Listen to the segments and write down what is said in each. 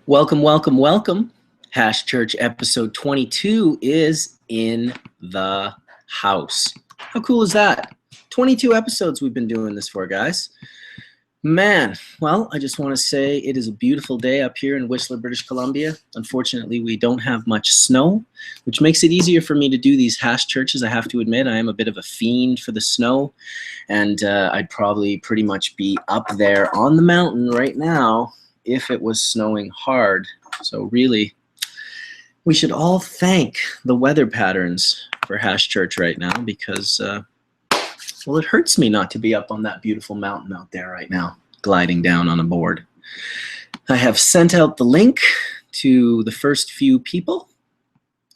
Welcome, welcome, welcome. Hash Church episode 22 is in the house. How cool is that? 22 episodes we've been doing this for, guys. Man, well, I just want to say it is a beautiful day up here in Whistler, British Columbia. Unfortunately, we don't have much snow, which makes it easier for me to do these hash churches. I have to admit, I am a bit of a fiend for the snow, and I'd probably pretty much be up there on the mountain right now if it was snowing hard. So really, we should all thank the weather patterns for Hash Church right now because, well, it hurts me not to be up on that beautiful mountain out there right now, gliding down on a board. I have sent out the link to the first few people.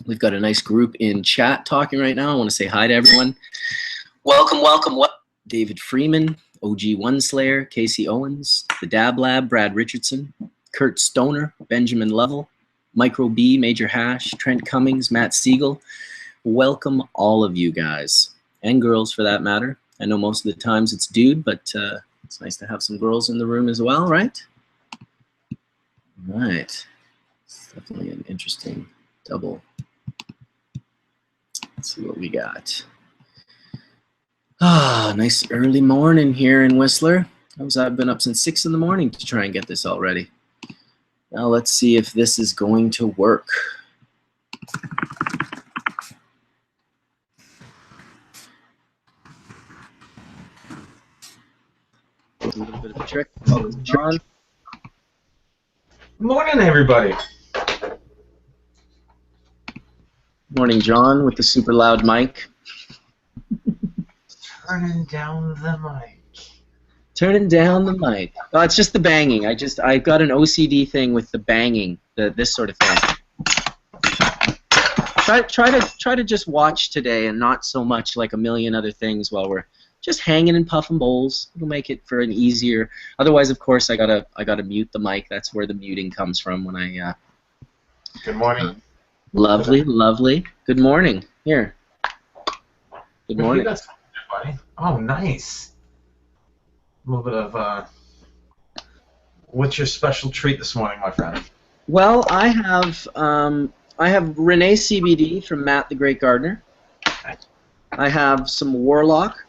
We've got a nice group in chat talking right now. I want to say hi to everyone. Welcome, welcome, welcome. David Freeman, OG One Slayer, Casey Owens, The Dab Lab, Brad Richardson, Kurt Stoner, Benjamin Lovell, Micro B, Major Hash, Trent Cummings, Matt Siegel. Welcome all of you guys, and girls for that matter. I know most of the times it's dude, but it's nice to have some girls in the room as well, right? Right. It's definitely an interesting double. Let's see what we got. Ah, nice early morning here in Whistler. I've been up since 6 in the morning to try and get this all ready. Now let's see if this is going to work. A little bit of a trick. Welcome, John. Morning, everybody. Morning, John, with the super loud mic. Turning down the mic. Turning down the mic. Oh, it's just the banging. I've got an OCD thing with the banging, this sort of thing. Try to just watch today and not so much like a million other things while we're just hanging and puffing bowls. It'll make it for an easier. Otherwise, of course, I gotta mute the mic. That's where the muting comes from when I. Good morning. Lovely, lovely. Good morning. Here. Good morning. Oh, nice. A little bit of, what's your special treat this morning, my friend? Well, I have Renee CBD from Matt the Great Gardener. I have some Warlock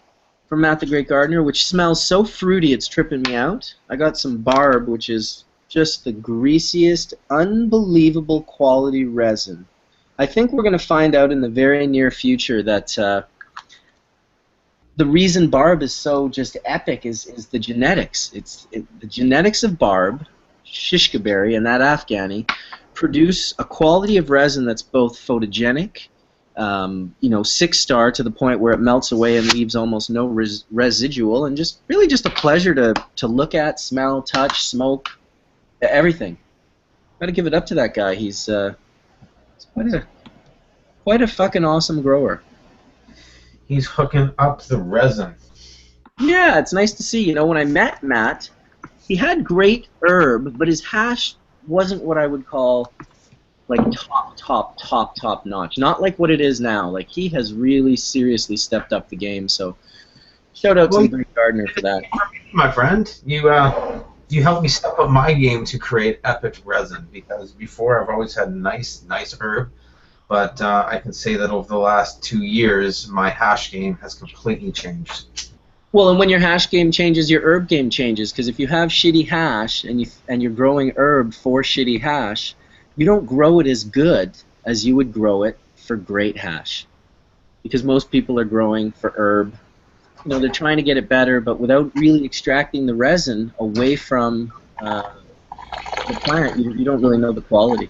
from Matt the Great Gardener, which smells so fruity it's tripping me out. I got some Barb, which is just the greasiest, unbelievable quality resin. I think we're going to find out in the very near future that the reason Barb is so just epic is the genetics. The genetics of Barb, Shishka berry, and that Afghani produce a quality of resin that's both photogenic, 6-star to the point where it melts away and leaves almost no residual, and just really just a pleasure to look at, smell, touch, smoke, everything. Got to give it up to that guy. He's quite a fucking awesome grower. He's hooking up the resin. Yeah, it's nice to see. You know, when I met Matt, he had great herb, but his hash wasn't what I would call like top notch. Not like what it is now. Like, he has really seriously stepped up the game. So, shout out to the Great Gardener for that. My friend, you helped me step up my game to create epic resin, because before I've always had nice herb. But I can say that over the last 2 years, my hash game has completely changed. Well, and when your hash game changes, your herb game changes. Because if you have shitty hash and you're growing herb for shitty hash, you don't grow it as good as you would grow it for great hash. Because most people are growing for herb. You know, they're trying to get it better, but without really extracting the resin away from the plant, you don't really know the quality.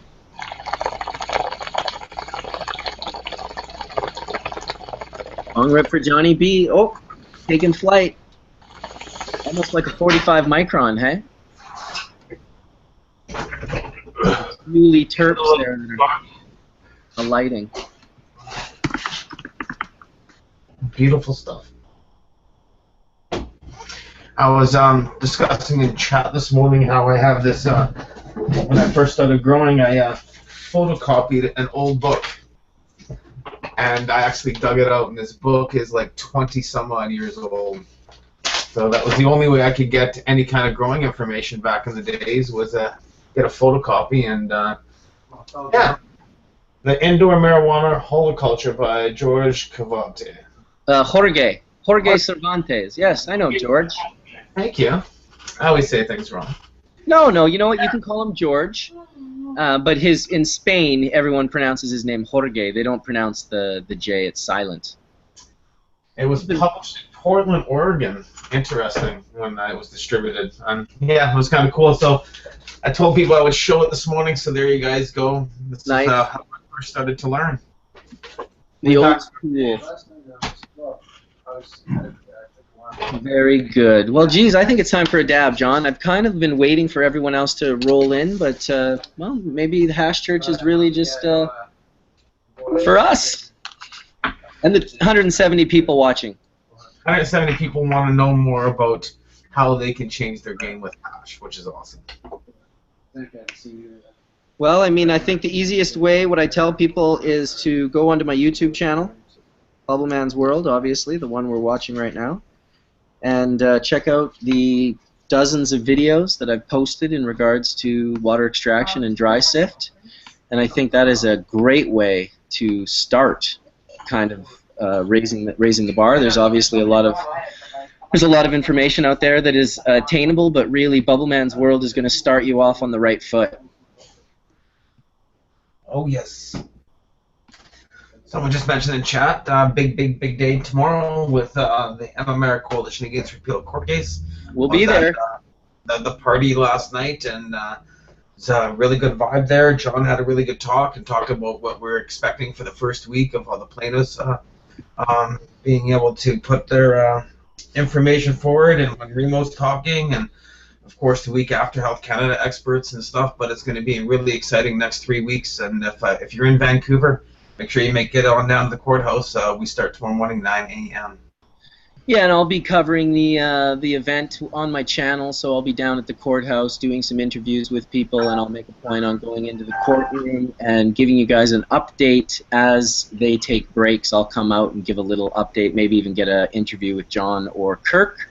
Long rip for Johnny B. Oh, taking flight. Almost like a 45 micron, hey? Newly terps there that are alighting. Beautiful stuff. I was discussing in chat this morning how I have this, when I first started growing, I photocopied an old book. And I actually dug it out, and this book is like 20-some-odd years old. So that was the only way I could get any kind of growing information back in the days, was get a photocopy. And yeah, The Indoor Marijuana Holoculture by George Cavante. Jorge Cervantes. Yes, I know George. Thank you. I always say things wrong. No, you know what? You can call him George. But in Spain, everyone pronounces his name Jorge. They don't pronounce the J. It's silent. It was published in Portland, Oregon. Interesting when it was distributed. Yeah, it was kind of cool. So I told people I would show it this morning. So there you guys go. This nice. is how I first started to learn. The old school. Very good. Well, geez, I think it's time for a dab, John. I've kind of been waiting for everyone else to roll in, but, well, maybe the Hash Church is really just for us. And the 170 people watching. 170 people want to know more about how they can change their game with hash, which is awesome. Well, I mean, I think the easiest way, what I tell people, is to go onto my YouTube channel, Bubbleman's World, obviously, the one we're watching right now, and check out the dozens of videos that I've posted in regards to water extraction and dry sift. And I think that is a great way to start kind of raising the bar. There's obviously a lot of information out there that is attainable, but really Bubbleman's World is going to start you off on the right foot. Oh, yes. Someone just mentioned in chat, big day tomorrow with the MMR Coalition Against Repeal Court Case. We'll be there. The party last night, and it's a really good vibe there. John had a really good talk and talked about what we're expecting for the first week of all the plaintiffs being able to put their information forward, and when Remo's talking, and of course the week after Health Canada experts and stuff. But it's going to be really exciting next 3 weeks, and if you're in Vancouver, make sure you get on down to the courthouse. We start tomorrow morning, 9 a.m. Yeah, and I'll be covering the event on my channel, so I'll be down at the courthouse doing some interviews with people, and I'll make a point on going into the courtroom and giving you guys an update as they take breaks. I'll come out and give a little update, maybe even get an interview with John or Kirk.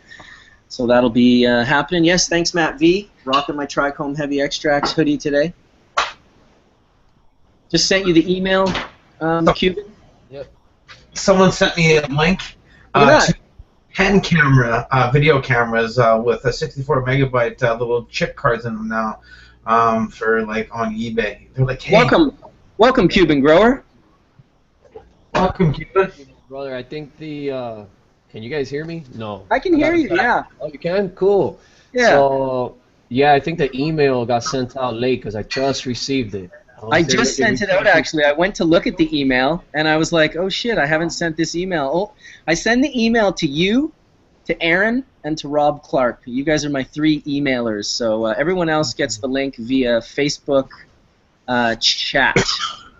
So that'll be happening. Yes, thanks, Matt V. Rocking my Trichome Heavy Extracts hoodie today. Just sent you the email, Cuban. Yep. Someone sent me a link to 10 camera video cameras with a 64 megabyte little chip cards in them now for like on eBay. They're like, hey, welcome, Cuban grower. Welcome, Cuban. Brother, I think the can you guys hear me? No. I can hear you. Yeah. Oh, you can? Cool. Yeah. So yeah, I think the email got sent out late because I just received it. I just sent it out, actually. I went to look at the email, and I was like, oh, shit, I haven't sent this email. Oh, I send the email to you, to Aaron, and to Rob Clark. You guys are my 3 emailers, so everyone else gets the link via Facebook chat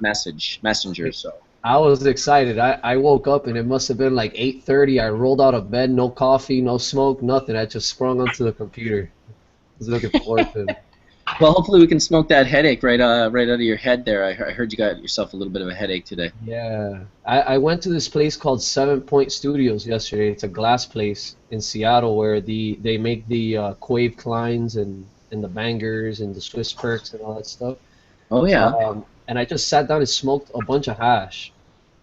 messenger. So I was excited. I woke up, and it must have been like 8:30. I rolled out of bed, no coffee, no smoke, nothing. I just sprung onto the computer. I was looking forward to it. Well, hopefully we can smoke that headache right out of your head there. I heard you got yourself a little bit of a headache today. Yeah. I went to this place called 7 Point Studios yesterday. It's a glass place in Seattle where they make the Quave Kleins and the Bangers and the Swiss Perks and all that stuff. Oh, yeah. And I just sat down and smoked a bunch of hash.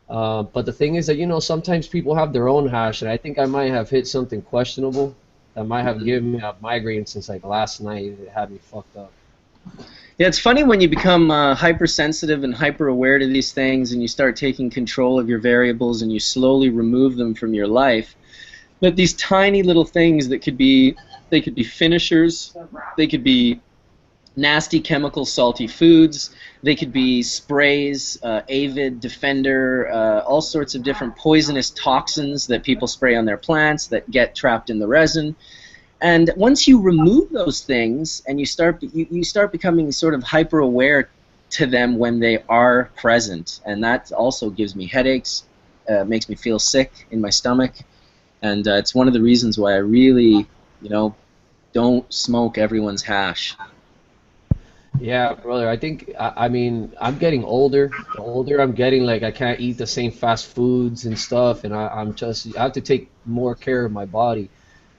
But the thing is that, sometimes people have their own hash, and I think I might have hit something questionable that might have given me a migraine since like last night. It had me fucked up. Yeah, it's funny when you become hypersensitive and hyper-aware to these things, and you start taking control of your variables, and you slowly remove them from your life. But these tiny little things that could be finishers, they could be nasty chemical salty foods, they could be sprays, Avid, Defender, all sorts of different poisonous toxins that people spray on their plants that get trapped in the resin. And once you remove those things and you start becoming sort of hyper aware to them when they are present, and that also gives me headaches, makes me feel sick in my stomach, and it's one of the reasons why I really, don't smoke everyone's hash. Yeah, brother. I think I'm getting older. The older I'm getting, like I can't eat the same fast foods and stuff, and I have to take more care of my body.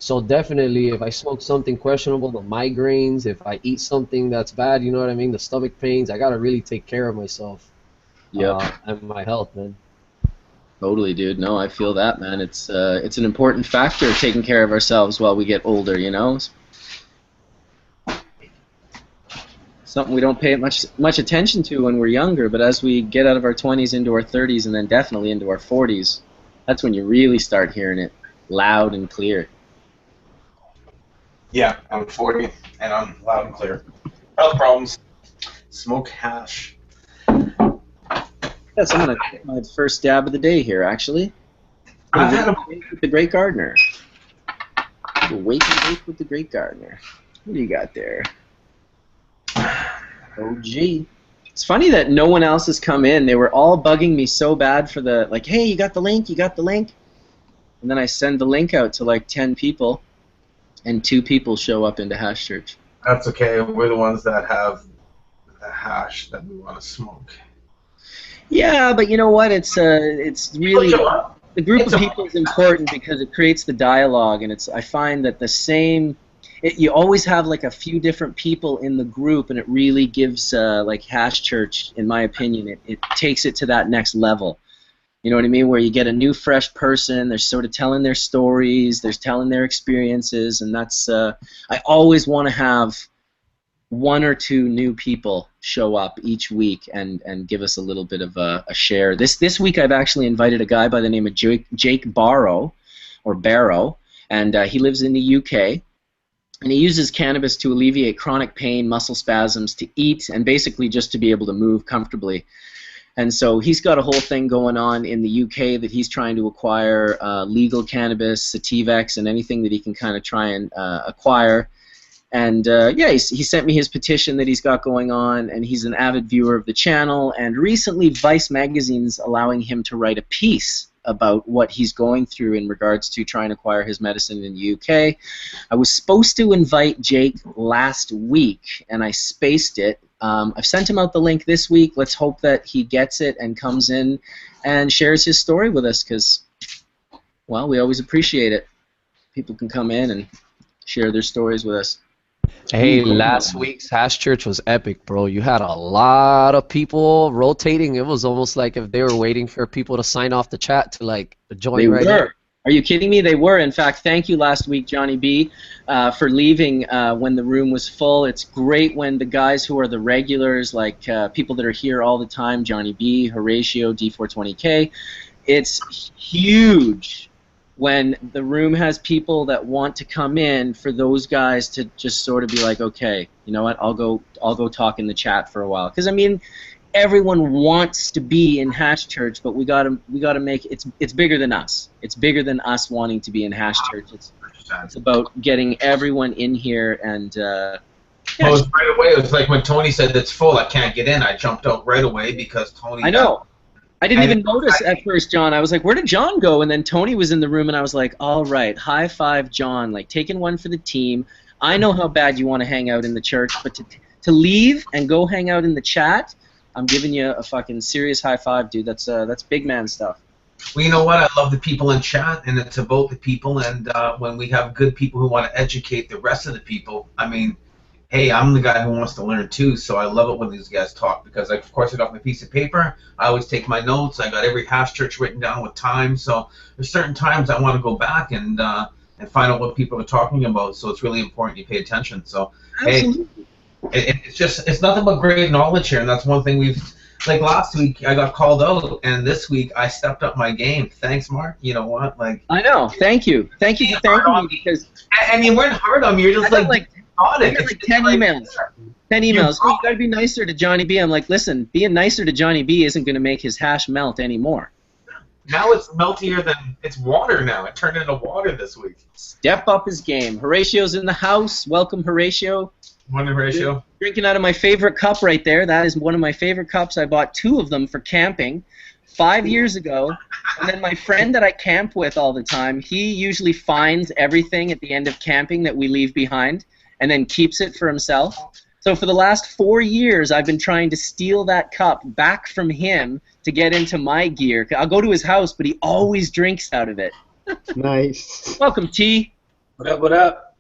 So definitely, if I smoke something questionable, the migraines, if I eat something that's bad, you know what I mean, the stomach pains, I gotta really take care of myself Yep. and my health, man. Totally, dude. No, I feel that, man. It's an important factor taking care of ourselves while we get older, you know? Something we don't pay much attention to when we're younger, but as we get out of our 20s into our 30s and then definitely into our 40s, that's when you really start hearing it loud and clear. Yeah, I'm 40 and I'm loud and clear. Health problems. Smoke hash. Yes, I'm gonna take my first dab of the day here, actually. I had a With the Great Gardener. Wake and bake with the Great Gardener. What do you got there? OG. It's funny that no one else has come in. They were all bugging me so bad for the, like, hey, you got the link, you got the link. And then I send the link out to like 10 people, and 2 people show up into Hash Church. That's okay. We're the ones that have the hash that we want to smoke. Yeah, but you know what? It's really, the group of people is important because it creates the dialogue, and I find that you always have like a few different people in the group, and it really gives like Hash Church, in my opinion, it takes it to that next level. You know what I mean? Where you get a new, fresh person, they're sort of telling their stories, they're telling their experiences, and that's I always want to have 1 or 2 new people show up each week and give us a little bit of a share. This week I've actually invited a guy by the name of Jake Barrow, and he lives in the UK, and he uses cannabis to alleviate chronic pain, muscle spasms, to eat, and basically just to be able to move comfortably. And so he's got a whole thing going on in the UK that he's trying to acquire legal cannabis, Sativex, and anything that he can kind of try and acquire. And yeah, he sent me his petition that he's got going on, and he's an avid viewer of the channel. And recently, Vice Magazine's allowing him to write a piece about what he's going through in regards to trying to acquire his medicine in the UK. I was supposed to invite Jake last week, and I spaced it. I've sent him out the link this week. Let's hope that he gets it and comes in and shares his story with us, because, well, we always appreciate it. People can come in and share their stories with us. Hey, last week's Hash Church was epic, bro. You had a lot of people rotating. It was almost like if they were waiting for people to sign off the chat to like join They right were. here. Are you kidding me? They were. In fact, thank you last week, Johnny B, for leaving when the room was full. It's great when the guys who are the regulars, like people that are here all the time, Johnny B, Horatio, D420K, it's huge when the room has people that want to come in, for those guys to just sort of be like, okay, you know what, I'll go talk in the chat for a while. Because I mean, everyone wants to be in Hash Church, but we gotta make it's bigger than us. It's bigger than us wanting to be in Hash Church. It's about getting everyone in here and. Yeah. Well, it was right away. It was like when Tony said it's full, I can't get in. I jumped out right away because Tony. I know. I didn't even notice at first, John. I was like, where did John go? And then Tony was in the room, and I was like, all right, high five, John. Like, taking one for the team. I know how bad you want to hang out in the church, but to leave and go hang out in the chat, I'm giving you a fucking serious high five, dude. That's big man stuff. Well, you know what? I love the people in chat, and it's about the people. And when we have good people who want to educate the rest of the people, I mean, hey, I'm the guy who wants to learn too, so I love it when these guys talk because, of course, I got my piece of paper. I always take my notes. I got every Hash Church written down with time. So there's certain times I want to go back and find out what people are talking about. So it's really important you pay attention. So Absolutely. Hey, it's nothing but great knowledge here, and that's one thing we've. Like last week, I got called out, and this week I stepped up my game. Thanks, Mark. You know what? Like I know. Thank you for thanking me because. And you weren't hard on me. You're just like I got like 10 emails. 10 emails. You gotta be nicer to Johnny B. I'm like, listen, being nicer to Johnny B isn't gonna make his hash melt anymore. Now it's meltier than it's water now. It turned into water this week. Step up his game. Horatio's in the house. Welcome, Horatio. Morning, Horatio. Drinking out of my favorite cup right there. That is one of my favorite cups. I bought 2 of them for camping 5 years ago. And then my friend that I camp with all the time, he usually finds everything at the end of camping that we leave behind and then keeps it for himself. So for the last 4 years, I've been trying to steal that cup back from him to get into my gear. I'll go to his house, but he always drinks out of it. Nice. Welcome, T. What up, what up?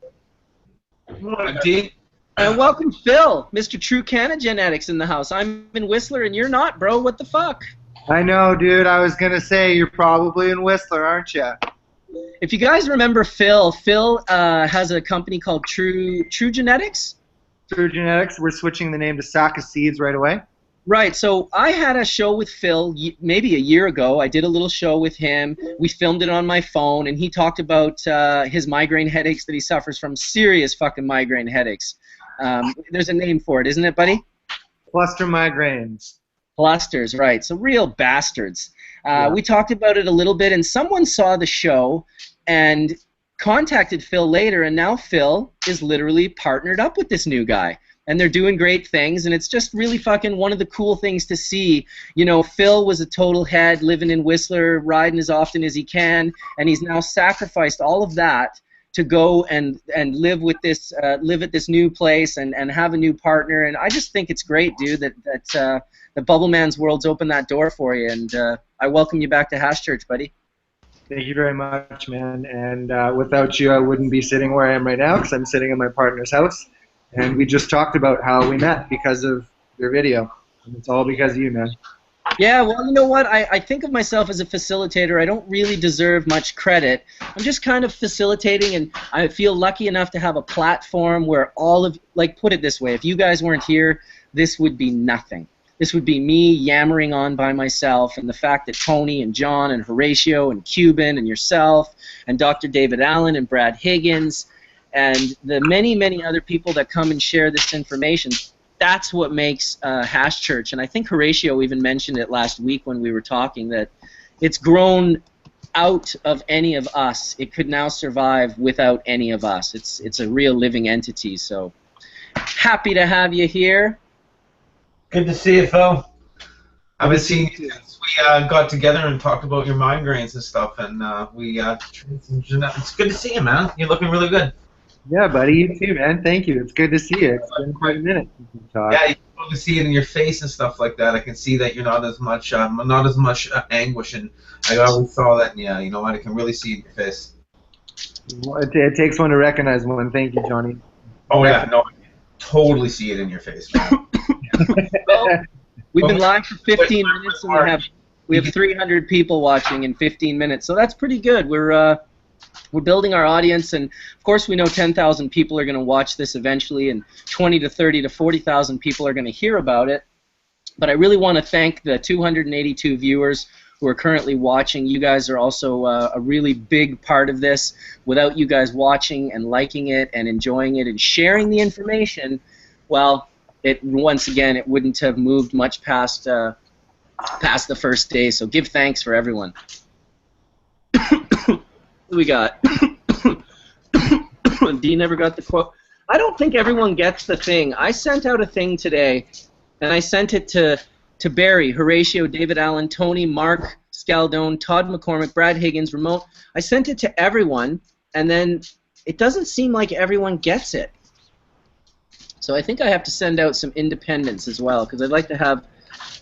D? And welcome, Phil, Mr. True Canna Genetics in the house. I'm in Whistler, and you're not, bro. What the fuck? I know, dude. I was going to say, you're probably in Whistler, aren't you? If you guys remember Phil has a company called True Genetics. True Genetics. We're switching the name to Sack of Seeds right away. Right, so I had a show with Phil maybe a year ago. I did a little show with him. We filmed it on my phone, and he talked about his migraine headaches that he suffers from. Serious fucking migraine headaches. There's a name for it, isn't it, buddy? Cluster migraines. Clusters, right. So real bastards. We talked about it a little bit, and someone saw the show and contacted Phil later, and now Phil is literally partnered up with this new guy. And they're doing great things, and it's just really fucking one of the cool things to see. You know, Phil was a total head, living in Whistler, riding as often as he can, and he's now sacrificed all of that to go and live with this, live at this new place and have a new partner. And I just think it's great, dude, that the Bubbleman's World's opened that door for you. And I welcome you back to Hash Church, buddy. Thank you very much, man. And without you, I wouldn't be sitting where I am right now because I'm sitting in my partner's house. And we just talked about how we met because of your video. And it's all because of you, man. Yeah, well, you know what? I think of myself as a facilitator. I don't really deserve much credit. I'm just kind of facilitating, and I feel lucky enough to have a platform where all of, like, put it this way, if you guys weren't here, this would be nothing. This would be me yammering on by myself, and the fact that Tony and John and Horatio and Cuban and yourself and Dr. David Allen and Brad Higgins and the many, many other people that come and share this information, that's what makes Hash Church. And I think Horatio even mentioned it last week when we were talking, that it's grown out of any of us. It could now survive without any of us. It's a real living entity. So happy to have you here. Good to see you, Phil. I've been seeing you since we got together and talked about your migraines and stuff, and it's good to see you, man. You're looking really good. Yeah, buddy. You too, man. Thank you. It's good to see you. It's been quite a minute since we talked. Yeah, you can probably see it in your face and stuff like that. I can see that you're not as much anguish, and I always saw that. And yeah, you know what? I can really see it in your face. Well, it takes one to recognize one. Thank you, Johnny. Oh yeah, no, I can totally see it in your face, man. Well, we've been live for 15 minutes, and we have 300 people watching in 15 minutes, so that's pretty good. We're building our audience, and of course we know 10,000 people are going to watch this eventually, and 20 to 30 to 40,000 people are going to hear about it. But I really want to thank the 282 viewers who are currently watching. You guys are also a really big part of this. Without you guys watching and liking it and enjoying it and sharing the information, well, once again, it wouldn't have moved much past the first day. So give thanks for everyone. We got D never got the quote. I don't think everyone gets the thing. I sent out a thing today, and I sent it to Barry, Horatio, David Allen, Tony, Mark, Scialdone, Todd McCormick, Brad Higgins, Remote. I sent it to everyone, and then it doesn't seem like everyone gets it. So I think I have to send out some independents as well, because I'd like to have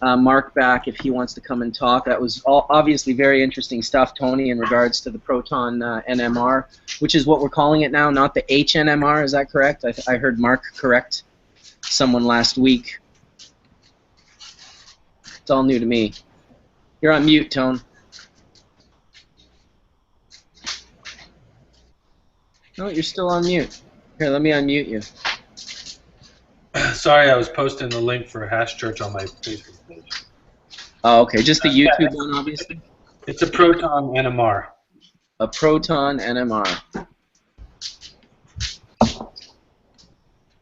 Mark back if he wants to come and talk. That was obviously very interesting stuff, Tony, in regards to the Proton NMR, which is what we're calling it now, not the HNMR. Is that correct? I heard Mark correct someone last week. It's all new to me. You're on mute, Tone. No, you're still on mute. Here, let me unmute you. Sorry, I was posting the link for Hash Church on my Facebook page. Oh, okay. Just the YouTube one, obviously? It's a Proton NMR. A Proton NMR.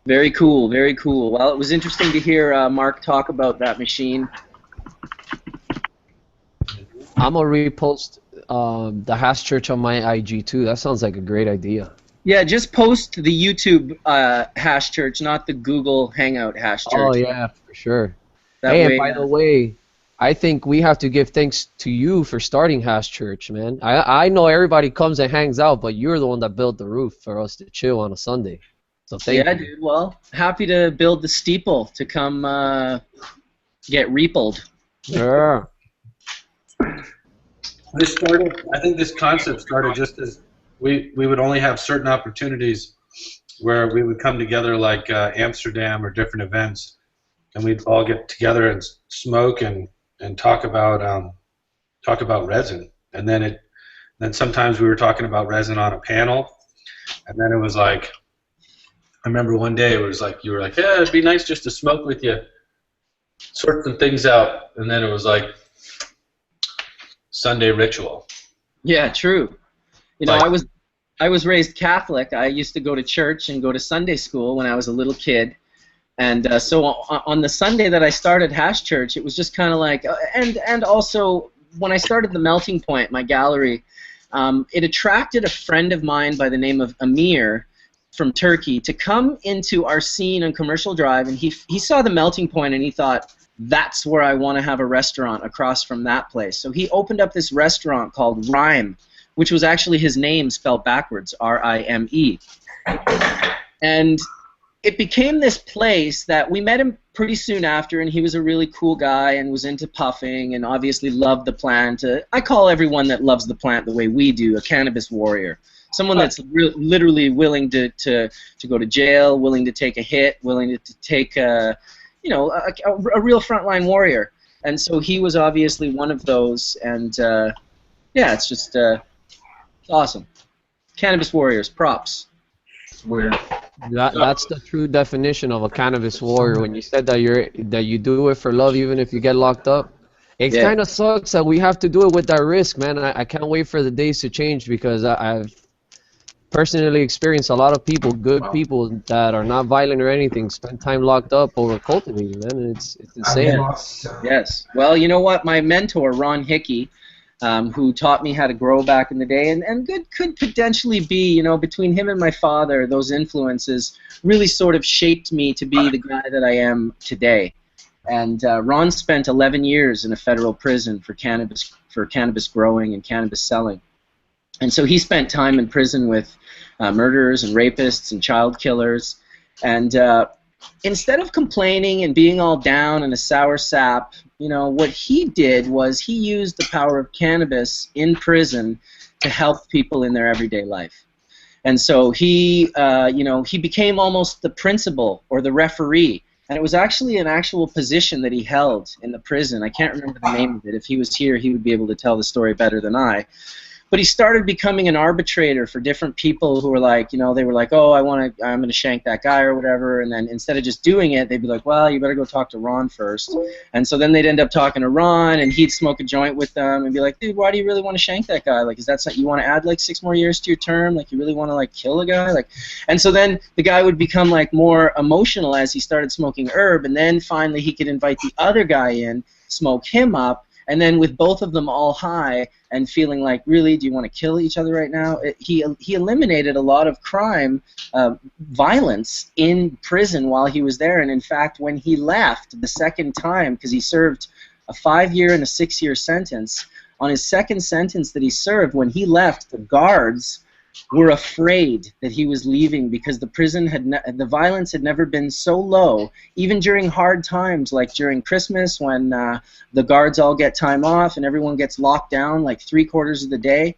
Very cool, very cool. Well, it was interesting to hear Mark talk about that machine. I'm going to repost the Hash Church on my IG, too. That sounds like a great idea. Yeah, just post the YouTube Hash Church, not the Google Hangout Hash Church. Oh, yeah, for sure. That hey, way, and by the way, I think we have to give thanks to you for starting Hash Church, man. I know everybody comes and hangs out, but you're the one that built the roof for us to chill on a Sunday. So thank you. Yeah, dude. Well, happy to build the steeple to come get reapled. Yeah. I think this concept started just as we would only have certain opportunities where we would come together, like Amsterdam or different events, and we'd all get together and smoke and talk about resin. And then sometimes we were talking about resin on a panel, and then it was like, I remember one day it was like, you were like, yeah, it'd be nice just to smoke with you, sort some things out, and then it was like Sunday ritual. Yeah, true. You know, Like- I was raised Catholic. I used to go to church and go to Sunday school when I was a little kid. And so on the Sunday that I started Hash Church, it was just kind of like, and also when I started the Melting Point, my gallery, it attracted a friend of mine by the name of Amir from Turkey to come into our scene on Commercial Drive, and he saw the Melting Point and he thought, that's where I want to have a restaurant across from that place. So he opened up this restaurant called Rhyme, which was actually his name spelled backwards, R-I-M-E. And it became this place that we met him pretty soon after, and he was a really cool guy and was into puffing and obviously loved the plant. I call everyone that loves the plant the way we do a cannabis warrior. Someone that's literally willing to go to jail, willing to take a hit, willing to take a real frontline warrior. And so he was obviously one of those, and yeah, it's just it's awesome. Cannabis warriors, props. That's the true definition of a cannabis warrior. When you said that you do it for love, even if you get locked up, it kind of sucks that we have to do it with that risk, man. I can't wait for the days to change, because I've personally experienced a lot of people, good people that are not violent or anything, spend time locked up over cultivating, man. And it's insane. Yes. Well, you know what? My mentor, Ron Hickey, who taught me how to grow back in the day, and could potentially be, you know, between him and my father, those influences really sort of shaped me to be the guy that I am today. And Ron spent 11 years in a federal prison for cannabis growing and cannabis selling. And so he spent time in prison with murderers and rapists and child killers. And instead of complaining and being all down and a sour sap, you know, what he did was he used the power of cannabis in prison to help people in their everyday life. And so he became almost the principal or the referee. And it was actually an actual position that he held in the prison. I can't remember the name of it. If he was here, he would be able to tell the story better than I. But he started becoming an arbitrator for different people who were like, you know, they were like, oh, I'm going to shank that guy or whatever. And then instead of just doing it, they'd be like, well, you better go talk to Ron first. And so then they'd end up talking to Ron, and he'd smoke a joint with them and be like, dude, why do you really want to shank that guy? Like, is that something you want to add like 6 more years to your term? Like, you really want to like kill a guy? Like, and so then the guy would become like more emotional as he started smoking herb, and then finally he could invite the other guy in, smoke him up. And then with both of them all high and feeling like, really, do you want to kill each other right now? He eliminated a lot of crime, violence in prison while he was there. And in fact, when he left the second time, because he served a 5-year and a 6-year sentence, on his second sentence that he served, when he left, the guards were afraid that he was leaving, because the prison the violence had never been so low, even during hard times, like during Christmas when the guards all get time off and everyone gets locked down like 3/4 of the day,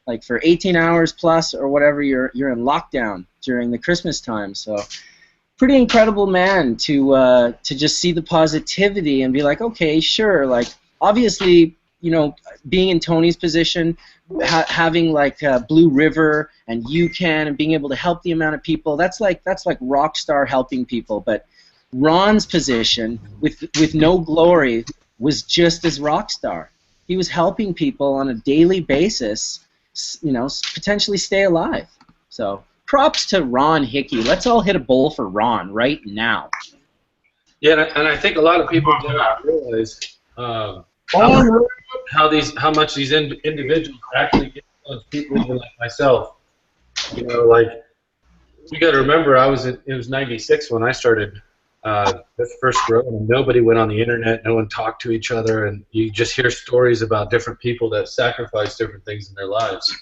like for 18 hours plus or whatever, you're in lockdown during the Christmas time. So pretty incredible man to just see the positivity and be like, okay, sure, like obviously, you know, being in Tony's position, having like Blue River and UCAN and being able to help the amount of people, that's like rock star helping people. But Ron's position with no glory was just as rock star. He was helping people on a daily basis, you know, potentially stay alive. So props to Ron Hickey. Let's all hit a bowl for Ron right now. Yeah, and I think a lot of people do not realize how much these individuals actually get those people, even like myself. You know, like, you got to remember, it was 96 when I started this first grow, and nobody went on the internet, no one talked to each other, and you just hear stories about different people that sacrifice different things in their lives.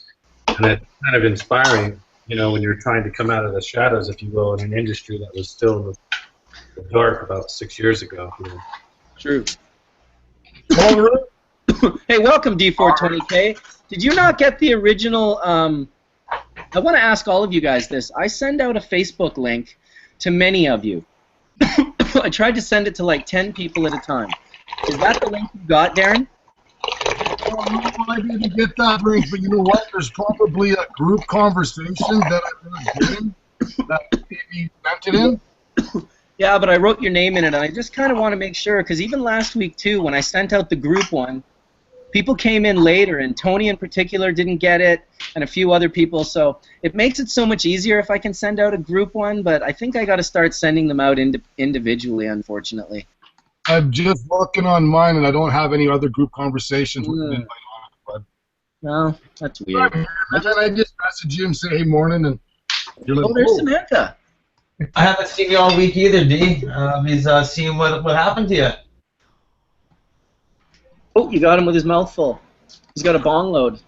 And it's kind of inspiring, you know, when you're trying to come out of the shadows, if you will, in an industry that was still in the dark about 6 years ago. You know. True. Hey, welcome D420K. Did you not get the original I want to ask all of you guys this. I send out a Facebook link to many of you. I tried to send it to like 10 people at a time. Is that the link you got, Darrin? I didn't get that link, but you know what? There's probably a group conversation that I'm not in that maybe sent it in. Yeah, but I wrote your name in it, and I just kind of want to make sure, because even last week, too, when I sent out the group one, people came in later, and Tony in particular didn't get it, and a few other people, so it makes it so much easier if I can send out a group one, but I think I got to start sending them out individually, unfortunately. I'm just looking on mine, and I don't have any other group conversations with an invite on it. No, that's weird. And then I just message you and say, hey, morning, and you're like, Oh, there's Samantha. I haven't seen you all week either, D. He's seeing what happened to you. Oh, you got him with his mouth full. He's got a bong load.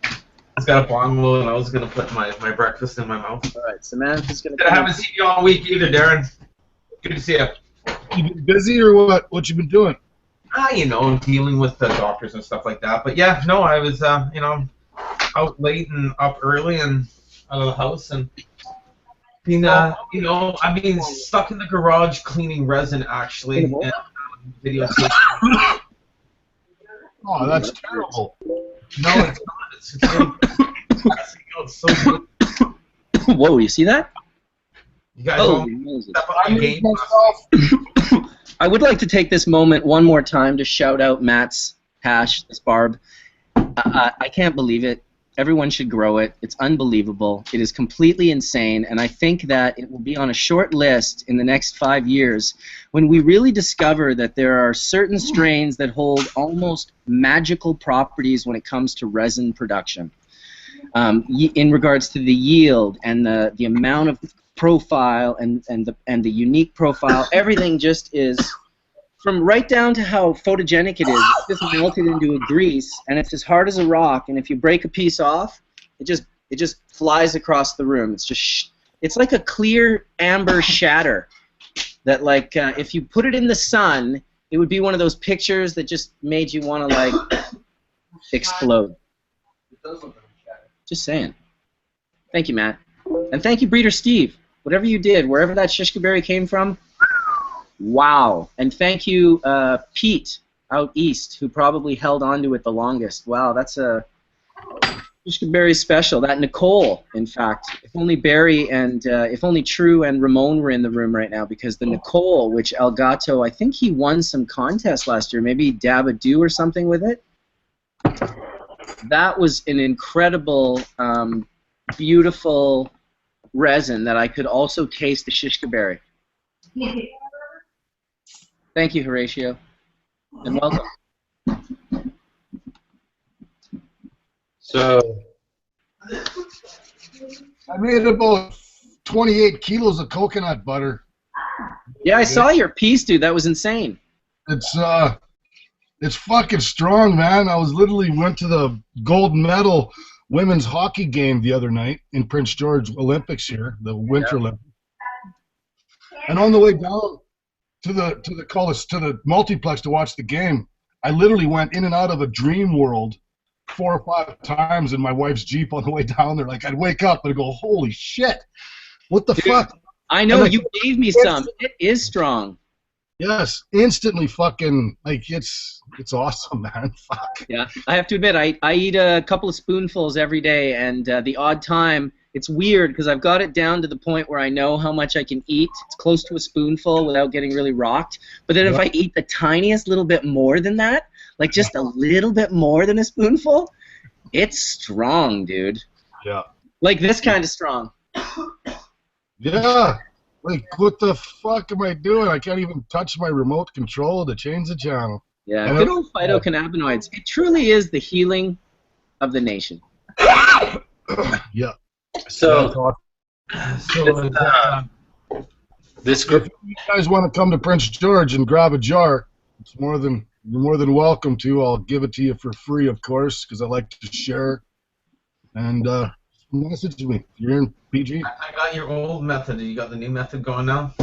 He's got a bong load, and I was going to put my breakfast in my mouth. All right, Samantha's going to I haven't seen you all week either, Darrin. Good to see you. You been busy or what? What you been doing? You know, dealing with the doctors and stuff like that. But yeah, no, I was, you know, out late and up early and out of the house and being, you know, I've been stuck in the garage cleaning resin actually and videotaping. Oh, that's terrible. No, it's not. It's really it's so good. Whoa, you see that? You guys Oh, all amazing. step up I your made game. myself. I would like to take this moment one more time to shout out Matt's hash, this barb. I can't believe it. Everyone should grow it. It's unbelievable. It is completely insane, and I think that it will be on a short list in the next 5 years when we really discover that there are certain strains that hold almost magical properties when it comes to resin production. In regards to the yield and the amount of profile and the unique profile, everything just is, from right down to how photogenic it is. It's just melted into a grease, and it's as hard as a rock. And if you break a piece off, it just flies across the room. It's just it's like a clear amber shatter that, like, if you put it in the sun, it would be one of those pictures that just made you want to like explode. Just saying. Thank you, Matt, and thank you, Breeder Steve. Whatever you did, wherever that shishka berry came from. Wow. And thank you, Pete, out east, who probably held on to it the longest. Wow, that's a Shishkaberry special. That Nicole, in fact. If only Barry and, if only True and Ramon were in the room right now, because the Nicole, which Elgato, I think he won some contest last year, maybe Dabadoo or something with it. That was an incredible, beautiful resin that I could also taste the Shishkaberry. Thank you, Horatio, and welcome. So, I made about 28 kilos of coconut butter. Yeah, I saw your piece, dude. That was insane. It's fucking strong, man. I was literally went to the gold medal women's hockey game the other night in Prince George Olympics here, the Winter Olympics. And on the way down to the multiplex to watch the game, I literally went in and out of a dream world 4 or 5 times in my wife's Jeep on the way down there. Like, I'd wake up and I'd go, holy shit, what the fuck? I know, you gave me some. It is strong. Yes, instantly fucking, like, it's awesome, man. Fuck. Yeah, I have to admit, I eat a couple of spoonfuls every day, and the odd time, it's weird because I've got it down to the point where I know how much I can eat. It's close to a spoonful without getting really rocked. But then if I eat the tiniest little bit more than that, like just a little bit more than a spoonful, it's strong, dude. Yeah. Like this kind of strong. Yeah. Like, what the fuck am I doing? I can't even touch my remote control to change the channel. Yeah, And good old phytocannabinoids. It truly is the healing of the nation. Yeah. so this If group, you guys want to come to Prince George and grab a jar, you're more than welcome to. I'll give it to you for free, of course, because I like to share. And message me if you're in PG. I got your old method. You got the new method going now?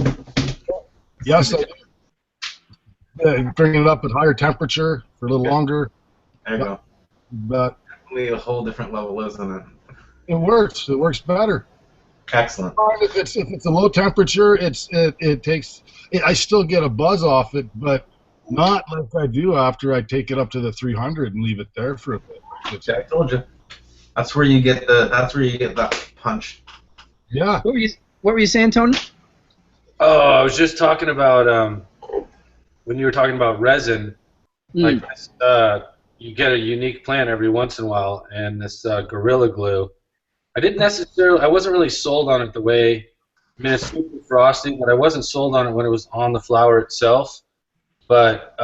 Yes, I do. Yeah, you bring it up at higher temperature for a little longer. There you go. But Definitely a whole different level, isn't it? It works. It works better. Excellent. If it's a low temperature, it takes. I still get a buzz off it, but not like I do after I take it up to the 300 and leave it there for a bit. I told you. That's where you get that punch. Yeah. What were you saying, Tony? Oh, I was just talking about when you were talking about resin. Like this, you get a unique plant every once in a while, and this Gorilla Glue. I wasn't really sold on it the way. I mean, it's super frosty, but I wasn't sold on it when it was on the flower itself. But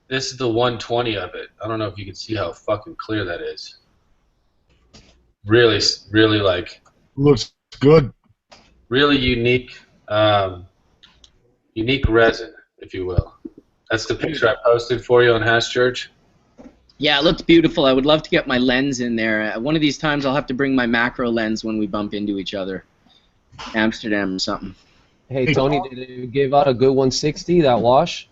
this is the 120 of it. I don't know if you can see how fucking clear that is. Really, really like. Looks good. Really unique, unique resin, if you will. That's the picture I posted for you on Hash Church. Yeah, it looks beautiful. I would love to get my lens in there. One of these times I'll have to bring my macro lens when we bump into each other. Amsterdam or something. Hey, Tony, did you give out a good 160, that wash?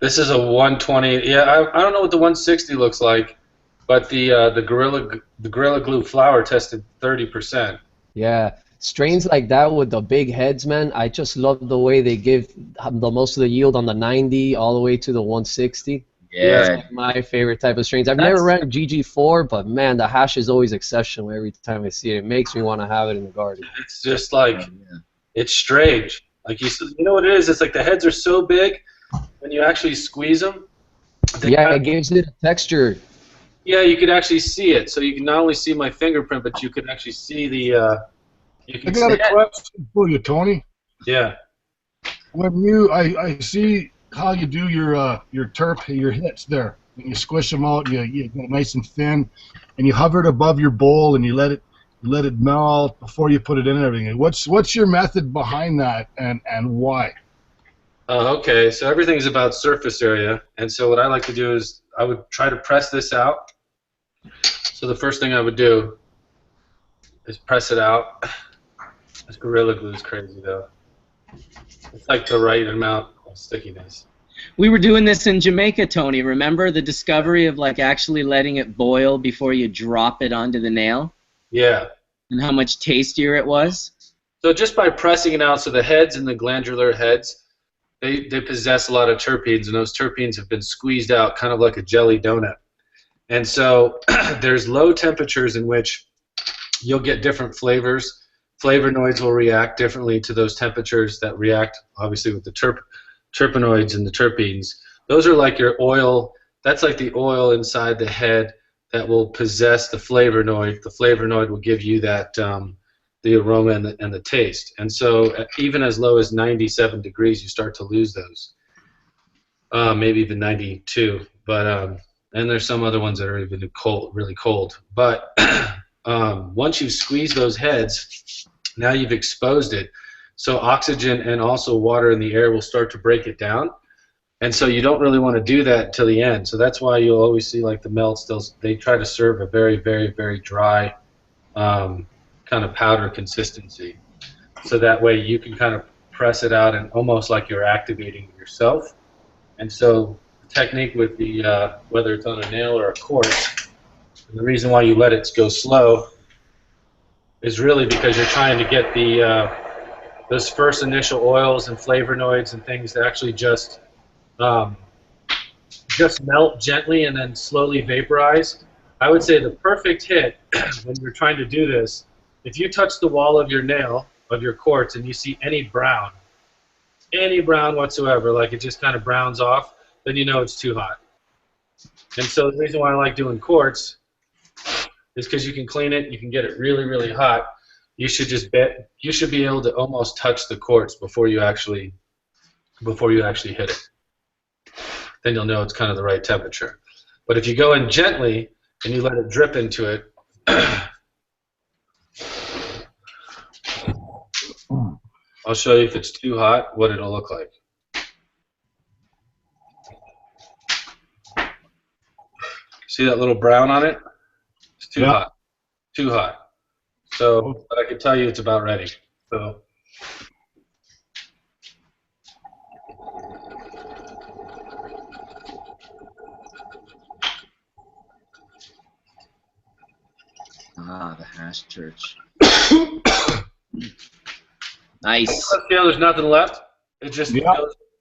This is a 120. Yeah, I don't know what the 160 looks like, but the Gorilla Glue flower tested 30%. Yeah. Strains like that with the big heads, man, I just love the way they give the most of the yield on the 90 all the way to the 160. Yeah. That's like my favorite type of strains. I've never ran GG4, but man, the hash is always exceptional every time I see it. It makes me want to have it in the garden. It's just like, it's strange. Like you know what it is? It's like the heads are so big, when you actually squeeze them. Yeah, it gives it a texture. Yeah, you could actually see it. So you can not only see my fingerprint, but you can actually see the. I got a question for you, Tony. Yeah. When I see how you do your hits there. When you squish them out, you get it nice and thin, and you hover it above your bowl, and you let it melt before you put it in and everything. What's your method behind that, and why? Okay, so everything is about surface area, and so what I like to do is I would try to press this out. So the first thing I would do is press it out. This Gorilla Glue is crazy though. It's like the right amount of stickiness. We were doing this in Jamaica, Tony. Remember the discovery of like actually letting it boil before you drop it onto the nail? Yeah. And how much tastier it was? So just by pressing it out, so the heads and the glandular heads, they possess a lot of terpenes, and those terpenes have been squeezed out kind of like a jelly donut. And so there's low temperatures in which you'll get different flavors. Flavonoids will react differently to those temperatures that react, obviously, with the terpenoids and the terpenes. Those are like your oil. That's like the oil inside the head that will possess the flavonoid. The flavonoid will give you that the aroma and the taste. And so even as low as 97 degrees, you start to lose those. Maybe even 92. But and there's some other ones that are even cold, really cold. But once you've squeezed those heads, now you've exposed it. So oxygen and also water in the air will start to break it down. And so you don't really want to do that till the end. So that's why you'll always see like the melts, they try to serve a very, very, very dry kind of powder consistency. So that way you can kind of press it out and almost like you're activating it yourself. And so the technique with the, whether it's on a nail or a quartz, and the reason why you let it go slow is really because you're trying to get the those first initial oils and flavonoids and things to actually just melt gently and then slowly vaporize. I would say the perfect hit when you're trying to do this, if you touch the wall of your nail, of your quartz, and you see any brown whatsoever, like it just kind of browns off, then you know it's too hot. And so the reason why I like doing quartz is because you can clean it, you can get it really, really hot. You should be able to almost touch the quartz before you actually hit it. Then you'll know it's kind of the right temperature. But if you go in gently and you let it drip into it, I'll show you if it's too hot what it'll look like. See that little brown on it? It's too hot. Too hot. So, but I can tell you it's about ready. So. The Hash Church. Nice. Yeah, there's nothing left. It's just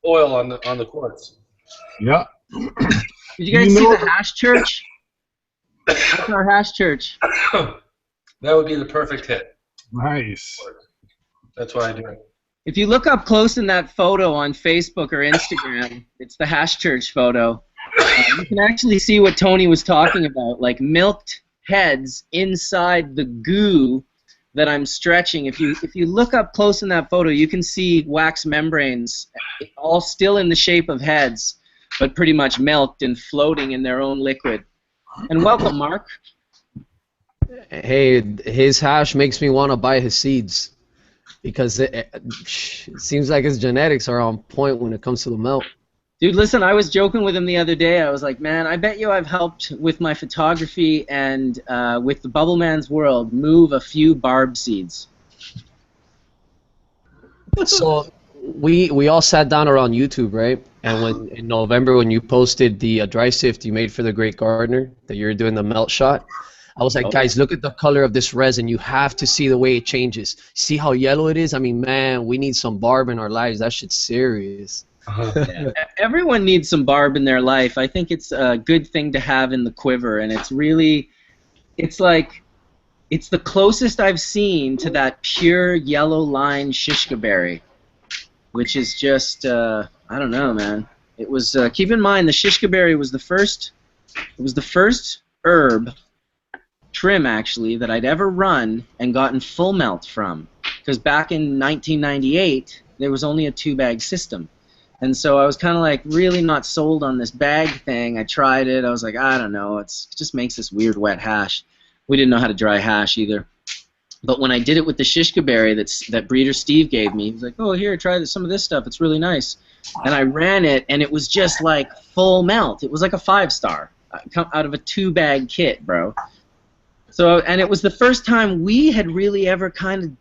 oil on the quartz. Yeah. Did you guys see the Hash Church? That's our Hash Church. That would be the perfect hit. Nice. That's why I do it. If you look up close in that photo on Facebook or Instagram, it's the Hash Church photo. You can actually see what Tony was talking about, like milked heads inside the goo that I'm stretching. If you look up close in that photo, you can see wax membranes, all still in the shape of heads, but pretty much milked and floating in their own liquid. And welcome, Mark. Hey, his hash makes me want to buy his seeds because it seems like his genetics are on point when it comes to the milk. Dude, listen, I was joking with him the other day. I was like, man, I bet you I've helped with my photography and with the Bubbleman's World move a few barb seeds. So we all sat down around YouTube, right? And in November when you posted the dry sift you made for the Great Gardener, that you're doing the melt shot, I was like, guys, look at the color of this resin. You have to see the way it changes. See how yellow it is? I mean, man, we need some barb in our lives. That shit's serious. Yeah, everyone needs some barb in their life. I think it's a good thing to have in the quiver, and it's really, it's the closest I've seen to that pure yellow line shishka berry, which is just, I don't know, man. It was, keep in mind, the shishka berry was the first herb, trim actually, that I'd ever run and gotten full melt from, because back in 1998, there was only a 2-bag system. And so I was kind of like really not sold on this bag thing. I tried it. I was like, I don't know. It just makes this weird wet hash. We didn't know how to dry hash either. But when I did it with the shishka berry that breeder Steve gave me, he was like, oh, here, try some of this stuff. It's really nice. And I ran it, and it was just like full melt. It was like a 5-star out of a 2-bag kit, bro. So, and it was the first time we had really ever kind of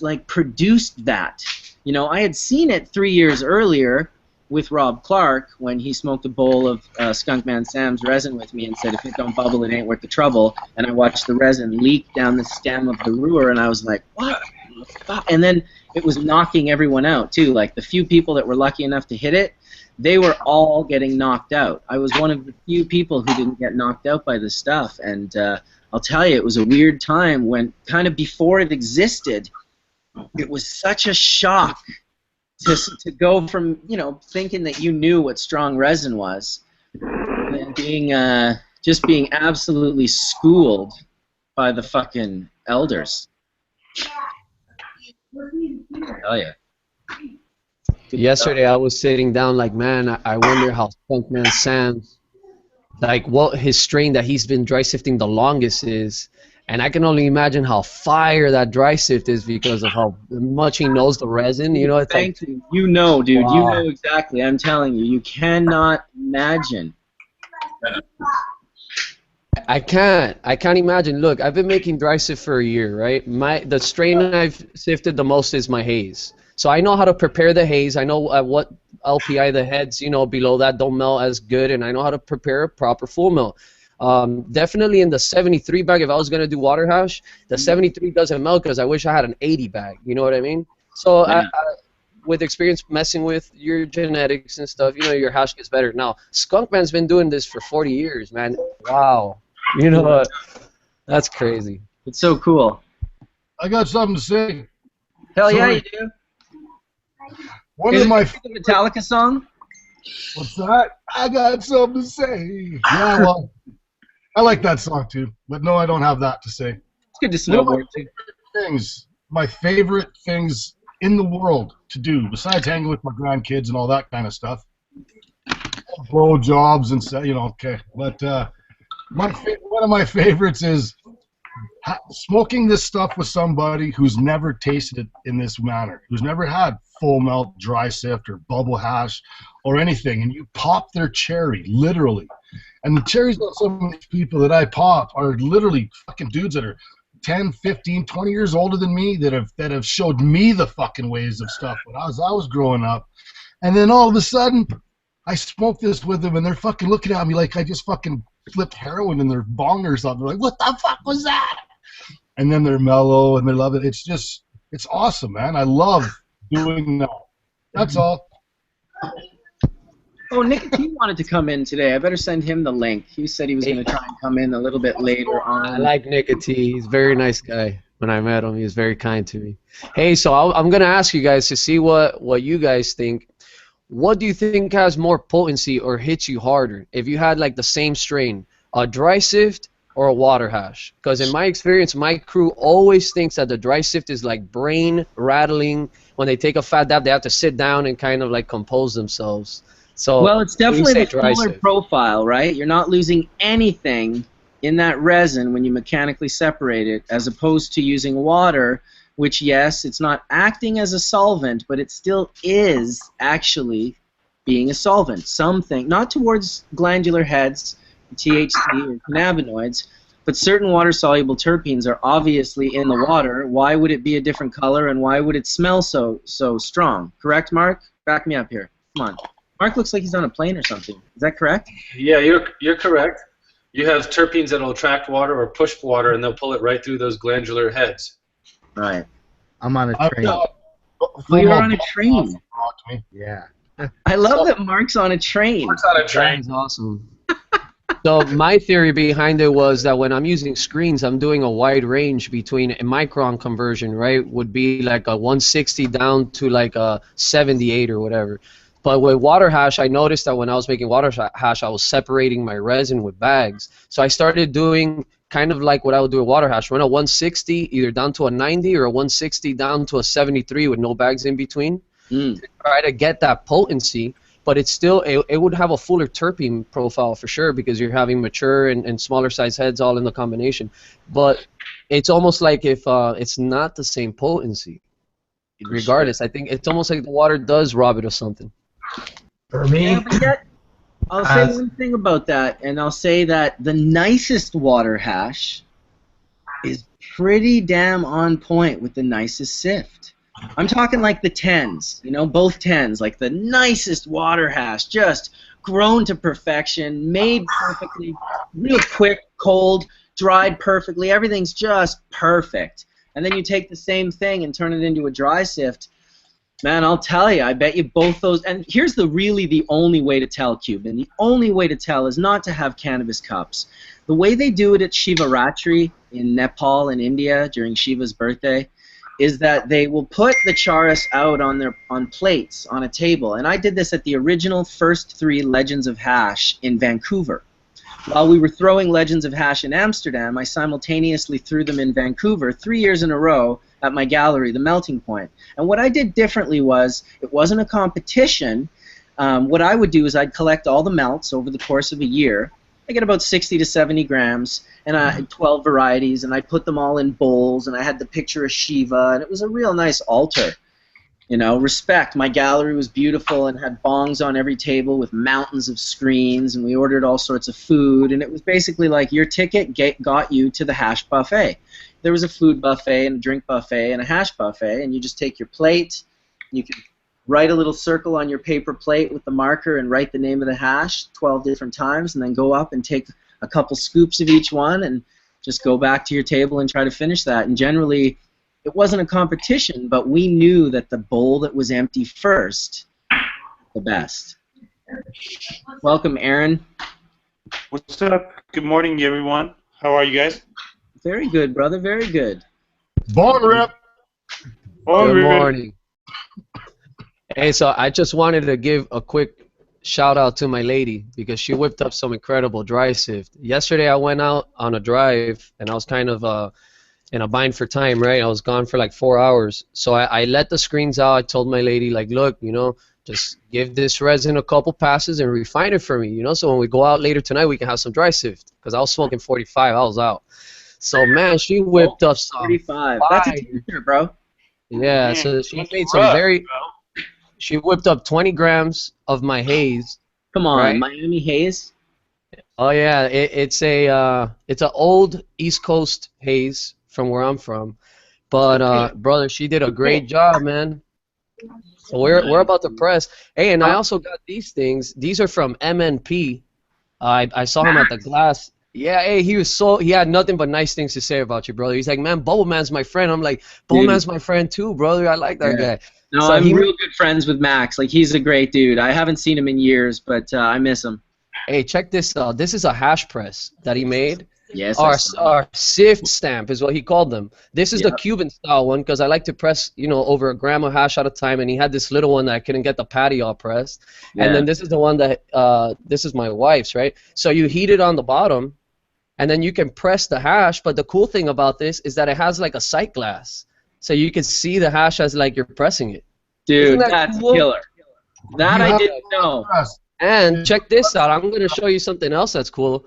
like produced that. You know, I had seen it 3 years earlier with Rob Clark when he smoked a bowl of Skunkman Sam's resin with me and said, if it don't bubble, it ain't worth the trouble. And I watched the resin leak down the stem of the Ruhr, and I was like, what the fuck? And then it was knocking everyone out, too. Like, the few people that were lucky enough to hit it, they were all getting knocked out. I was one of the few people who didn't get knocked out by this stuff. And I'll tell you, it was a weird time when, kind of before it existed, it was such a shock to go from, you know, thinking that you knew what strong resin was, and then being just being absolutely schooled by the fucking elders. Oh yeah. Yesterday I was sitting down like, man, I wonder how Skunkman Sam's, like what his strain that he's been dry sifting the longest is. And I can only imagine how fire that dry sift is because of how much he knows the resin. You know, it's Thank you. You know, dude. Wow. You know exactly. I'm telling you. You cannot imagine. I can't imagine. Look, I've been making dry sift for a year, right? The strain I've sifted the most is my haze. So I know how to prepare the haze. I know at what LPI the heads, you know, below that don't melt as good, and I know how to prepare a proper full melt. Definitely in the 73 bag, if I was going to do water hash, the 73 doesn't melt because I wish I had an 80 bag. You know what I mean? So Yeah. with experience messing with your genetics and stuff, you know, your hash gets better. Now, Skunkman's been doing this for 40 years, man. Wow. You know what? That's crazy. It's so cool. I got something to say. Hell yeah, Sorry. you do. One Is of my it the Metallica song? what's that? I got something to say. Yeah, well, I like that song too, but no, I don't have that to say. It's good to One of snowboard too. my favorite things in the world to do, besides hanging with my grandkids and all that kind of stuff, blow jobs and stuff, you know. Okay, but one of my favorites is smoking this stuff with somebody who's never tasted it in this manner, who's never had full melt dry sift or bubble hash or anything, and you pop their cherry, literally. And the cherries on some of these people that I pop are literally fucking dudes that are 10, 15, 20 years older than me that have showed me the fucking ways of stuff when I was growing up. And then all of a sudden, I smoke this with them, and they're fucking looking at me like I just fucking flipped heroin in their bong or something. They're like, what the fuck was that? and then they're mellow and they love it. It's awesome, man. I love doing that. That's all. Oh, Nicotine wanted to come in today. I better send him the link. He said he was going to try and come in a little bit later on. I like Nicotine. He's a very nice guy. When I met him, he was very kind to me. Hey, so I'm going to ask you guys to see what you guys think. What do you think has more potency or hits you harder? If you had like the same strain, a dry sift or a water hash? Because in my experience, my crew always thinks that the dry sift is like brain rattling. When they take a fat dab, they have to sit down and kind of like compose themselves. So well, it's definitely the fuller sift profile, right? You're not losing anything in that resin when you mechanically separate it, as opposed to using water, which, yes, it's not acting as a solvent, but it still is actually being a solvent. Something, not towards glandular heads, THC, or cannabinoids, but certain water-soluble terpenes are obviously in the water. Why would it be a different color, and why would it smell so strong? Correct, Mark? Back me up here. Come on. Mark looks like he's on a plane or something. Is that correct? Yeah, you're correct. You have terpenes that will attract water or push water, and they'll pull it right through those glandular heads. Right. I'm on a train. Oh, you're on a train. Yeah. I love that Mark's on a train. Mark's on a train. That's awesome. So my theory behind it was that when I'm using screens, I'm doing a wide range between a micron conversion, right? Would be like a 160 down to like a 78 or whatever. But with water hash, I noticed that when I was making water hash, I was separating my resin with bags. So I started doing kind of like what I would do with water hash. Run a 160 either down to a 90 or a 160 down to a 73 with no bags in between. To try to get that potency. But it's still, it would have a fuller terpene profile for sure because you're having mature and smaller size heads all in the combination. But it's almost like if it's not the same potency. Regardless, I think it's almost like the water does rob it of something. For me, Yeah, but yet, I'll say one thing about that, and I'll say that the nicest water hash is pretty damn on point with the nicest sift. I'm talking like the 10s, you know, both 10s, like the nicest water hash, just grown to perfection, made perfectly, real quick, cold, dried perfectly, everything's just perfect. And then you take the same thing and turn it into a dry sift. Man, I'll tell you, I bet you both those, and here's really the only way to tell, Cuban. The only way to tell is not to have cannabis cups. The way they do it at Shivaratri in Nepal and India during Shiva's birthday is that they will put the charas out on plates on a table. And I did this at the original first 3 Legends of Hash in Vancouver. While we were throwing Legends of Hash in Amsterdam, I simultaneously threw them in Vancouver 3 years in a row at my gallery, The Melting Point. And what I did differently was, it wasn't a competition. What I would do is I'd collect all the melts over the course of a year. I get about 60 to 70 grams, and I had 12 varieties, and I put them all in bowls, and I had the picture of Shiva, and it was a real nice altar. You know, respect. My gallery was beautiful and had bongs on every table with mountains of screens, and we ordered all sorts of food, and it was basically like your ticket got you to the hash buffet. There was a food buffet and a drink buffet and a hash buffet, and you just take your plate, you can write a little circle on your paper plate with the marker and write the name of the hash 12 different times, and then go up and take a couple scoops of each one and just go back to your table and try to finish that. And generally, it wasn't a competition, but we knew that the bowl that was empty first, the best. Welcome, Aaron. What's up? Good morning, everyone. How are you guys? Very good, brother. Very good. Born rip. Good morning. Hey, so I just wanted to give a quick shout out to my lady because she whipped up some incredible dry sift. Yesterday I went out on a drive and I was kind of in a bind for time, right? I was gone for like 4 hours. So I let the screens out. I told my lady, like, look, you know, just give this resin a couple passes and refine it for me, you know, so when we go out later tonight we can have some dry sift because I was smoking 45. I was out. So, man, she whipped up some 45. That's a teacher, bro. Yeah, Man, so she made some rough, very... bro. She whipped up 20 grams of my haze. Come on, right? Miami haze. Oh yeah, it's an old East Coast haze from where I'm from, but brother, she did a great job, man. So we're about to press. Hey, and I also got these things. These are from MNP. I saw him at the glass. Yeah, hey, he had nothing but nice things to say about you, brother. He's like, man, Bubbleman's my friend. I'm like, Bubbleman's my friend too, brother. I like that guy. No, So I'm real good friends with Max. Like, he's a great dude. I haven't seen him in years, but I miss him. Hey, check this out. This is a hash press that he made. Yes. Our sift stamp is what he called them. This is the Cuban style one because I like to press, over a gram of hash at a time, and he had this little one that I couldn't get the patty all pressed. Yeah. And then this is the one that this is my wife's, right? So you heat it on the bottom, and then you can press the hash. But the cool thing about this is that it has like a sight glass, so you can see the hash as like you're pressing it. Dude, that's cool? Killer. That I didn't know. And check this out. I'm gonna show you something else that's cool.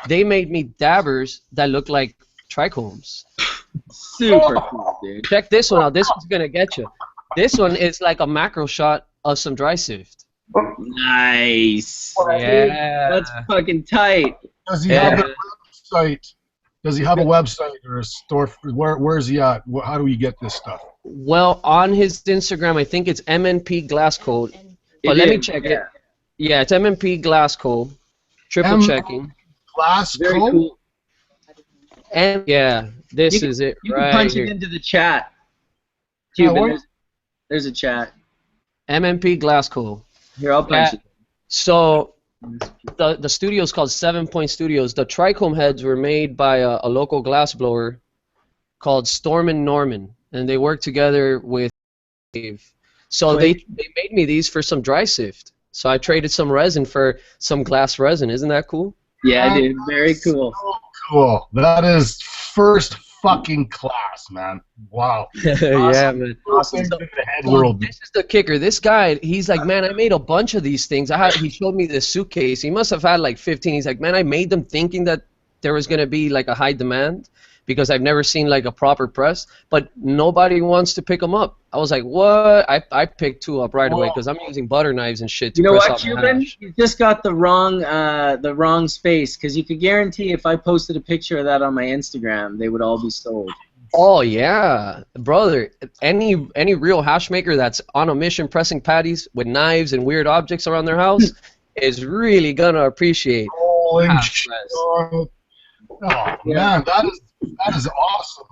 They made me dabbers that look like trichomes. Super cool, dude. Check this one out. This one's gonna get you. This one is like a macro shot of some dry sift. Nice. Yeah. That's fucking tight. Does he have a website? Does he have a website or a store? Where is he at? How do we get this stuff? Well, on his Instagram, I think it's MNP Glass Code. But let me check it. Yeah, it's MNP Glass Code. Triple checking. Glass Very Code? cool. And yeah, this is it you right can punch here. it into the chat. Cuban, there's a chat. MNP Glass Code. Here, I'll punch it. So the studio is called 7 Point Studios. The trichome heads were made by a local glass blower called Storm and Norman, and they worked together with Dave. So they made me these for some dry sift. So I traded some resin for some glass resin. Isn't that cool? Yeah, dude. Very cool. So cool. That is first fucking class, man. Wow. Yeah, man. Awesome. So this is the kicker. This guy, he's like, man, I made a bunch of these things. He showed me this suitcase. He must have had like 15. He's like, man, I made them thinking that there was going to be like a high demand because I've never seen like a proper press, but nobody wants to pick them up. I was like, what? I picked 2 up right away because I'm using butter knives and shit to press out my hash. You just got the wrong space, because you could guarantee if I posted a picture of that on my Instagram, they would all be sold. Oh yeah, brother. Any real hash maker that's on a mission pressing patties with knives and weird objects around their house is really gonna appreciate hash press. Oh man, that is awesome.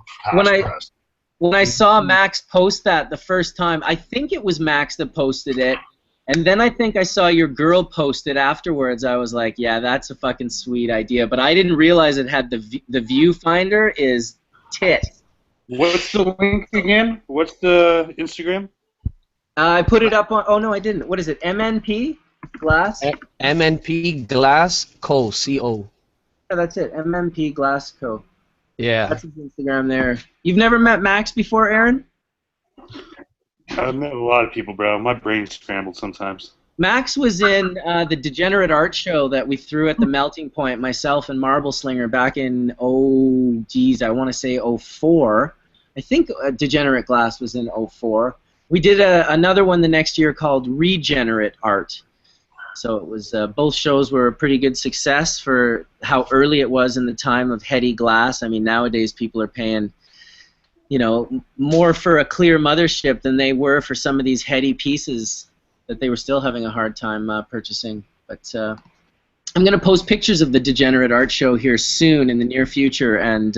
When I saw Max post that the first time, I think it was Max that posted it, and then I think I saw your girl post it afterwards. I was like, yeah, that's a fucking sweet idea, but I didn't realize it had the viewfinder is tit. What's the link again? What's the Instagram? I put it up on. Oh no, I didn't. What is it? MNP Glass. MNP Glass Co. CO. Yeah, that's it. MNP Glass Co. Yeah. That's his Instagram there. You've never met Max before, Aaron? I've met a lot of people, bro. My brain's scrambled sometimes. Max was in the Degenerate Art Show that we threw at the Melting Point, myself and Marble Slinger, back in, I want to say 04. I think Degenerate Glass was in 04. We did another one the next year called Regenerate Art. So it was both shows were a pretty good success for how early it was in the time of heady glass. I mean, nowadays people are paying, more for a clear mothership than they were for some of these heady pieces that they were still having a hard time purchasing. But I'm going to post pictures of the Degenerate Art Show here soon in the near future, and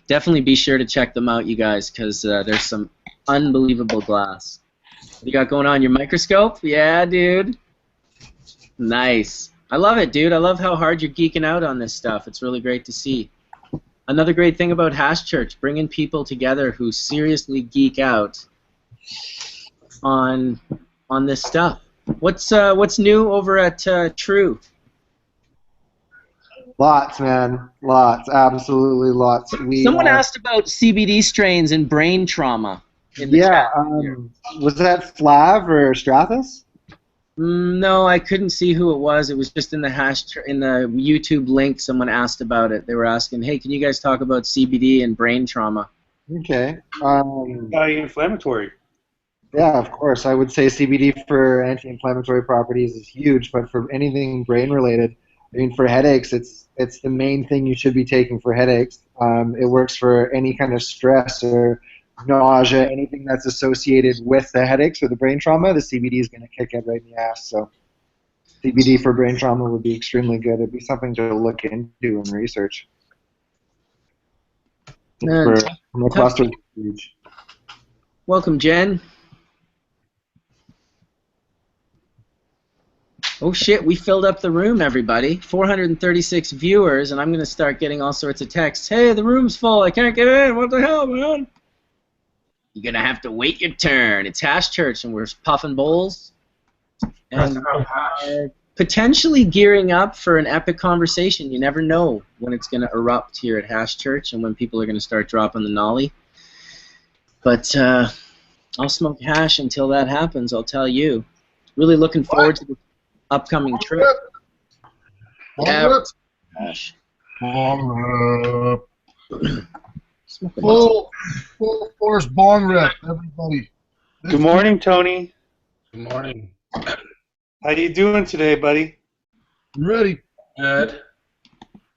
definitely be sure to check them out, you guys, because there's some unbelievable glass. What you got going on? Your microscope? Yeah, dude. Nice. I love it, dude. I love how hard you're geeking out on this stuff. It's really great to see. Another great thing about Hash Church, bringing people together who seriously geek out on this stuff. What's new over at True? Lots, man. Lots. Absolutely lots. Someone asked about CBD strains and brain trauma. Was that Flav or Strathis? No, I couldn't see who it was. It was just in the YouTube link. Someone asked about it. They were asking, "Hey, can you guys talk about CBD and brain trauma?" Okay. Anti-inflammatory. Yeah, of course. I would say CBD for anti-inflammatory properties is huge, but for anything brain-related, I mean, for headaches, it's the main thing you should be taking for headaches. It works for any kind of stress or nausea, anything that's associated with the headaches or the brain trauma. The CBD is going to kick it right in the ass. So, CBD for brain trauma would be extremely good. It'd be something to look into and research. Man, From the cluster stage. welcome, Jen. Oh shit, we filled up the room, everybody. 436 viewers, and I'm going to start getting all sorts of texts. Hey, the room's full. I can't get in. What the hell, man? You're going to have to wait your turn. It's Hash Church, and we're puffing bowls. And potentially gearing up for an epic conversation. You never know when it's going to erupt here at Hash Church and when people are going to start dropping the nollie. But I'll smoke hash until that happens, I'll tell you. Really looking forward to the upcoming trip. Yeah. Hash. Full force bong rip, everybody. Good morning, Tony. Good morning. How you doing today, buddy? I'm ready. Good.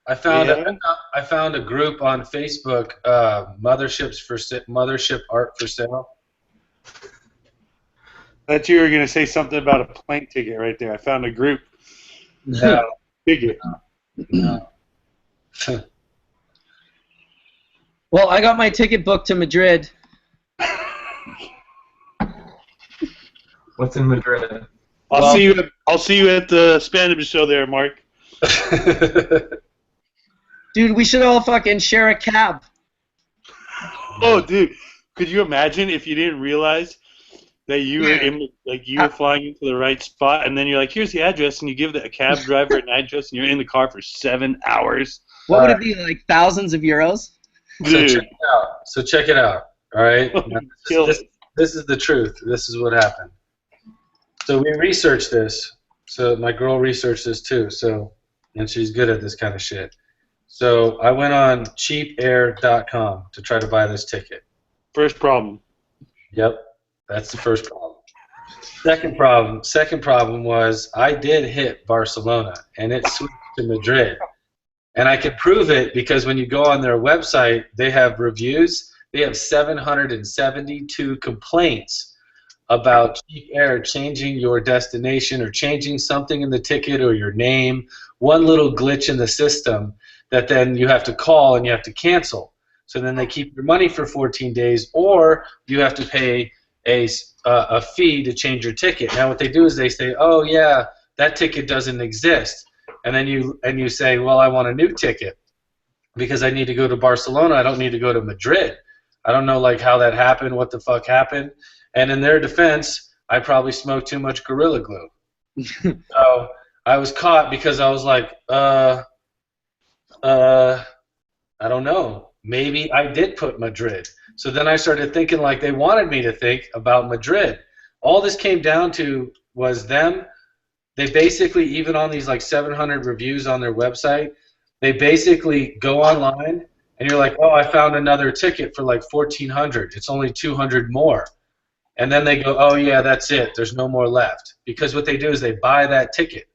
I found a group on Facebook, Mothership Art for Sale. I thought you were going to say something about a plane ticket right there. I found a group. No. Ticket. No. Well, I got my ticket booked to Madrid. What's in Madrid? I'll see you at the Spanish show there, Mark. Dude, we should all fucking share a cab. Oh, dude, could you imagine if you didn't realize that you were flying into the right spot, and then you're like, here's the address, and you give the cab driver an address, and you're in the car for 7 hours. What would it be, like thousands of euros? Dude. So check it out. All right. This is the truth. This is what happened. So we researched this. So my girl researched this too. So, and she's good at this kind of shit. So I went on cheapair.com to try to buy this ticket. First problem. Yep, that's the first problem. Second problem was I did hit Barcelona, and it switched to Madrid. And I could prove it because when you go on their website, they have reviews. They have 772 complaints about Cheap Air changing your destination or changing something in the ticket or your name, one little glitch in the system that then you have to call and you have to cancel. So then they keep your money for 14 days, or you have to pay a fee to change your ticket. Now what they do is they say, oh yeah, that ticket doesn't exist. And then you say, well, I want a new ticket because I need to go to Barcelona. I don't need to go to Madrid. I don't know like how that happened, what the fuck happened. And in their defense, I probably smoked too much Gorilla Glue. So I was caught because I was like, I don't know. Maybe I did put Madrid. So then I started thinking like they wanted me to think about Madrid. All this came down to was them. They basically, even on these like 700 reviews on their website, they basically go online and you're like, oh, I found another ticket for like 1,400. It's only 200 more. And then they go, oh yeah, that's it. There's no more left. Because what they do is they buy that ticket.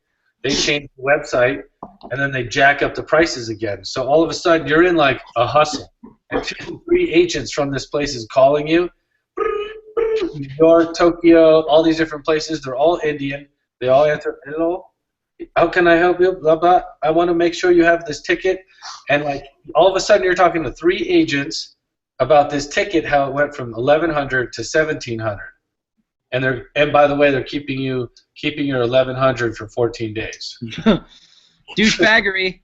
They change the website and then they jack up the prices again. So all of a sudden you're in like a hustle. And 3 agents from this place is calling you. New York, Tokyo, all these different places. They're all Indian. They all answer, hello, how can I help you? Blah, blah. I want to make sure you have this ticket. And like all of a sudden you're talking to 3 agents about this ticket, how it went from 1,100 to 1,700. And by the way, they're keeping your 1,100 for 14 days. Douchebaggery.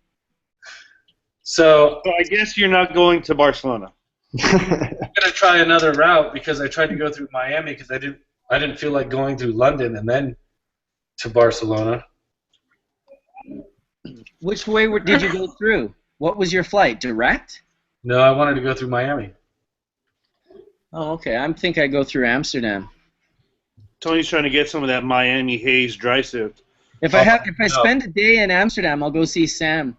So I guess you're not going to Barcelona. I'm gonna try another route because I tried to go through Miami because I didn't feel like going through London and then to Barcelona. Which way did you go through? What was your flight? Direct? No, I wanted to go through Miami. Oh, okay. I think I go through Amsterdam. Tony's trying to get some of that Miami Haze dry sift. If I spend a day in Amsterdam, I'll go see Sam.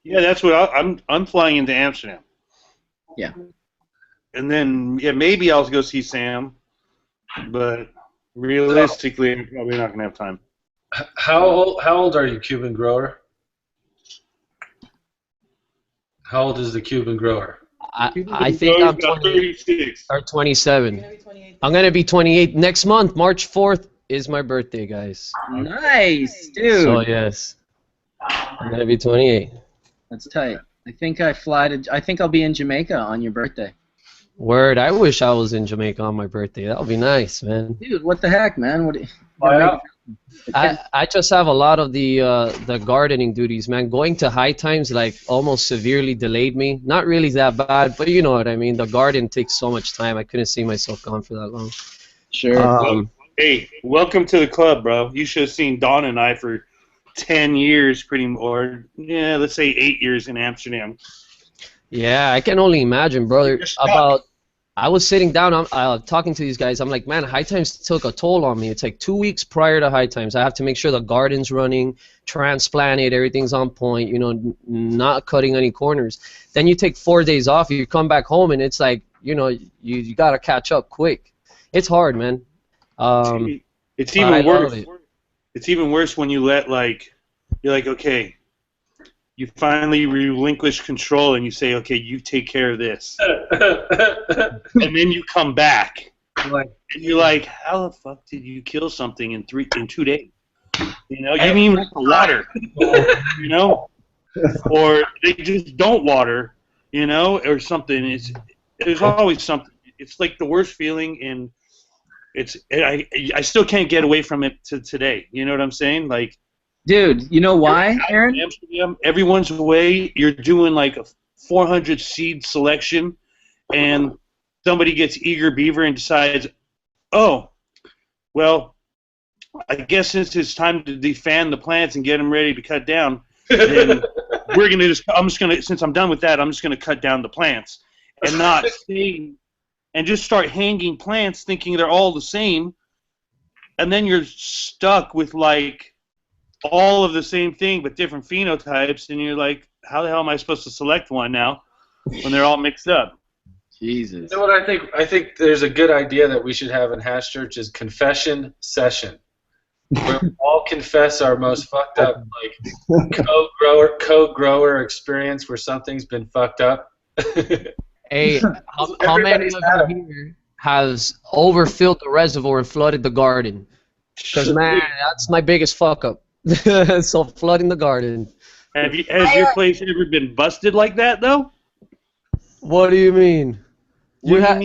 Yeah, that's what I'm flying into Amsterdam. Yeah. And then maybe I'll go see Sam, but realistically, I'm probably not gonna have time. How old are you, Cuban grower? How old is the Cuban grower? I think I'm 28 or 27. I'm going to be 28 next month. March 4th is my birthday, guys. Nice, dude. So yes, I'm gonna be 28. That's tight. I think I'll be in Jamaica on your birthday. Word, I wish I was in Jamaica on my birthday. That would be nice, man. Dude, what the heck, man? What? I just have a lot of the gardening duties, man. Going to high times like almost severely delayed me. Not really that bad, but you know what I mean. The garden takes so much time. I couldn't see myself gone for that long. Sure. Hey, welcome to the club, bro. You should have seen Don and I for 10 years, or let's say 8 years in Amsterdam. Yeah, I can only imagine, brother. I was sitting down, I'm talking to these guys. I'm like, man, high times took a toll on me. It's like 2 weeks prior to high times. I have to make sure the garden's running, transplanted, everything's on point, you know, not cutting any corners. Then you take 4 days off, you come back home, and it's like, you know, you got to catch up quick. It's hard, man. It's even worse. It's even worse when you you're like, okay, you finally relinquish control and you say, okay, you take care of this. And then you come back. And you're like, how the fuck did you kill something in 2 days? You know, you didn't even have to water. You know? Or they just don't water, you know, or something. There's always something. It's like the worst feeling, and I still can't get away from it to today. You know what I'm saying? Like, dude, you know why, Aaron? Amsterdam, everyone's away. You're doing like a 400 seed selection, and somebody gets eager beaver and decides, oh, well, I guess since it's time to defan the plants and get them ready to cut down, then since I'm done with that, I'm just gonna cut down the plants and not stay and just start hanging plants thinking they're all the same, and then you're stuck with like all of the same thing but different phenotypes, and you're like, how the hell am I supposed to select one now when they're all mixed up? Jesus. You know what I think? I think there's a good idea that we should have in Hash Church is confession session, where we all confess our most fucked up like co-grower experience where something's been fucked up. Hey, how many of you here has overfilled the reservoir and flooded the garden? Because, man, that's my biggest fuck up. So flooding the garden. Has your place ever been busted like that, though? What do you mean? You had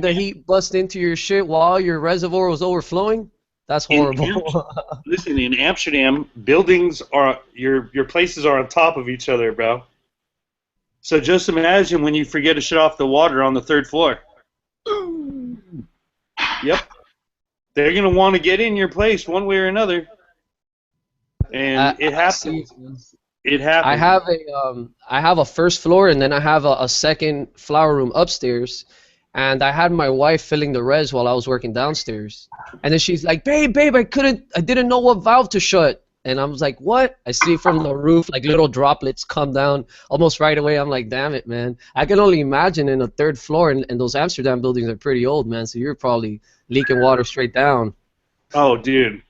the heat bust into your shit while your reservoir was overflowing? That's horrible. Listen, in Amsterdam, buildings are your places are on top of each other, bro. So just imagine when you forget to shut off the water on the 3rd floor. Yep. They're going to want to get in your place one way or another. And it happens. It happens. I have a 1st floor, and then I have a 2nd flower room upstairs. And I had my wife filling the res while I was working downstairs. And then she's like, babe, I didn't know what valve to shut. And I was like, what? I see from the roof, like, little droplets come down almost right away. I'm like, damn it, man. I can only imagine in a 3rd floor, and those Amsterdam buildings are pretty old, man, so you're probably leaking water straight down. Oh, dude.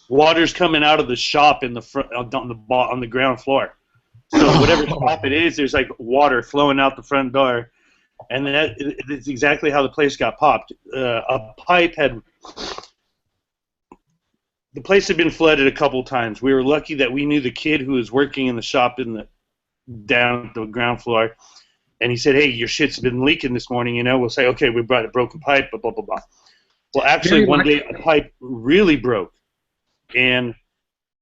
Water's coming out of the shop in the front, on the ground floor. So whatever shop it is, there's, like, water flowing out the front door. And that's exactly how the place got popped. A pipe had... The place had been flooded a couple times. We were lucky that we knew the kid who was working in the shop down at the ground floor, and he said, "Hey, your shit's been leaking this morning." You know, we'll say, "Okay, we brought a broken pipe," blah blah blah. Well, actually, one day a pipe really broke, and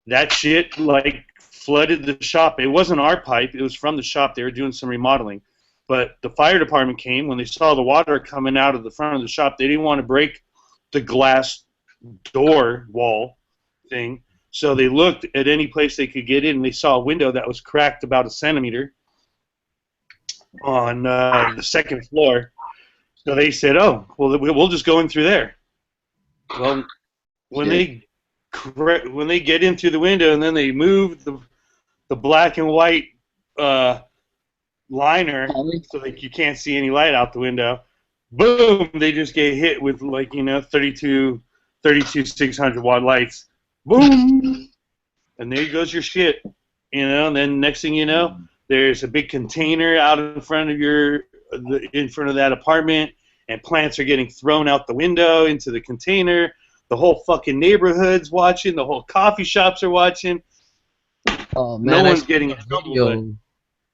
that shit like flooded the shop. It wasn't our pipe; it was from the shop. They were doing some remodeling, but the fire department came when they saw the water coming out of the front of the shop. They didn't want to break the glass door wall thing, so they looked at any place they could get in, and they saw a window that was cracked about 1 centimeter on the 2nd floor. So they said, oh, well, we'll just go in through there. Well, when they get in through the window and then they move the black and white liner so that you can't see any light out the window, boom, they just get hit with, like, 32 600 watt lights. Boom! And there goes your shit. And then next thing you know, there's a big container out in front of in front of that apartment, and plants are getting thrown out the window into the container. The whole fucking neighborhood's watching. The whole coffee shops are watching. Oh man, No one's getting in trouble.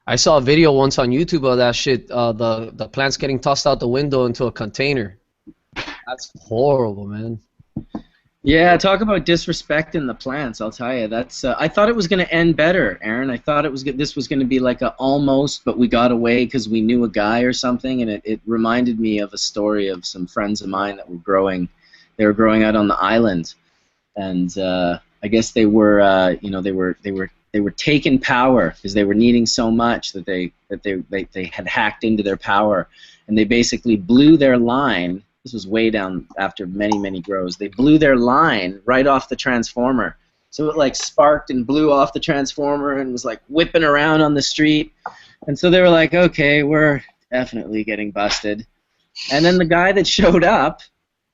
I saw a video once on YouTube of that shit. The plants getting tossed out the window into a container. That's horrible, man. Yeah, talk about disrespecting the plants. I'll tell you, that's. I thought it was going to end better, Aaron. I thought this was going to be like a almost, but we got away because we knew a guy or something, and it reminded me of a story of some friends of mine that were growing. They were growing out on the island, and I guess they were, they were taking power because they were needing so much that they had hacked into their power, and they basically blew their line. This was way down after many grows. They blew their line right off the transformer. So it like sparked and blew off the transformer and was like whipping around on the street. And so they were like, okay, we're definitely getting busted. And then the guy that showed up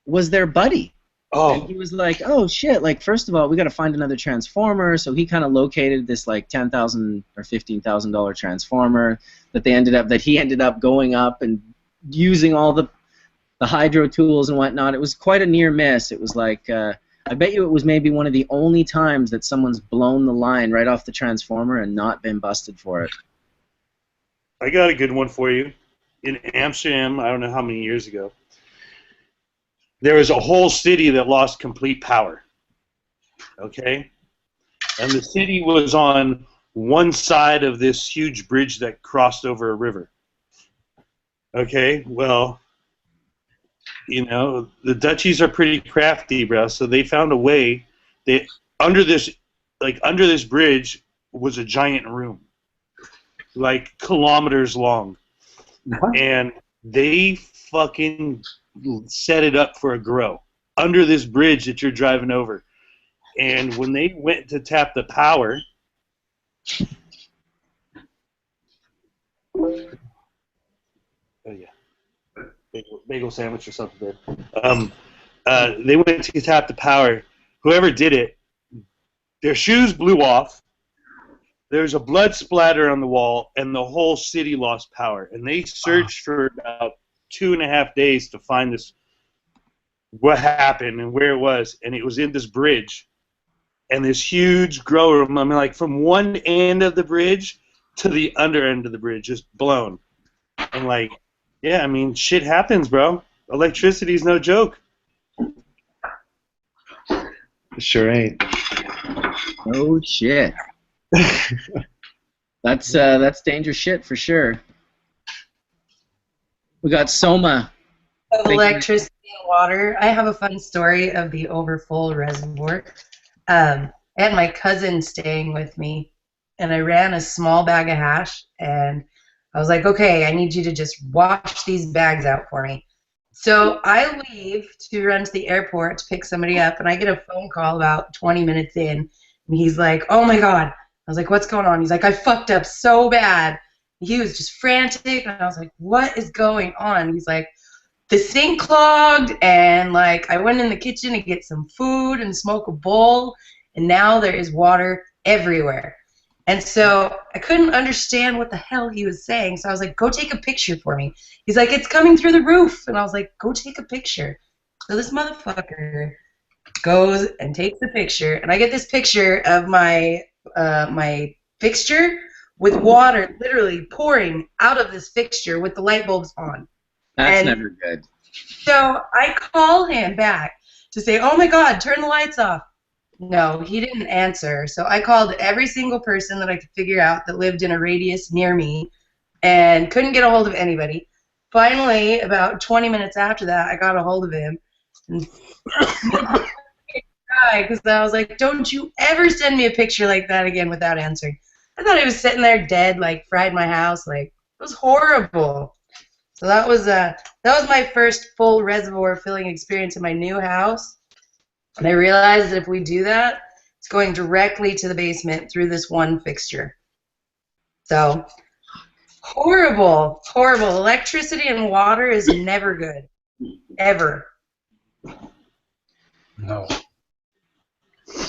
was their buddy. Oh. And he was like, oh shit, like first of all, we got to find another transformer. So he kind of located this like $10,000 or $15,000 transformer that he ended up going up and using all the hydro tools and whatnot. It was quite a near miss. It was like, I bet you it was maybe one of the only times that someone's blown the line right off the transformer and not been busted for it. I got a good one for you. In Amsterdam, I don't know how many years ago, there was a whole city that lost complete power. Okay? And the city was on one side of this huge bridge that crossed over a river. Okay? Well, you know, the Dutchies are pretty crafty, bro. So they found a way. Under this bridge was a giant room, like kilometers long, and they fucking set it up for a grow under this bridge that you're driving over. And when they went to tap the power, oh yeah. Bagel sandwich or something there. They went to tap the power. Whoever did it, their shoes blew off. There's a blood splatter on the wall, and the whole city lost power. And they searched for about 2.5 days to find this, what happened and where it was. And it was in this bridge, and this huge grow room. I mean, like from one end of the bridge to the other end of the bridge, just blown. And like. Yeah, I mean, shit happens, bro. Electricity's no joke. Sure ain't. No shit. That's dangerous shit for sure. We got Soma. Of electricity and water. I have a fun story of the overfull reservoir. I had my cousin staying with me, and I ran a small bag of hash, and I was like, okay, I need you to just wash these bags out for me. So I leave to run to the airport to pick somebody up, and I get a phone call about 20 minutes in, and he's like, oh my God. I was like, what's going on? He's like, I fucked up so bad. He was just frantic, and I was like, what is going on? He's like, the sink clogged, and like I went in the kitchen to get some food and smoke a bowl, and now there is water everywhere. And so I couldn't understand what the hell he was saying. So I was like, go take a picture for me. He's like, it's coming through the roof. And I was like, go take a picture. So this motherfucker goes and takes the picture. And I get this picture of my my fixture with water literally pouring out of this fixture with the light bulbs on. That's never good. So I call him back to say, oh my God, turn the lights off. No, he didn't answer. So I called every single person that I could figure out that lived in a radius near me and couldn't get a hold of anybody. Finally, about 20 minutes after that, I got a hold of him. Because I was like, don't you ever send me a picture like that again without answering. I thought he was sitting there dead, like fried my house. Like, it was horrible. So that was my first full reservoir filling experience in my new house. And I realized that if we do that, it's going directly to the basement through this one fixture. So, horrible, horrible. Electricity and water is never good. Ever. No.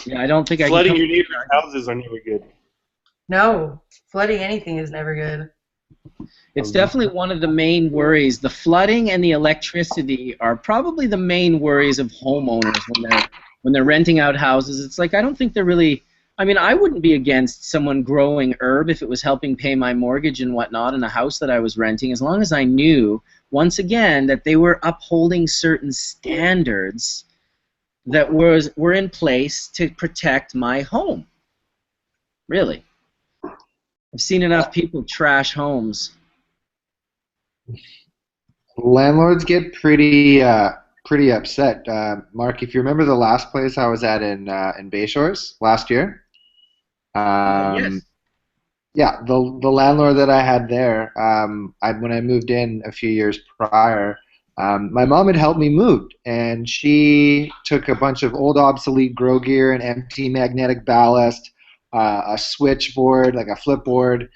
Yeah, I don't think Flooding your neighbor's houses are never good. No. Flooding anything is never good. It's definitely one of the main worries. The flooding and the electricity are probably the main worries of homeowners when they're renting out houses. It's like I don't think they're really. I mean, I wouldn't be against someone growing herb if it was helping pay my mortgage and whatnot in a house that I was renting, as long as I knew, once again, that they were upholding certain standards that were in place to protect my home. Really. I've seen enough people trash homes. Landlords get pretty upset. Mark, if you remember the last place I was at in Bayshores last year, Yes. yeah, the landlord that I had there, when I moved in a few years prior, my mom had helped me move, and she took a bunch of old obsolete grow gear, an empty magnetic ballast, a switchboard, like a flipboard,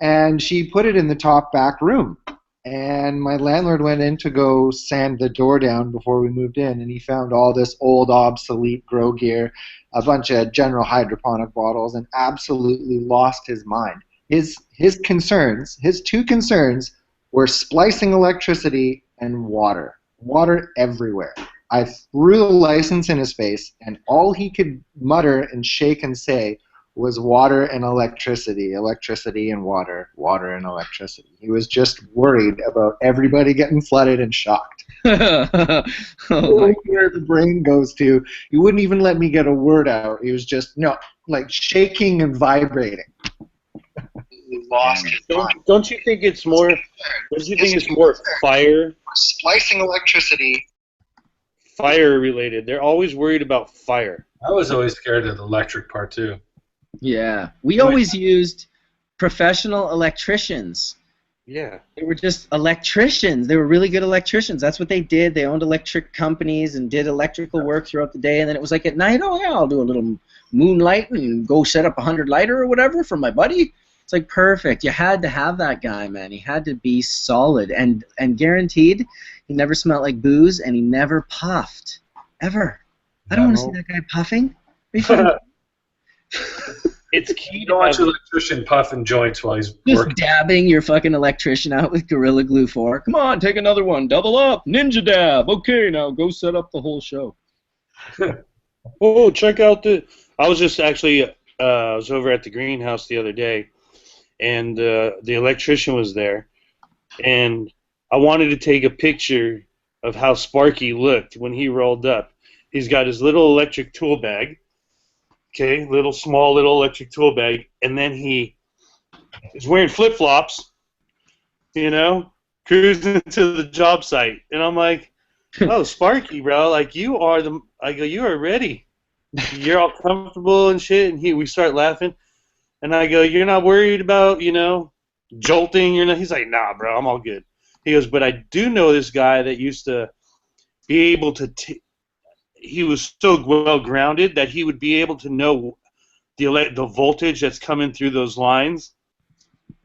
and she put it in the top back room. And my landlord went in to go sand the door down before we moved in, and he found all this old obsolete grow gear, a bunch of General hydroponic bottles, and absolutely lost his mind. His concerns, his two concerns, were splicing electricity and water. Water everywhere. I threw the license in his face, and all he could mutter and shake and say was water and electricity, electricity and water, water and electricity. He was just worried about everybody getting flooded and shocked. Where the brain goes to, he wouldn't even let me get a word out. He was just, like shaking and vibrating. He lost his mind. Don't you think it's more? Don't you think it's more fire? Splicing electricity. Fire related. They're always worried about fire. I was always scared of the electric part too. Yeah. We always used professional electricians. Yeah. They were just electricians. They were really good electricians. That's what they did. They owned electric companies and did electrical work throughout the day. And then it was like at night, oh yeah, I'll do a little moonlight and go set up 100 lighter or whatever for my buddy. It's like perfect. You had to have that guy, man. He had to be solid and guaranteed. He never smelled like booze and he never puffed, ever. I don't want to see that guy puffing. It's key. You don't want your electrician puffing joints while he's just working. dabbing your fucking electrician out with Gorilla Glue 4. Come on, take another one. Double up. Ninja dab. Okay, now go set up the whole show. Oh, check out the... I was just actually... I was over at the greenhouse the other day, and the electrician was there, and I wanted to take a picture of how Sparky looked when he rolled up. He's got his little electric tool bag, okay, small little electric tool bag, and then he is wearing flip-flops, cruising to the job site. And I'm like, oh, Sparky, bro, like you are ready. You're all comfortable and shit. And we start laughing. And I go, you're not worried about, jolting? He's like, nah, bro, I'm all good. He goes, but I do know this guy that used to be able to he was so well grounded that he would be able to know the voltage that's coming through those lines,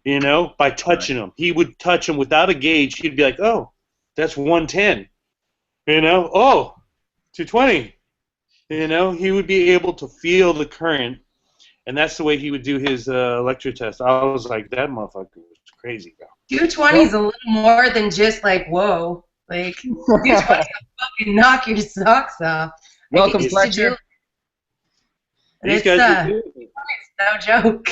by touching them. He would touch them without a gauge. He'd be like, oh, that's 110. Oh, 220. He would be able to feel the current, and that's the way he would do his electric test. I was like, that motherfucker was crazy, bro. 220 is a little more than just like, whoa. Like, 220 will fucking knock your socks off. Welcome, Fletcher. These guys it's no joke.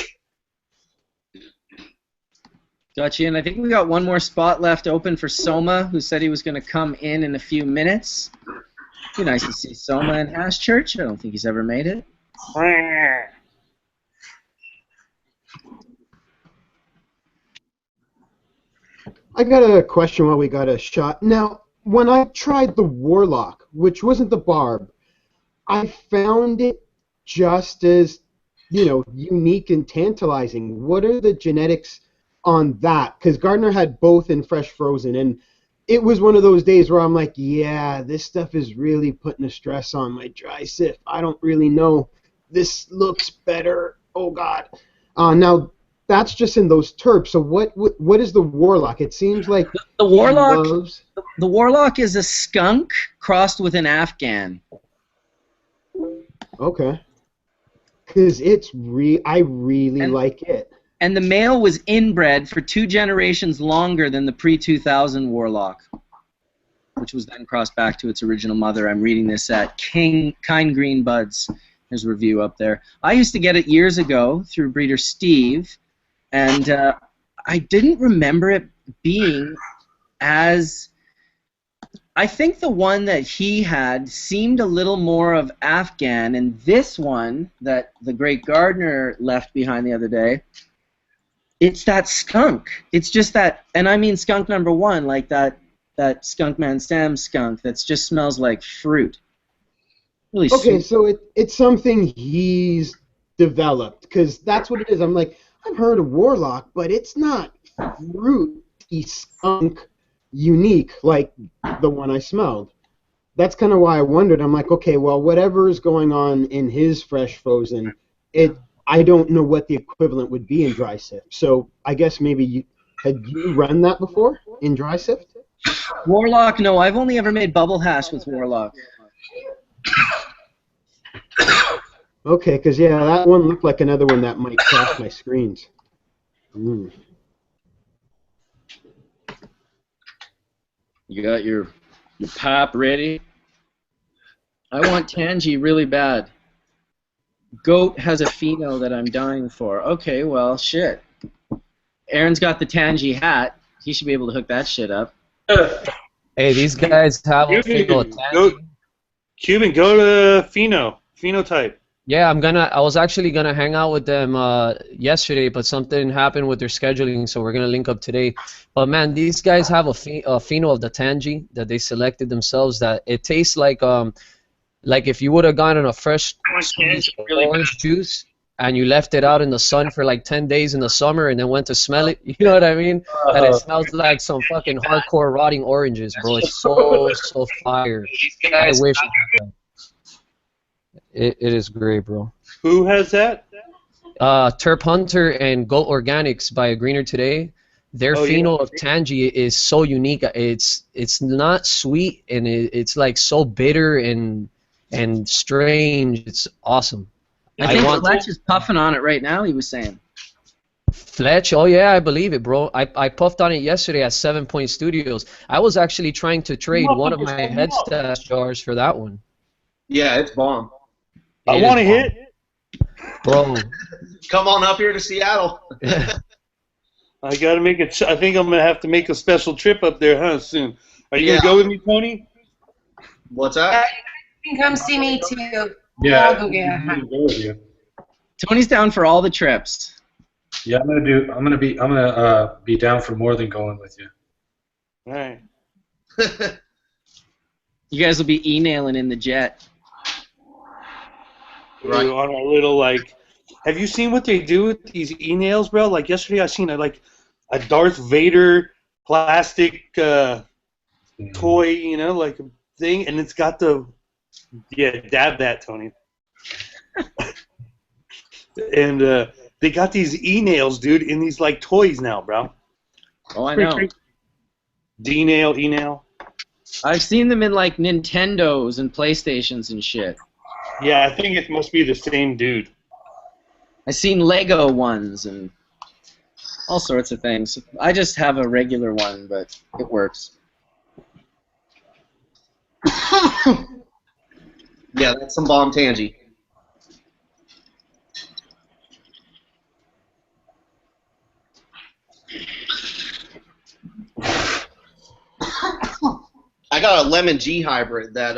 Gotcha, and I think we got one more spot left open for Soma, who said he was going to come in a few minutes. Be nice to see Soma in Hash Church. I don't think he's ever made it. I got a question while we got a shot. Now, when I tried the Warlock, which wasn't the Barb, I found it just as, unique and tantalizing. What are the genetics on that? Because Gardner had both in Fresh Frozen, and it was one of those days where I'm like, yeah, this stuff is really putting a stress on my dry sif. I don't really know. This looks better. Oh, God. Now, that's just in those terps. So what is the Warlock? It seems like the Warlock. The Warlock is a skunk crossed with an Afghan. Okay. Because I really like it. And the male was inbred for 2 generations longer than the pre-2000 Warlock, which was then crossed back to its original mother. I'm reading this at Kind Green Buds. There's a review up there. I used to get it years ago through breeder Steve, and I didn't remember it being as... I think the one that he had seemed a little more of Afghan, and this one that the great gardener left behind the other day, it's that skunk. It's just that, and I mean skunk number 1, like that Skunkman Sam skunk that just smells like fruit. Really Okay, sweet. so it's something he's developed, because that's what it is. I'm like, I've heard of Warlock, but it's not fruity skunk unique like the one I smelled. That's kind of why I wondered. I'm like, okay, well, whatever is going on in his fresh frozen, I don't know what the equivalent would be in dry sift. So I guess maybe had you run that before in dry sift? Warlock, no, I've only ever made bubble hash with Warlock. Okay, because yeah, that one looked like another one that might crash my screens. Mm. You got your pop ready? I want Tangy really bad. Goat has a pheno that I'm dying for. Okay, well, shit. Aaron's got the Tangy hat. He should be able to hook that shit up. Hey, these guys have a pheno. Cuban, go to phenotype. Yeah, I was actually gonna hang out with them yesterday, but something happened with their scheduling, so we're gonna link up today. But man, these guys have a pheno of the Tangy that they selected themselves. That it tastes like if you would have gotten a fresh squeezed orange juice and you left it out in the sun for like 10 days in the summer and then went to smell it. You know what I mean? And it smells like some fucking hardcore rotting oranges, bro. It's so fire. I wish. It is great, bro. Who has that? Terp Hunter and Goat Organics by Greener Today. Their pheno of Tangy is so unique. It's not sweet, and it's like so bitter and strange. It's awesome. I think Fletch is puffing on it right now, he was saying. Fletch? Oh yeah, I believe it, bro. I puffed on it yesterday at 7 Point Studios. I was actually trying to trade one of my head stash jars for that one. Yeah, it's bomb. I want to hit. Bro. Come on up here to Seattle. I gotta make it. I think I'm gonna have to make a special trip up there, huh? Soon. Are you gonna go with me, Tony? What's that? You can come see me too. Yeah. I'll go get a hat. Go with you. Tony's down for all the trips. Yeah, I'm gonna be down for more than going with you. All right. You guys will be e-nailing in the jet. Right. On our little have you seen what they do with these e-nails, bro? Like yesterday, I seen a Darth Vader plastic toy, like a thing, and it's got the dab that, Tony. And they got these e-nails, dude, in these toys now, bro. Oh, I know. D-nail, e-nail. I've seen them in Nintendos and PlayStations and shit. Yeah, I think it must be the same dude. I've seen Lego ones and all sorts of things. I just have a regular one, but it works. Yeah, that's some bomb Tangy. I got a lemon G hybrid that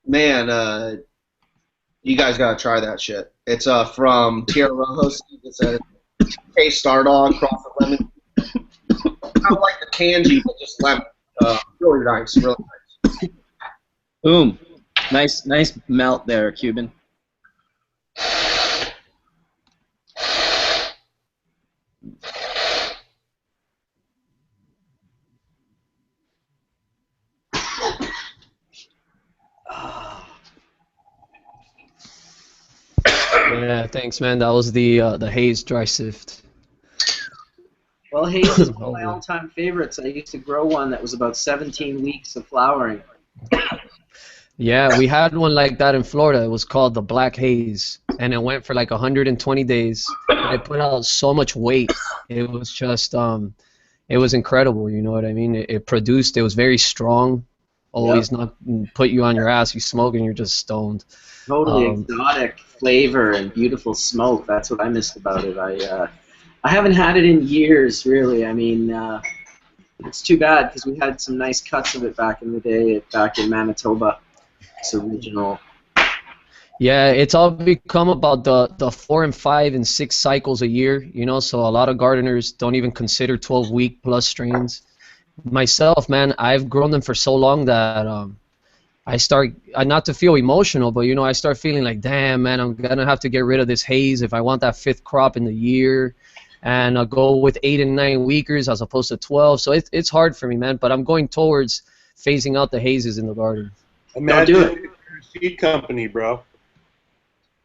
man, you guys gotta try that shit. It's from Tierra Rojo. It's a K Stardog cross with lemon. Kind of like the Tangy, but just lemon. Really nice, really nice. Boom. Nice melt there, Cuban. Yeah, thanks, man. That was the Haze dry sift. Well, Haze is one of my all-time favorites. I used to grow one that was about 17 weeks of flowering. Yeah, we had one like that in Florida. It was called the Black Haze. and it went for like 120 days. It put out so much weight. It was just it was incredible. You know what I mean? It produced. It was very strong. Always not put you on your ass. You smoke and you're just stoned. Totally exotic flavor and beautiful smoke. That's what I missed about it. I haven't had it in years, really. I mean, it's too bad because we had some nice cuts of it back in the day, back in Manitoba. It's original. Yeah, it's all become about the 4 and 5 and 6 cycles a year, you know, so a lot of gardeners don't even consider 12-week plus strains. Myself, man, I've grown them for so long that I start, not to feel emotional, but, you know, I start feeling like, damn, man, I'm going to have to get rid of this haze if I want that 5th crop in the year, and I'll go with 8 and 9 weekers as opposed to 12, so it's hard for me, man, but I'm going towards phasing out the hazes in the garden. Imagine you're a seed company, bro,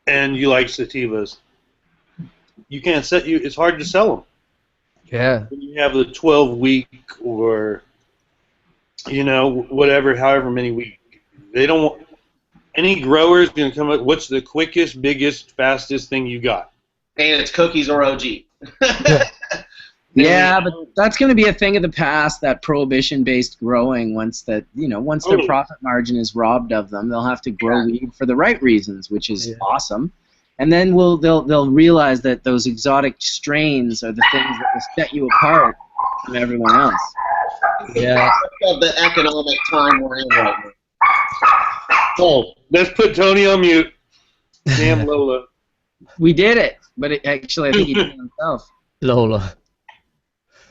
and you like sativas. You can't set you. It's hard to sell them. Yeah. When you have the 12-week or, you know, whatever, however many weeks, they don't want any growers going to come up. What's the quickest, biggest, fastest thing you got? And it's cookies or OG. Yeah, but that's going to be a thing of the past. That prohibition-based growing. Once that, you know, once their profit margin is robbed of them, they'll have to grow weed for the right reasons, which is awesome. And then they'll realize that those exotic strains are the things that will set you apart from everyone else. Yeah. The economic time we're in right now. Oh, let's put Tony on mute. Damn Lola. We did it, but actually I think he did it himself. Lola.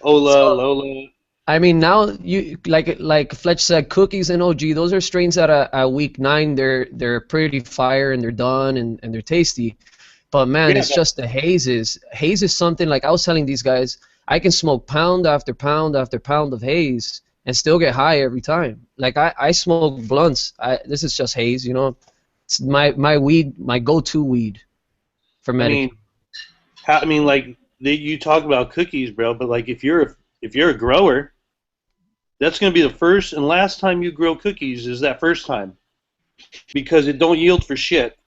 Lola. I mean, now you like Fletch said, cookies and OG. Those are strains that at week 9 they're pretty fire and they're done and they're tasty. But man, it's just the hazes. Haze is something like I was telling these guys. I can smoke pound after pound after pound of haze and still get high every time. Like I smoke blunts. This is just haze, you know. It's my weed, my go-to weed for medic. I mean, like you talk about cookies, bro. But like if you're a grower, that's going to be the first and last time you grow cookies is that first time, because it don't yield for shit,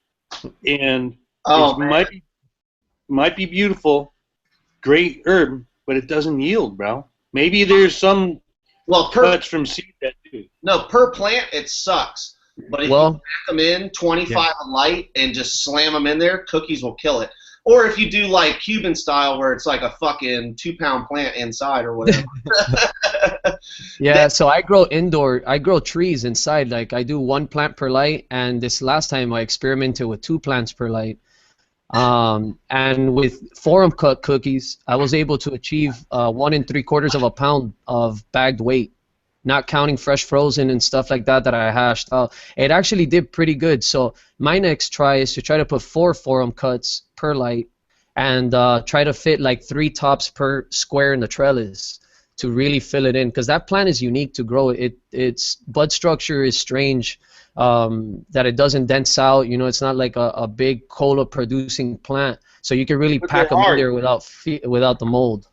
and it might be beautiful, great herb, but it doesn't yield, bro. Maybe there's some cuts from seed that do. No, per plant it sucks, but if you pack them in 25 a light and just slam them in there, cookies will kill it. Or if you do like Cuban style where it's like a fucking 2-pound plant inside or whatever. Yeah, so I grow trees inside. Like I do 1 plant per light, and this last time I experimented with 2 plants per light. And with forum cut cookies, I was able to achieve 1 3/4 pound of bagged weight, not counting fresh frozen and stuff like that I hashed out. It actually did pretty good. So my next try is to try to put 4 forum cuts per light and try to fit like 3 tops per square in the trellis to really fill it in, because that plant is unique to grow. Its bud structure is strange, that it doesn't dense out. You know, it's not like a big cola producing plant, so you can really pack them in there without the mold.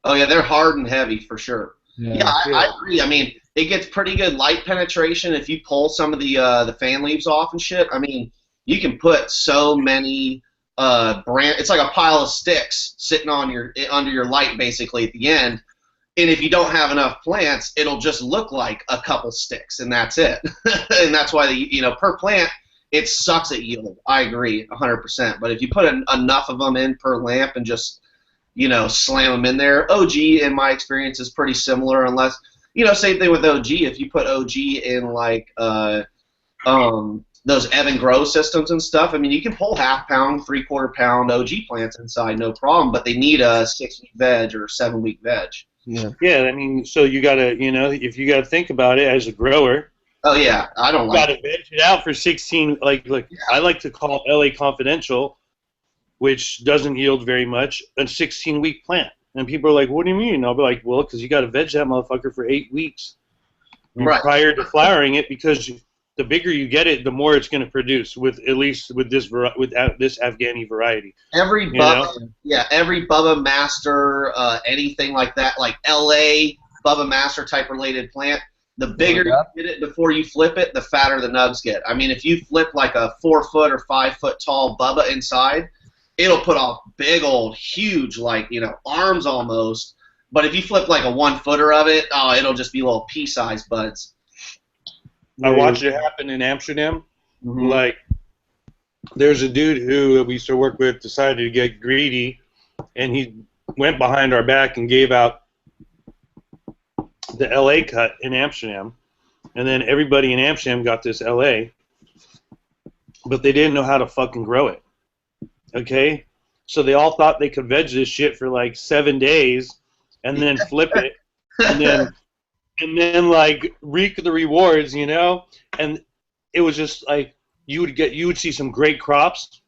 Oh yeah, they're hard and heavy for sure. Yeah, I agree. I mean, it gets pretty good light penetration if you pull some of the fan leaves off and shit. I mean, you can put so many it's like a pile of sticks sitting on under your light basically at the end. And if you don't have enough plants, it'll just look like a couple sticks, and that's it. And that's why per plant it sucks at yield. I agree 100%. But if you put enough of them in per lamp and just slam them in there. OG, in my experience, is pretty similar, unless, same thing with OG. If you put OG in, like, those ebb and grow systems and stuff, I mean, you can pull 1/2 pound, 3/4 pound OG plants inside, no problem, but they need a 6-week veg or 7-week veg. Yeah, I mean, so you got to, if you got to think about it as a grower. Oh, yeah, I don't like it. You got to veg it out for 16, I like to call LA Confidential, which doesn't yield very much, a 16-week plant. And people are like, what do you mean? I'll be like, well, because you got to veg that motherfucker for 8 weeks prior to flowering it, because the bigger you get it, the more it's going to produce, with this Afghani variety. Every Bubba Master, anything like that, like LA Bubba Master type related plant, The bigger you get it before you flip it, the fatter the nugs get. I mean, if you flip like a 4-foot or 5-foot tall Bubba inside, it'll put off big old, huge, like, you know, arms almost. But if you flip like a 1-footer of it, oh, it'll just be little pea-sized buds. I watched it happen in Amsterdam. Like, there's a dude who we used to work with decided to get greedy, and he went behind our back and gave out the LA cut in Amsterdam, and then everybody in Amsterdam got this LA, but they didn't know how to fucking grow it. Okay, so they all thought they could veg this shit for like 7 days, and then flip it, and then like reap the rewards, you know. And it was just like you would see some great crops,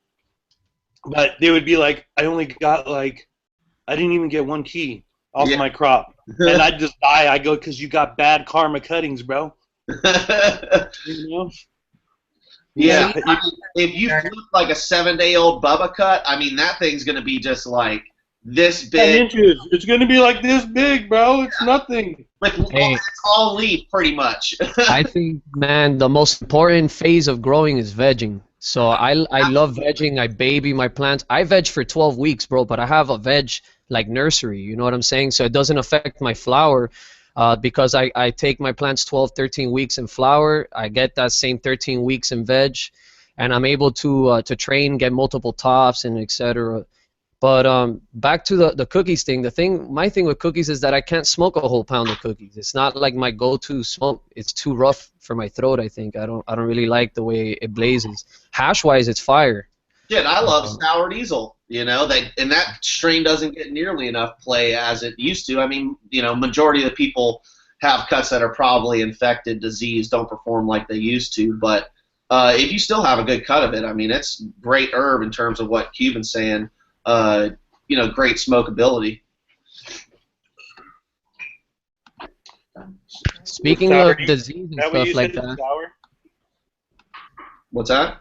but they would be like, I didn't even get 1 key off my crop. And I'd just die. I go, because you got bad karma cuttings, bro. You know? Yeah, I mean, if you flip like a 7-day-old Bubba cut, I mean, that thing's going to be just like this big. 10 inches. It's going to be like this big, bro. It's nothing. Like, it's all leaf, pretty much. I think, man, the most important phase of growing is vegging. So I love vegging. I baby my plants. I veg for 12 weeks, bro, but I have a veg like nursery, you know what I'm saying? So it doesn't affect my flower because I take my plants 12, 13 weeks in flower. I get that same 13 weeks in veg, and I'm able to train, get multiple tops, and etc. But back to the cookies thing. My thing with cookies is that I can't smoke a whole pound of cookies. It's not like my go-to smoke. It's too rough for my throat, I think. I don't really like the way it blazes. Hash-wise, it's fire. Shit, I love Sour Diesel. You know, and that strain doesn't get nearly enough play as it used to. I mean, you know, majority of the people have cuts that are probably infected, diseased, don't perform like they used to. But if you still have a good cut of it, I mean, it's great herb in terms of what Cuban's saying. You know, great smokability. Speaking of disease and stuff like that. Sour? What's that?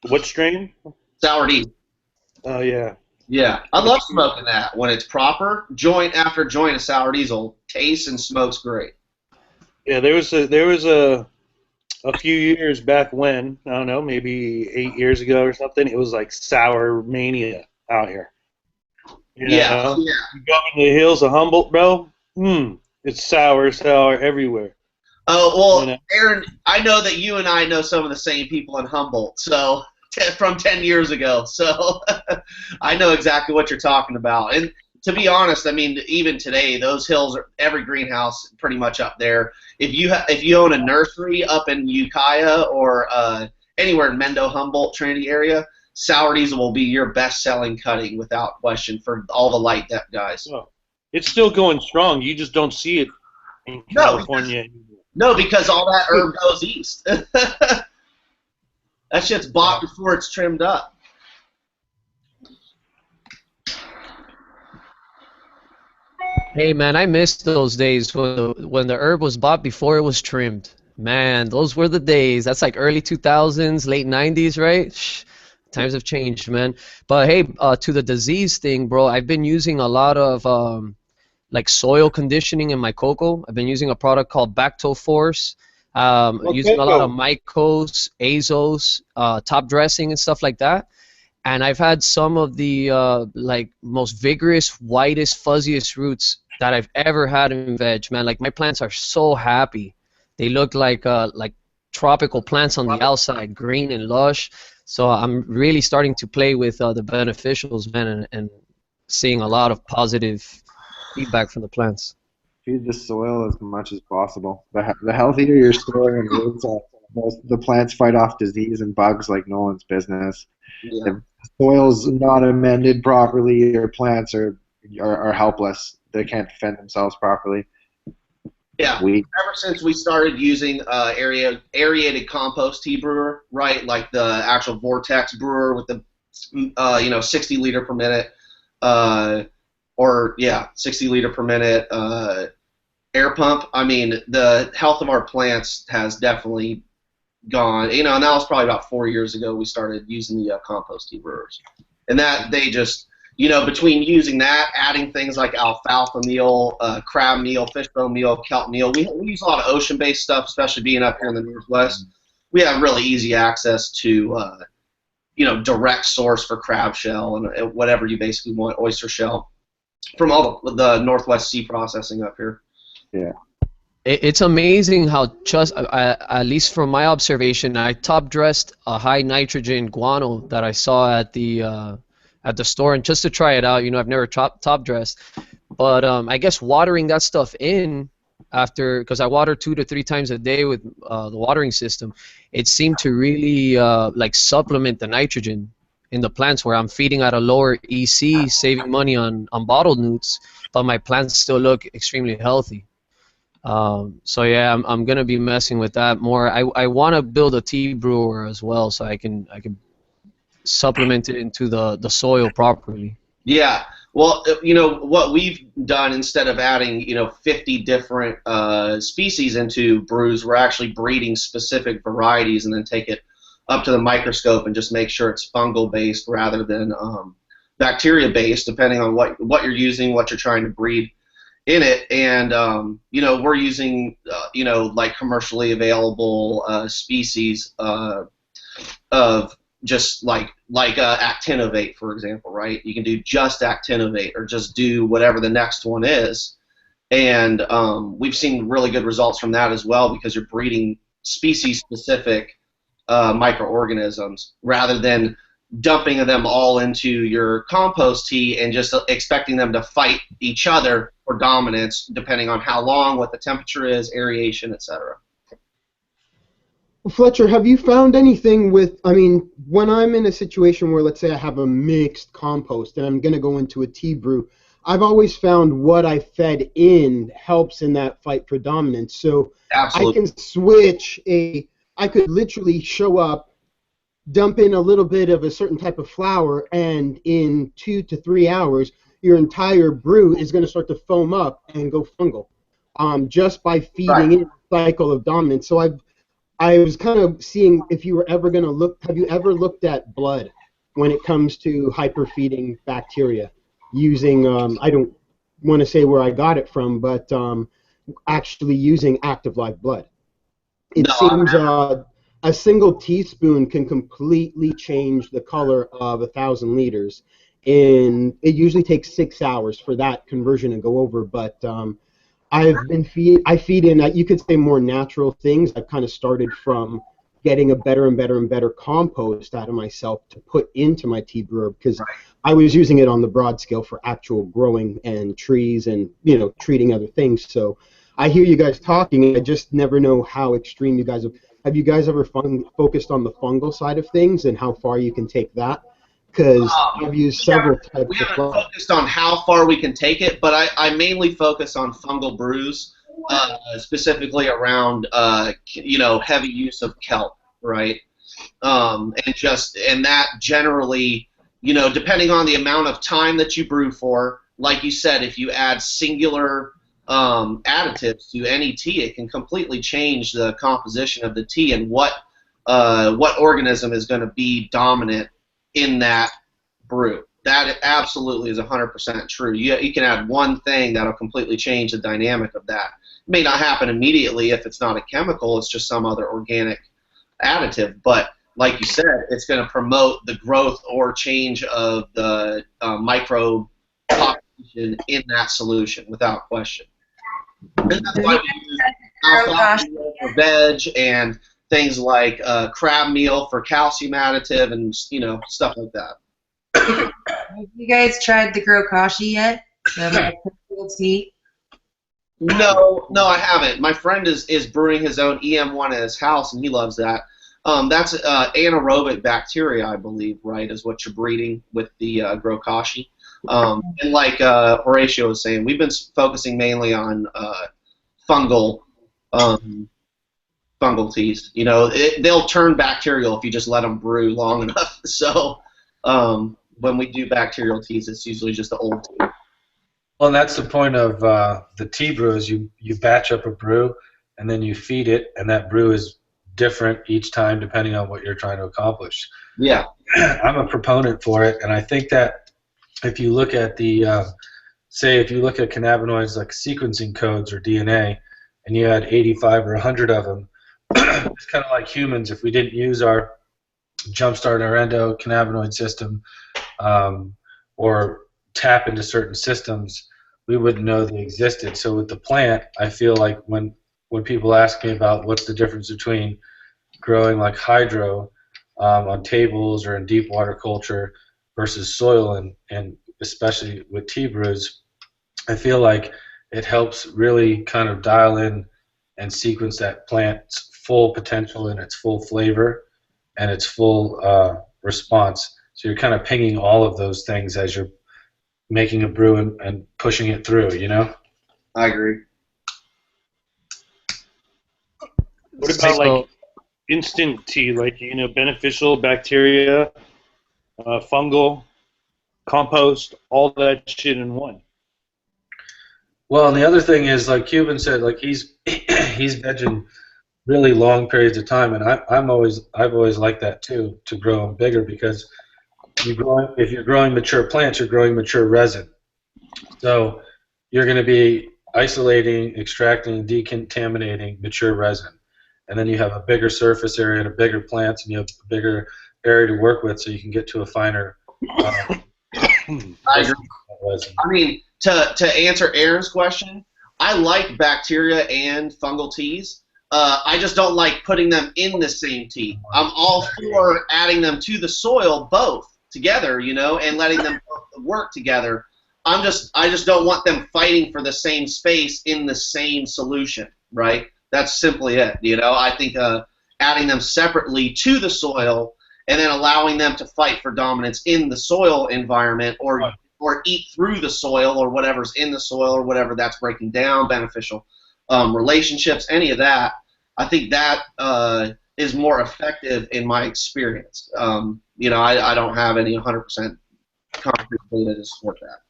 What strain? Sour Diesel. Oh, yeah. Yeah, I love smoking that when it's proper. Joint after joint of Sour Diesel tastes and smokes great. Yeah, there was a few years back when, I don't know, maybe 8 years ago or something. It was like sour mania out here. You know? You go up in the hills of Humboldt, bro. It's sour everywhere. Oh well, you know? Aaron, I know that you and I know some of the same people in Humboldt. So. From 10 years ago, so I know exactly what you're talking about. And to be honest, I mean, even today, those hills are every greenhouse pretty much up there. If you own a nursery up in Ukiah or anywhere in Mendo, Humboldt, Trinity area, Sour Diesel will be your best-selling cutting without question for all the light depth guys. Oh, it's still going strong. You just don't see it in California anymore. No, because all that herb goes east. That shit's bought before it's trimmed up. Hey man, I missed those days when the herb was bought before it was trimmed. Man, those were the days. That's like early 2000s, late 90s, right? Times have changed, man. But hey, to the disease thing, bro, I've been using a lot of like soil conditioning in my cocoa. I've been using a product called Bactoforce. Using a lot of Mycos, Azos, top dressing and stuff like that. And I've had some of the like most vigorous, whitest, fuzziest roots that I've ever had in veg, man. Like my plants are so happy. They look like tropical plants on the outside, green and lush. So I'm really starting to play with the beneficials, man, and seeing a lot of positive feedback from the plants. Feed the soil as much as possible. The healthier your soil and roots are, the plants fight off disease and bugs like no one's business. Yeah. If the soil's not amended properly, your plants are helpless. They can't defend themselves properly. Yeah. Ever since we started using aerated compost tea brewer, right, like the actual Vortex brewer with the 60 liter per minute. 60 liter per minute air pump. I mean, the health of our plants has definitely gone. You know, and that was probably about 4 years ago we started using the compost tea brewers. And that they just, between using that, adding things like alfalfa meal, crab meal, fishbone meal, kelp meal, we use a lot of ocean-based stuff, especially being up here in the Northwest. We have really easy access to, direct source for crab shell and whatever you basically want, oyster shell, from all the Northwest sea processing up here. Yeah. It's amazing how just, at least from my observation, I top dressed a high nitrogen guano that I saw at the store, and just to try it out, I've never top dressed, but I guess watering that stuff in after, because I water 2 to 3 times a day with the watering system, it seemed to really like supplement the nitrogen in the plants, where I'm feeding at a lower EC, saving money on bottled newts, but my plants still look extremely healthy. So yeah, I'm gonna be messing with that more. I want to build a tea brewer as well, so I can supplement it into the soil properly. Yeah. Well, what we've done, instead of adding 50 different species into brews, we're actually breeding specific varieties and then take it up to the microscope and just make sure it's fungal based rather than bacteria based, depending on what you're using, what you're trying to breed in it. And we're using like commercially available species of just like actinovate, for example, right? You can do just actinovate or just do whatever the next one is, and we've seen really good results from that as well, because you're breeding species specific microorganisms rather than dumping them all into your compost tea and just expecting them to fight each other for dominance, depending on how long, what the temperature is, aeration, etc. Fletcher, have you found anything with, when I'm in a situation where, let's say I have a mixed compost and I'm going to go into a tea brew, I've always found what I fed in helps in that fight for dominance. So Absolutely. I can switch I could literally show up, dump in a little bit of a certain type of flour, and in 2 to 3 hours, your entire brew is going to start to foam up and go fungal, just by feeding in a cycle of dominance. So I was kind of seeing if you were ever going to have you ever looked at blood when it comes to hyperfeeding bacteria using, I don't want to say where I got it from, but actually using active live blood. It seems a single teaspoon can completely change the color of 1,000 liters, and it usually takes 6 hours for that conversion to go over, but I feed in, you could say, more natural things. I've kind of started from getting a better and better and better compost out of myself to put into my tea brewer, because I was using it on the broad scale for actual growing and trees and treating other things. So I hear you guys talking, and I just never know how extreme you guys have you guys ever focused on the fungal side of things and how far you can take that? Because I've used several types we of haven't flour. focused on how far we can take it, but I mainly focus on fungal brews, specifically around heavy use of kelp, right? And that generally, depending on the amount of time that you brew for, like you said, if you add singular additives to any tea, it can completely change the composition of the tea and what organism is going to be dominant in that brew. That absolutely is 100% true. You can add one thing that'll completely change the dynamic of that. It may not happen immediately if it's not a chemical, it's just some other organic additive, but like you said, it's going to promote the growth or change of the microbe population in that solution, without question. And that's why we use alfalfa meal for veg and things like crab meal for calcium additive and stuff like that. Have you guys tried the Grokashi yet? The tea? No, I haven't. My friend is brewing his own EM1 at his house, and he loves that. That's anaerobic bacteria, I believe, right, is what you're breeding with the Grokashi. And like Horatio was saying, we've been focusing mainly on fungal teas. They'll turn bacterial if you just let them brew long enough. So when we do bacterial teas, it's usually just the old tea. Well, and that's the point of the tea brew is you batch up a brew and then you feed it, and that brew is different each time depending on what you're trying to accomplish. Yeah. I'm a proponent for it, and I think that if you look at the say if you look at cannabinoids like sequencing codes or DNA, and you had 85 or 100 of them, it's kind of like humans. If we didn't use our jumpstart our endocannabinoid system or tap into certain systems, we wouldn't know they existed. So with the plant, I feel like when people ask me about what's the difference between growing like hydro on tables or in deep water culture versus soil, and especially with tea brews, I feel like it helps really kind of dial in and sequence that plant's full potential and its full flavor and its full response. So you're kind of pinging all of those things as you're making a brew and pushing it through, you know? I agree. What about like instant tea, like beneficial bacteria, fungal, compost, all that shit in one? Well, and the other thing is, like Cuban said, like he's vegging really long periods of time, and I've always liked that too, to grow them bigger, because if you're growing mature plants, you're growing mature resin. So you're going to be isolating, extracting, decontaminating mature resin. And then you have a bigger surface area and a bigger plants, and you have a bigger area to work with, so you can get to a finer I agree. resin. I mean, to answer Aaron's question, I like bacteria and fungal teas. I just don't like putting them in the same tea. I'm all for adding them to the soil, both together, and letting them both work together. I just don't want them fighting for the same space in the same solution, right? That's simply it. I think adding them separately to the soil and then allowing them to fight for dominance in the soil environment, or eat through the soil, or whatever's in the soil, or whatever that's breaking down, beneficial relationships, any of that. I think that is more effective in my experience. I don't have any 100% concrete data to support that.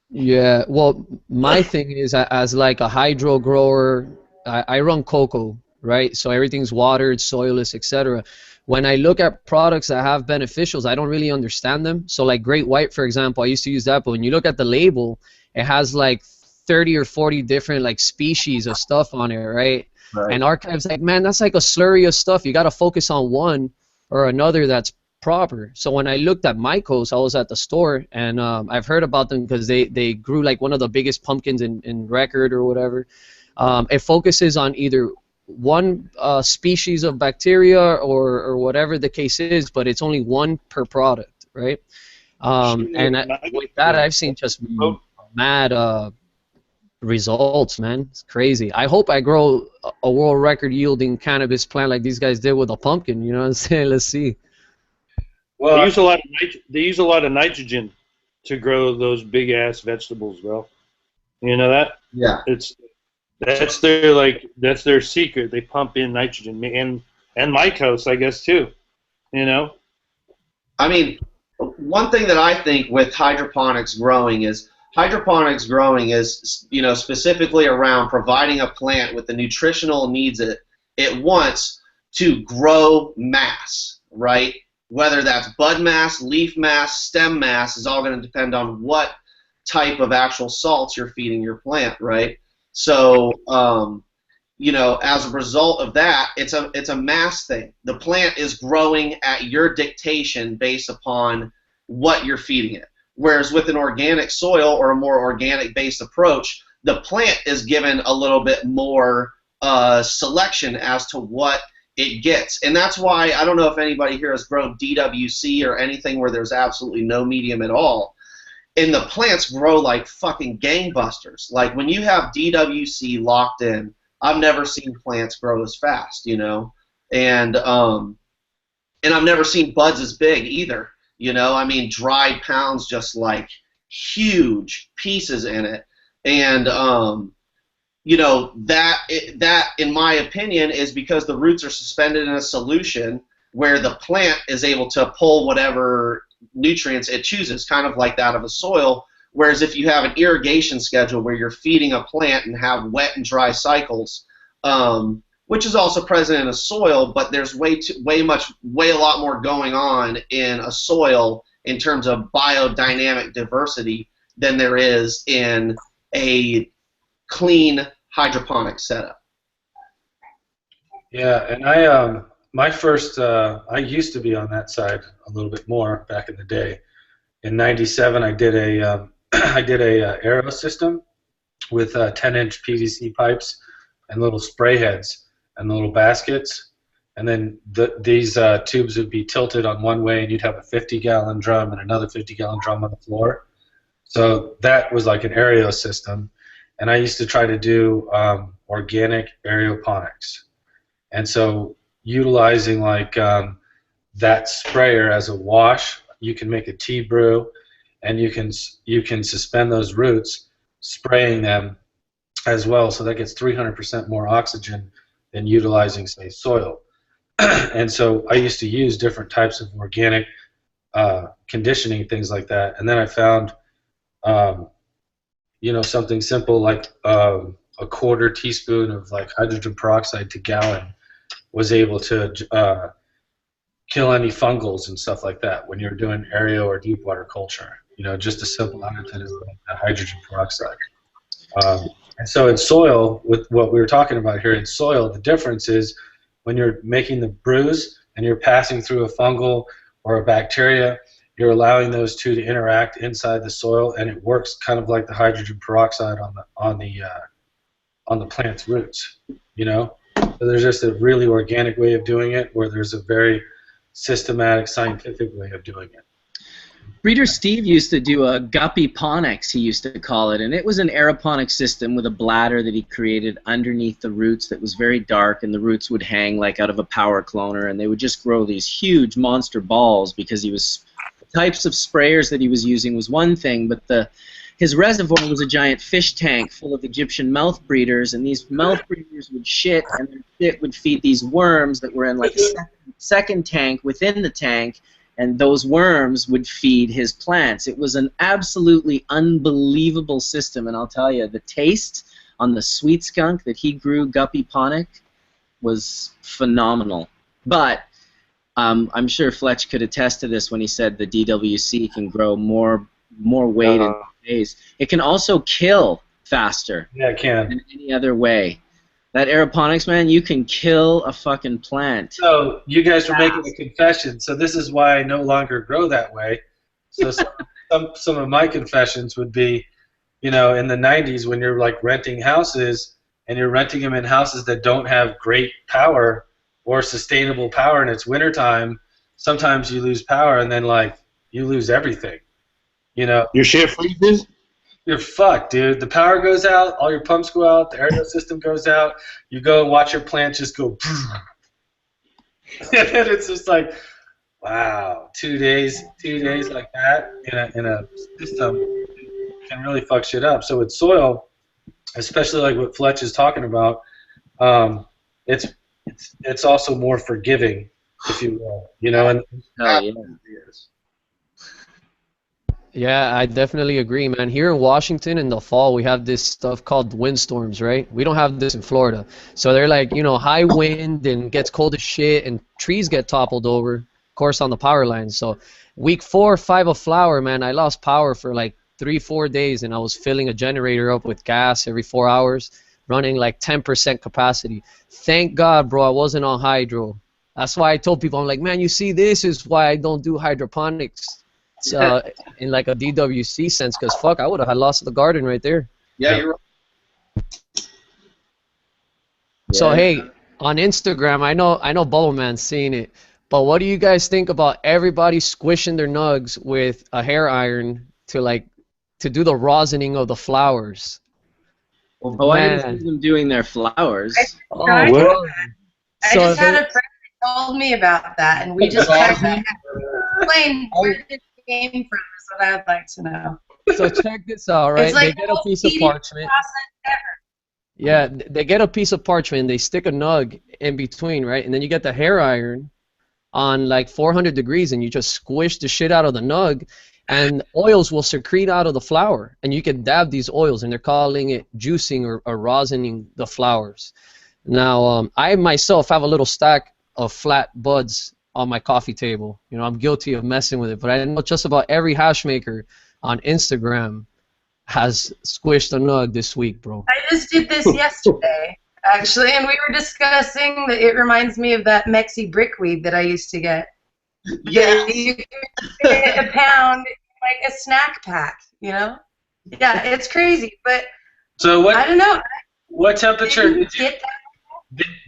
Yeah, well, my thing is, as like a hydro grower, I run cocoa, right? So everything's watered, soilless, etc. When I look at products that have beneficials, I don't really understand them. So like Great White, for example, I used to use that, but when you look at the label, it has like 30 or 40 different like species of stuff on it, right? And Archive's like, man, that's like a slurry of stuff. You got to focus on one or another that's proper. So when I looked at Mycos, I was at the store, and I've heard about them because they grew like one of the biggest pumpkins in record or whatever. It focuses on either one species of bacteria or whatever the case is, but it's only one per product, right? And with that, I've seen just mad results, man. It's crazy. I hope I grow a world record yielding cannabis plant like these guys did with a pumpkin. You know what I'm saying? Let's see. Well, they use a lot of nitrogen to grow those big ass vegetables, bro. You know that? Yeah. That's their secret. They pump in nitrogen and mycos, I guess, too. I mean, one thing that I think with hydroponics growing is specifically around providing a plant with the nutritional needs it wants to grow mass, right? Whether that's bud mass, leaf mass, stem mass, is all going to depend on what type of actual salts you're feeding your plant, right? So, as a result of that, it's a mass thing. The plant is growing at your dictation based upon what you're feeding it. Whereas with an organic soil or a more organic-based approach, the plant is given a little bit more selection as to what it gets. And that's why, I don't know if anybody here has grown DWC or anything where there's absolutely no medium at all. And the plants grow like fucking gangbusters. Like when you have DWC locked in, I've never seen plants grow as fast, and I've never seen buds as big either. I mean, dried pounds, just like huge pieces in it, and that in my opinion is because the roots are suspended in a solution where the plant is able to pull whatever nutrients it chooses, kind of like that of a soil. Whereas if you have an irrigation schedule where you're feeding a plant and have wet and dry cycles, which is also present in a soil, but there's way a lot more going on in a soil in terms of biodynamic diversity than there is in a clean hydroponic setup. Yeah, and I my first I used to be on that side a little bit more back in the day. In '97, I did a I did a aero system with 10-inch PVC pipes and little spray heads and little baskets, and then these tubes would be tilted on one way, and you'd have a 50-gallon drum and another 50-gallon drum on the floor. So that was like an aero system, and I used to try to do organic aeroponics. And so utilizing like that sprayer as a wash, you can make a tea brew, and you can suspend those roots, spraying them as well. So that gets 300% more oxygen than utilizing, say, soil. And so I used to use different types of organic conditioning, things like that. And then I found, you know, something simple like a quarter teaspoon of like hydrogen peroxide to gallon was able to kill any fungals and stuff like that when you're doing aereo or deep water culture. You know, just a simple additive like hydrogen peroxide. And so in soil, with what we were talking about here in soil, the difference is when you're making the brews and you're passing through a fungal or a bacteria, you're allowing those two to interact inside the soil, and it works kind of like the hydrogen peroxide on the plant's roots. You know, so there's just a really organic way of doing it, where there's a very systematic, scientific way of doing it. Breeder Steve used to do a guppyponics, he used to call it, and it was an aeroponic system with a bladder that he created underneath the roots that was very dark, and the roots would hang like out of a power cloner, and they would just grow these huge monster balls because he was, the types of sprayers that he was using was one thing, but his reservoir was a giant fish tank full of Egyptian mouth breeders, and these mouth breeders would shit, and their shit would feed these worms that were in like a second tank within the tank, and those worms would feed his plants. It was an absolutely unbelievable system, and I'll tell you, the taste on the sweet skunk that he grew guppyponic was phenomenal. But I'm sure Fletch could attest to this when he said the DWC can grow more weight in days. It can also kill faster. Yeah, it can. Than any other way. That aeroponics, man, you can kill a fucking plant. So you guys were making a confession. So this is why I no longer grow that way. So some of my confessions would be, you know, in the 90s when you're like renting houses, and you're renting them in houses that don't have great power or sustainable power, and it's wintertime, sometimes you lose power, and then like you lose everything. You know, your shit freezes. You're fucked, dude. The power goes out, all your pumps go out, the aerial system goes out. You go and watch your plant just go, and then it's just like, wow, 2 days like that in a system can really fuck shit up. So with soil, especially like what Fletch is talking about, it's also more forgiving, if you will, you know. And yeah, I definitely agree, man. Here in Washington in the fall, we have this stuff called windstorms, right? We don't have this in Florida. So they're like, you know, high wind and gets cold as shit, and trees get toppled over, of course, on the power lines. So week 4 or 5 of flower, man, I lost power for like 3-4 days, and I was filling a generator up with gas every 4 hours, running like 10% capacity. Thank God, bro, I wasn't on hydro. That's why I told people, I'm like, man, you see, this is why I don't do hydroponics. In like a DWC sense, because fuck, I would have lost the garden right there. Yeah, you're right. So hey, on Instagram, I know Bubbleman's seen it, but what do you guys think about everybody squishing their nugs with a hair iron to do the rosining of the flowers? Oh, I didn't see them doing their flowers. I just had a friend that told me about that, and we just tried to explain where it came from. Is what I'd like to know. So check this out, right? It's like they get a piece of parchment. Yeah, they get a piece of parchment, they stick a nug in between, right? And then you get the hair iron on like 400 degrees, and you just squish the shit out of the nug, and oils will secrete out of the flower, and you can dab these oils, and they're calling it juicing or rosining the flowers. Now, I myself have a little stack of flat buds on my coffee table. You know, I'm guilty of messing with it, but I know just about every hash maker on Instagram has squished a nug this week, bro. I just did this yesterday, actually, and we were discussing that it reminds me of that Mexi brickweed that I used to get. Yeah. You can get a pound, like a snack pack, you know? Yeah, it's crazy, but So what? I don't know. What temperature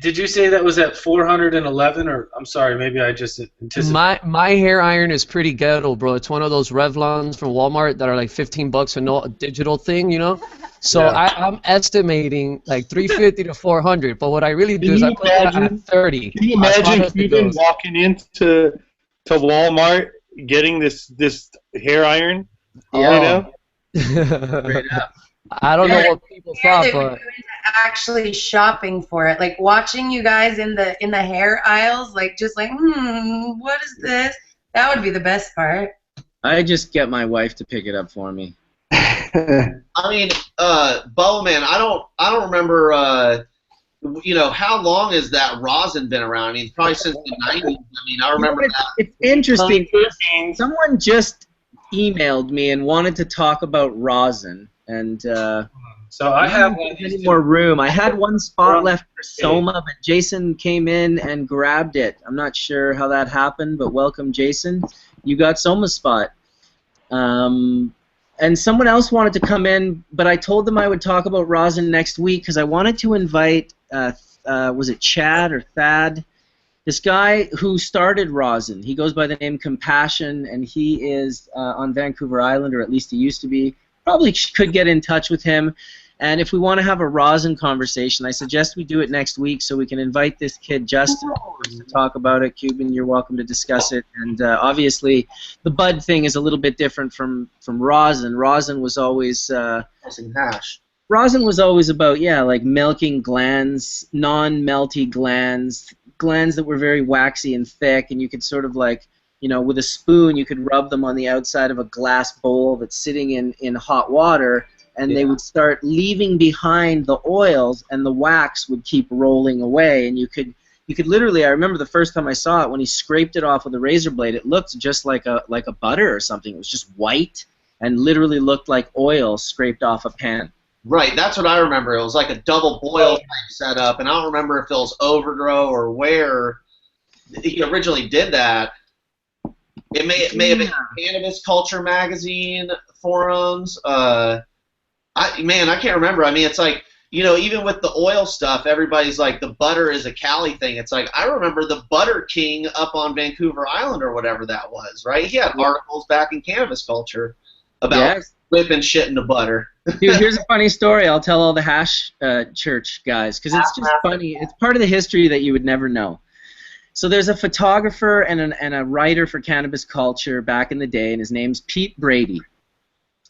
Did you say that was at 411? Or I'm sorry, maybe I just anticipated. My hair iron is pretty ghetto, bro. It's one of those Revlons from Walmart that are like $15 and no digital thing, you know. So Yeah. I'm estimating like 350 to 400. But what I really do is I put that at 30. Can you as imagine hot as it Cuban goes. walking into Walmart getting this hair iron? Yeah. You know? Straight up. I don't know what people thought, that we but go into actually shopping for it, like watching you guys in the hair aisles, like just like, what is this? That would be the best part. I just get my wife to pick it up for me. I mean, Bubbleman, I don't remember. You know, how long has that rosin been around? I mean, probably since the 90s. I mean, I remember that. It's interesting. Someone just emailed me and wanted to talk about rosin, and So I have any more room. I had one spot left for Soma, but Jason came in and grabbed it. I'm not sure how that happened, but welcome, Jason. You got Soma's spot. And someone else wanted to come in, but I told them I would talk about rosin next week because I wanted to invite, was it Chad or Thad? This guy who started rosin. He goes by the name Compassion, and he is on Vancouver Island, or at least he used to be. Probably could get in touch with him. And if we want to have a rosin conversation, I suggest we do it next week so we can invite this kid Justin to talk about it. Cuban, you're welcome to discuss it. And obviously, the bud thing is a little bit different from rosin. Rosin was always Hash. rosin was always about like milking glands, non-melty glands that were very waxy and thick, and you could sort of like, you know, with a spoon you could rub them on the outside of a glass bowl that's sitting in hot water, and they would start leaving behind the oils, and the wax would keep rolling away, and you could literally, I remember the first time I saw it, when he scraped it off with a razor blade, it looked just like a butter or something. It was just white and literally looked like oil scraped off a pan. Right, that's what I remember. It was like a double boil type setup, and I don't remember if it was Overgrow or where he originally did that. It may have been Cannabis Culture magazine forums. I can't remember. I mean, it's like, you know, even with the oil stuff, everybody's like, the butter is a Cali thing. It's like, I remember the Butter King up on Vancouver Island or whatever that was, right? He had articles back in Cannabis Culture about whipping shit into butter. Dude, here's a funny story I'll tell all the Hash Church guys, because it's just funny. It's part of the history that you would never know. So there's a photographer and a writer for Cannabis Culture back in the day, and his name's Pete Brady.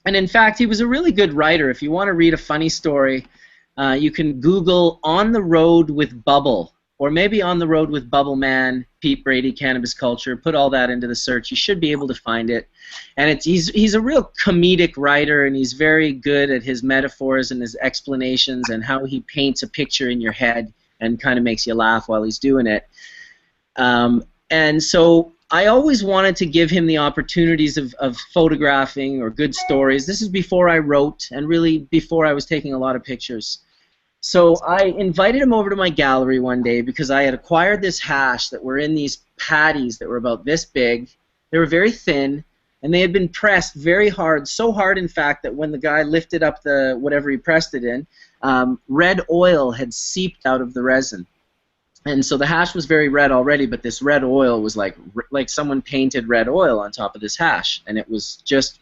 And in fact, he was a really good writer. If you want to read a funny story, you can Google "On the Road with Bubble," or maybe "On the Road with Bubbleman," Pete Brady, Cannabis Culture. Put all that into the search. You should be able to find it. And he's a real comedic writer, and he's very good at his metaphors and his explanations and how he paints a picture in your head and kind of makes you laugh while he's doing it. And so I always wanted to give him the opportunities of photographing or good stories. This is before I wrote and really before I was taking a lot of pictures. So I invited him over to my gallery one day because I had acquired this hash that were in these patties that were about this big. They were very thin, and they had been pressed very hard, so hard in fact that when the guy lifted up the whatever he pressed it in, red oil had seeped out of the resin. And so the hash was very red already, but this red oil was like someone painted red oil on top of this hash, and it was just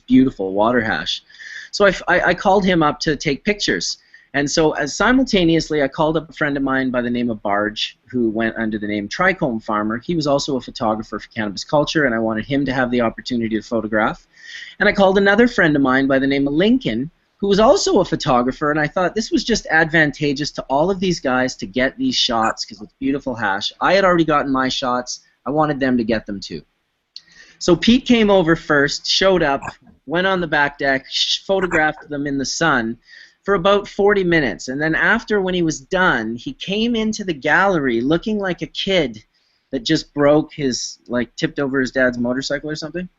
beautiful water hash. So I called him up to take pictures. And so simultaneously, I called up a friend of mine by the name of Barge, who went under the name Trichome Farmer. He was also a photographer for Cannabis Culture, and I wanted him to have the opportunity to photograph. And I called another friend of mine by the name of Lincoln, who was also a photographer, and I thought this was just advantageous to all of these guys to get these shots because it's beautiful hash. I had already gotten my shots. I wanted them to get them too. So Pete came over first, showed up, went on the back deck, photographed them in the sun for about 40 minutes, and then after, when he was done, he came into the gallery looking like a kid that just broke his, like, tipped over his dad's motorcycle or something.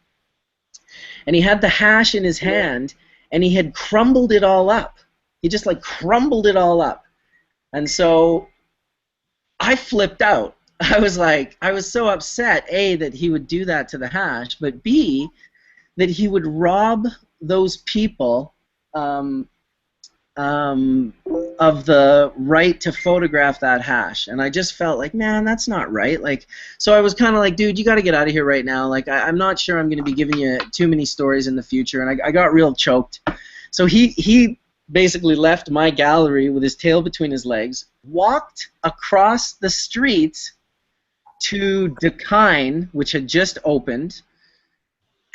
And he had the hash in his hand, and he had crumbled it all up. He just, like, crumbled it all up. And so I flipped out. I was so upset, A, that he would do that to the hash, but B, that he would rob those people of the right to photograph that hash. And I just felt like, man, that's not right. Like, so I was kind of like, dude, you got to get out of here right now. Like, I'm not sure I'm going to be giving you too many stories in the future. And I got real choked. So he basically left my gallery with his tail between his legs, walked across the street to Dakine, which had just opened,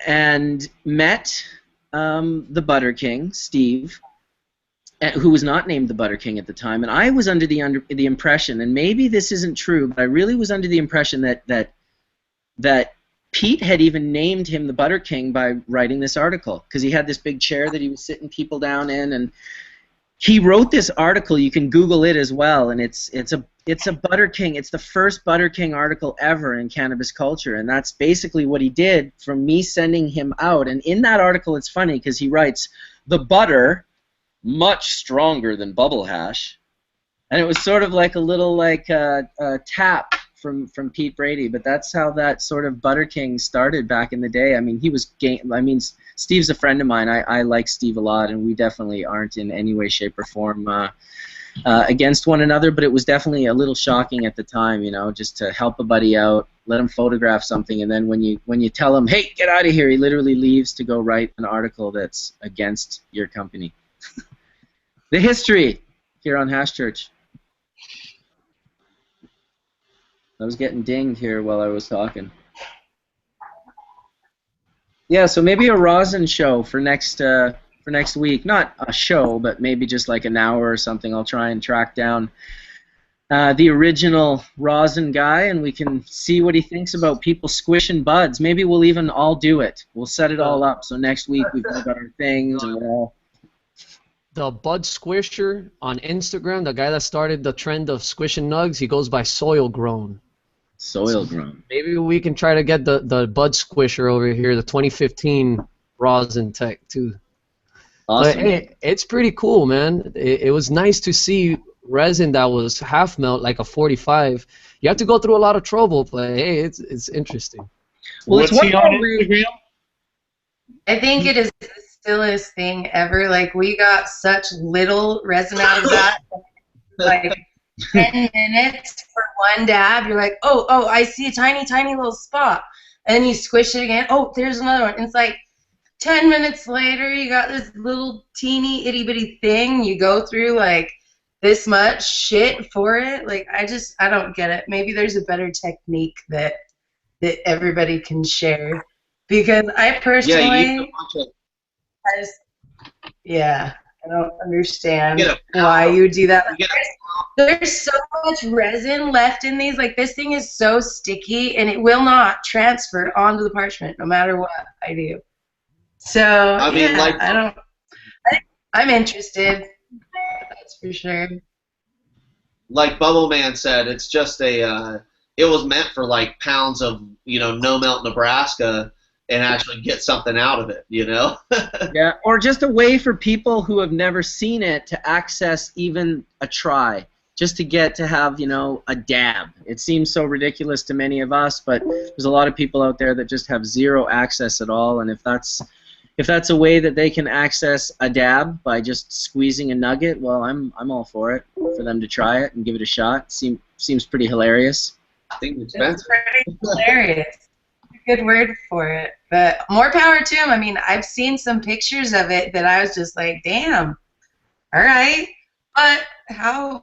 and met the Butter King, Steve, who was not named the Butter King at the time. And I was under the impression, and maybe this isn't true, but I really was under the impression that Pete had even named him the Butter King by writing this article, because he had this big chair that he was sitting people down in, and he wrote this article. You can Google it as well, and it's a Butter King. It's the first Butter King article ever in cannabis culture, and that's basically what he did from me sending him out. And in that article, it's funny because he writes, "The butter, much stronger than bubble hash," and it was sort of like a little tap from Pete Brady. But that's how that sort of Butter King started back in the day. I mean, Steve's a friend of mine. I like Steve a lot, and we definitely aren't in any way, shape, or form against one another, but it was definitely a little shocking at the time, you know, just to help a buddy out, let him photograph something, and then when you tell him, hey, get out of here, he literally leaves to go write an article that's against your company. The history here on Hash Church. I was getting dinged here while I was talking. Yeah, so maybe a rosin show for next week. Not a show, but maybe just like an hour or something. I'll try and track down the original rosin guy, and we can see what he thinks about people squishing buds. Maybe we'll even all do it. We'll set it all up. So next week we've got our things and we'll all... The Bud Squisher on Instagram, the guy that started the trend of squishing nugs, he goes by Soil Grown. Soil Grown. Maybe we can try to get the Bud Squisher over here, the 2015 rosin tech too. Awesome. But, hey, it's pretty cool, man. It was nice to see resin that was half melt, like a 45. You have to go through a lot of trouble, but hey, it's interesting. Well, What's he on Instagram? I think it is the stillest thing ever. Like, we got such little resin out of that. Like 10 minutes for one dab, you're like, oh, I see a tiny, tiny little spot. And then you squish it again. Oh, there's another one. And it's like 10 minutes later, you got this little teeny itty bitty thing. You go through like this much shit for it. Like, I don't get it. Maybe there's a better technique that everybody can share. Because I personally, I don't understand why you do that. Like, there's so much resin left in these. Like, this thing is so sticky, and it will not transfer onto the parchment no matter what I do. So, I'm interested. That's for sure. Like Bubbleman said, it's just it was meant for like pounds of, no melt Nebraska and actually get something out of it, Yeah, or just a way for people who have never seen it to access even a try, just to get to have, a dab. It seems so ridiculous to many of us, but there's a lot of people out there that just have zero access at all, and if that's a way that they can access a dab by just squeezing a nugget, well, I'm all for it, for them to try it and give it a shot. Seems pretty hilarious. I think it's expensive. Pretty hilarious. Good word for it, but more power to him. I mean, I've seen some pictures of it that I was just like, damn, all right, but how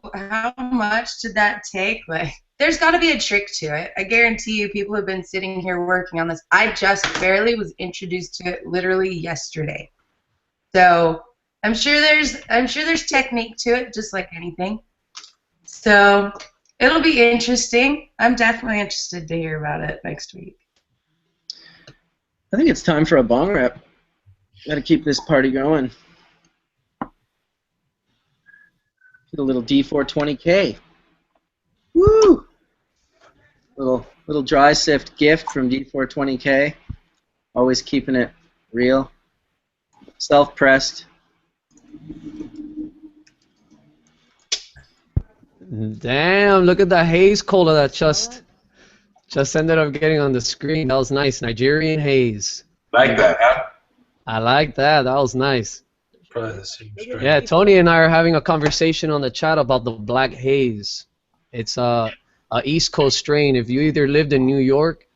much did that take? Like, there's got to be a trick to it. I guarantee you people have been sitting here working on this. I just barely was introduced to it literally yesterday, so I'm sure there's technique to it, just like anything. So it'll be interesting. I'm definitely interested to hear about it next week. I think it's time for a bong rip. Got to keep this party going. Get a little D420K. Woo! Little dry sift gift from D420K. Always keeping it real. Self-pressed. Damn, look at that haze cola that just ended up getting on the screen. That was nice. Nigerian haze. Like that, huh? I like that. That was nice. Probably the same strain. Yeah, Tony and I are having a conversation on the chat about the black haze. It's a East Coast strain. If you either lived in New York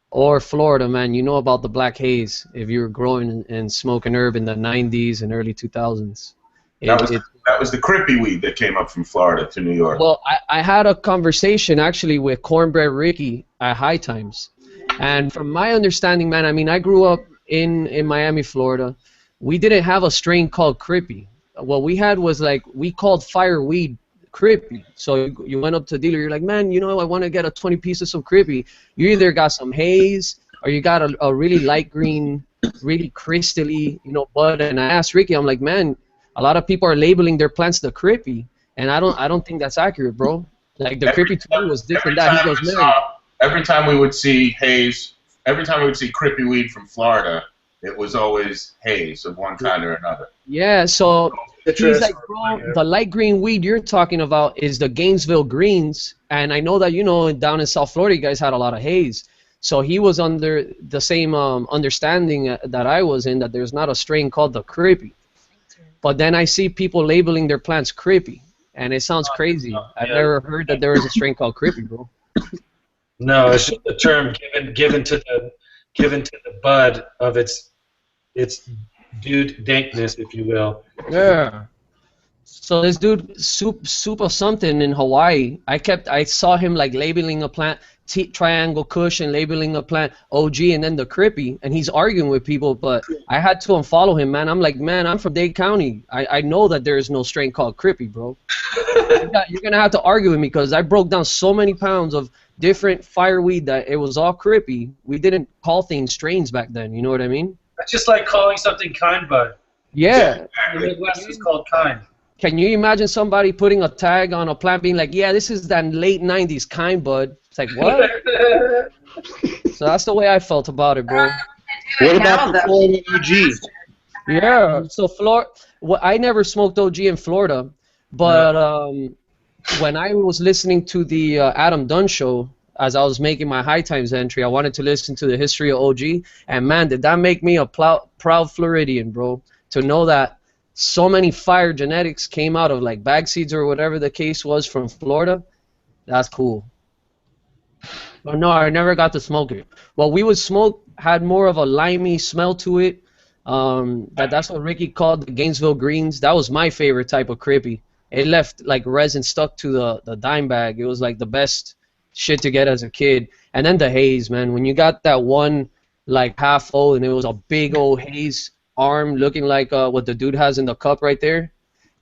or Florida, man, you know about the black haze if you were growing and smoking herb in the 90s and early 2000s. That was the crippy weed that came up from Florida to New York. Well, I had a conversation actually with Cornbread Ricky at High Times. And from my understanding, man, I mean, I grew up in Miami, Florida. We didn't have a strain called crippy. What we had was like, we called fireweed crippy. So you went up to the dealer, you're like, man, you know, I want to get a 20 pieces of crippy. You either got some haze or you got a really light green, really crystally, you know, bud. And I asked Ricky, I'm like, man, a lot of people are labeling their plants the crippy, and I don't think that's accurate, bro. Like the crippy to me was different. That he goes, man. Every time we would see haze, every time we would see crippy weed from Florida, it was always haze of one kind or another. Yeah, so he's like, bro, the light green weed you're talking about is the Gainesville greens, and I know that, you know, down in South Florida you guys had a lot of haze. So he was under the same understanding that I was in, that there's not a strain called the crippy. But then I see people labeling their plants crippy, and it sounds crazy. I've never heard that there is a strain called crippy, bro. No, it's just a term given to the bud of its dude dankness, if you will. Yeah. So this dude, Soup of something in Hawaii, I saw him like labeling a plant Triangle Kush and labeling a plant OG and then the crippy, and he's arguing with people, but I had to unfollow him, man. I'm like, man, I'm from Dade County. I know that there is no strain called crippy, bro. You're going to have to argue with me because I broke down so many pounds of different fireweed that it was all crippy. We didn't call things strains back then, you know what I mean? That's just like calling something kind bud. Yeah. The Midwest is called kind. Can you imagine somebody putting a tag on a plant being like, yeah, this is that late 90s kind bud? It's like, what? So that's the way I felt about it, bro. What about the Florida OG? Yeah, so I never smoked OG in Florida, but when I was listening to the Adam Dunn show, as I was making my High Times entry, I wanted to listen to the history of OG, and man, did that make me a proud Floridian, bro, to know that so many fire genetics came out of like bag seeds or whatever the case was from Florida. That's cool. But no, I never got to smoke it. What we would smoke had more of a limey smell to it. That's what Ricky called the Gainesville greens. That was my favorite type of crippy. It left like resin stuck to the dime bag. It was like the best shit to get as a kid. And then the haze, man. When you got that one like half full and it was a big old haze arm looking like what the dude has in the cup right there,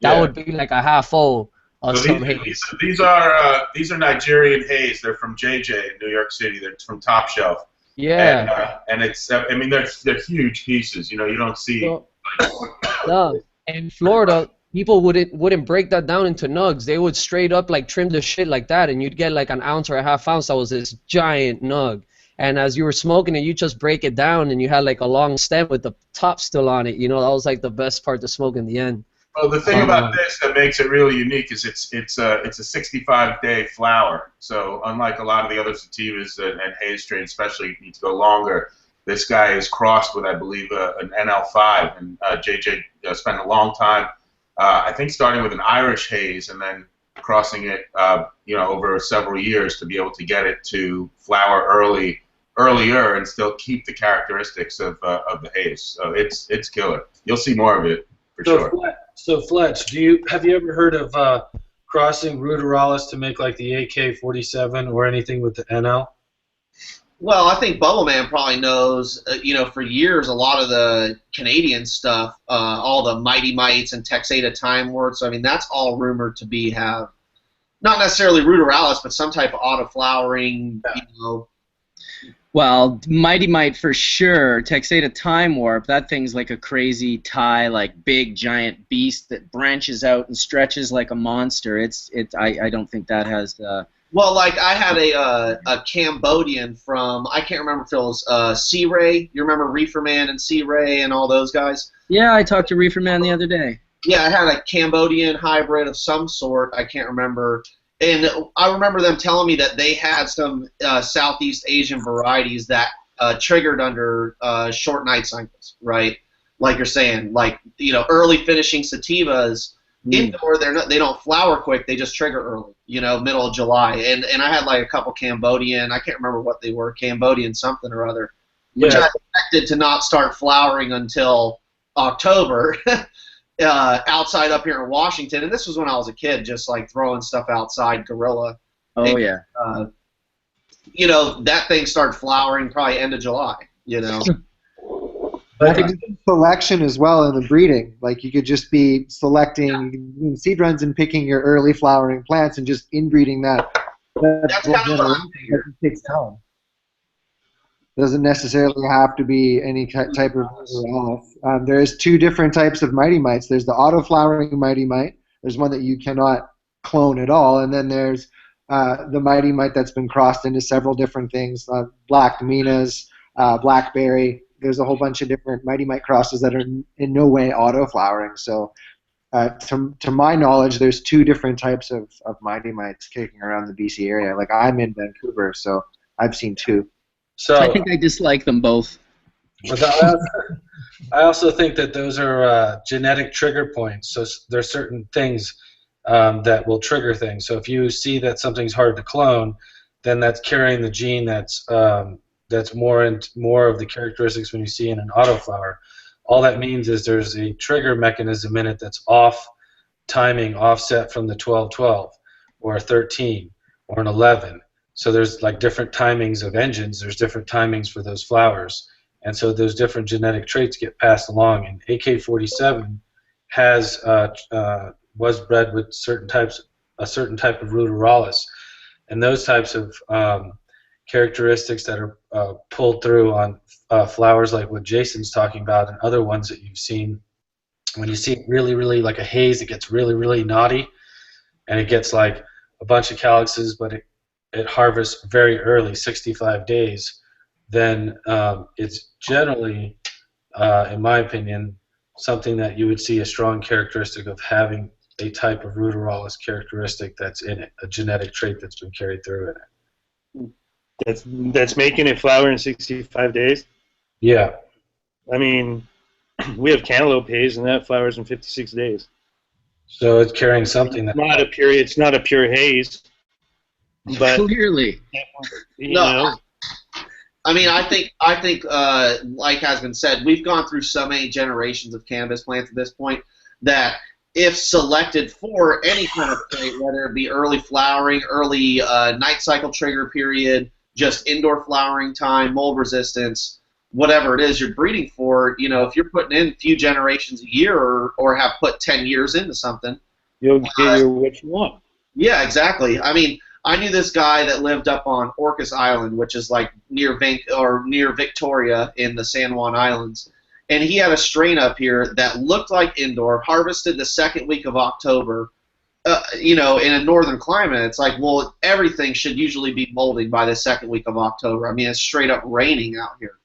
that would be like a half full. So these are Nigerian haze. They're from JJ in New York City. They're from Top Shelf. Yeah. And it's, I mean, they're huge pieces. You know, you don't see. No. In Florida, people wouldn't break that down into nugs. They would straight up like trim the shit like that, and you'd get like an ounce or a half ounce that was this giant nug. And as you were smoking it, you just break it down, and you had like a long stem with the top still on it. You know, that was like the best part to smoke in the end. Well, the thing about this that makes it really unique is it's a 65-day flower. So unlike a lot of the other sativas and haze strains, especially need to go longer, this guy is crossed with, I believe, an NL5, and JJ spent a long time, I think, starting with an Irish haze and then crossing it, over several years to be able to get it to flower earlier and still keep the characteristics of the haze. So it's killer. You'll see more of it for sure. So Fletch, have you ever heard of crossing Ruderalis to make like the AK-47 or anything with the NL? Well, I think Bubbleman probably knows. For years, a lot of the Canadian stuff, all the Mighty Mites and Texada Time Works. I mean, that's all rumored to have not necessarily Ruderalis, but some type of auto-flowering. Yeah. Well, Mighty Mite for sure. Texada Time Warp, that thing's like a crazy tie, like big giant beast that branches out and stretches like a monster. I don't think that has Well, like I had a Cambodian from, I can't remember if it was Sea Ray. You remember Reefer Man and Sea Ray and all those guys? Yeah, I talked to Reefer Man the other day. Yeah, I had a Cambodian hybrid of some sort. I can't remember. And I remember them telling me that they had some Southeast Asian varieties that triggered under short night cycles, right? Like you're saying, like, you know, early finishing sativas, indoor, they don't flower quick, they just trigger early, you know, middle of July. And I had like a couple Cambodian, I can't remember what they were, Cambodian something or other, which I expected to not start flowering until October. Outside up here in Washington, and this was when I was a kid, just like throwing stuff outside, guerrilla. Oh, and, yeah. You know, that thing started flowering probably end of July, you know. I think selection as well in the breeding. Like you could just be selecting seed runs and picking your early flowering plants and just inbreeding that. That's kind of what I'm it takes time. Doesn't necessarily have to be any type of Verzura. There's two different types of Mighty Mites. There's the auto-flowering Mighty Mite. There's one that you cannot clone at all. And then there's the Mighty Mite that's been crossed into several different things, Black Minas, Blackberry. There's a whole bunch of different Mighty Mite crosses that are in no way auto-flowering. So to my knowledge, there's two different types of Mighty Mites kicking around the BC area. Like I'm in Vancouver, so I've seen two. So I think I dislike them both. I also think that those are genetic trigger points. So there's certain things that will trigger things. So if you see that something's hard to clone, then that's carrying the gene that's more of the characteristics when you see in an autoflower. All that means is there's a trigger mechanism in it that's off timing, offset from the 12-12 or a 13 or an 11. So there's like different timings of engines. There's different timings for those flowers. And so those different genetic traits get passed along. And AK-47 was bred with a certain type of ruderalis. And those types of characteristics that are pulled through on flowers like what Jason's talking about and other ones that you've seen. When you see it really, really like a haze, it gets really, really knotty. And it gets like a bunch of calyxes, but it harvests very early, 65 days, then it's generally, in my opinion, something that you would see a strong characteristic of having a type of ruderalis characteristic that's in it, a genetic trait that's been carried through in it. That's making it flower in 65 days? Yeah. I mean, we have cantaloupe haze, and that flowers in 56 days. So it's carrying something that... It's not a pure haze. But clearly, you know. I mean, I think, like has been said, we've gone through so many generations of cannabis plants at this point that if selected for any kind of trait, whether it be early flowering, early night cycle trigger period, just indoor flowering time, mold resistance, whatever it is you're breeding for, you know, if you're putting in a few generations a year or have put 10 years into something, you'll get what you want. Yeah, exactly. I mean, I knew this guy that lived up on Orcas Island, which is like near Victoria in the San Juan Islands, and he had a strain up here that looked like indoor, harvested the second week of October. You know, in a northern climate, it's like, well, everything should usually be molding by the second week of October. I mean, it's straight up raining out here.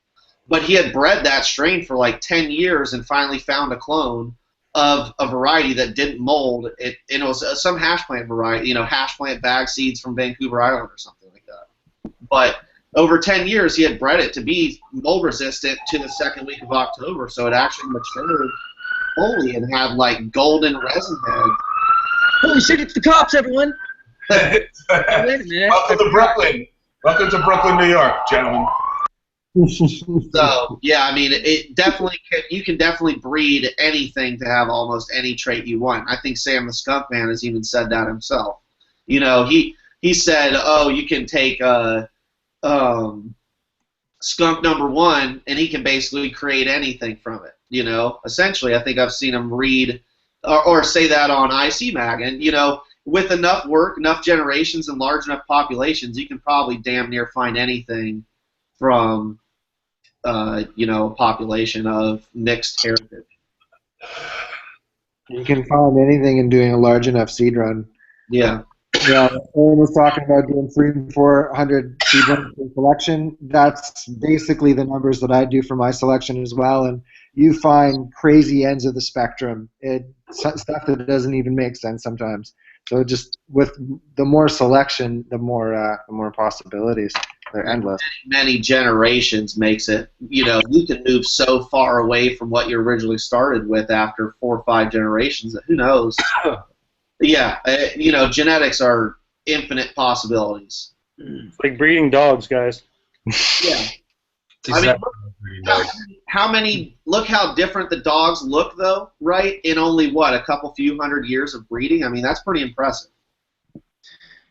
But he had bred that strain for like 10 years and finally found a clone of a variety that didn't mold. It was some hash plant variety, you know, hash plant bag seeds from Vancouver Island or something like that. But over 10 years, he had bred it to be mold resistant to the second week of October, so it actually matured fully and had like golden resin heads. Holy shit, it's the cops, everyone! Welcome to Brooklyn. Welcome to Brooklyn, New York, gentlemen. So yeah, I mean, you can definitely breed anything to have almost any trait you want. I think Sam the Skunkman has even said that himself. You know, he said, oh, you can take skunk number 1 and he can basically create anything from it. You know, essentially, I think I've seen him read or say that on IC Mag, and you know, with enough work, enough generations, and large enough populations, you can probably damn near find anything from you know, a population of mixed heritage. You can find anything in doing a large enough seed run. Yeah. Yeah, Aaron was talking about doing 300 to 400 seedlings per selection. That's basically the numbers that I do for my selection as well. And you find crazy ends of the spectrum. Stuff that doesn't even make sense sometimes. So just with the more selection, the more possibilities. They're endless. Many generations makes it, you can move so far away from what you originally started with after 4 or 5 generations that who knows. Yeah, genetics are infinite possibilities. It's like breeding dogs, guys. Yeah. I mean, how many, look how different the dogs look, though, right? In only, a few hundred years of breeding? I mean, that's pretty impressive.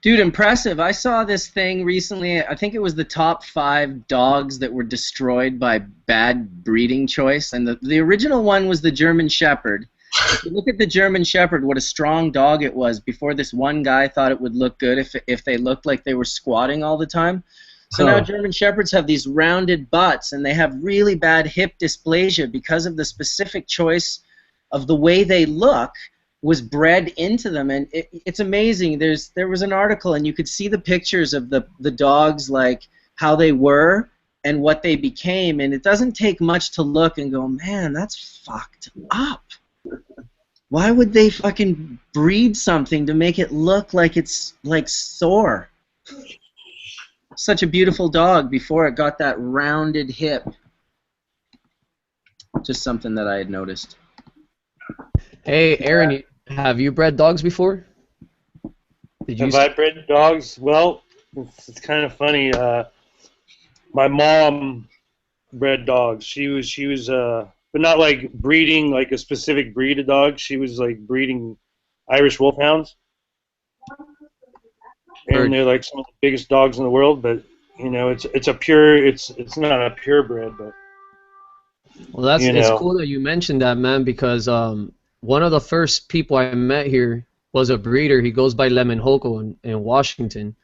Dude, impressive. I saw this thing recently. I think it was the top 5 dogs that were destroyed by bad breeding choice. And the original one was the German Shepherd. If you look at the German Shepherd, what a strong dog it was before this one guy thought it would look good if they looked like they were squatting all the time. So now German Shepherds have these rounded butts, and they have really bad hip dysplasia because of the specific choice of the way they look was bred into them. And it's amazing. There was an article, and you could see the pictures of the dogs, like how they were and what they became, and it doesn't take much to look and go, man, that's fucked up. Why would they fucking breed something to make it look like it's like sore? Such a beautiful dog before it got that rounded hip. Just something that I had noticed. Hey, Aaron, have you bred dogs before? Have I bred dogs? Well, it's kind of funny. My mom bred dogs. She was but not like breeding like a specific breed of dog. She was like breeding Irish Wolfhounds. And they're like some of the biggest dogs in the world, but it's not a purebred, but well, it's cool that you mentioned that, man, because one of the first people I met here was a breeder. He goes by Lemon Hoko in Washington,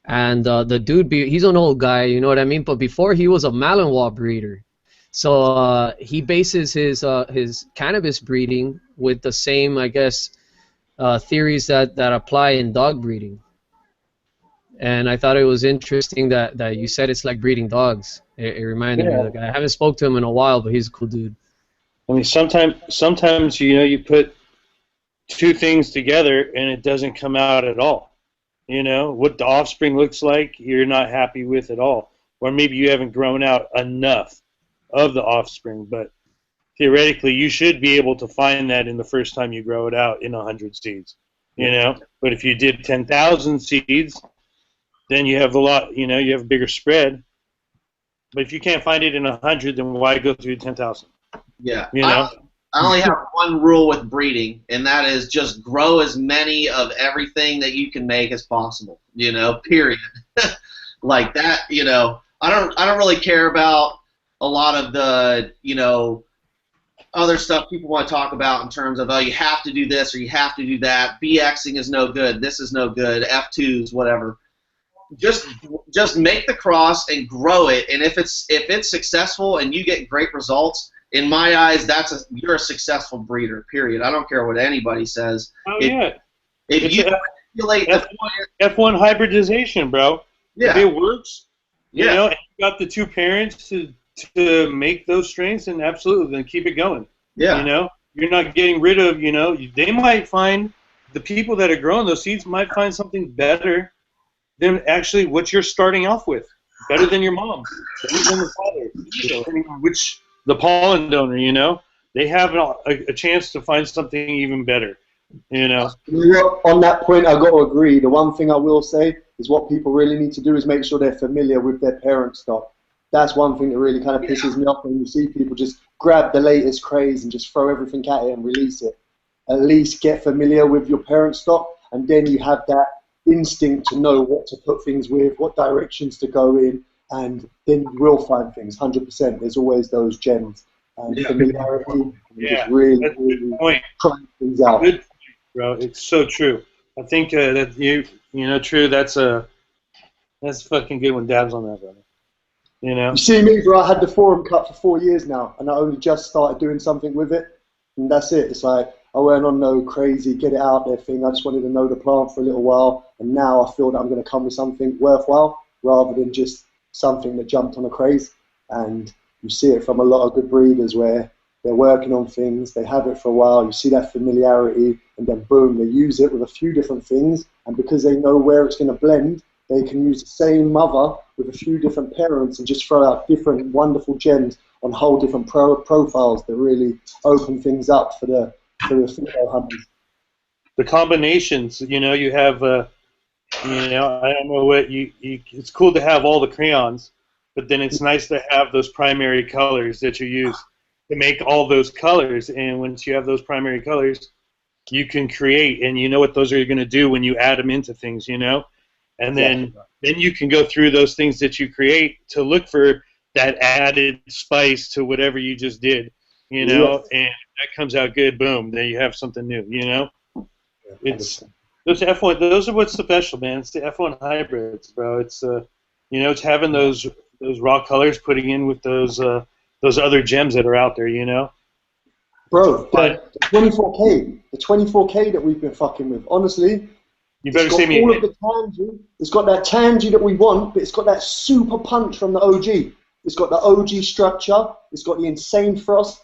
and the dude, he's an old guy, you know what I mean? But before he was a Malinois breeder, so he bases his cannabis breeding with the same, I guess, theories that apply in dog breeding. And I thought it was interesting that you said it's like breeding dogs. It reminded me of the guy. I haven't spoke to him in a while, but he's a cool dude. I mean, sometimes you put 2 things together and it doesn't come out at all. What the offspring looks like, you're not happy with at all, or maybe you haven't grown out enough of the offspring. But theoretically, you should be able to find that in the first time you grow it out in 100 seeds. But if you did 10,000 seeds, then you have you have a bigger spread. But if you can't find it in 100, then why go through 10,000? Yeah. I only have one rule with breeding, and that is just grow as many of everything that you can make as possible. Period. Like that. I don't really care about a lot of the other stuff people want to talk about in terms of, oh, you have to do this or you have to do that. BXing is no good. This is no good. F2s, whatever. Just make the cross and grow it, and if it's successful and you get great results, in my eyes, you're a successful breeder. Period. I don't care what anybody says. Oh yeah. If you manipulate F1 hybridization, bro. Yeah. If it works, and you got the 2 parents to make those strains, then absolutely, then keep it going. Yeah. You're not getting rid of. They might find the people that are growing those seeds might find something better than actually what you're starting off with. Better than your mom, better than the father, depending on the pollen donor, they have a chance to find something even better, On that point, I've got to agree. The one thing I will say is what people really need to do is make sure they're familiar with their parent stock. That's one thing that really kind of pisses me off when you see people just grab the latest craze and just throw everything at it and release it. At least get familiar with your parent stock, and then you have that instinct to know what to put things with, what directions to go in, and then you will find things. 100%. There's always those gems and familiarity. Just really trying things out. Good point, bro. It's so true. I think that true. That's a fucking good one. Dabs on that, brother. You see me, bro. I had the forum cut for 4 years now, and I only just started doing something with it, and that's it. It's like I went on no crazy get it out there thing. I just wanted to know the plant for a little while, and now I feel that I'm going to come with something worthwhile rather than just something that jumped on a craze. And you see it from a lot of good breeders where they're working on things, they have it for a while, you see that familiarity, and then boom, they use it with a few different things, and because they know where it's going to blend, they can use the same mother with a few different parents and just throw out different wonderful gems on whole different profiles that really open things up for the female hunters. The combinations, you know, you have, you know, I don't know what it's cool to have all the crayons, but then it's nice to have those primary colors that you use to make all those colors. And once you have those primary colors, you can create, and you know what those are going to do when you add them into things, you know. And then you can go through those things that you create to look for that added spice to whatever you just did, you know, and that comes out good, boom, then you have something new, you know. It's those F1, those are what's special, man. It's the F1 hybrids, bro. It's you know, it's having those raw colors, putting in with those other gems that are out there, you know. Bro, the 24K that we've been fucking with, honestly. You better say me. All of the tangy. It's got that tangy that we want, but it's got that super punch from the OG. It's got the OG structure. It's got the insane frost.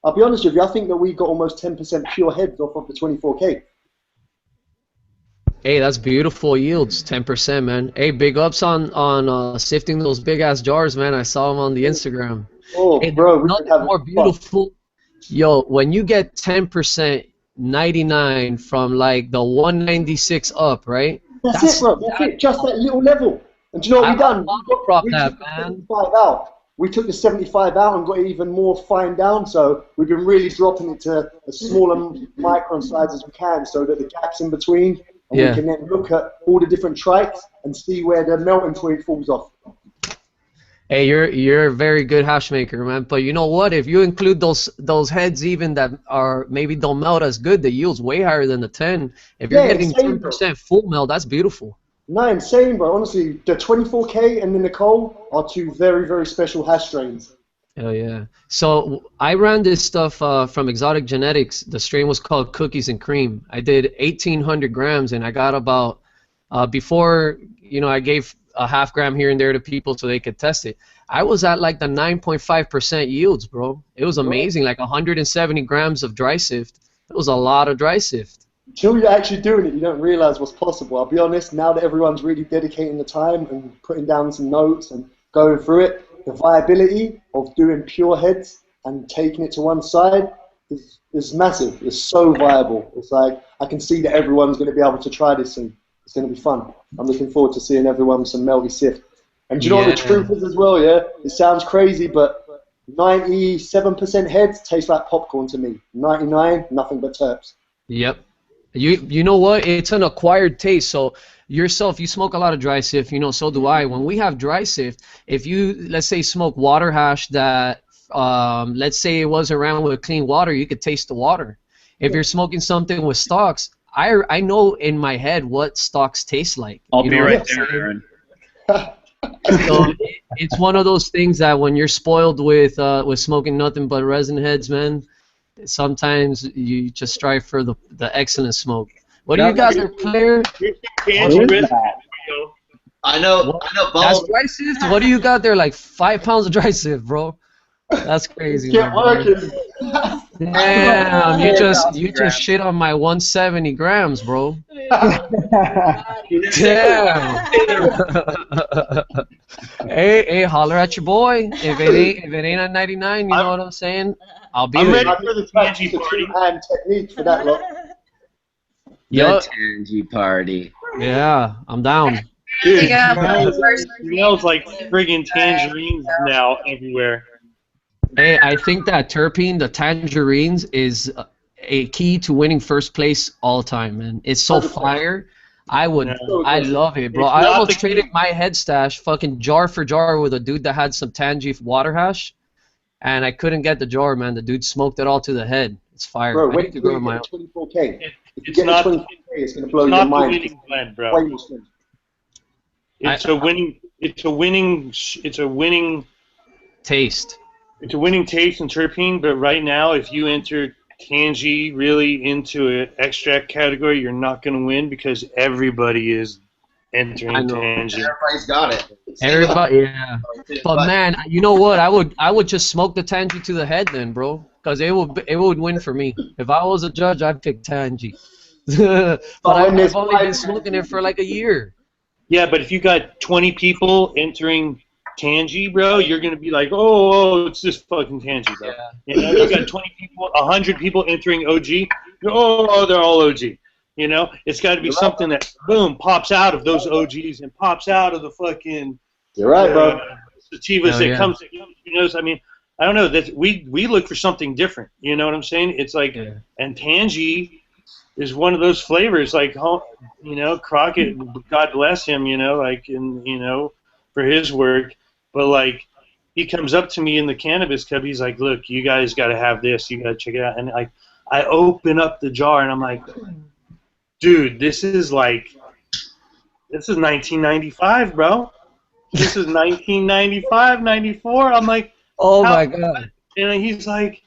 I'll be honest with you, I think that we got almost 10% pure heads off of the 24K. Hey, that's beautiful yields, 10%, man. Hey, big ups on sifting those big ass jars, man. I saw them on the Instagram. Oh, hey, bro, nothing more beautiful. Yo, when you get 10%, 99 from like the 196 up, right? That's it, bro. That's it. Just that little level. And do you know what we done? We took the 75 out. We took the 75 out and got it even more fine down. So we've been really dropping it to as small a micron size as we can, so that the gaps in between, and we can then look at all the different trikes and see where the melting point falls off. Hey, you're a very good hash maker, man. But you know what? If you include those heads even that are maybe don't melt as good, the yield's way higher than the 10. If you're getting 10% full melt, that's beautiful. No, insane, bro. Honestly, the 24K and the Nicole are two very, very special hash strains. Hell yeah. So I ran this stuff from Exotic Genetics. The strain was called Cookies and Cream. I did 1,800 grams, and I got about, before, you know, I gave a half gram here and there to people so they could test it. I was at like the 9.5% yields, bro. It was amazing, like 170 grams of dry sift. It was a lot of dry sift. Until you're actually doing it, you don't realize what's possible. I'll be honest, now that everyone's really dedicating the time and putting down some notes and going through it, the viability of doing pure heads and taking it to one side is massive. It's so viable. It's like, I can see that everyone's going to be able to try this and it's going to be fun. I'm looking forward to seeing everyone with some melty sift. And do you know what the truth is as well, yeah? It sounds crazy, but 97% heads taste like popcorn to me. 99, nothing but terps. Yep. You know what? It's an acquired taste. So yourself, you smoke a lot of dry sift. You know, so do I. When we have dry sift, if you, let's say, smoke water hash that, let's say it was around with clean water, you could taste the water. If you're smoking something with stalks, I know in my head what stalks taste like. I'll be right there, Darrin. So it's one of those things that when you're spoiled with smoking nothing but resin heads, man, sometimes you just strive for the excellent smoke. What do you guys are clear? I know. That's dry sift. What do you got there? Like 5 pounds of dry sift, bro. That's crazy. Get working. Damn, you just shit on my 170 grams, bro. Damn. hey, holler at your boy. If it ain't at 99, you know what I'm saying? I'll be there. I'm ready for the tangy party. And technique for that lot. The tangy party. Yeah, I'm down. Dude, it smells like friggin' tangerines now everywhere. Hey, I think that terpene, the tangerines, is a key to winning first place all the time, man. It's so fire. I love it, bro. I almost traded my head stash fucking jar for jar with a dude that had some tangy water hash, and I couldn't get the jar, man. The dude smoked it all to the head. It's fire. Bro, I need to go to my 24K. It's not 24K, it's going to blow your mind. Winning blend, bro. It's a winning taste. It's a winning taste in terpene, but right now, if you enter tangy really into an extract category, you're not going to win because everybody is entering tangy. Everybody's got it. Everybody, yeah. But man, you know what? I would just smoke the tangy to the head then, bro. Because it would win for me. If I was a judge, I'd pick tangy. But I've only been smoking it for like a year. Yeah, but if you got 20 people entering tangy, bro, you're gonna be like, oh, it's just fucking tangy, bro. Yeah. You know, you got 20 people, 100 people entering OG. Oh, they're all OG. You know, it's got to be something that boom pops out of those OGs and pops out of the fucking. You're right, bro. Sativas that comes. You know, I mean, I don't know that we look for something different. You know what I'm saying? It's like, and tangy is one of those flavors. Like, you know, Crockett, God bless him. You know, like for his work. But like, he comes up to me in the cannabis cup. He's like, "Look, you guys got to have this. You got to check it out." And I open up the jar and I'm like, "Dude, this is 1995, bro. This is 1995, 94." I'm like, "Oh my god!" And he's like,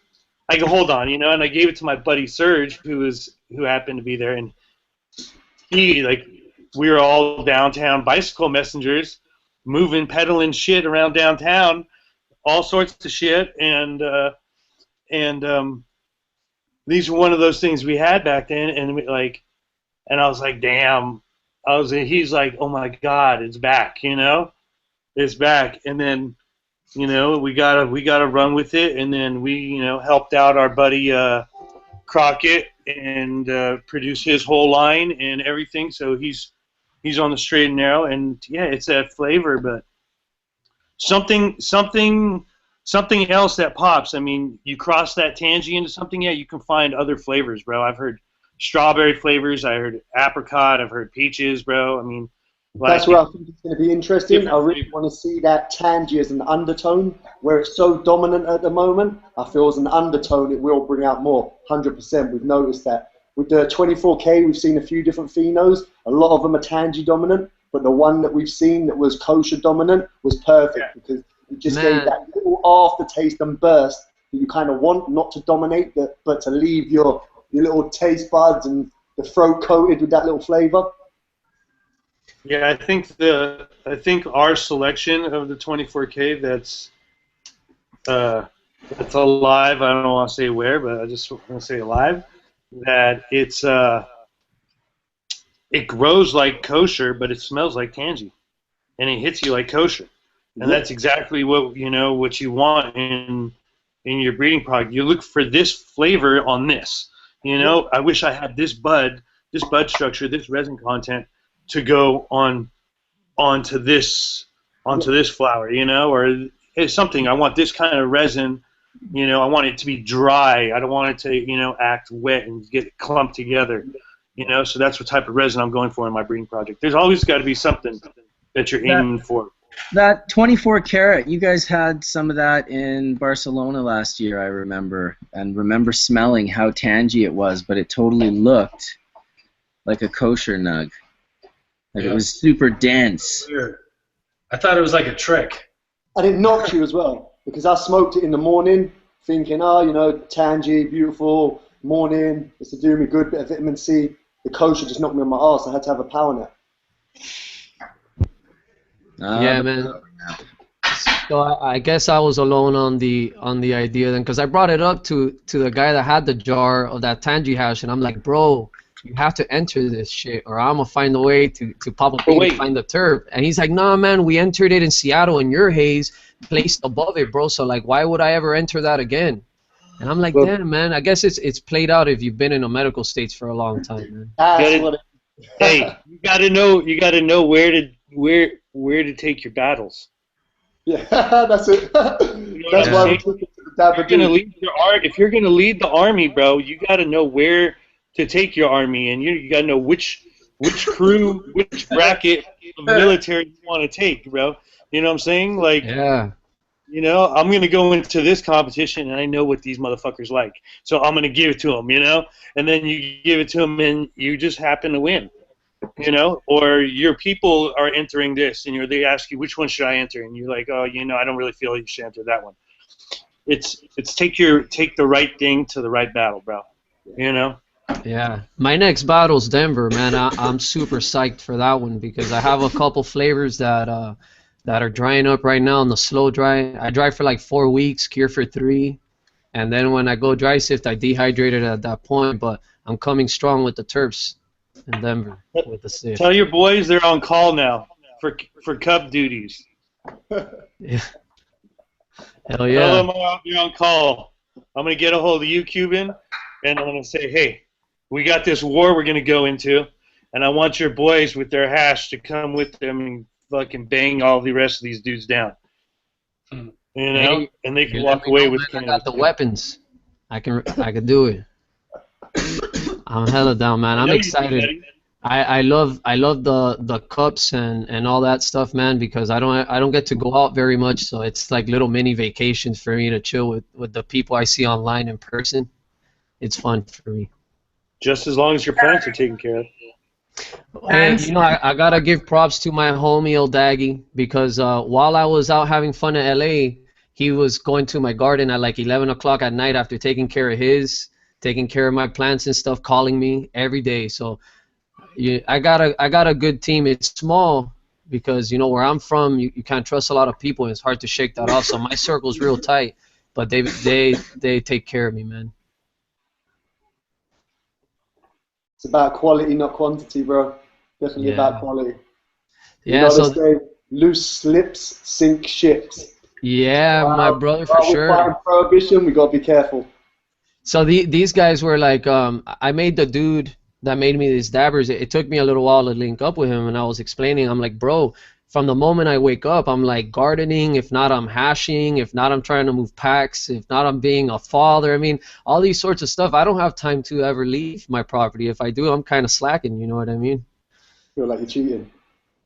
"I go, hold on, you know." And I gave it to my buddy Serge, who happened to be there, and we were all downtown bicycle messengers, moving, peddling shit around downtown, all sorts of shit, and these were one of those things we had back then, and and I was like, damn, he's like, oh my god, it's back, you know, it's back, and then, you know, we gotta run with it, and then we, you know, helped out our buddy Crockett and produce his whole line and everything, so he's on the straight and narrow, and yeah, it's that flavor, but something else that pops. I mean, you cross that tangy into something, yeah, you can find other flavors, bro. I've heard strawberry flavors, I heard apricot, I've heard peaches, bro. I mean, that's where I think it's going to be interesting. I really want to see that tangy as an undertone, where it's so dominant at the moment. I feel as an undertone it will bring out more, 100%. We've noticed that. With the 24K, we've seen a few different phenos. A lot of them are tangy dominant, but the one that we've seen that was kosher dominant was perfect because it just gave that little aftertaste and burst that you kind of want, not to dominate, but to leave your little taste buds and the throat coated with that little flavor. Yeah, I think our selection of the 24K that's alive. I don't want to say where, but I just want to say alive. That it grows like kosher, but it smells like tangy, and it hits you like kosher, and that's exactly what you want in your breeding product. You look for this flavor on this. You know, I wish I had this bud structure, this resin content to go onto this flower. You know, or it's something. I want this kind of resin. You know, I want it to be dry. I don't want it to, you know, act wet and get clumped together. You know, so that's what type of resin I'm going for in my breeding project. There's always got to be something that you're aiming for. That 24 karat, you guys had some of that in Barcelona last year, I remember, and remember smelling how tangy it was, but it totally looked like a kosher nug. Like it was super dense. I thought it was like a trick. And it knocked you as well, because I smoked it in the morning, thinking, oh, you know, tangy, beautiful, morning, it's to do me good, bit of vitamin C. The kosher just knocked me on my arse. I had to have a power nap. Yeah, man. So I guess I was alone on the idea then, because I brought it up to the guy that had the jar of that tangy hash, and I'm like, bro, you have to enter this shit, or I'm gonna find a way to pop up and find the terp. And he's like, nah, man, we entered it in Seattle, and your haze placed above it, bro. So like, why would I ever enter that again? And I'm like, damn, man. I guess it's played out if you've been in the medical states for a long time, man. Hey, you gotta know where to take your battles. Yeah, that's it. That's why we took it to the if you're gonna lead the army, bro, you gotta know where to take your army, and you gotta know which crew, which bracket of military you want to take, bro. You know what I'm saying? Like, yeah. You know, I'm going to go into this competition, and I know what these motherfuckers like. So I'm going to give it to them, you know? And then you give it to them, and you just happen to win, you know? Or your people are entering this, and they ask you, which one should I enter? And you're like, oh, you know, I don't really feel you should enter that one. it's take the right thing to the right battle, bro. You know. Yeah, my next battle's Denver, man. I'm super psyched for that one because I have a couple flavors that are drying up right now on the slow dry. I dry for like 4 weeks, cure for 3, and then when I go dry sift, I dehydrate it at that point. But I'm coming strong with the terps in Denver with the sift. Tell your boys they're on call now for cup duties. Yeah. Hell yeah. Tell them you're on call. I'm gonna get a hold of you, Cuban, and I'm gonna say, hey, we got this war we're gonna go into, and I want your boys with their hash to come with them and fucking bang all the rest of these dudes down. You know, Hey, and they can walk away with. I got the weapons. I can do it. I'm hella down, man. I'm excited. I love the cups and all that stuff, man, because I don't get to go out very much, so it's like little mini vacations for me to chill with the people I see online in person. It's fun for me. Just as long as your plants are taken care of. And, you know, I gotta give props to my homie El Daggy because while I was out having fun in LA, he was going to my garden at like 11 o'clock at night after taking care of my plants and stuff, calling me every day. So yeah, I got a good team. It's small because, you know, where I'm from, you can't trust a lot of people, and it's hard to shake that off. So my circle's real tight, but they take care of me, man. It's about quality, not quantity, bro. Definitely about quality. Yeah, You so know, they say, loose slips sink ships. yeah, my brother, for While we're sure. fighting prohibition, we gotta be careful. So these guys were like, I made the dude that made me these dabbers. It took me a little while to link up with him, and I was explaining. I'm like, bro, from the moment I wake up, I'm like gardening. If not, I'm hashing. If not, I'm trying to move packs. If not, I'm being a father. I mean, all these sorts of stuff. I don't have time to ever leave my property. If I do, I'm kind of slacking. You know what I mean? Feel like you're cheating.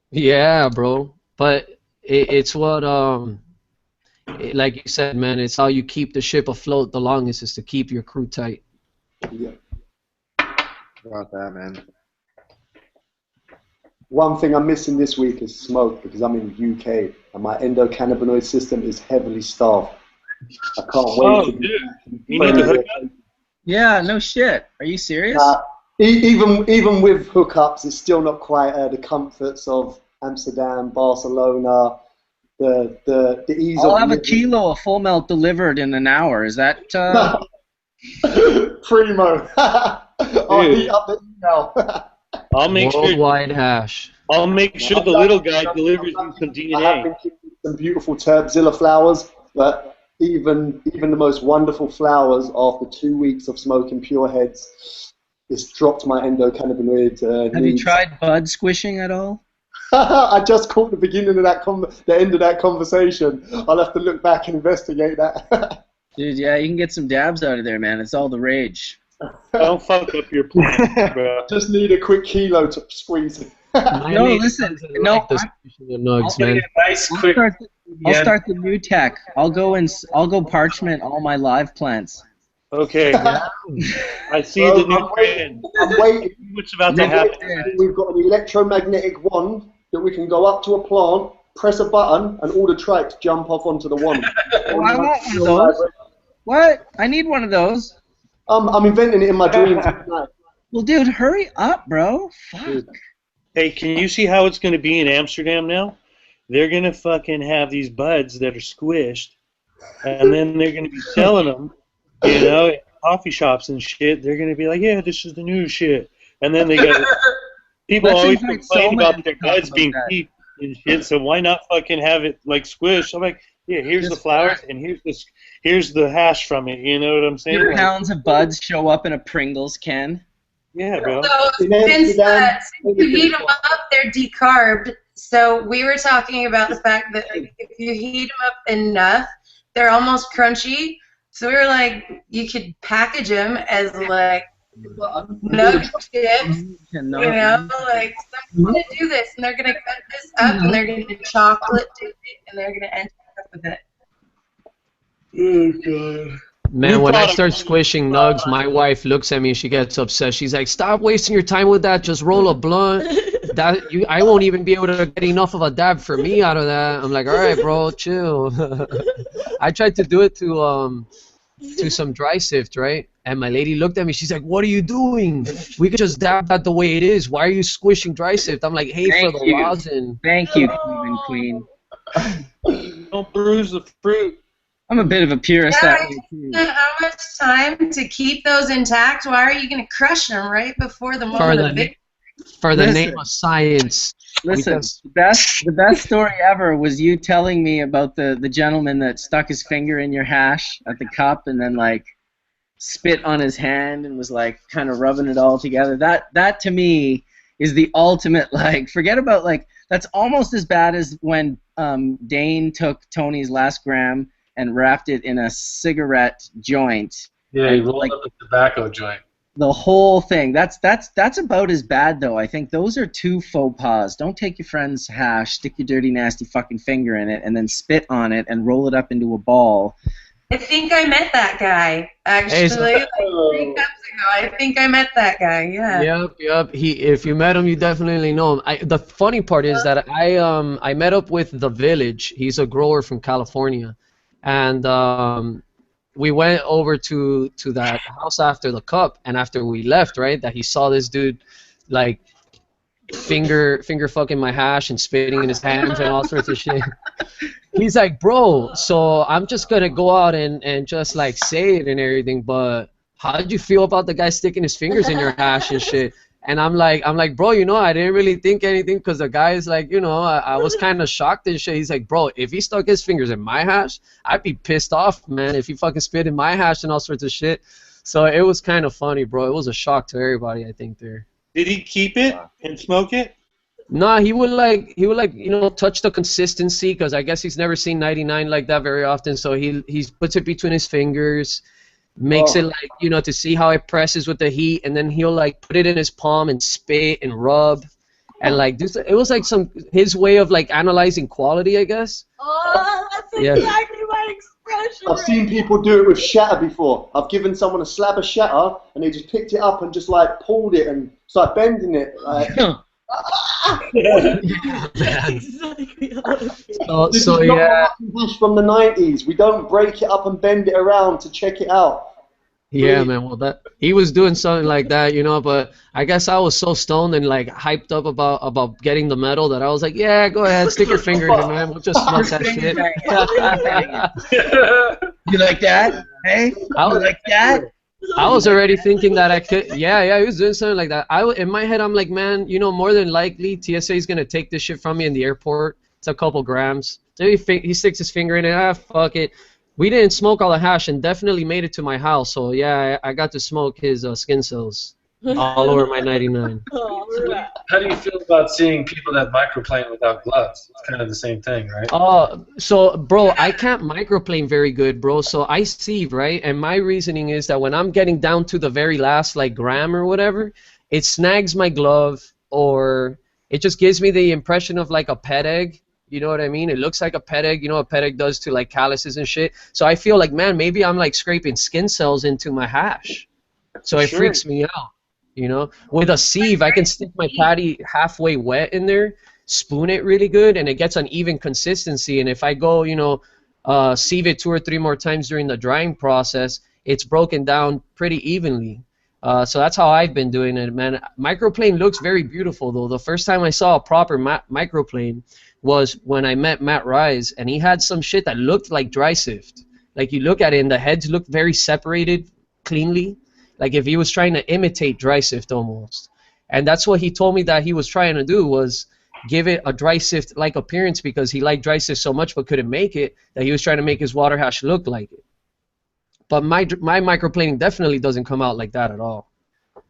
Yeah, bro. But it's what like you said, man. It's how you keep the ship afloat the longest is to keep your crew tight. Yeah. About that, man. One thing I'm missing this week is smoke because I'm in UK and my endocannabinoid system is heavily starved. I can't wait to dude. be You need to hook up. Yeah, no shit. Are you serious? Even with hookups, it's still not quite the comforts of Amsterdam, Barcelona, the ease I'll of have a living. kilo of full melt delivered in an hour. Is that Primo. I'll heat up the email. I'll make sure. Worldwide hash. I'll make sure the little guy delivers you some I have DNA. been keeping some beautiful Terbzilla flowers, but even the most wonderful flowers after 2 weeks of smoking pure heads, it's dropped my endocannabinoid Have you needs. tried bud squishing at all? I just caught the beginning of that the end of that conversation. I'll have to look back and investigate that. Dude, yeah, you can get some dabs out of there, man. It's all the rage. Don't fuck up your plan, bro. Just need a quick kilo to squeeze. No, listen. No, Nugs, man. I'll start the new tech. I'll go parchment all my live plants. Okay. I see the new trend. I'm waiting. What's about to happen? We've got an electromagnetic wand that we can go up to a plant, press a button, and all the trikes jump off onto the wand. Oh, I want one of those. What? I need one of those. I'm inventing it in my dreams tonight. Well, dude, hurry up, bro. Fuck. Hey, can you see how it's going to be in Amsterdam now? They're going to fucking have these buds that are squished, and then they're going to be selling them, you know, at coffee shops and shit. They're going to be like, yeah, this is the new shit. And then they got people Let's always invite complain Soman about their to talk buds about being that. cheap and shit, so why not fucking have it like squished? I'm like, yeah, here's the flowers and here's the hash from it. You know what I'm saying? 2 pounds of buds show up in a Pringles can. Yeah, bro. So since you heat them up, they're decarbed. So we were talking about the fact that like, if you heat them up enough, they're almost crunchy. So we were like, you could package them as like nug chips. You know, like someone's gonna do this, and they're gonna cut this up, and they're gonna chocolate dip it, and they're gonna end up with it. Oh god. Man, when I start squishing nugs, my wife looks at me and she gets upset. She's like, "Stop wasting your time with that. Just roll a blunt. I won't even be able to get enough of a dab for me out of that." I'm like, "All right, bro, chill." I tried to do it to some dry sift, right? And my lady looked at me. She's like, "What are you doing? We could just dab that the way it is. Why are you squishing dry sift?" I'm like, "Hey, Thank for the you. rosin." Thank you, Cleveland Queen. Don't bruise the fruit. I'm a bit of a purist Yeah, that way too. how much time to keep those intact? Why are you going to crush them right before the moment of victory? For the Listen. name of science. Listen, Because- the best story ever was you telling me about the gentleman that stuck his finger in your hash at the cup and then like spit on his hand and was like kind of rubbing it all together. That to me is the ultimate, like, forget about, like, that's almost as bad as when Dane took Tony's last gram and wrapped it in a cigarette joint. Yeah, he And, rolled like, up a tobacco joint. the whole thing. That's about as bad, though. I think those are two faux pas. Don't take your friend's hash, stick your dirty, nasty fucking finger in it, and then spit on it and roll it up into a ball. I think I met that guy, actually, like 3 cups ago. I think I met that guy, yeah. Yep. If you met him, you definitely know him. The funny part is that I met up with The Village. He's a grower from California, and we went over to that house after the cup, and after we left, right, that he saw this dude like finger fucking my hash and spitting in his hands and all sorts of shit. He's like, "Bro, so I'm just gonna go out and just like say it and everything, but how did you feel about the guy sticking his fingers in your hash and shit?" And I'm like, "Bro, you know, I didn't really think anything because the guy is like, you know, I was kind of shocked and shit." He's like, "Bro, if he stuck his fingers in my hash, I'd be pissed off, man, if he fucking spit in my hash and all sorts of shit." So it was kind of funny, bro. It was a shock to everybody, I think, there. Did he keep it and smoke it? Nah, he would like you know, touch the consistency because I guess he's never seen 99 like that very often. So he puts it between his fingers, makes it like, you know, to see how it presses with the heat, and then he'll like put it in his palm and spit and rub, and like it was like his way of like analyzing quality, I guess. Oh, that's Yeah. exactly my expression. I've seen people do it with shatter before. I've given someone a slab of shatter and they just picked it up and just like pulled it and started bending it. Like, This So is not yeah. hash from the 90s. We don't break it up and bend it around to check it out. Yeah, man. Well, he was doing something like that, you know. But I guess I was so stoned and like hyped up about getting the medal that I was like, "Yeah, go ahead, stick your finger in it, man. We'll just smoke that shit." You like that? Hey? You like that? I was already thinking that I could. Yeah, he was doing something like that. In my head, I'm like, man, you know, more than likely, TSA is gonna take this shit from me in the airport. It's a couple grams. So he sticks his finger in it. Fuck it. We didn't smoke all the hash and definitely made it to my house. So yeah, I got to smoke his skin cells all over my 99. How do you feel about seeing people that microplane without gloves? It's kind of the same thing, right? So bro, I can't microplane very good, bro. So I sieve, right? And my reasoning is that when I'm getting down to the very last like gram or whatever, it snags my glove, or it just gives me the impression of like a pet egg. You know what I mean? It looks like a pet egg. You know what a pet egg does to like calluses and shit. So I feel like, man, maybe I'm like scraping skin cells into my hash. So it freaks me out. You know, with a sieve, I can stick my patty halfway wet in there, spoon it really good, and it gets an even consistency. And if I go, you know, sieve it 2 or 3 more times during the drying process, it's broken down pretty evenly. So that's how I've been doing it, man. Microplane looks very beautiful, though. The first time I saw a proper microplane was when I met Matt Rise, and he had some shit that looked like dry sift. Like, you look at it, and the heads looked very separated cleanly. Like if he was trying to imitate dry sift almost. And that's what he told me that he was trying to do, was give it a dry sift-like appearance, because he liked dry sift so much but couldn't make it, that he was trying to make his water hash look like it. But my microplaning definitely doesn't come out like that at all.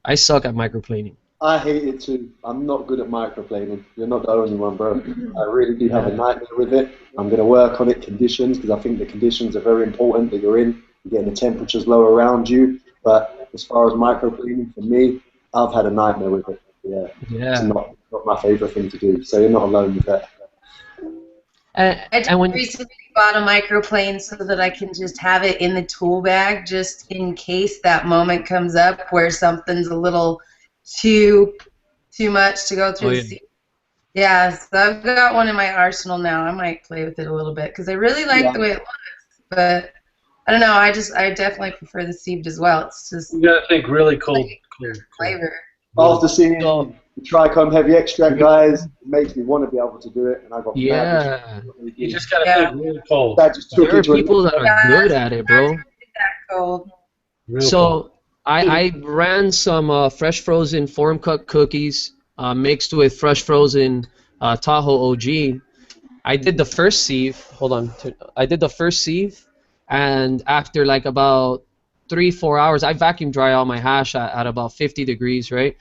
I suck at microplaning. I hate it too. I'm not good at microplaning. You're not the only one, bro. I really do have a nightmare with it. I'm going to work on it, conditions, because I think the conditions are very important that you're in. You're getting the temperatures low around you. But as far as microplaning, for me, I've had a nightmare with it. Yeah. It's not my favorite thing to do. So you're not alone with that. I just recently bought a microplane so that I can just have it in the tool bag, just in case that moment comes up where something's a little too much to go through. Yeah, so I've got one in my arsenal now. I might play with it a little bit because I really like the way it looks. but I don't know. I definitely prefer the sieved as well. It's just You gotta think really cold. flavor. After seeing the Trichome Heavy Extract guys, it makes me want to be able to do it, and I got Yeah. You just gotta think really cold. That just took There are it to people that are good at it, bro. Cold. So I ran some fresh frozen form cut cookies mixed with fresh frozen Tahoe OG. I did the first sieve. Hold on. I did the first sieve, and after like about 3-4 hours, I vacuum dry all my hash at about 50 degrees, right?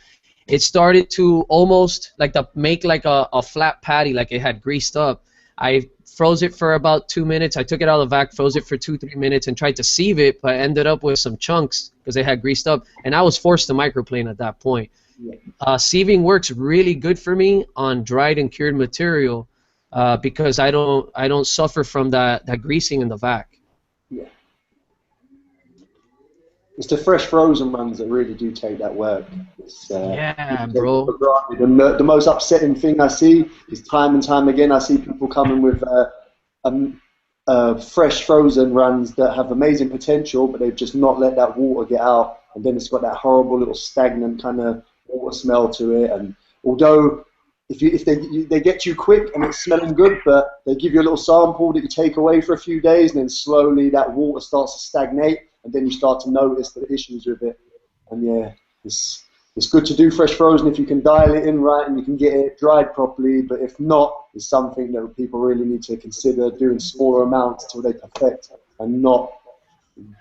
It started to almost like make like a flat patty, like it had greased up. I froze it for about 2 minutes. I took it out of the vac, froze it for 2-3 minutes, and tried to sieve it, but ended up with some chunks because it had greased up, and I was forced to microplane at that point. Sieving works really good for me on dried and cured material because I don't suffer from that greasing in the vac. Yeah. It's the fresh frozen ones that really do take that work. Yeah, bro. The most upsetting thing I see is time and time again I see people coming with fresh frozen runs that have amazing potential, but they've just not let that water get out, and then it's got that horrible little stagnant kind of water smell to it. And although if they get you quick and it's smelling good, but they give you a little sample that you take away for a few days, and then slowly that water starts to stagnate, and then you start to notice the issues with it. And yeah, it's good to do fresh frozen if you can dial it in right and you can get it dried properly, but if not, it's something that people really need to consider doing smaller amounts till they perfect and not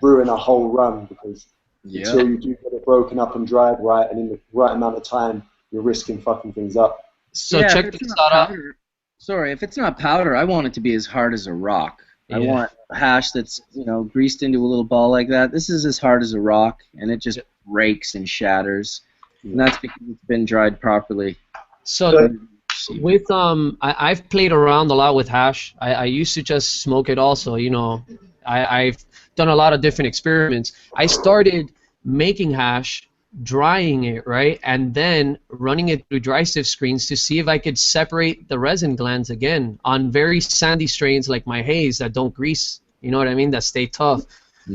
ruin a whole run, because until you do get it broken up and dried right and in the right amount of time, you're risking fucking things up. So check this out. Sorry, if it's not powder, I want it to be as hard as a rock. I want hash that's, greased into a little ball like that. This is as hard as a rock, and it just breaks and shatters. And that's because it's been dried properly. So with I've played around a lot with hash. I used to just smoke it also. I've done a lot of different experiments. I started making hash, drying it, right, and then running it through dry sieve screens to see if I could separate the resin glands again on very sandy strains like my haze that don't grease, you know what I mean, that stay tough.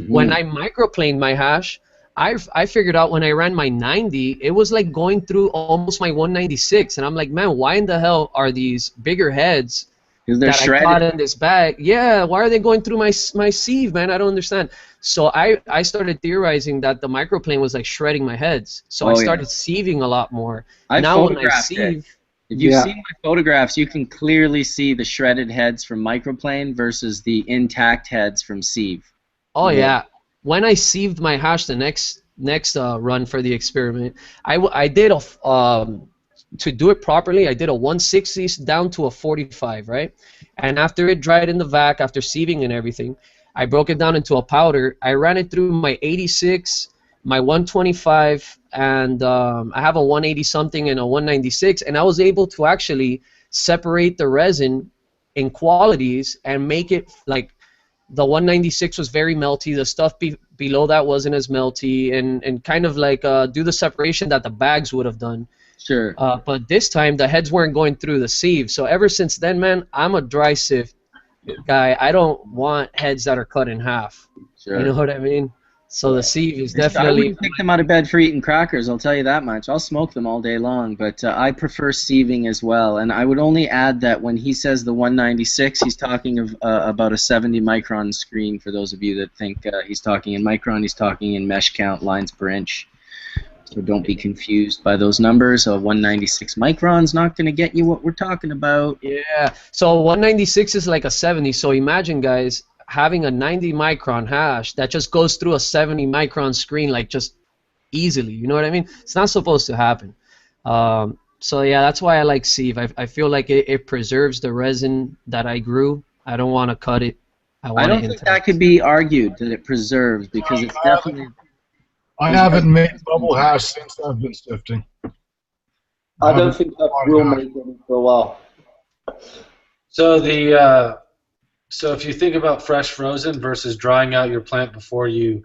When I microplaned my hash, I figured out when I ran my 90, it was like going through almost my 196, and I'm like, man, why in the hell are these bigger heads that I caught in this bag? Yeah, why are they going through my sieve, man? I don't understand. So I started theorizing that the microplane was like shredding my heads. So I started sieving a lot more. Now when I sieve, if you see my photographs, you can clearly see the shredded heads from microplane versus the intact heads from sieve. Oh yeah. When I sieved my hash the next run for the experiment, I did to do it properly, I did a 160 down to a 45, right? And after it dried in the vac, after sieving and everything, I broke it down into a powder. I ran it through my 86, my 125, and I have a 180 something and a 196, and I was able to actually separate the resin in qualities and make it like the 196 was very melty, the stuff below that wasn't as melty, and kind of like do the separation that the bags would have done. Sure. But this time the heads weren't going through the sieve. So ever since then, man, I'm a dry sieve guy. I don't want heads that are cut in half. Sure. You know what I mean? So the sieve is I definitely... wouldn't take them out of bed for eating crackers, I'll tell you that much. I'll smoke them all day long, but I prefer sieving as well. And I would only add that when he says the 196, he's talking of about a 70 micron screen. For those of you that think he's talking in micron, he's talking in mesh count, lines per inch. So don't be confused by those numbers. 196 microns not going to get you what we're talking about. Yeah, so 196 is like a 70. So imagine, guys, having a 90 micron hash that just goes through a 70 micron screen like just easily. You know what I mean? It's not supposed to happen. So yeah, that's why I like sieve. I feel like it preserves the resin that I grew. I don't want to cut it. I don't think that could be argued that it preserves, because it's definitely... I haven't made bubble hash since I've been sifting. I don't think I will make any for a while. So so if you think about fresh frozen versus drying out your plant before you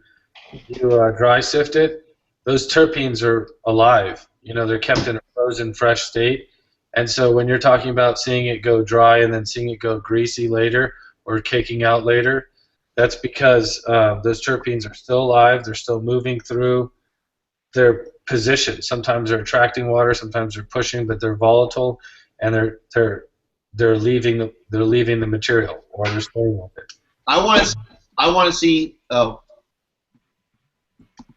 dry sift it, those terpenes are alive. They're kept in a frozen fresh state. And so when you're talking about seeing it go dry and then seeing it go greasy later or caking out later, that's because those terpenes are still alive. They're still moving through their position. Sometimes they're attracting water, sometimes they're pushing, but they're volatile, and they're leaving the material, or they're staying with it. I want to see. Oh,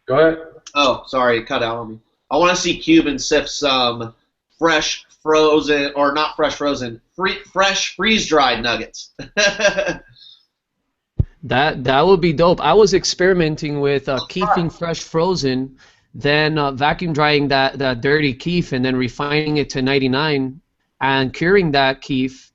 go ahead. Oh, sorry, it cut out on me. I want to see Cuban sift some fresh frozen, or not fresh frozen, fresh freeze dried nuggets. That would be dope. I was experimenting with keeping fresh frozen, then vacuum drying that dirty keef, and then refining it to 99 and curing that keef,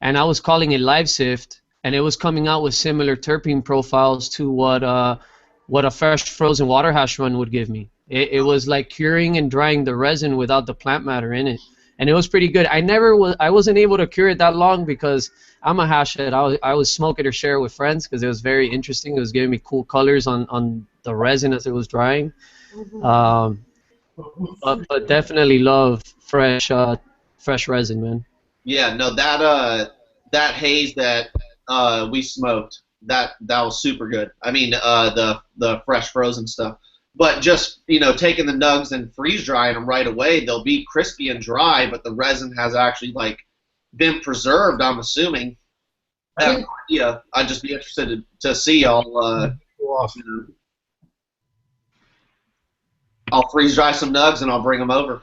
and I was calling it live sift, and it was coming out with similar terpene profiles to what a fresh frozen water hash run would give me. It was like curing and drying the resin without the plant matter in it, and it was pretty good. I wasn't able to cure it that long because I'm a hash head. I was smoke it or share it with friends because it was very interesting. It was giving me cool colors on the resin as it was drying. But definitely love fresh resin, man. Yeah, no, that haze that we smoked, that was super good. I mean, the fresh frozen stuff. But just, taking the nugs and freeze drying them right away, they'll be crispy and dry, but the resin has actually been preserved, I'm assuming. I have no idea. I'd just be interested to see. I'll freeze dry some nugs and I'll bring them over.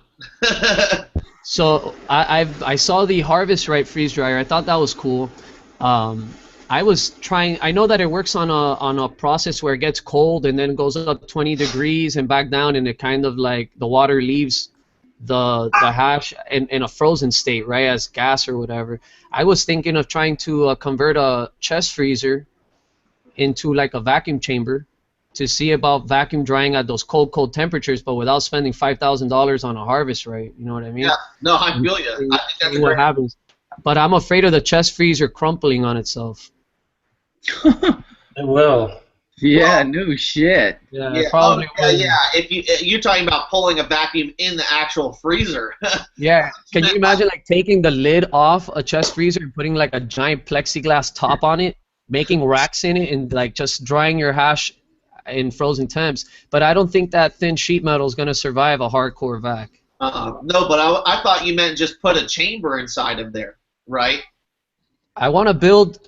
So I saw the Harvest Right freeze dryer. I thought that was cool. I was trying. I know that it works on a process where it gets cold and then goes up 20 degrees and back down, and it kind of the water leaves the hash in a frozen state, right, as gas or whatever. I was thinking of trying to convert a chest freezer into a vacuum chamber to see about vacuum drying at those cold temperatures, but without spending $5,000 on a Harvest Right. You know what I mean? Yeah. No, I feel you. I think that's what happens. But I'm afraid of the chest freezer crumpling on itself. It will. Yeah, no shit. Yeah, it probably will. Yeah. If you're talking about pulling a vacuum in the actual freezer. Yeah. Can you imagine taking the lid off a chest freezer and putting a giant plexiglass top on it, making racks in it, and just drying your hash in frozen temps? But I don't think that thin sheet metal is going to survive a hardcore vac. No, but I thought you meant just put a chamber inside of there, right? I want to build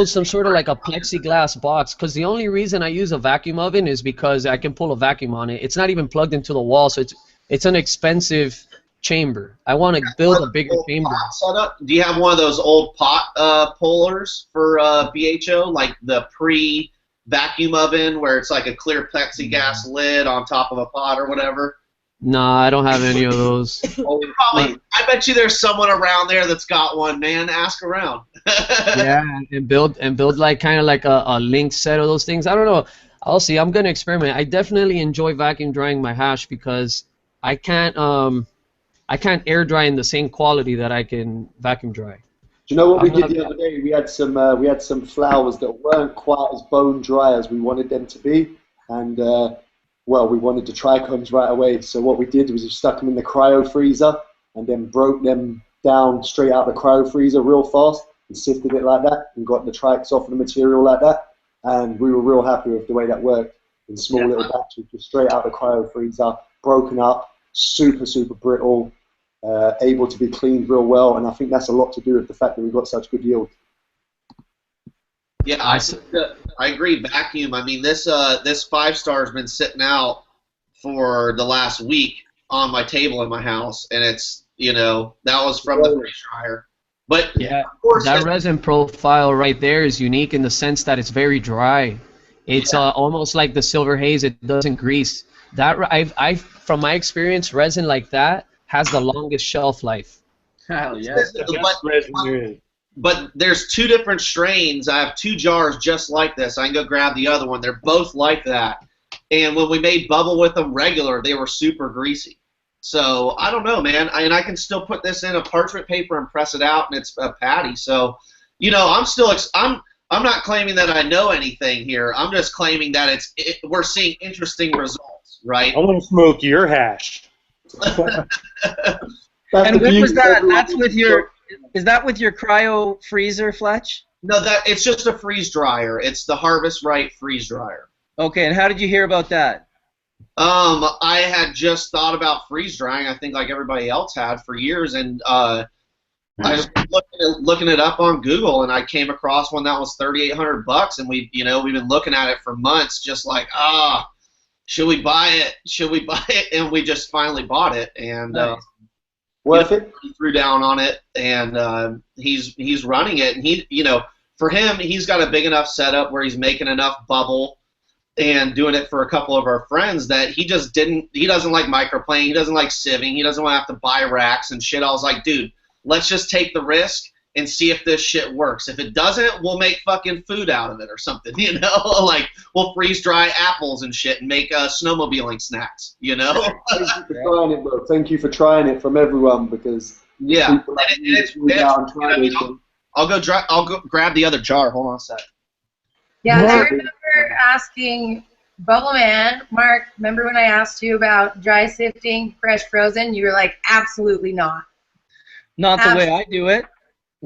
some sort of a plexiglass box, because the only reason I use a vacuum oven is because I can pull a vacuum on it. It's not even plugged into the wall, so it's an expensive chamber. I want to build a bigger chamber. Setup? Do you have one of those old pot pullers for BHO, like the pre-vacuum oven where it's a clear plexiglass lid on top of a pot or whatever? Nah, I don't have any of those. Probably. I bet you there's someone around there that's got one, man. Ask around. Yeah, and build kind of a linked set of those things. I don't know. I'll see. I'm gonna experiment. I definitely enjoy vacuum drying my hash because I can't air dry in the same quality that I can vacuum dry. Do you know what we did the other day? We had some flowers that weren't quite as bone dry as we wanted them to be, and we wanted to try cones right away. So what we did was we stuck them in the cryo freezer and then broke them down straight out of the cryo freezer real fast and sifted it like that and got the trikes off of the material like that. And we were real happy with the way that worked in small little batches, just straight out of the cryo freezer, broken up, super, super brittle, able to be cleaned real well. And I think that's a lot to do with the fact that we got such good yield. Yeah, I agree. Vacuum. I mean, this 5-star has been sitting out for the last week on my table in my house, and it's that was from the freeze dryer. But yeah, that resin profile right there is unique in the sense that it's very dry. It's almost like the silver haze. It doesn't grease. That from my experience, resin like that has the longest shelf life. Hell yeah. But there's 2 different strains. I have 2 jars just like this. I can go grab the other one. They're both like that. And when we made bubble with them regular, they were super greasy. So I don't know, man. I can still put this in a parchment paper and press it out, and it's a patty. So, I'm not claiming that I know anything here. I'm just claiming that we're seeing interesting results, right? I want to smoke your hash. And what was that? Is that with your cryo freezer, Fletch? No, that it's just a freeze dryer. It's the Harvest Right freeze dryer. Okay, and how did you hear about that? I had just thought about freeze drying. I think like everybody else had for years, and I was looking it up on Google, and I came across one that was $3,800, and we've been looking at it for months, just like should we buy it? Should we buy it? And we just finally bought it, and worth it. He threw down on it, and he's running it, and for him, he's got a big enough setup where he's making enough bubble and doing it for a couple of our friends that he doesn't like microplane, he doesn't like sieving, he doesn't want to have to buy racks and shit. I was like, dude, let's just take the risk and see if this shit works. If it doesn't, we'll make fucking food out of it or something, like we'll freeze dry apples and shit and make snowmobiling snacks, Thank you for trying it, bro. Thank you for trying it from everyone, because people like you reach out and try this thing. I'll go grab the other jar. Hold on a sec. Yeah, I remember asking Bubbleman, Mark, remember when I asked you about dry sifting fresh frozen? You were like, absolutely not. Not the way I do it.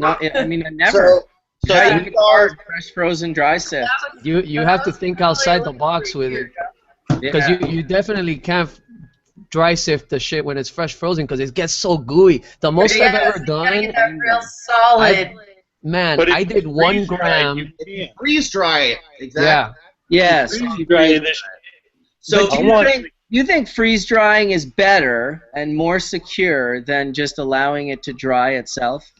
I never. So you can hard fresh frozen dry sift. You have to think outside the box with it, because you definitely can't dry sift the shit when it's fresh frozen, because it gets so gooey. The most I've ever done. Get that real solid. I did 1 gram. Freeze dry it. Exactly. Yeah. Yes. Freeze dry this. So you think freeze drying is better and more secure than just allowing it to dry itself?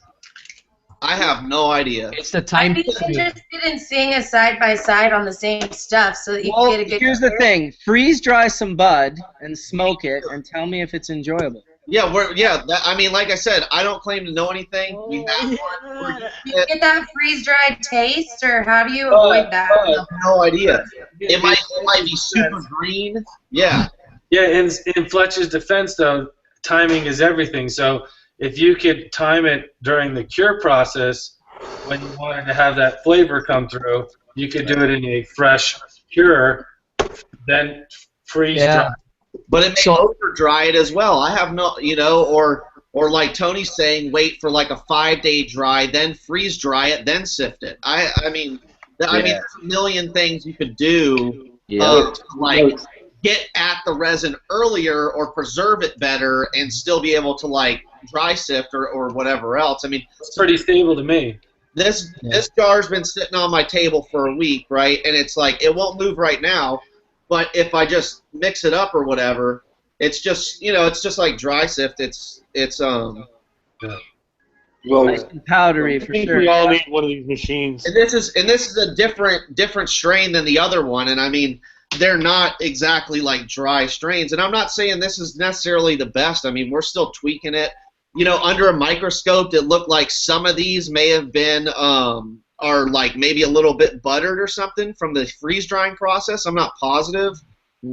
I have no idea. It's the time. I'd be interested in seeing a side by side on the same stuff so that you can get a good. Here's the thing: freeze dry some bud and smoke it, and tell me if it's enjoyable. Yeah, like I said, I don't claim to know anything. We have one. Do you get that freeze dried taste, or how do you avoid that? I have no idea. It might be super green. Yeah. Yeah, in Fletcher's defense, though, timing is everything. So if you could time it during the cure process, when you wanted to have that flavor come through, you could do it in a fresh cure, then freeze dry. But it may over dry it as well. I have no, or like Tony's saying, wait for like a 5-day dry, then freeze dry it, then sift it. I mean, there's a million things you could do, like get at the resin earlier or preserve it better and still be able to like dry sift or whatever else. I mean, it's pretty stable to me. This jar's been sitting on my table for a week, right? And it's like it won't move right now. But if I just mix it up or whatever, it's just it's just like dry sift. It's nice and powdery for sure. We all need one of these machines. And this is a different strain than the other one. And I mean, they're not exactly like dry strains. And I'm not saying this is necessarily the best. I mean, we're still tweaking it. Under a microscope, it looked like some of these may have been are like maybe a little bit buttered or something from the freeze drying process. I'm not positive. Is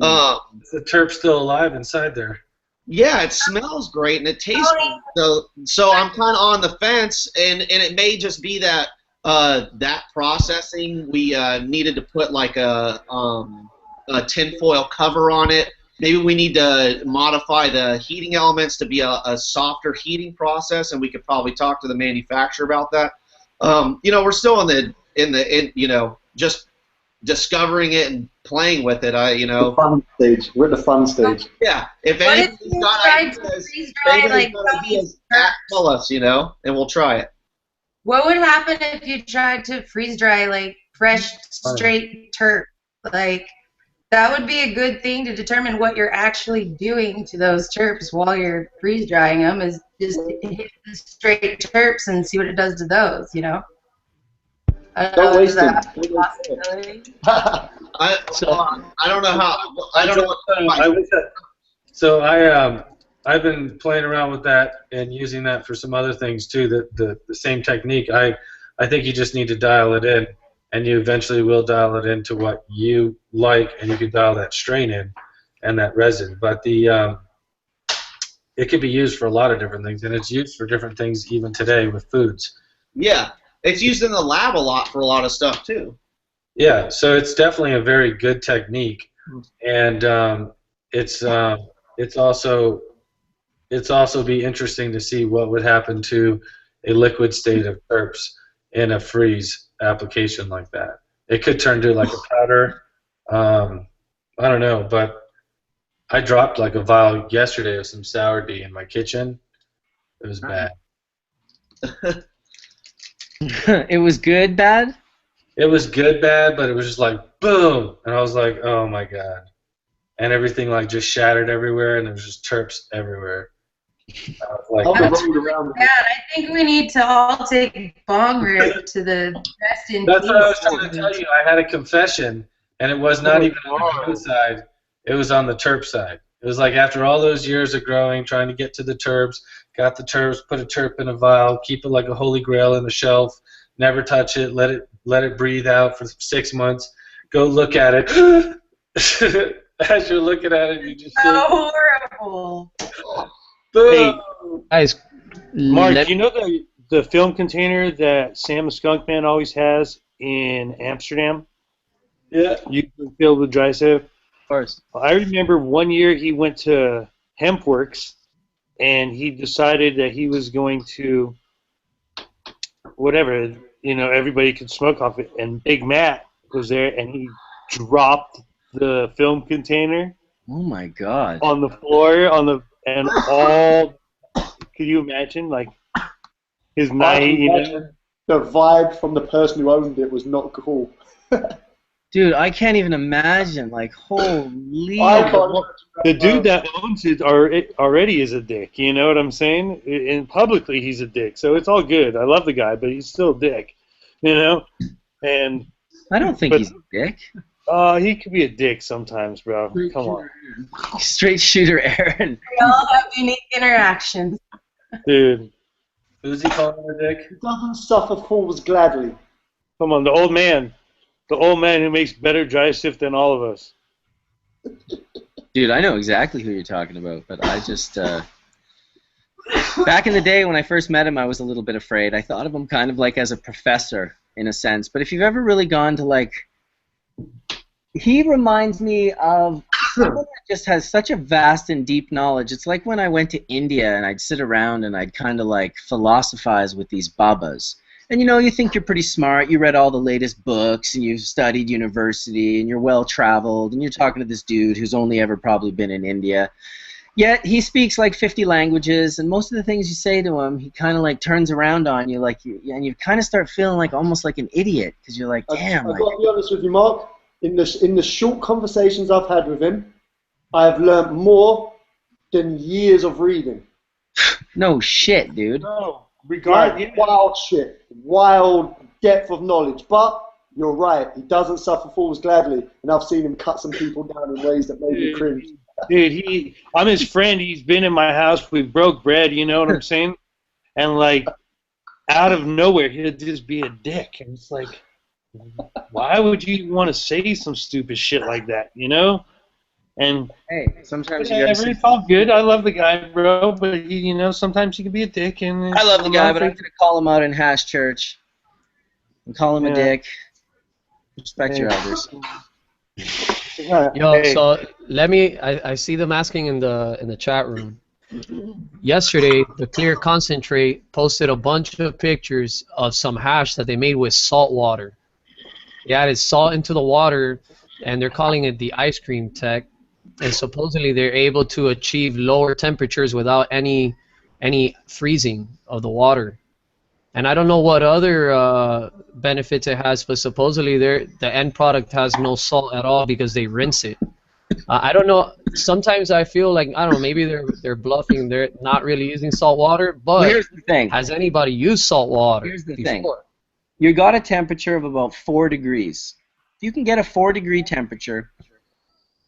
the terp still alive inside there? Yeah, it smells great and it tastes good. So I'm kind of on the fence, and it may just be that that processing we needed to put like a tinfoil cover on it. Maybe we need to modify the heating elements to be a softer heating process, and we could probably talk to the manufacturer about that. We're still in just discovering it and playing with it. The fun stage. We're at the fun stage. Yeah. If anybody's got ideas, tell us, and we'll try it. What would happen if you tried to freeze dry like fresh straight terp? Like that would be a good thing to determine what you're actually doing to those terps while you're freeze drying them. Is just hit the straight terps and see what it does to those. Don't waste them. I don't know how. I don't know. So I've been playing around with that and using that for some other things too. The same technique. I think you just need to dial it in, and you eventually will dial it into what you like, and you can dial that strain in and that resin. But it can be used for a lot of different things, and it's used for different things even today with foods. Yeah, it's used in the lab a lot for a lot of stuff too. Yeah, so it's definitely a very good technique, and it's also be interesting to see what would happen to a liquid state of terps. in a freeze application like that. It could turn to like a powder. I don't know, but I dropped like a vial yesterday of some sour D in my kitchen. It was bad. It was good, bad? It was good, bad, but it was just like boom, and I was like, oh my god, and everything like just shattered everywhere, and there was just terps everywhere. I was like, That's really bad. I think we need to all take bong rip to the rest in that's peace. what I was trying to tell you. I had a confession, and it was not even on the good side. It was on the terp side. It was like after all those years of growing, trying to get to the terps, got the terps, put a terp in a vial, keep it like a holy grail in the shelf, never touch it, let it breathe out for 6 months, go look at it. As you're looking at it, you just so horrible. Hey, guys, Mark, you know the film container that Sam the Skunkman always has in Amsterdam? Yeah. You can fill with dry sieve? Of course. I remember one year he went to Hempworks and he decided that he was going to, whatever, everybody could smoke off it. And Big Matt was there and he dropped the film container. Oh my God. On the floor, and all, could you imagine, like, his night, The vibe from the person who owned it was not cool. Dude, I can't even imagine, like, holy... The dude that owns it already is a dick, you know what I'm saying? And publicly he's a dick, so it's all good. I love the guy, but he's still a dick, And I don't think he's a dick. He could be a dick sometimes, bro. Come on. Straight shooter Aaron. We all have unique interactions. Dude. Who's he calling a dick? He doesn't suffer fools gladly. Come on, the old man. The old man who makes better dry sift than all of us. Dude, I know exactly who you're talking about, but I just... Back in the day when I first met him, I was a little bit afraid. I thought of him kind of like as a professor, in a sense. But if you've ever really gone to, like... He reminds me of someone that just has such a vast and deep knowledge. It's like when I went to India and I'd sit around and I'd kind of like philosophize with these babas. And you think you're pretty smart, you read all the latest books and you've studied university and you're well traveled and you're talking to this dude who's only ever probably been in India. Yet he speaks like 50 languages and most of the things you say to him, he kind of like turns around on you and you kind of start feeling like almost like an idiot because you're like, damn. I've got to be honest with you, Mark. In the short conversations I've had with him, I have learnt more than years of reading. No shit, dude. No, wild shit, wild depth of knowledge. But you're right, he doesn't suffer fools gladly, and I've seen him cut some people down in ways that made me cringe. Dude, I'm his friend. He's been in my house. We broke bread. You know what I'm saying? And like, out of nowhere, he'll just be a dick, and it's like. Why would you want to say some stupid shit like that, And hey, sometimes it's all good. I love the guy, bro, but sometimes he can be a dick. And I love the guy, but I'm gonna call him out in Hash Church and call him a dick. Respect your elders. Yo, so let me. I see them asking in the chat room. Yesterday, the Clear Concentrate posted a bunch of pictures of some hash that they made with salt water. They added salt into the water, and they're calling it the ice cream tech. And supposedly they're able to achieve lower temperatures without any freezing of the water. And I don't know what other benefits it has, but supposedly the end product has no salt at all because they rinse it. I don't know. Sometimes I feel like, I don't know, maybe they're bluffing. They're not really using salt water. But here's the thing. Has anybody used salt water? Here's the thing. You got a temperature of about 4 degrees. If you can get a 4-degree temperature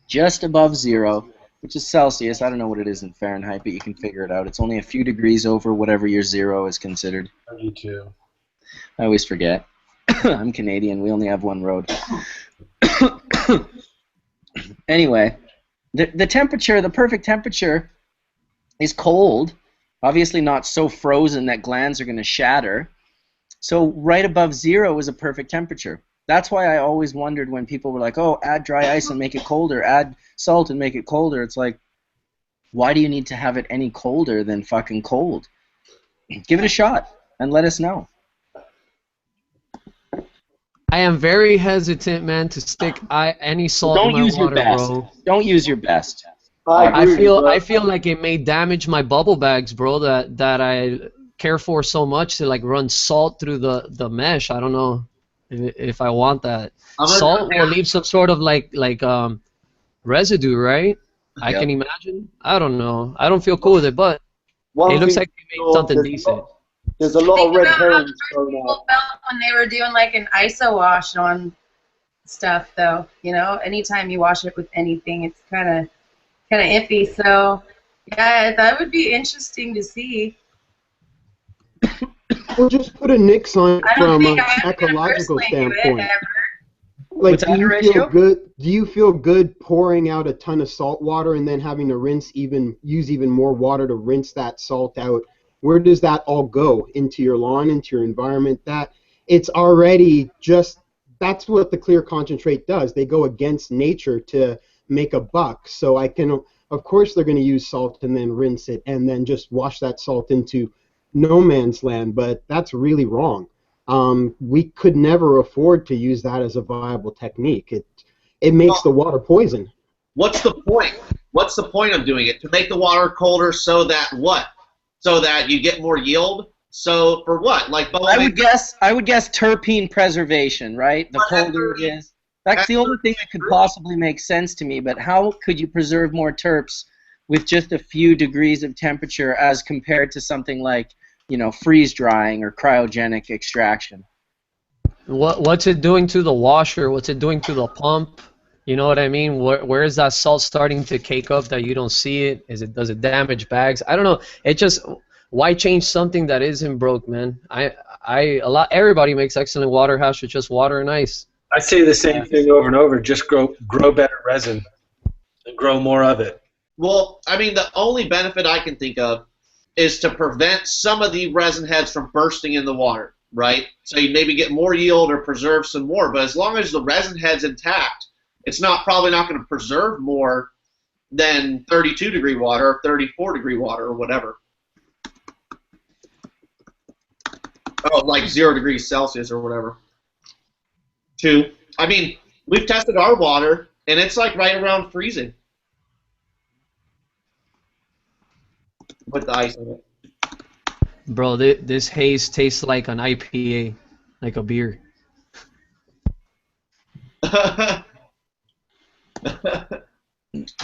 just above 0, which is Celsius. I don't know what it is in Fahrenheit, but you can figure it out. It's only a few degrees over whatever your 0 is considered. Me too. I always forget. I'm Canadian. We only have one road. Anyway, the temperature, the perfect temperature, is cold. Obviously not so frozen that glands are going to shatter. So right above 0 is a perfect temperature. That's why I always wondered when people were like, oh, add dry ice and make it colder, add salt and make it colder. It's like, why do you need to have it any colder than fucking cold? Give it a shot and let us know. I am very hesitant, man, to stick any salt Don't in my use your water, best. bro. Don't use your best. I feel like it may damage my bubble bags, bro. That I care for so much to like run salt through the mesh. I don't know if I want that. Salt will leave some sort of like residue, right? I can imagine. I don't know. I don't feel cool with it, but it looks like they made something decent. There's a lot of red herrings thrown out. People felt when they were doing like an ISO wash on stuff, though. You know, anytime you wash it with anything, it's kind of iffy. So, yeah, that would be interesting to see. We'll just put a nix on it I don't from think an I would ecological personally do it standpoint. ever. Like, What's that, do you Horatio? feel good? Do you feel good pouring out a ton of salt water and then having to use even more water to rinse that salt out? Where does that all go? Into your lawn, into your environment? It's already just, that's what the clear concentrate does. They go against nature to make a buck. So of course they're going to use salt and then rinse it and then just wash that salt into no man's land. But that's really wrong. We could never afford to use that as a viable technique. It makes the water poison. What's the point? What's the point of doing it? To make the water colder so that what? So that you get more yield? So for what? Like I would guess terpene preservation, right? The colder it is. That's the only thing that could possibly make sense to me, but how could you preserve more terps with just a few degrees of temperature as compared to something like, you know, freeze drying or cryogenic extraction? What's it doing to the washer? What's it doing to the pump? You know what I mean? Where is that salt starting to cake up that you don't see it? Does it damage bags? I don't know. It just, why change something that isn't broke, man? Everybody makes excellent water hash with just water and ice. I say the same thing over and over. Just grow better resin and grow more of it. Well, I mean, the only benefit I can think of is to prevent some of the resin heads from bursting in the water, right? So you maybe get more yield or preserve some more. But as long as the resin head's intact, it's probably not going to preserve more than 32-degree water or 34-degree water or whatever. Oh, like 0 degrees Celsius or whatever. I mean, we've tested our water, and it's like right around freezing with the ice in it. Bro, this haze tastes like an IPA, like a beer.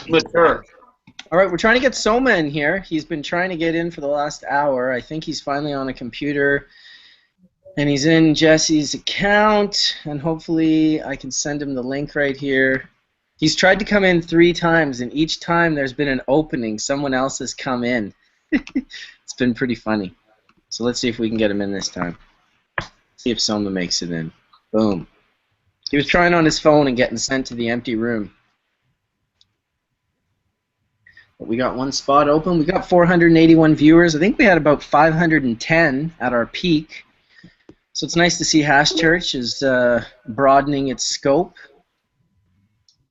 Mature. All right, we're trying to get Soma in here. He's been trying to get in for the last hour. I think he's finally on a computer. And he's in Jesse's account, and hopefully I can send him the link right here. He's tried to come in 3 times, and each time there's been an opening. Someone else has come in. It's been pretty funny. So let's see if we can get him in this time. See if Soma makes it in. Boom. He was trying on his phone and getting sent to the empty room. But we got 1 spot open. We got 481 viewers. I think we had about 510 at our peak. So it's nice to see Hash Church is broadening its scope,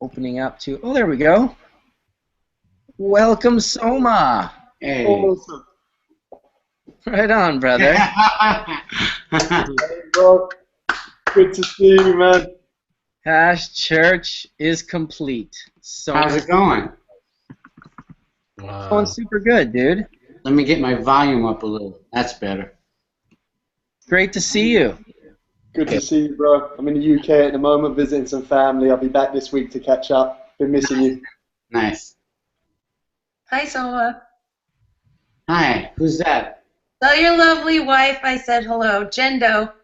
opening up to. Oh, there we go. Welcome, Soma. Hey. Awesome. Right on, brother. Hey, bro. Good to see you, man. Hash Church is complete. So How's it going? It's going super good, dude. Let me get my volume up a little. That's better. Great to see you. Good to see you, bro. I'm in the UK at the moment, visiting some family. I'll be back this week to catch up. Been missing you. Nice. Hi, Soma. Hi, who's that? Tell your lovely wife I said hello. Jendo.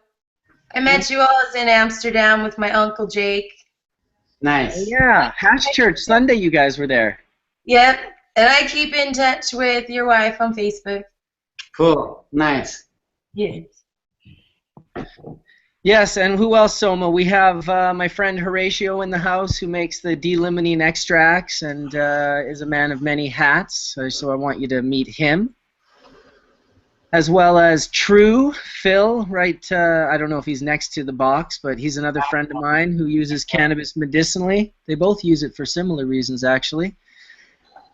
I met you all in Amsterdam with my Uncle Jake. Nice. Yeah, Hash Church Sunday you guys were there. Yep. And I keep in touch with your wife on Facebook. Cool. Nice. Yes. Yes, and who else, Soma? We have my friend Horatio in the house who makes the D-limonene extracts and is a man of many hats, so I want you to meet him. As well as True, Phil, right, I don't know if he's next to the box, but he's another friend of mine who uses cannabis medicinally. They both use it for similar reasons, actually.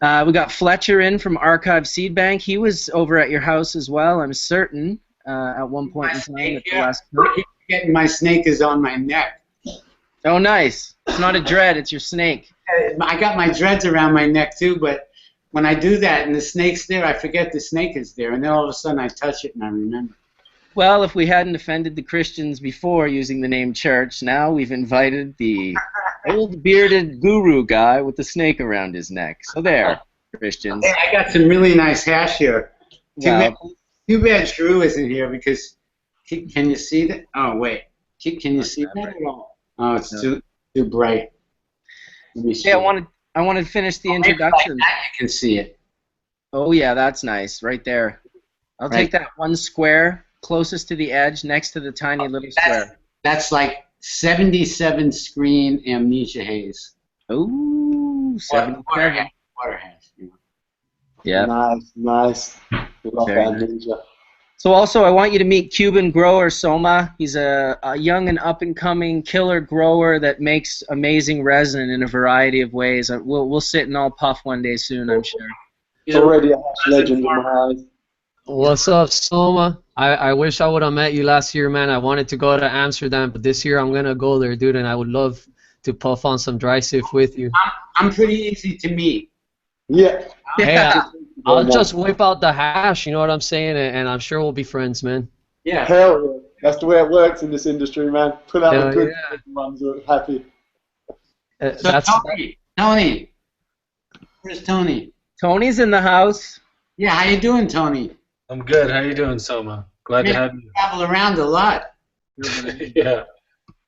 We got Fletcher in from Archive Seed Bank. He was over at your house as well, I'm certain, at one point in time at the last forgetting my snake is on my neck. Oh, nice. It's not a dread, it's your snake. I got my dreads around my neck too, but when I do that and the snake's there, I forget the snake is there, and then all of a sudden I touch it and I remember. Well, if we hadn't offended the Christians before using the name church, now we've invited the old bearded guru guy with the snake around his neck. So there, Christians. Hey, I got some really nice hash here. Too bad Drew isn't here because can you see that? Oh wait, can you see that at all? Oh, it's too bright. Let me see. Yeah, I wanted to finish the introduction. Like that you can see it. Oh yeah, that's nice, right there. I'll take that one square closest to the edge, next to the tiny little square. That's like 77 screen amnesia haze. Ooh, 77. Water hash. Yeah. Nice. We love amnesia. So also, I want you to meet Cuban grower Soma. He's a young and up-and-coming killer grower that makes amazing resin in a variety of ways. We'll sit and all puff one day soon, I'm sure. It's already a hash legend in my eyes. What's up, Soma? I wish I would have met you last year, man. I wanted to go to Amsterdam, but this year I'm gonna go there, dude, and I would love to puff on some dry sift with you. I'm pretty easy to meet. Yeah. Hey, I'll just whip out the hash, you know what I'm saying, and I'm sure we'll be friends, man. Yeah. Hell yeah. That's the way it works in this industry, man. Put out Hell the good yeah. ones who are happy. So Tony. Where's Tony? Tony's in the house. Yeah, how you doing, Tony? I'm good. How you doing, Soma? Glad to have you. Travel around a lot. Yeah.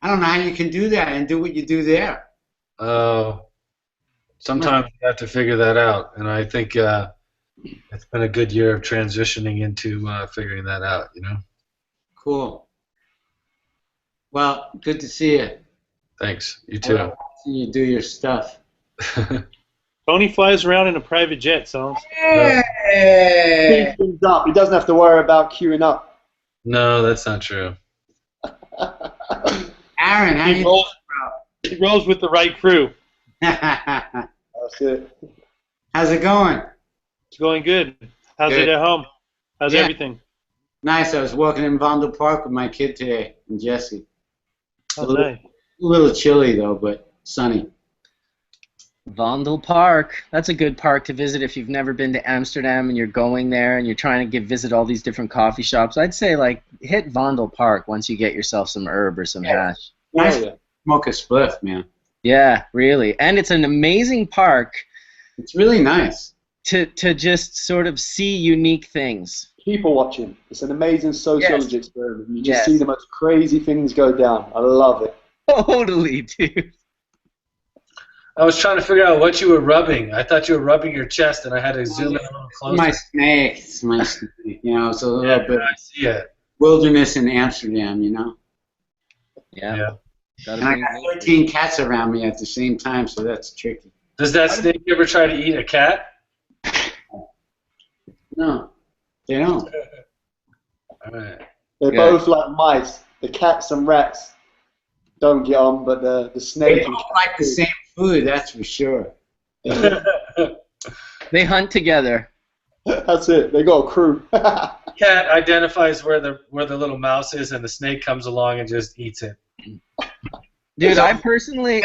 I don't know how you can do that and do what you do there. Sometimes you have to figure that out, and I think it's been a good year of transitioning into figuring that out, you know? Cool. Well, good to see you. Thanks. You too. You do your stuff. Tony flies around in a private jet, so. Speed things up. He doesn't have to worry about queuing up. No, that's not true. Aaron, how you doing, bro? He rolls with the right crew. That's it. How's it going? It's going good. How's Good. it at home? How's everything? Nice. I was walking in Vondel Park with my kid today and Jesse. Oh, nice. A little chilly though, but sunny. Vondel Park. That's a good park to visit if you've never been to Amsterdam and you're going there and you're trying to visit all these different coffee shops. I'd say like hit Vondel Park once you get yourself some herb or some hash. Nice. Smoke a spliff, man. Yeah, really. And it's an amazing park. It's really nice. To just sort of see unique things. People watching. It's an amazing sociology experiment. You just Yes. see the most crazy things go down. I love it. Totally, dude. I was trying to figure out what you were rubbing. I thought you were rubbing your chest, and I had to zoom in a little closer. My snake. It's my snake. You know, it's a little bit I see it. wilderness in Amsterdam, you know. Yeah. And I got 13 cats around me at the same time, so that's tricky. Does that snake ever try to eat a cat? No, they don't. All right. They're both like mice. The cats and rats don't get on, but the snake They and don't like the same food, that's for sure. They hunt together. That's it. They got a crew. Cat identifies where the little mouse is, and the snake comes along and just eats it. Dude, I personally.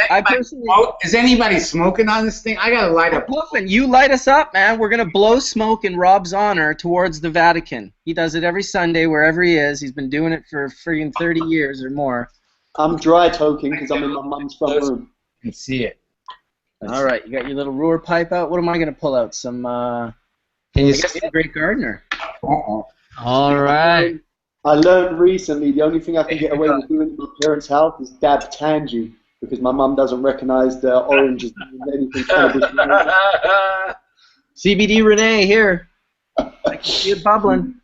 Is anybody smoking on this thing? I gotta light up. Listen, you light us up, man. We're gonna blow smoke in Rob's honor towards the Vatican. He does it every Sunday wherever he is. He's been doing it for friggin' 30 years or more. I'm dry toking because I'm in my mum's front room. You can see it. All right, you got your little roar pipe out. What am I gonna pull out? Some. Can you I guess the Great Gardener. All right. I learned recently the only thing I can get away with doing at my parents' house is dab tangy because my mum doesn't recognise the oranges as anything cannabis. CBD Renee here. I can see it bubbling.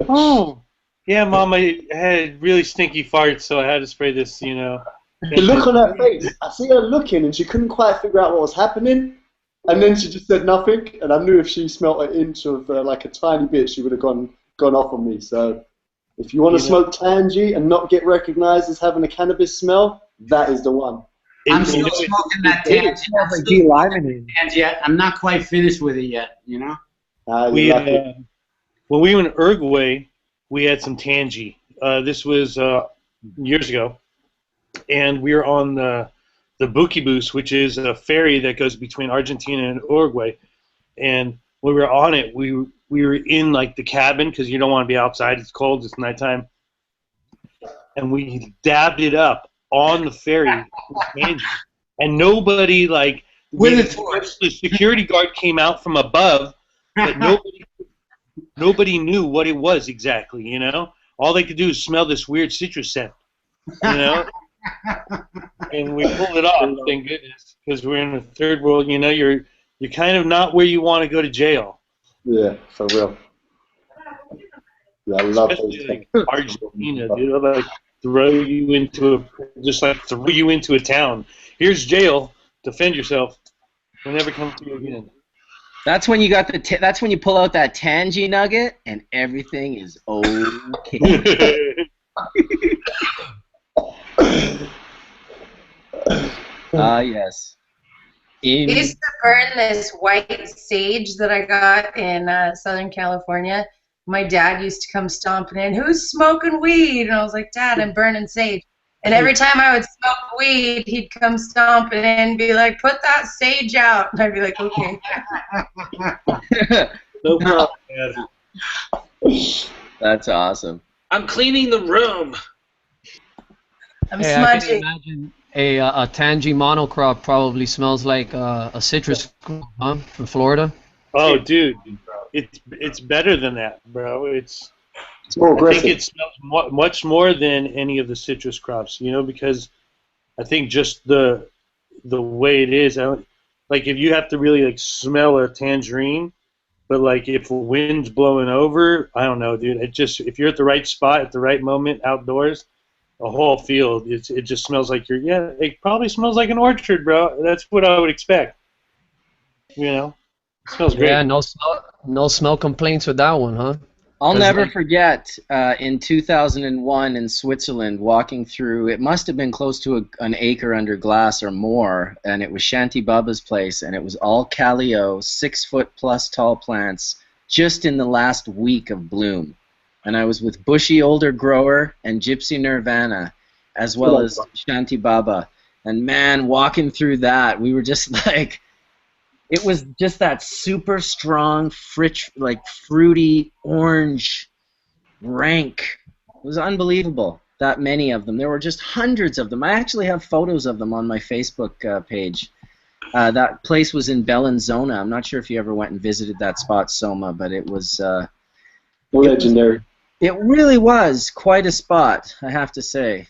Oh. Yeah, Mom, I had really stinky farts, so I had to spray this, you know. The look on her face, I see her looking and she couldn't quite figure out what was happening. And then she just said nothing, and I knew if she smelt an inch of like a tiny bit, she would have gone off on me. So if you want to smoke tangy and not get recognized as having a cannabis smell, that is the one. I'm still smoking that tangy. I'm not quite finished with it yet, you know? When we were in Uruguay, we had some tangy. This was years ago, and we were on the Buquebus, which is a ferry that goes between Argentina and Uruguay. And when we were on it, we were in like the cabin because you don't want to be outside. It's cold. It's nighttime. And we dabbed it up on the ferry, and nobody like the security guard came out from above, but nobody knew what it was exactly. You know, all they could do is smell this weird citrus scent. You know. And we pulled it off, thank goodness, because we're in the third world. You know, you're kind of not where you want to go to jail. Yeah, for real. Yeah, I love Especially those. like Argentina, dude. They'll like throw you into a town. Here's jail. Defend yourself. We'll never come to you again. That's when you got that's when you pull out that tangy nugget and everything is okay. Yes. I used to burn this white sage that I got in Southern California. My dad used to come stomping in, who's smoking weed? And I was like, Dad, I'm burning sage. And every time I would smoke weed, he'd come stomping in and be like, put that sage out. And I'd be like, okay. No problem, man. That's awesome. I'm cleaning the room. I'm Hey, I can smudging. imagine a tangy monocrop probably smells like a citrus, huh, from Florida. Oh, dude, it's better than that, bro. It's more I aggressive. think it smells much more than any of the citrus crops, you know, because I think just the way it is, like if you have to really like smell a tangerine, but like if the wind's blowing over, I don't know, dude. It just if you're at the right spot at the right moment outdoors, a whole field, it just smells like it probably smells like an orchard, bro. That's what I would expect. You know, it smells great. Yeah, no smell complaints with that one, huh? I'll 'Cause, never like, forget in 2001 in Switzerland, walking through, it must have been close to an acre under glass or more, and it was Shanty Bubba's place, and it was all Calio, 6-foot-plus tall plants, just in the last week of bloom. And I was with Bushy Older Grower and Gypsy Nirvana, as well as Shanty Baba. And man, walking through that, we were just like, it was just that super strong, fruity, orange, rank. It was unbelievable, that many of them. There were just hundreds of them. I actually have photos of them on my Facebook page. That place was in Bellinzona. I'm not sure if you ever went and visited that spot, Soma, but it was... legendary. It really was quite a spot, I have to say.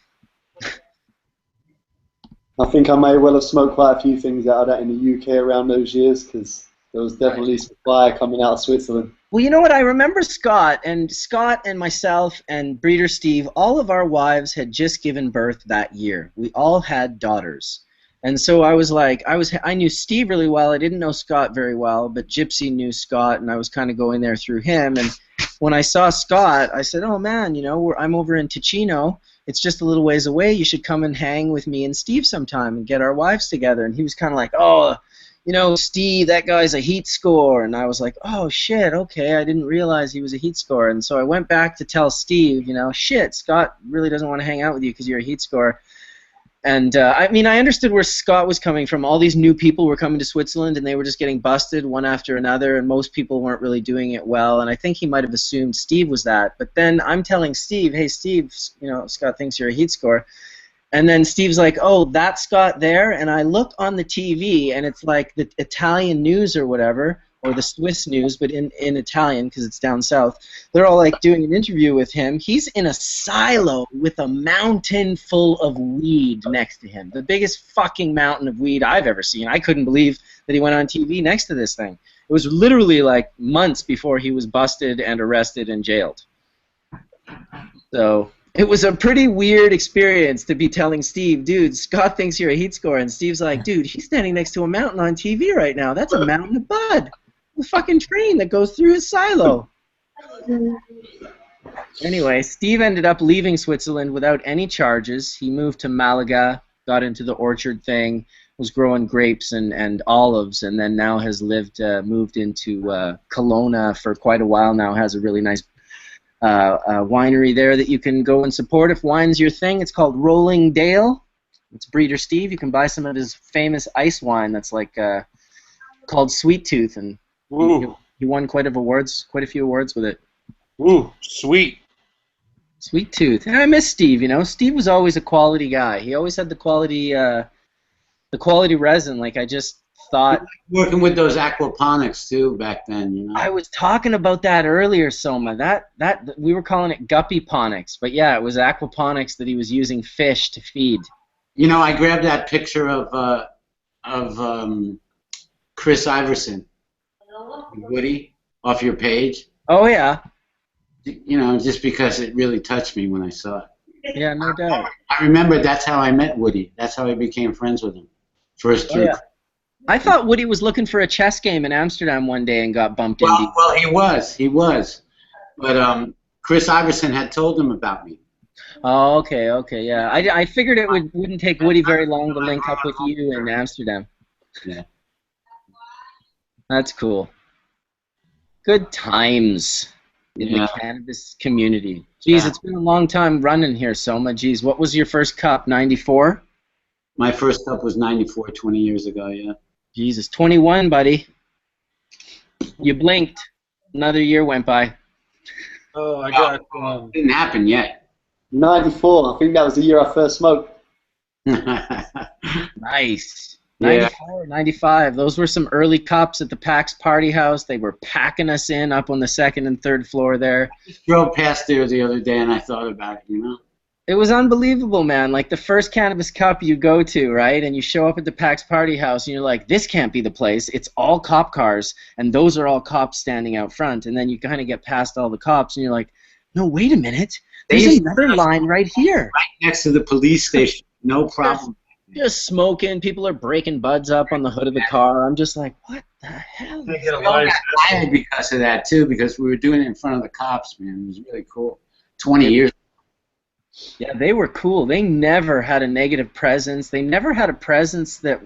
I think I may well have smoked quite a few things out of that in the UK around those years, because there was definitely some fire coming out of Switzerland. Well, you know what? I remember Scott and myself and Breeder Steve, all of our wives had just given birth that year. We all had daughters. And so I was like, I knew Steve really well. I didn't know Scott very well, but Gypsy knew Scott, and I was kind of going there through him. And when I saw Scott, I said, oh, man, you know, I'm over in Ticino. It's just a little ways away. You should come and hang with me and Steve sometime and get our wives together. And he was kind of like, oh, you know, Steve, that guy's a heat score. And I was like, oh, shit, okay, I didn't realize he was a heat score. And so I went back to tell Steve, you know, shit, Scott really doesn't want to hang out with you because you're a heat score. And, I mean, I understood where Scott was coming from. All these new people were coming to Switzerland, and they were just getting busted one after another, and most people weren't really doing it well. And I think he might have assumed Steve was that. But then I'm telling Steve, hey, Steve, you know, Scott thinks you're a heat score. And then Steve's like, oh, that's Scott there? And I look on the TV, and it's like the Italian news or whatever, or the Swiss news, but in Italian because it's down south. They're all like doing an interview with him. He's in a silo with a mountain full of weed next to him. The biggest fucking mountain of weed I've ever seen. I couldn't believe that he went on TV next to this thing. It was literally like months before he was busted and arrested and jailed. So it was a pretty weird experience to be telling Steve, dude, Scott thinks you're a heat score. And Steve's like, dude, he's standing next to a mountain on TV right now. That's a mountain of bud. The fucking train that goes through his silo. Anyway, Steve ended up leaving Switzerland without any charges. He moved to Malaga, got into the orchard thing, was growing grapes and olives, and then now has moved into Kelowna for quite a while now, has a really nice winery there that you can go and support if wine's your thing. It's called Rolling Dale. It's Breeder Steve. You can buy some of his famous ice wine that's like called Sweet Tooth, and he won quite a few awards with it. Ooh, sweet. Sweet Tooth. And I miss Steve. You know, Steve was always a quality guy. He always had the quality resin. Like I just thought. Working with those aquaponics too back then, you know. I was talking about that earlier, Soma. That we were calling it guppyponics, but yeah, it was aquaponics that he was using fish to feed. You know, I grabbed that picture of Chris Iverson, Woody, off your page. Oh yeah. You know, just because it really touched me when I saw it. Yeah, no doubt. I remember that's how I met Woody. That's how I became friends with him. First through. Oh, yeah. I thought Woody was looking for a chess game in Amsterdam one day and got bumped into. Well, he was. But Chris Iverson had told him about me. Oh, okay, yeah. I figured it wouldn't take Woody very long to link up with you in Amsterdam. Yeah. That's cool. Good times in the cannabis community. Jeez, It's been a long time running here, Soma. Jeez, what was your first cup, 94? My first cup was 94, 20 years ago, yeah. Jesus, 21, buddy. You blinked. Another year went by. Oh, I got... didn't happen yet. 94, I think that was the year I first smoked. Nice. 94, 95. Those were some early cups at the PAX Party House. They were packing us in up on the second and third floor there. I just drove past there the other day and I thought about it, you know? It was unbelievable, man. Like the first cannabis cup you go to, right? And you show up at the PAX Party House and you're like, this can't be the place. It's all cop cars and those are all cops standing out front. And then you kind of get past all the cops and you're like, no, wait a minute. There's another line right here. Right next to the police station. No problem. Just smoking. People are breaking buds up on the hood of the car. I'm just like, what the hell? I got fired because of that, too, because we were doing it in front of the cops, man. It was really cool. 20 years. Yeah, they were cool. They never had a negative presence. They never had a presence that...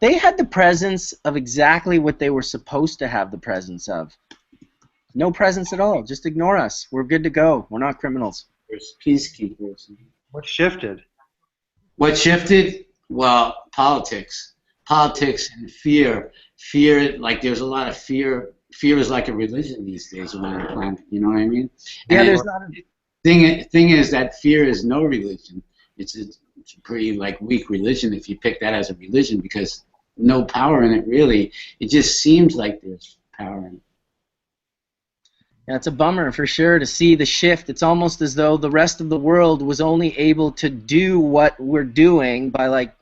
They had the presence of exactly what they were supposed to have the presence of. No presence at all. Just ignore us. We're good to go. We're not criminals. Peacekeepers. What shifted? What shifted? Well, politics. Politics and fear. Fear, like there's a lot of fear. Fear is like a religion these days around the planet. You know what I mean? Yeah, and there's not a... Thing is that fear is no religion. It's a pretty like weak religion if you pick that as a religion because no power in it really. It just seems like there's power in it. Yeah, it's a bummer for sure to see the shift. It's almost as though the rest of the world was only able to do what we're doing by like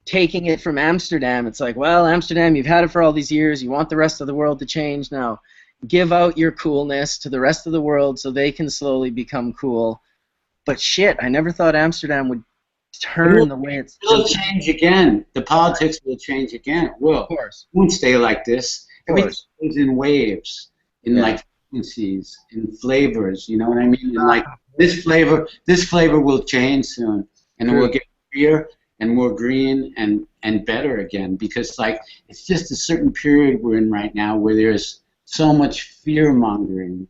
taking it from Amsterdam. It's like, well, Amsterdam, you've had it for all these years. You want the rest of the world to change now. Give out your coolness to the rest of the world so they can slowly become cool. But shit, I never thought Amsterdam would turn the way it's... It will change again. The politics will change again. It will. Of course. It won't stay like this. Everything goes in waves, in like frequencies, in flavors. You know what I mean? And like this flavor will change soon, and it will get freer and more green and better again because like it's just a certain period we're in right now where there's so much fear mongering.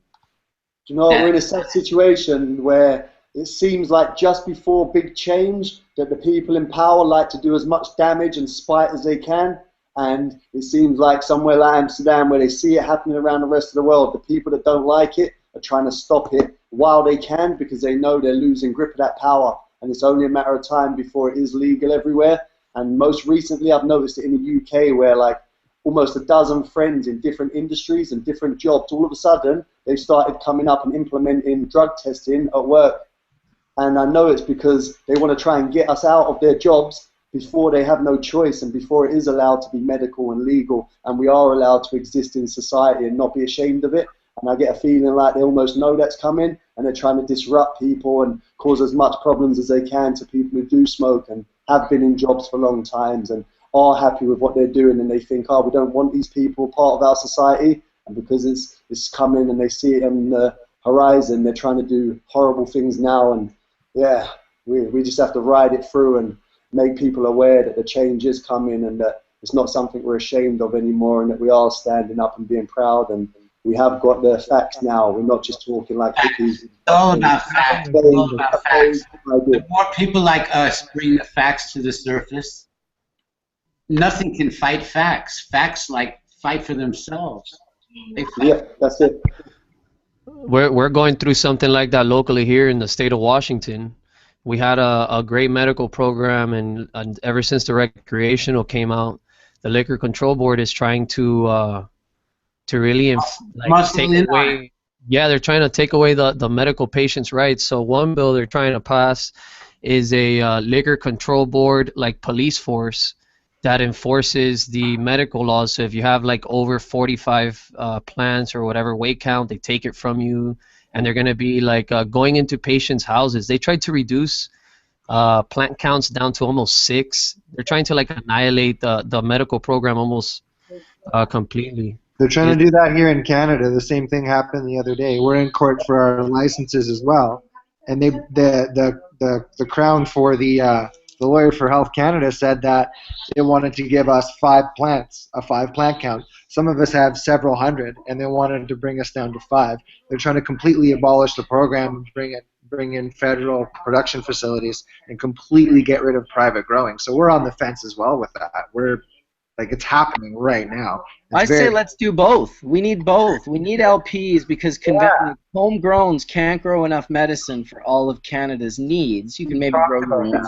Do you know, we're in a sad situation where it seems like just before big change that the people in power like to do as much damage and spite as they can, and it seems like somewhere like Amsterdam where they see it happening around the rest of the world, the people that don't like it are trying to stop it while they can because they know they're losing grip of that power, and it's only a matter of time before it is legal everywhere. And most recently I've noticed it in the UK where like almost a dozen friends in different industries and different jobs, all of a sudden they've started coming up and implementing drug testing at work. And I know it's because they want to try and get us out of their jobs before they have no choice and before it is allowed to be medical and legal and we are allowed to exist in society and not be ashamed of it. And I get a feeling like they almost know that's coming and they're trying to disrupt people and cause as much problems as they can to people who do smoke and have been in jobs for long times and are happy with what they're doing, and they think, oh, we don't want these people part of our society, and because it's coming and they see it on the horizon, they're trying to do horrible things now, and yeah, we just have to ride it through and make people aware that the change is coming and that it's not something we're ashamed of anymore and that we are standing up and being proud and We have got the facts now. We're not just talking like hippies. It's all about facts. It's all about facts. The more people like us bring the facts to the surface, nothing can fight facts. Facts fight for themselves. Yeah, that's it. We're going through something like that locally here in the state of Washington. We had a great medical program, and ever since the recreational came out, the Liquor Control Board is trying to really take away. Yeah, they're trying to take away the medical patients' rights. So one bill they're trying to pass is a Liquor Control Board like police force that enforces the medical laws. So if you have like over 45 plants or whatever weight count, they take it from you, and they're going to be like going into patients' houses. They tried to reduce plant counts down to almost 6. They're trying to like annihilate the medical program almost completely. They're trying to do that here in Canada. The same thing happened the other day. We're in court for our licenses as well, and the Crown for the lawyer for Health Canada said that they wanted to give us 5 plants, a 5-plant count. Some of us have several hundred, and they wanted to bring us down to 5. They're trying to completely abolish the program and bring in federal production facilities and completely get rid of private growing. So we're on the fence as well with that. We're it's happening right now. I say let's do both. We need both. We need LPs because homegrowns can't grow enough medicine for all of Canada's needs. You can maybe grow your own,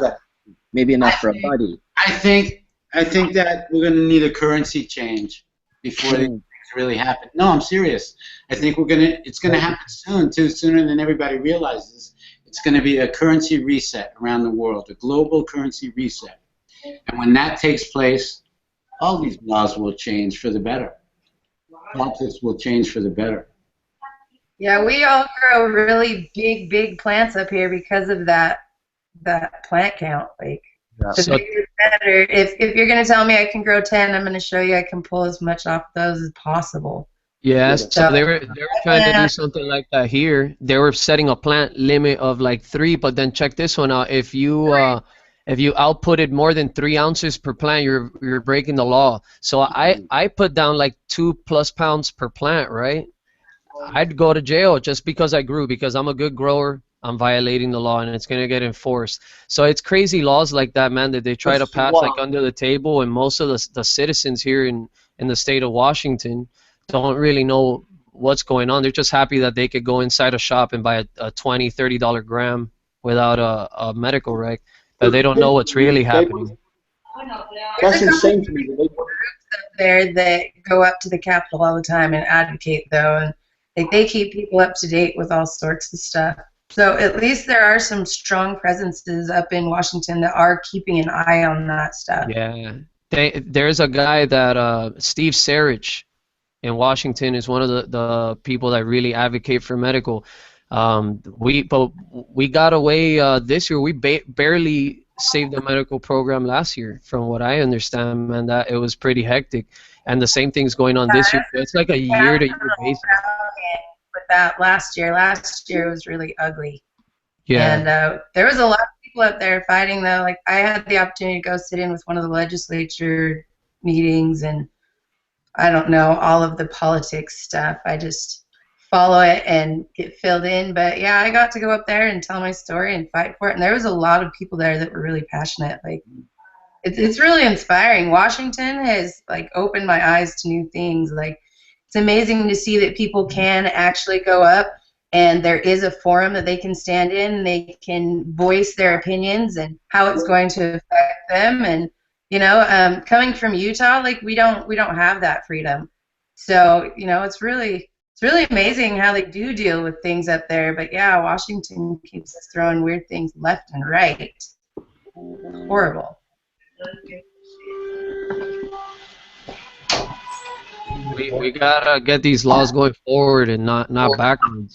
maybe enough for a buddy. I think that we're going to need a currency change before these things really happen. No, I'm serious. I think it's going to happen soon, too, sooner than everybody realizes. It's going to be a currency reset around the world, a global currency reset. And when that takes place, all these laws will change for the better. Politics will change for the better. Yeah, we all grow really big plants up here because of that plant count. The bigger, better. If you're going to tell me I can grow 10, I'm going to show you I can pull as much off those as possible. Yeah, so they were trying to do something like that here. They were setting a plant limit of like 3, but then check this one out. If you outputted more than 3 ounces per plant, you're breaking the law. So I put down like 2+ pounds per plant, right? I'd go to jail just because I grew, because I'm a good grower. I'm violating the law, and it's gonna get enforced. So it's crazy laws like that, man, that they try to pass like under the table, and most of the citizens here in the state of Washington don't really know what's going on. They're just happy that they could go inside a shop and buy a $20, $30 gram without a medical rec. But they don't know what's really happening. That's insane to me. Groups up there that go up to the Capitol all the time and advocate, though, and they keep people up to date with all sorts of stuff. So at least there are some strong presences up in Washington that are keeping an eye on that stuff. Yeah, there's a guy that Steve Sarich in Washington is one of the people that really advocate for medical. We got away this year. We barely saved the medical program last year, from what I understand, and that it was pretty hectic. And the same thing's going on this year. It's like a year-to-year basis. With that last year was really ugly. Yeah. And there was a lot of people out there fighting, though. Like, I had the opportunity to go sit in with one of the legislature meetings, and I don't know all of the politics stuff. I just follow it and get filled in. But yeah, I got to go up there and tell my story and fight for it. And there was a lot of people there that were really passionate. Like, it's really inspiring. Washington has opened my eyes to new things. Like, it's amazing to see that people can actually go up and there is a forum that they can stand in and they can voice their opinions and how it's going to affect them. And coming from Utah, we don't have that freedom. So it's really amazing how they do deal with things up there. But yeah, Washington keeps throwing weird things left and right. Horrible. We gotta get these laws going forward and not backwards.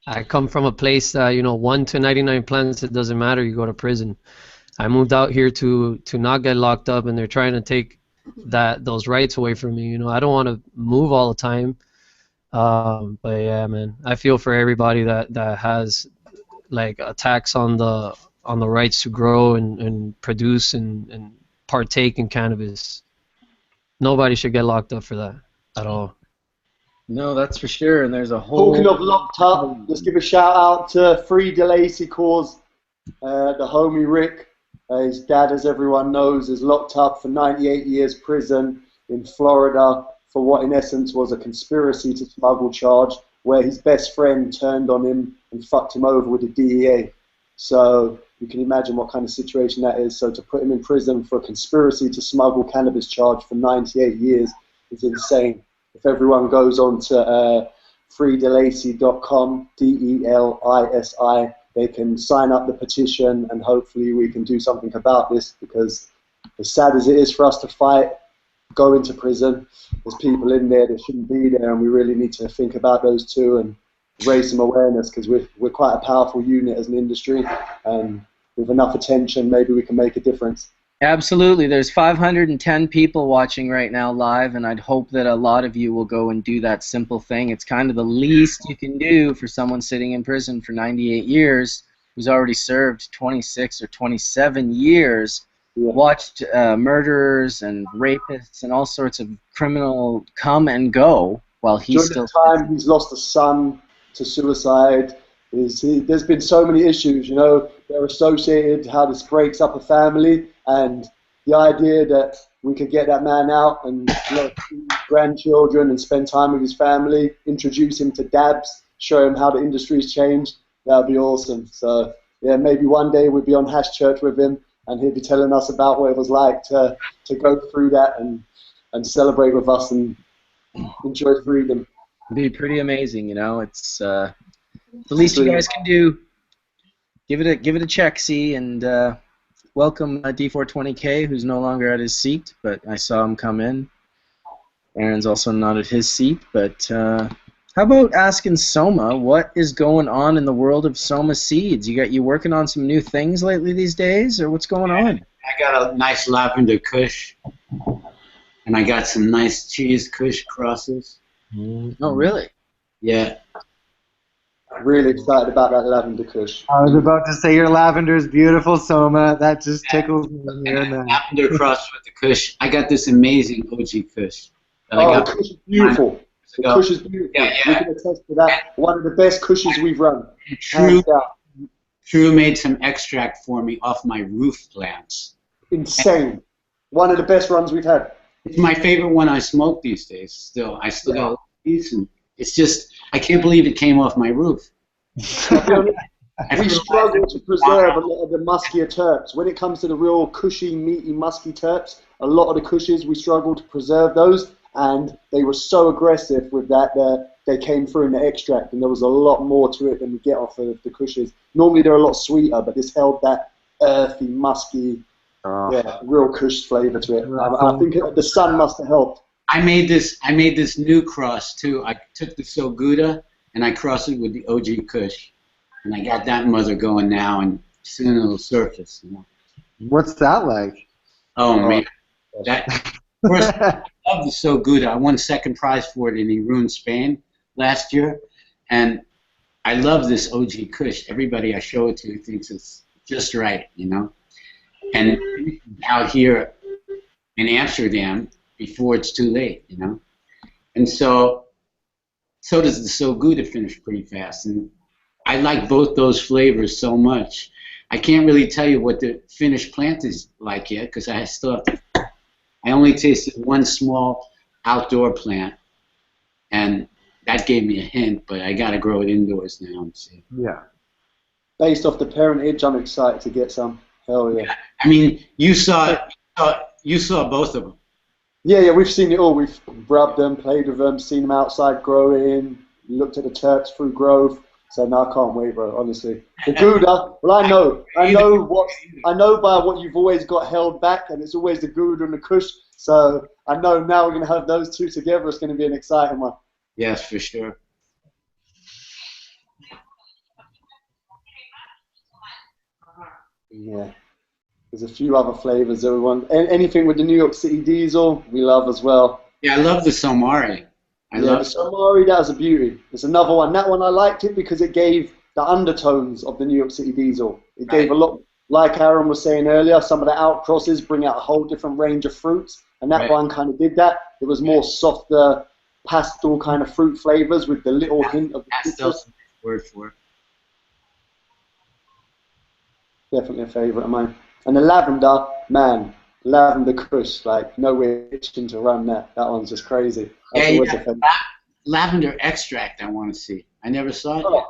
I come from a place that 1 to 99 plants, it doesn't matter, you go to prison. I moved out here to not get locked up, and they're trying to take those rights away from me. I don't want to move all the time. But yeah, man, I feel for everybody that has attacks on the rights to grow and produce and partake in cannabis. Nobody should get locked up for that at all. No, that's for sure. And there's a whole. Talking of locked up, let's give a shout out to Free DeLacy cause the homie Rick. His dad, as everyone knows, is locked up for 98 years prison in Florida for what in essence was a conspiracy to smuggle charge, where his best friend turned on him and fucked him over with the DEA. So you can imagine what kind of situation that is. So to put him in prison for a conspiracy to smuggle cannabis charge for 98 years is insane. If everyone goes on to freedelacy.com, DELISI, they can sign up the petition and hopefully we can do something about this, because as sad as it is for us to fight, go into prison, there's people in there that shouldn't be there, and we really need to think about those two and raise some awareness, because we're quite a powerful unit as an industry, and with enough attention maybe we can make a difference. Absolutely. There's 510 people watching right now live, and I'd hope that a lot of you will go and do that simple thing. It's kind of the least you can do for someone sitting in prison for 98 years who's already served 26 or 27 years, watched murderers and rapists and all sorts of criminal come and go while he's During the time he's lost a son to suicide. There's been so many issues, you know, they're associated, how this breaks up a family, and the idea that we could get that man out and let grandchildren and spend time with his family, introduce him to dabs, show him how the industry's changed, that would be awesome. So, yeah, maybe one day we'll be on Hash Church with him, and he'll be telling us about what it was like to go through that and celebrate with us and enjoy freedom. It'd be pretty amazing, you know. It's the least you guys can do. Give it a check, see, and welcome D420K, who's no longer at his seat, but I saw him come in. Aaron's also not at his seat, but how about asking Soma what is going on in the world of Soma seeds? You working on some new things lately these days, or what's going on? I got a nice lavender kush, and I got some nice cheese kush crosses. Oh, really? Yeah. Really excited about that lavender kush. I was about to say your lavender is beautiful, Soma. That just tickles me when you're in that. Lavender crossed with the kush. I got this amazing OG kush. that I Oh, got the kush is beautiful. The ago. kush is beautiful. Yeah, We can attest to that. One of the best kushes we've run. True, Hands down. True made some extract for me off my roof plants. Insane. One of the best runs we've had. It's my favorite one I smoke these days. Still, I still got these, and it's just I can't believe it came off my roof. We struggle to preserve a lot of the muskier terps. When it comes to the real cushy, meaty, musky terps, a lot of the cushes, we struggle to preserve those, and they were so aggressive with that they came through in the extract, and there was a lot more to it than we get off of the cushes. Normally they're a lot sweeter, but this held that earthy, musky, real kush flavor to it. I think the sun must have helped. I made this new cross too. I took the Soguda and I crossed it with the OG Kush, and I got that mother going now, and soon it'll surface. You know? What's that like? Oh man, that first I love the Soguda. I won second prize for it in Irun, Spain last year, and I love this OG Kush. Everybody I show it to thinks it's just right, you know. And out here in Amsterdam before it's too late, you know. And so does the So Good to finish pretty fast. And I like both those flavors so much. I can't really tell you what the finished plant is like yet because I still have to. I only tasted one small outdoor plant, and that gave me a hint, but I got to grow it indoors now and see. Yeah. Based off the parentage, I'm excited to get some. Hell yeah. I mean, you saw both of them. Yeah, we've seen it all. We've rubbed them, played with them, seen them outside growing, looked at the terps through growth. So no, I can't wait, bro. Honestly, the Gouda. Well, I know by what you've always got held back, and it's always the Gouda and the Kush. So I know now we're gonna have those two together. It's gonna be an exciting one. Yes, for sure. Yeah. There's a few other flavors, everyone. Anything with the New York City diesel, we love as well. Yeah, I love the Somari. The Somari, that was a beauty. There's another one. That one I liked it because it gave the undertones of the New York City diesel. It gave a lot, like Aaron was saying earlier, some of the outcrosses bring out a whole different range of fruits, and that one kind of did that. It was more softer, pastel kind of fruit flavors with the little hint of the Pastel's word for it. Definitely a favorite of mine. And the lavender, man, lavender kush, like nowhere itching to run that. That one's just crazy. That's always a favorite. Lavender extract I want to see. I never saw it yet.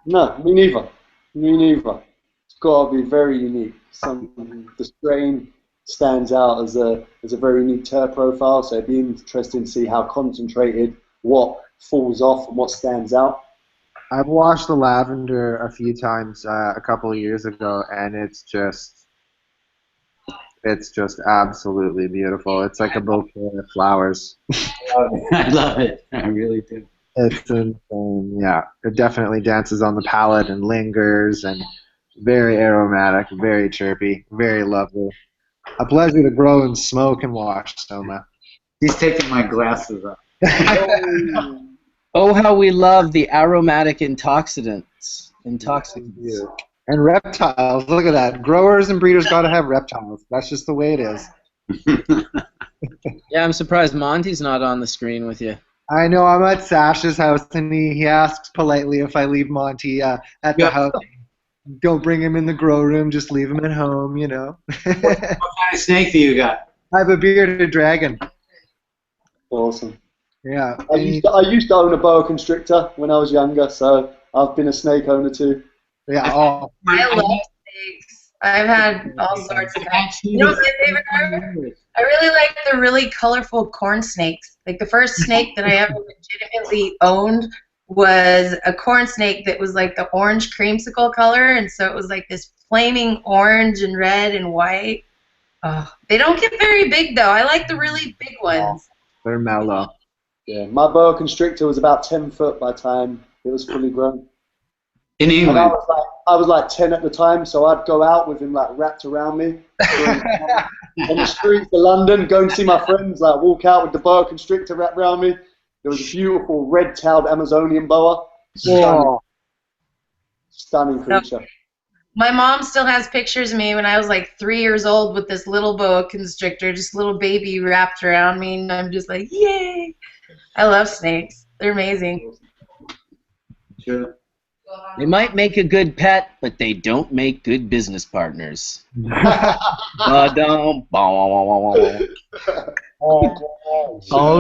No, me neither. Me neither. It's got to be very unique. The strain stands out as a very unique terp profile, so it'd be interesting to see how concentrated, what falls off, and what stands out. I've washed the lavender a few times a couple of years ago, and it's just absolutely beautiful. It's like a bouquet of flowers. I love it. I really do. It's insane. Yeah, it definitely dances on the palate and lingers, and very aromatic, very chirpy, very lovely. A pleasure to grow and smoke and wash, Soma. He's taking my glasses off. Oh, how we love the aromatic intoxicants. Intoxicants. And reptiles. Look at that. Growers and breeders got to have reptiles. That's just the way it is. Yeah, I'm surprised Monty's not on the screen with you. I know. I'm at Sash's house, and he asks politely if I leave Monty at the house. Don't bring him in the grow room. Just leave him at home, you know. What kind of snake do you got? I have a bearded dragon. Awesome. Yeah. I used to own a boa constrictor when I was younger, so I've been a snake owner too. Yeah. Oh. I love snakes. I've had all sorts of kinds. You know what my favorite are? I really like the really colorful corn snakes. Like the first snake that I ever legitimately owned was a corn snake that was like the orange creamsicle color, and so it was like this flaming orange and red and white. They don't get very big though. I like the really big ones. They're mellow. Yeah, my boa constrictor was about 10 foot by the time it was fully grown. In England? And I was like 10 at the time, so I'd go out with him like wrapped around me on the streets of London, go and see my friends, like walk out with the boa constrictor wrapped around me. There was a beautiful red-tailed Amazonian boa. Stunning creature. My mom still has pictures of me when I was like 3 years old with this little boa constrictor, just little baby wrapped around me, and I'm just like, yay! I love snakes. They're amazing. Sure. They might make a good pet, but they don't make good business partners. Oh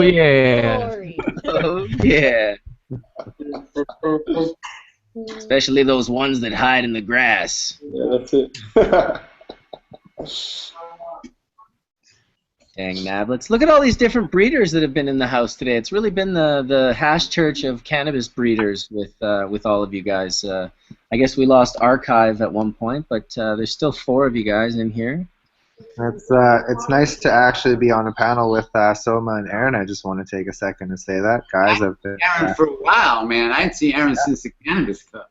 yeah. Oh yeah. Especially those ones that hide in the grass. Yeah, that's it. Dang nablets. Look at all these different breeders that have been in the house today. It's really been the Hash Church of cannabis breeders with all of you guys. I guess we lost Archive at one point, but there's still 4 of you guys in here. It's nice to actually be on a panel with Soma and Aaron. I just want to take a second to say that, guys. I've been Aaron for a while, man. I hadn't seen Aaron since the Cannabis Cup.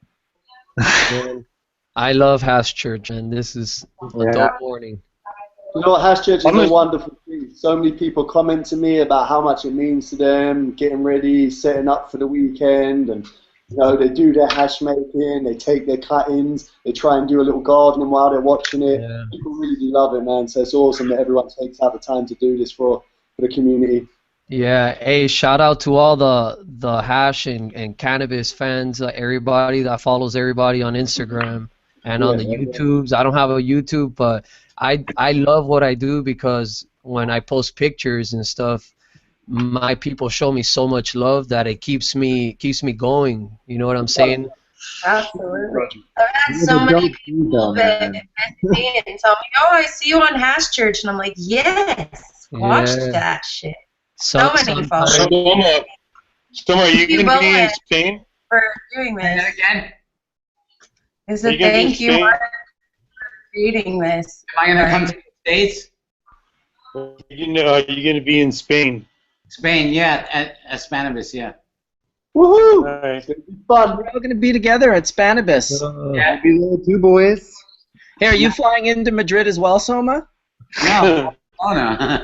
I love Hash Church, and this is a dope morning. You know what, Hash Church is a wonderful thing. So many people comment to me about how much it means to them, getting ready, setting up for the weekend, and you know, they do their hash making, they take their cuttings, they try and do a little gardening while they're watching it. Yeah. People really do love it, man. So it's awesome that everyone takes out the time to do this for the community. Yeah, hey, shout out to all the hash and cannabis fans, everybody that follows everybody on Instagram and on the YouTubes. I don't have a YouTube, but I love what I do because when I post pictures and stuff, my people show me so much love that it keeps me going. You know what I'm saying? Absolutely. I've had so many people that message me and tell me, "Oh, I see you on Hash Church," and I'm like, "Yes, watch that shit." So many followers. Stoma, are you going to be in Spain? For doing this. Again? Is a thank you Mark, for creating this. Am I going to come to the States? You know, are you going to be in Spain? Spain, yeah, at Spanibus, yeah. Woohoo! All right. Fun. We're all going to be together at Spanibus. Yeah. I'll be there too, boys. Hey, are you flying into Madrid as well, Soma? No. Oh, no.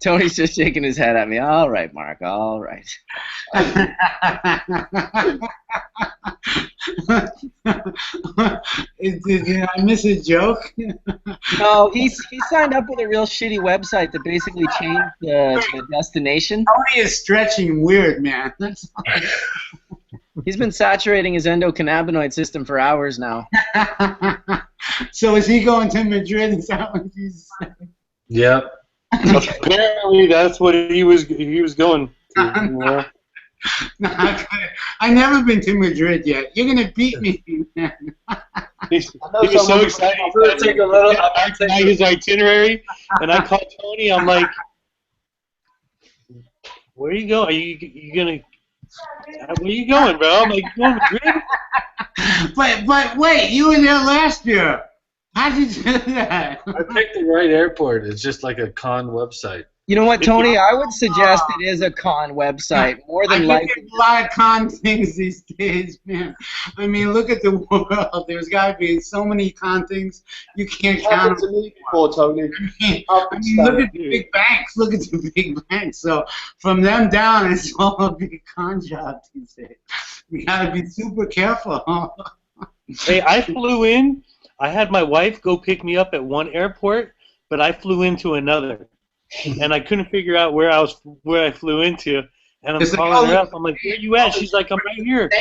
Tony's just shaking his head at me. All right, Mark, all right. Did I miss a joke? No, he signed up with a real shitty website that basically changed the destination. Tony is stretching weird, man. That's all. He's been saturating his endocannabinoid system for hours now. So is he going to Madrid? Is that what he's saying? Yep. Apparently, that's what he was going to. No, I've never been to Madrid yet. You're gonna beat me, man. He was so excited. He's going to take a little. I take his itinerary, and I called Tony. I'm like, "Where are you going? Are you gonna? Where are you going, bro?" I'm like, "You going to Madrid?" But wait, you were there last year. How did you do that? I picked the right airport. It's just like a con website. You know what, Tony? I would suggest it is a con website more than I likely. think there's a lot of con things these days, man. I mean, look at the world. There's got to be so many con things you can't count. To me before, Tony. I mean, look at the big banks. Look at the big banks. So from them down, it's all a big con job these days. You got to be super careful. Hey, I flew in. I had my wife go pick me up at one airport, but I flew into another, and I couldn't figure out where I flew into. And I'm calling her up. I'm like, "Where you at?" She's like, "I'm right here."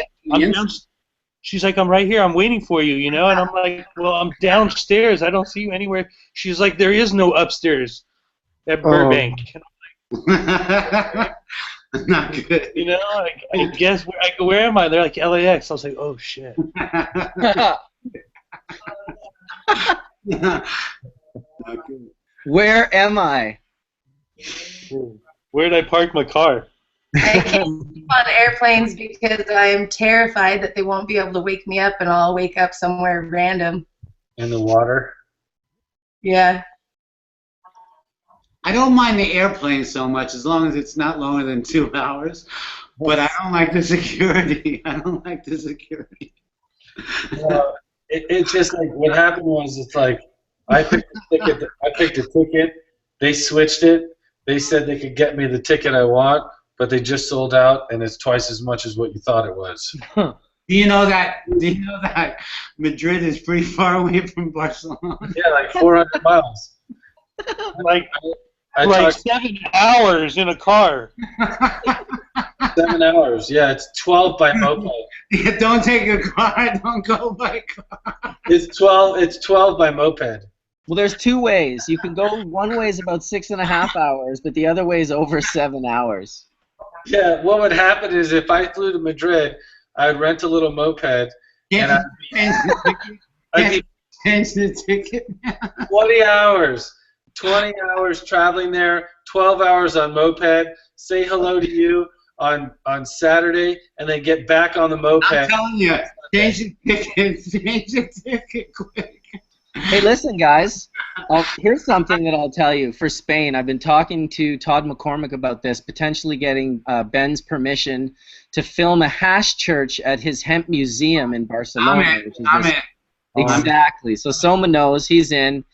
She's like, "I'm right here. I'm waiting for you." You know, and I'm like, "Well, I'm downstairs. I don't see you anywhere." She's like, "There is no upstairs at Burbank." Not good. You know, like, I guess where am I? They're like LAX. I was like, "Oh shit." Where am I? Where did I park my car? I can't sleep on airplanes because I'm terrified that they won't be able to wake me up and I'll wake up somewhere random. In the water? Yeah. I don't mind the airplane so much as long as it's not longer than 2 hours. But I don't like the security. I don't like the security. It's just like what happened was it's like I picked a ticket. They switched it. They said they could get me the ticket I want, but they just sold out, and it's twice as much as what you thought it was. Do you know that Madrid is pretty far away from Barcelona? Yeah, like 400 miles. Like I 7 hours in a car. 7 hours. Yeah, it's 12 by moped. Yeah, don't take a car. Don't go by car. It's 12. It's 12 by moped. Well, there's two ways. You can go one way is about 6.5 hours, but the other way is over 7 hours. Yeah, what would happen is if I flew to Madrid, I'd rent a little moped, and I'd be change the ticket. 20 hours. 20 hours traveling there, 12 hours on moped, say hello to you on Saturday, and then get back on the moped. I'm telling you, change the ticket. Change the ticket quick. Hey, listen, guys. Here's something that I'll tell you. For Spain, I've been talking to Todd McCormick about this, potentially getting Ben's permission to film a hash church at his hemp museum in Barcelona. I'm in. Exactly. So Soma knows he's in.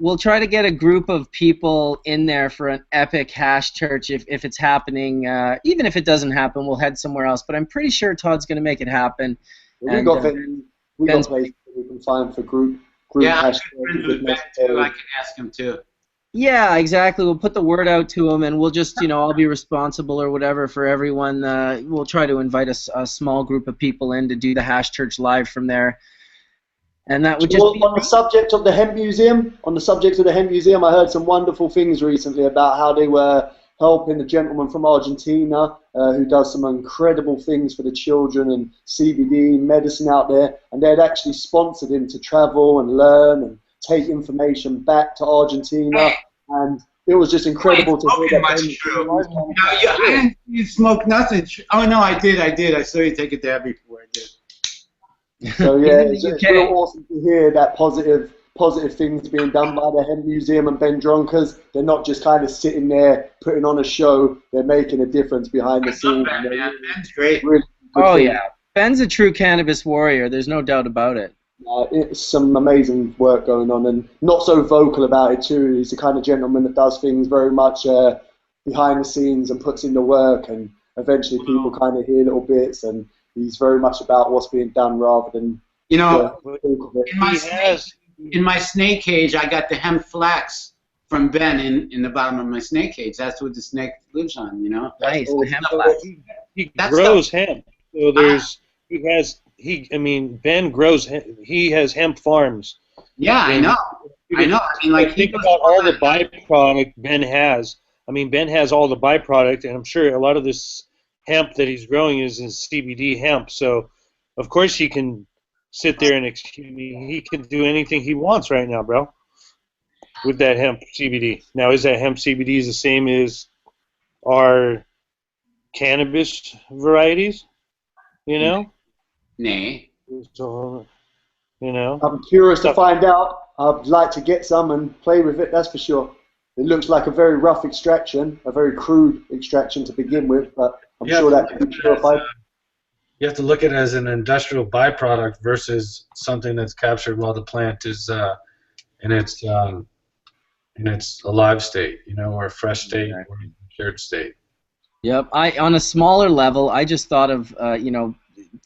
We'll try to get a group of people in there for an epic hash church if it's happening. Even if it doesn't happen, we'll head somewhere else. But I'm pretty sure Todd's going to make it happen. We got places we can find for group yeah, hash I can ask him too. Yeah, exactly. We'll put the word out to him, and we'll just, I'll be responsible or whatever for everyone. We'll try to invite a small group of people in to do the hash church live from there. And that would just be on the subject of the hemp museum. I heard some wonderful things recently about how they were helping the gentleman from Argentina who does some incredible things for the children and CBD medicine out there, and they had actually sponsored him to travel and learn and take information back to Argentina, and it was just incredible to hear that. I didn't see you smoke nothing. Oh no, I did. I saw you take a dab before I did. So yeah, it's real awesome to hear that positive things being done by the Hemp Museum and Ben Dronkers. They're not just kind of sitting there putting on a show. They're making a difference behind the scenes. Ben's great. Really yeah, Ben's a true cannabis warrior. There's no doubt about it. It's some amazing work going on, and not so vocal about it too. He's the kind of gentleman that does things very much behind the scenes and puts in the work and eventually people kind of hear little bits, and he's very much about what's being done rather than You know, talk of it. in my snake cage, I got the hemp flax from Ben in the bottom of my snake cage. That's what the snake lives on, you know. Nice, Oh, the hemp flax. He That's grows hemp. So Ben grows he has hemp farms. Yeah, I And know. I know. I mean, like, think about all the byproduct Ben has. I mean, Ben has all the byproduct, and I'm sure a lot of this hemp that he's growing is CBD hemp. So, of course, he can sit there and he can do anything he wants right now, bro, with that hemp CBD. Now, is that hemp CBD the same as our cannabis varieties? You know? Nay. So, you know? I'm curious to find out. I'd like to get some and play with it, that's for sure. It looks like a very rough extraction, a very crude extraction to begin with, but I'm sure that can be purified. You have to look at it as an industrial byproduct versus something that's captured while the plant is in its alive state, you know, or a fresh state, or a cured state. Yep. On a smaller level, I just thought of, you know,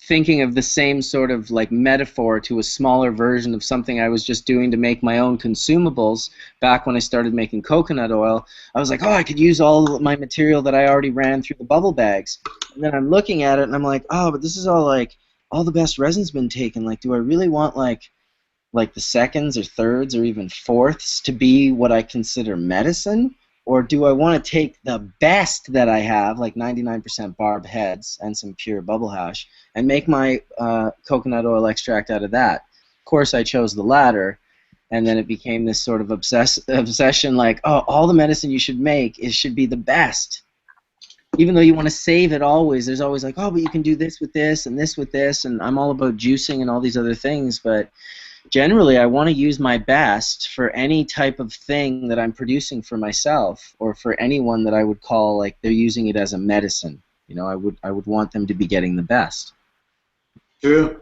thinking of the same sort of like metaphor to a smaller version of something I was just doing to make my own consumables back when I started making coconut oil. I was like, oh, I could use all my material that I already ran through the bubble bags. And then I'm looking at it and I'm like, oh, but this is all like, all the best resin's been taken. Like, do I really want like the seconds or thirds or even fourths to be what I consider medicine? Or do I want to take the best that I have, like 99% barb heads and some pure bubble hash, and make my coconut oil extract out of that? Of course, I chose the latter, and then it became this sort of obsession, like, oh, all the medicine you should make should be the best. Even though you want to save it always, there's always like, oh, but you can do this with this and this with this, and I'm all about juicing and all these other things, but generally, I want to use my best for any type of thing that I'm producing for myself, or for anyone that I would call like they're using it as a medicine. You know, I would want them to be getting the best. True.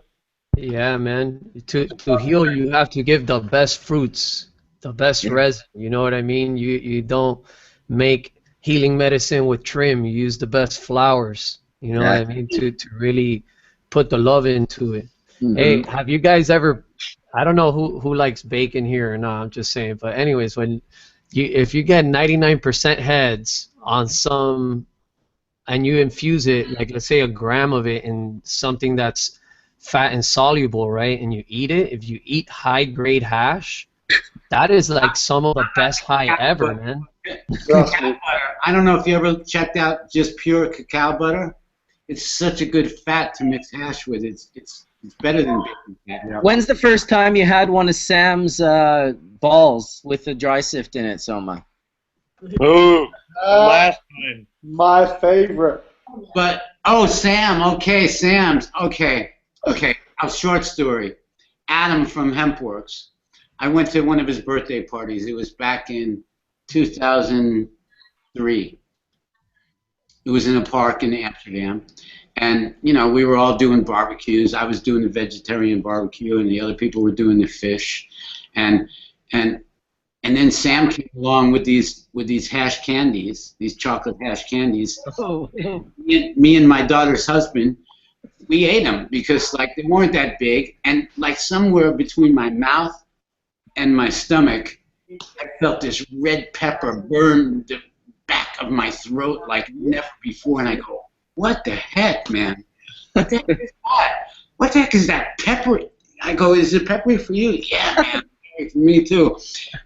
Yeah, man. To heal, you have to give the best fruits, the best resin. You know what I mean? You don't make healing medicine with trim. You use the best flowers. You know what I mean? To really put the love into it. Mm-hmm. Hey, have you guys ever? I don't know who likes bacon here or not. I'm just saying. But anyways, if you get 99% heads on some, and you infuse it, like let's say a gram of it in something that's fat and soluble, right? And you eat it. If you eat high grade hash, that is like some of the best high ever, man. I don't know if you ever checked out just pure cacao butter. It's such a good fat to mix hash with. It's better than bacon fat. When's the first time you had one of Sam's balls with the dry sift in it, Soma? Oh, last time. My favorite. But Sam. Okay, Sam's. Okay. A short story. Adam from Hempworks. I went to one of his birthday parties. It was back in 2003. It was in a park in Amsterdam. And, you know, we were all doing barbecues. I was doing the vegetarian barbecue, and the other people were doing the fish. And then Sam came along with these hash candies, these chocolate hash candies. Oh. Me and my daughter's husband, we ate them because, like, they weren't that big. And, like, somewhere between my mouth and my stomach, I felt this red pepper burn the back of my throat like never before. And I go, what the heck, man? What the heck is that? What the heck is that? Pepper? I go, is it peppery for you? Yeah, man. For me too.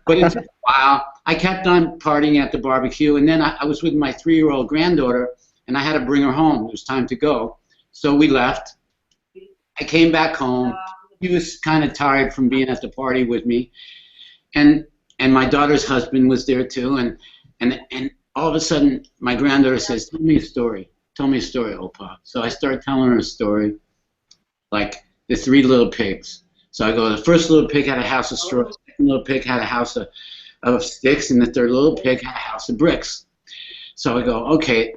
But it took a while. I kept on partying at the barbecue, and then I was with my 3-year-old granddaughter, and I had to bring her home. It was time to go. So we left. I came back home. He was kind of tired from being at the party with me. And my daughter's husband was there too. And all of a sudden, my granddaughter says, tell me a story. Tell me a story, Opa. So I started telling her a story, like the 3 little pigs. So I go, the first little pig had a house of straw, the second little pig had a house of sticks, and the third little pig had a house of bricks. So I go, okay.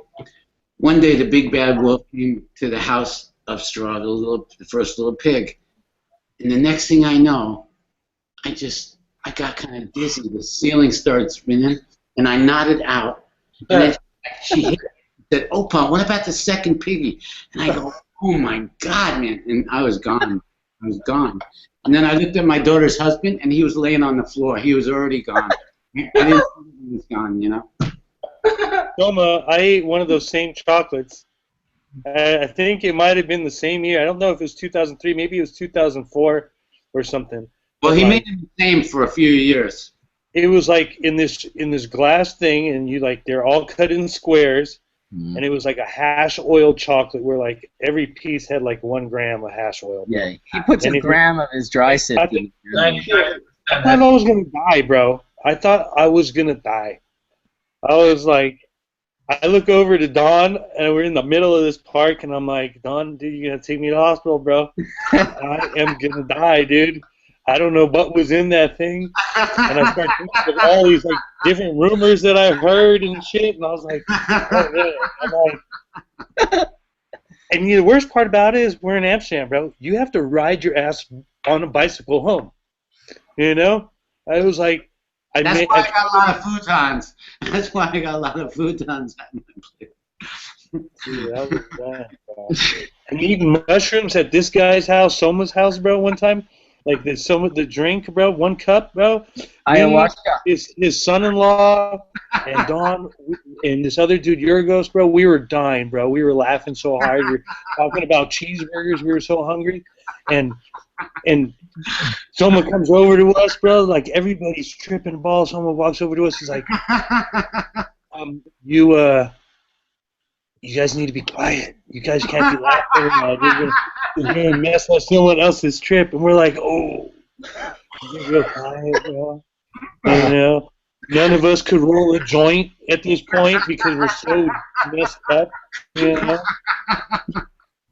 One day the big bad wolf came to the house of straw, the first little pig. And the next thing I know, I got kind of dizzy. The ceiling started spinning, and I nodded out. And then she hit said, Opa, what about the second piggy? And I go, oh my God, man. And I was gone. I was gone. And then I looked at my daughter's husband, and he was laying on the floor. He was already gone. I didn't see he was gone, you know. Toma, I ate one of those same chocolates. I think it might have been the same year. I don't know if it was 2003. Maybe it was 2004 or something. Well, he But, made it the same for a few years. it was like in this glass thing, and you like they're all cut in squares, and it was like a hash oil chocolate where like every piece had like 1 gram of hash oil. Yeah, he puts And a it- gram of his dry I sifting. thought I was gonna die, bro. I thought I was gonna die. I was like, I look over to Don, and we're in the middle of this park, and I'm like, Don, dude, you gonna take me to the hospital, bro? I am gonna die, dude. I don't know what was in that thing, and I started thinking of all these like different rumors that I heard and shit, and I was like, oh, really? I'm like, and the worst part about it is we're in Amsterdam, bro. You have to ride your ass on a bicycle home. You know, I was like, That's why I got a lot of futons. That's why I got a lot of futons at my place. Dude, that was bad, bro. And eating mushrooms at this guy's house, Soma's house, bro, one time. Like the drink, bro, 1 cup, bro. Ayahuasca. His son-in-law and Don and this other dude, Yorgos, bro, we were dying, bro. We were laughing so hard. We were talking about cheeseburgers. We were so hungry. And someone comes over to us, bro. Like everybody's tripping balls. Someone walks over to us. He's like, you guys need to be quiet. You guys can't be laughing. We're gonna mess up someone else's trip. And we're like, oh, get real quiet, bro. You know, none of us could roll a joint at this point because we're so messed up. You know.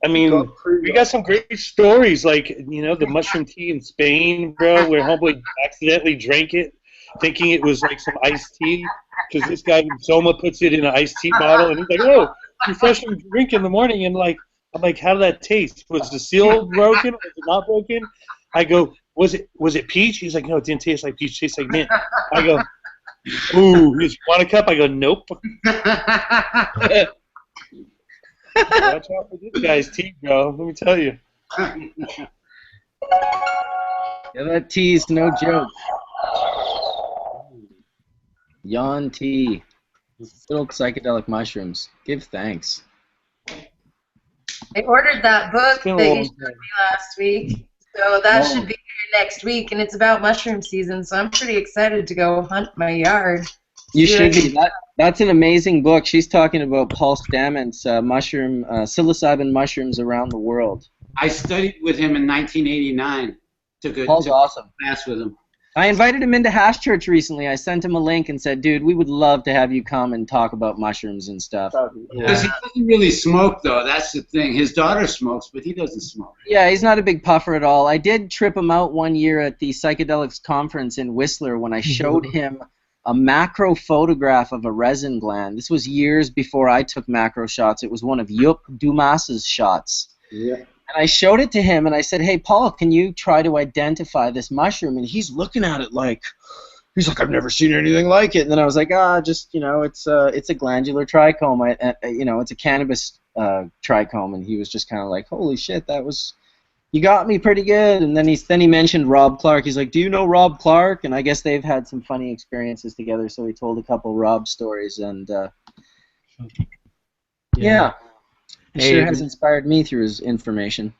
I mean, we got some great stories, like, you know, the mushroom tea in Spain, bro, where homeboy accidentally drank it, thinking it was like some iced tea, because this guy Soma puts it in an iced tea bottle, and he's like, oh, refreshing drink in the morning, and like, I'm like, how did that taste? Was the seal broken? Was it not broken? I go, was it peach? He's like, no, it didn't taste like peach, it tastes like mint. I go, ooh, you want a cup? I go, nope. Watch out for this guy's tea, bro. Let me tell you. Yeah, that tea is no joke. Yawn tea. Little psychedelic mushrooms. Give thanks. I ordered that book been a that you long showed me last week, so that should be here next week, and it's about mushroom season, so I'm pretty excited to go hunt my yard. You should be. That's an amazing book. She's talking about Paul Stamets' psilocybin mushrooms around the world. I studied with him in 1989. Took Paul's awesome. class with him. I invited him into Hash Church recently. I sent him a link and said, dude, we would love to have you come and talk about mushrooms and stuff. Because he doesn't really smoke, though. That's the thing. His daughter smokes, but he doesn't smoke. Yeah, he's not a big puffer at all. I did trip him out one year at the Psychedelics Conference in Whistler when I showed him a macro photograph of a resin gland. This was years before I took macro shots. It was one of Yup Dumas's shots. Yeah. And I showed it to him, and I said, hey, Paul, can you try to identify this mushroom? And he's looking at it like, he's like, I've never seen anything like it. And then I was like, just, you know, it's a glandular trichome. You know, it's a cannabis trichome. And he was just kind of like, holy shit, you got me pretty good. And then he mentioned Rob Clark. He's like, do you know Rob Clark? And I guess they've had some funny experiences together, so he told a couple Rob stories. And, yeah. He sure has inspired me through his information.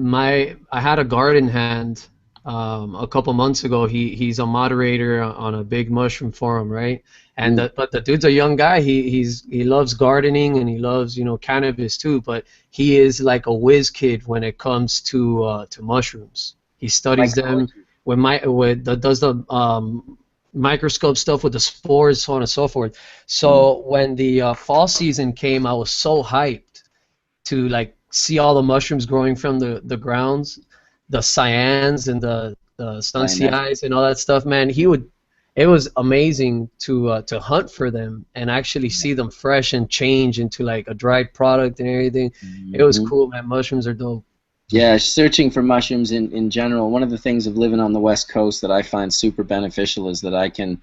I had a garden hand a couple months ago. He's a moderator on a big mushroom forum, right? And but the dude's a young guy. He loves gardening and he loves, you know, cannabis too. But he is like a whiz kid when it comes to mushrooms. He studies them does the microscope stuff with the spores, so on and so forth. So when the fall season came, I was so hyped to like see all the mushrooms growing from the grounds, the cyans and the stunciais and all that stuff, man. It was amazing to hunt for them and actually see them fresh and change into like a dried product and everything. It was cool, man. Mushrooms are dope. Yeah, searching for mushrooms in general. One of the things of living on the West Coast that I find super beneficial is that I can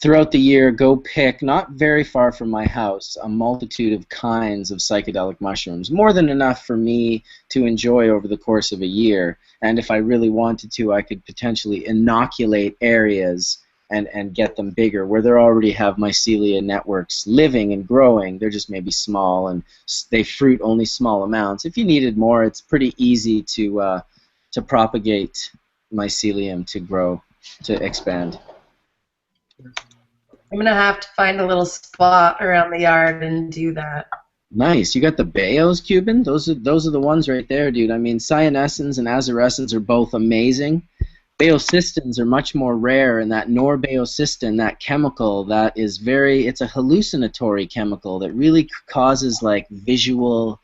throughout the year go pick, not very far from my house, a multitude of kinds of psychedelic mushrooms, more than enough for me to enjoy over the course of a year. And if I really wanted to, I could potentially inoculate areas and get them bigger, where they already have mycelia networks living and growing. They're just maybe small, and they fruit only small amounts. If you needed more, it's pretty easy to propagate mycelium to grow, to expand. I'm gonna have to find a little spot around the yard and do that. Nice. You got the Bayos, Cuban? Those are the ones right there, dude. I mean, cyanescens and azarescens are both amazing. Baeocystins are much more rare, and that norbaeocystin, that chemical, that is it's a hallucinatory chemical that really causes like visual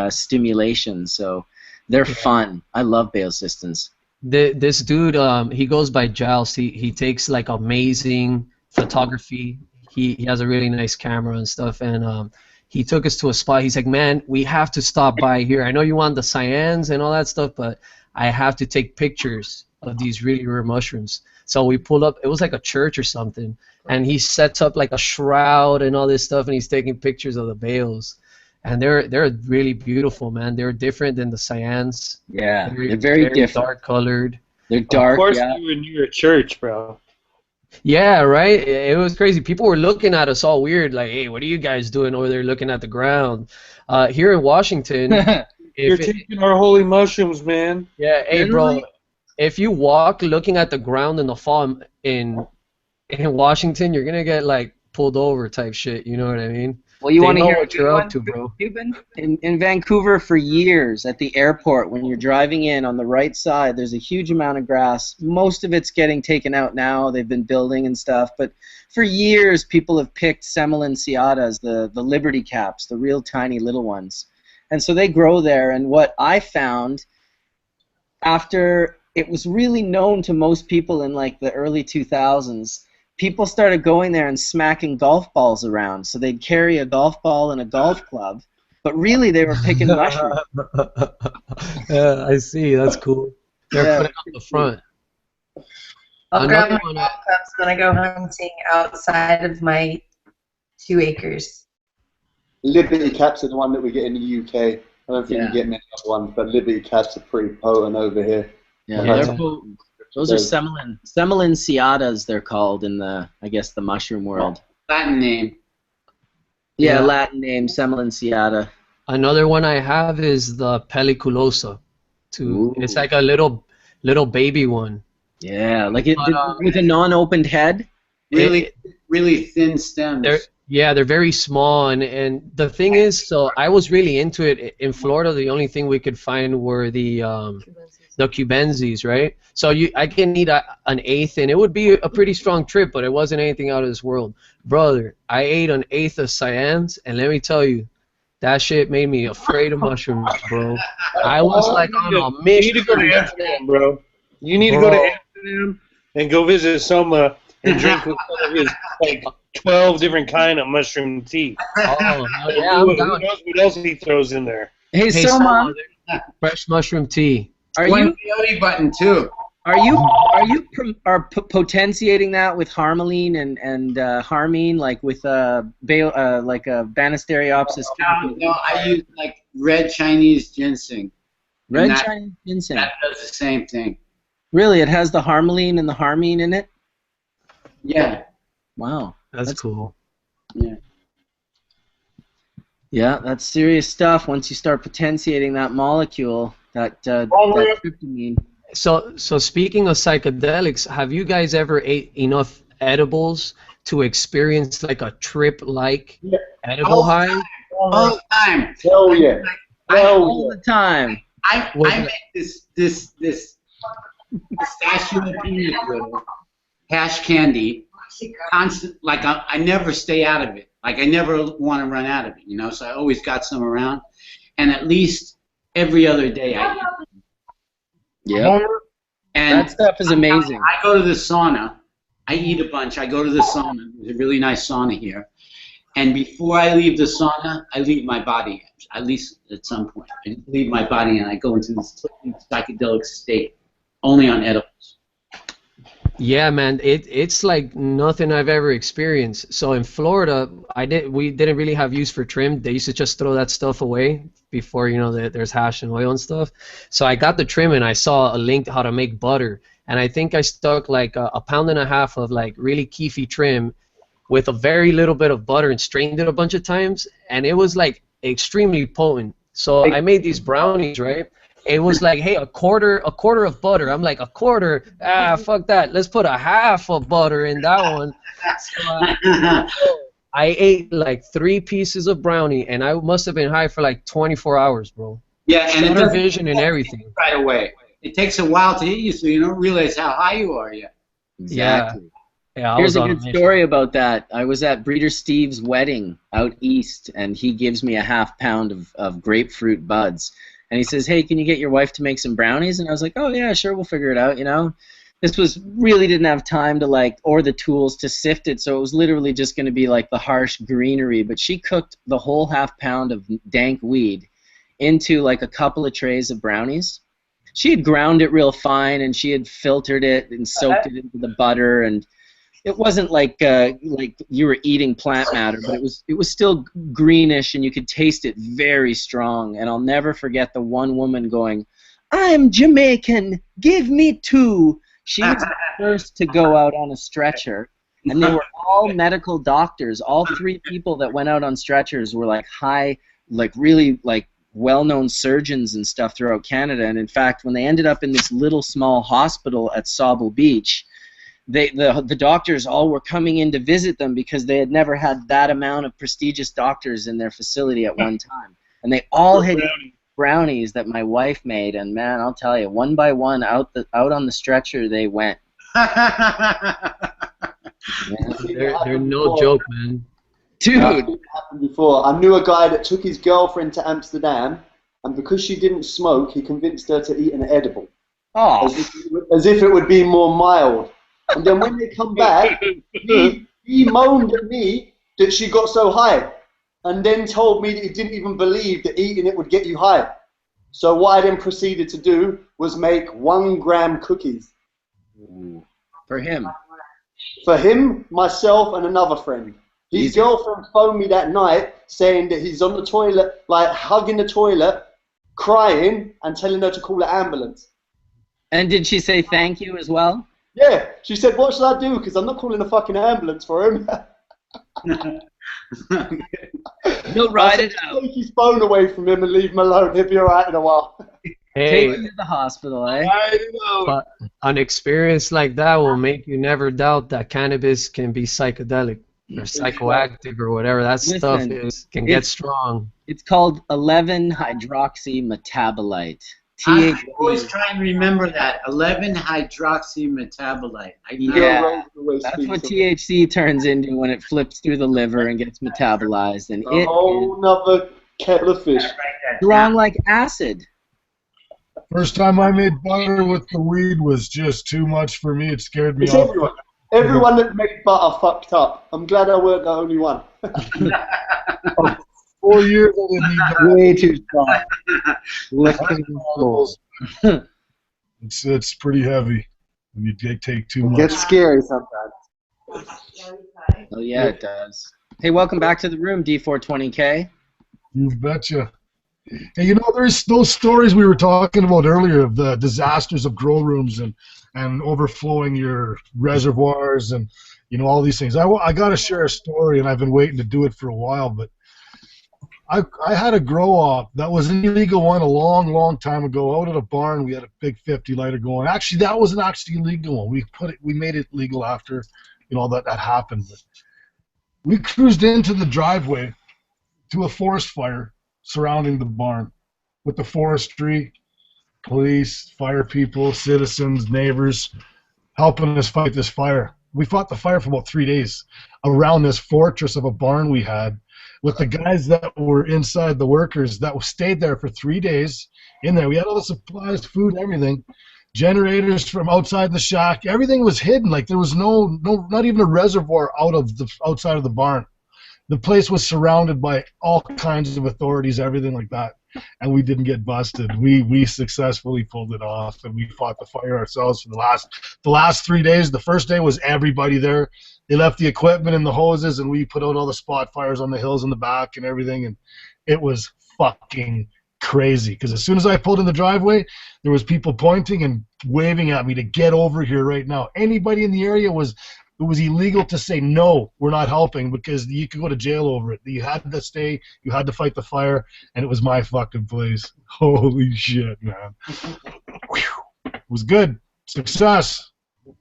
stimulation. So they're fun. I love baeocystins. This dude, he goes by Giles. He takes like amazing photography. He has a really nice camera and stuff, and he took us to a spot. He's like, man, we have to stop by here. I know you want the cyans and all that stuff, but I have to take pictures of these really rare mushrooms. So we pulled up. It was like a church or something, and he sets up like a shroud and all this stuff, and he's taking pictures of the bales. And they're really beautiful, man. They're different than the cyans. Yeah, they're very different. Dark colored. They're dark. Of course, yeah. you were near a church, bro. Yeah, right. It was crazy. People were looking at us all weird, like, "Hey, what are you guys doing over there, looking at the ground?" Here in Washington, You're taking our holy mushrooms, man. Yeah, hey, bro. If you walk looking at the ground in the fall in Washington, you're gonna get like pulled over type shit. You know what I mean? Well, you want to hear what you're up to, bro? Cuban? In Vancouver for years at the airport, when you're driving in on the right side, there's a huge amount of grass. Most of it's getting taken out now. They've been building and stuff. But for years, people have picked Semolinciatas, the Liberty caps, the real tiny little ones. And so they grow there. And what I found, after it was really known to most people in like the early 2000s, people started going there and smacking golf balls around. So they'd carry a golf ball and a golf club, but really they were picking mushrooms. Yeah, I see. That's cool. They're putting up the front. I'll grab my golf clubs when I go hunting outside of my 2 acres. Liberty caps are the one that we get in the UK. I don't think we get many other ones, but Liberty caps are pretty potent over here. Yeah, they're potent. Those are Semolinciatas, they're called in the, I guess, the mushroom world. Latin name. Yeah, Latin name, Semolinciata. Another one I have is the pelliculosa. It's like a little baby one. Yeah, like with a non-opened head. Really thin stems. They're very small, and the thing is, so I was really into it. In Florida, the only thing we could find were the cubensis, right? So I can eat an eighth, and it would be a pretty strong trip, but it wasn't anything out of this world. Brother, I ate an eighth of cyans, and let me tell you, that shit made me afraid of mushrooms, bro. I was like on a mission. You need to go to Amsterdam, bro. You need to go to Amsterdam and go visit Soma and drink with some of his like 12 different kind of mushroom tea. Oh, yeah, I'm Who down. knows what else he throws in there? Hey, Soma, fresh mushroom tea. Are you peyote button too? Are you potentiating that with harmaline and harmine, like with like a Banisteriopsis? No, I use like red Chinese ginseng. Red Chinese ginseng. That does the same thing. Really, it has the harmaline and the harmine in it. Yeah. Wow, that's cool. Yeah. Yeah, that's serious stuff. Once you start potentiating that molecule, that tryptamine. So speaking of psychedelics, have you guys ever ate enough edibles to experience like a trip-like edible high? All the time. Hell yeah. All the time. I make this pistachio peanut brittle, hash candy, constant. Like I never stay out of it. Like I never want to run out of it. You know, so I always got some around, and at least every other day I eat. Yeah. And that stuff is amazing. I go to the sauna. I eat a bunch. I go to the sauna. There's a really nice sauna here. And before I leave the sauna, I leave my body, at least at some point. I leave my body and I go into this totally psychedelic state, only on edibles. Yeah, man, it's like nothing I've ever experienced. So in Florida, we didn't really have use for trim. They used to just throw that stuff away before, there's hash and oil and stuff. So I got the trim and I saw a link to how to make butter. And I think I stuck like a pound and a half of like really keefy trim with a very little bit of butter and strained it a bunch of times, and it was like extremely potent. So I made these brownies, right? It was like, hey, a quarter of butter. I'm like, a quarter? Ah, fuck that. Let's put a half of butter in that one. So I ate like 3 pieces of brownie, and I must have been high for like 24 hours, bro. Yeah, and it Shutter doesn't vision and everything. right away. It takes a while to hit you, so you don't realize how high you are yet. Exactly. Yeah, Here's a good story about that. I was at Breeder Steve's wedding out east, and he gives me a half pound of grapefruit buds. And he says, hey, can you get your wife to make some brownies? And I was like, oh, yeah, sure, we'll figure it out, This was really didn't have time to or the tools to sift it, so it was literally just going to be like the harsh greenery. But she cooked the whole half pound of dank weed into like a couple of trays of brownies. She had ground it real fine, and she had filtered it and soaked it into the butter, and it wasn't like you were eating plant matter, but it was still greenish, and you could taste it very strong. And I'll never forget the one woman going, "I'm Jamaican, give me 2." She was the first to go out on a stretcher, and they were all medical doctors. All 3 people that went out on stretchers were like really well-known surgeons and stuff throughout Canada. And in fact, when they ended up in this little small hospital at Sauble Beach, the doctors all were coming in to visit them because they had never had that amount of prestigious doctors in their facility at one time. And they all had eaten brownies that my wife made, and man, I'll tell you, one by one out on the stretcher they went. They're no joke, man. Dude, happened before. I knew a guy that took his girlfriend to Amsterdam, and because she didn't smoke, he convinced her to eat an edible. Oh. As if it would be more mild. And then when they come back, he moaned at me that she got so high, and then told me that he didn't even believe that eating it would get you high. So what I then proceeded to do was make 1-gram cookies. For him? For him, myself, and another friend. His girlfriend phoned me that night saying that he's on the toilet, like hugging the toilet, crying, and telling her to call an ambulance. And did she say thank you as well? Yeah, she said, what should I do? Because I'm not calling a fucking ambulance for him. He'll ride it out. Take his phone away from him and leave him alone. He'll be alright in a while. Hey, take him to the hospital, eh? But an experience like that will make you never doubt that cannabis can be psychedelic or psychoactive or whatever. That stuff can get strong. It's called 11-hydroxymetabolite. I always try and remember that 11-hydroxymetabolite. Yeah, that's what THC turns into when it flips through the liver and gets metabolized, and a whole nother kettle of fish. Strong like acid. First time I made butter with the weed was just too much for me. It scared me off. Everyone that made butter fucked up. I'm glad I weren't the only one. 4 years I didn't need that. Way too strong. It's pretty heavy when you take too much. It gets scary sometimes. Oh yeah, it does. Hey, welcome back to the room, D420K. You betcha. Hey, there's those stories we were talking about earlier of the disasters of grow rooms and overflowing your reservoirs and all these things. I got to share a story, and I've been waiting to do it for a while, but I had a grow-off that was an illegal one a long, long time ago. Out at a barn, we had a big 50-lighter going. Actually, that wasn't actually a legal one. We made it legal after that happened. But we cruised into the driveway to a forest fire surrounding the barn with the forestry, police, fire people, citizens, neighbors helping us fight this fire. We fought the fire for about 3 days around this fortress of a barn we had with the guys that were inside, the workers that stayed there for 3 days in there. We had all the supplies, food, everything, generators from outside the shack. Everything was hidden. Like there was not even a reservoir outside of the barn. the place was surrounded by all kinds of authorities, everything like that, and we didn't get busted. We successfully pulled it off, and we fought the fire ourselves for the last 3 days. The first day was everybody there. They left the equipment and the hoses, and we put out all the spot fires on the hills in the back and everything, and it was fucking crazy. Because as soon as I pulled in the driveway, there was people pointing and waving at me to get over here right now. Anybody in the area it was illegal to say no, we're not helping, because you could go to jail over it. You had to stay, you had to fight the fire, and it was my fucking place. Holy shit, man. It was good. Success.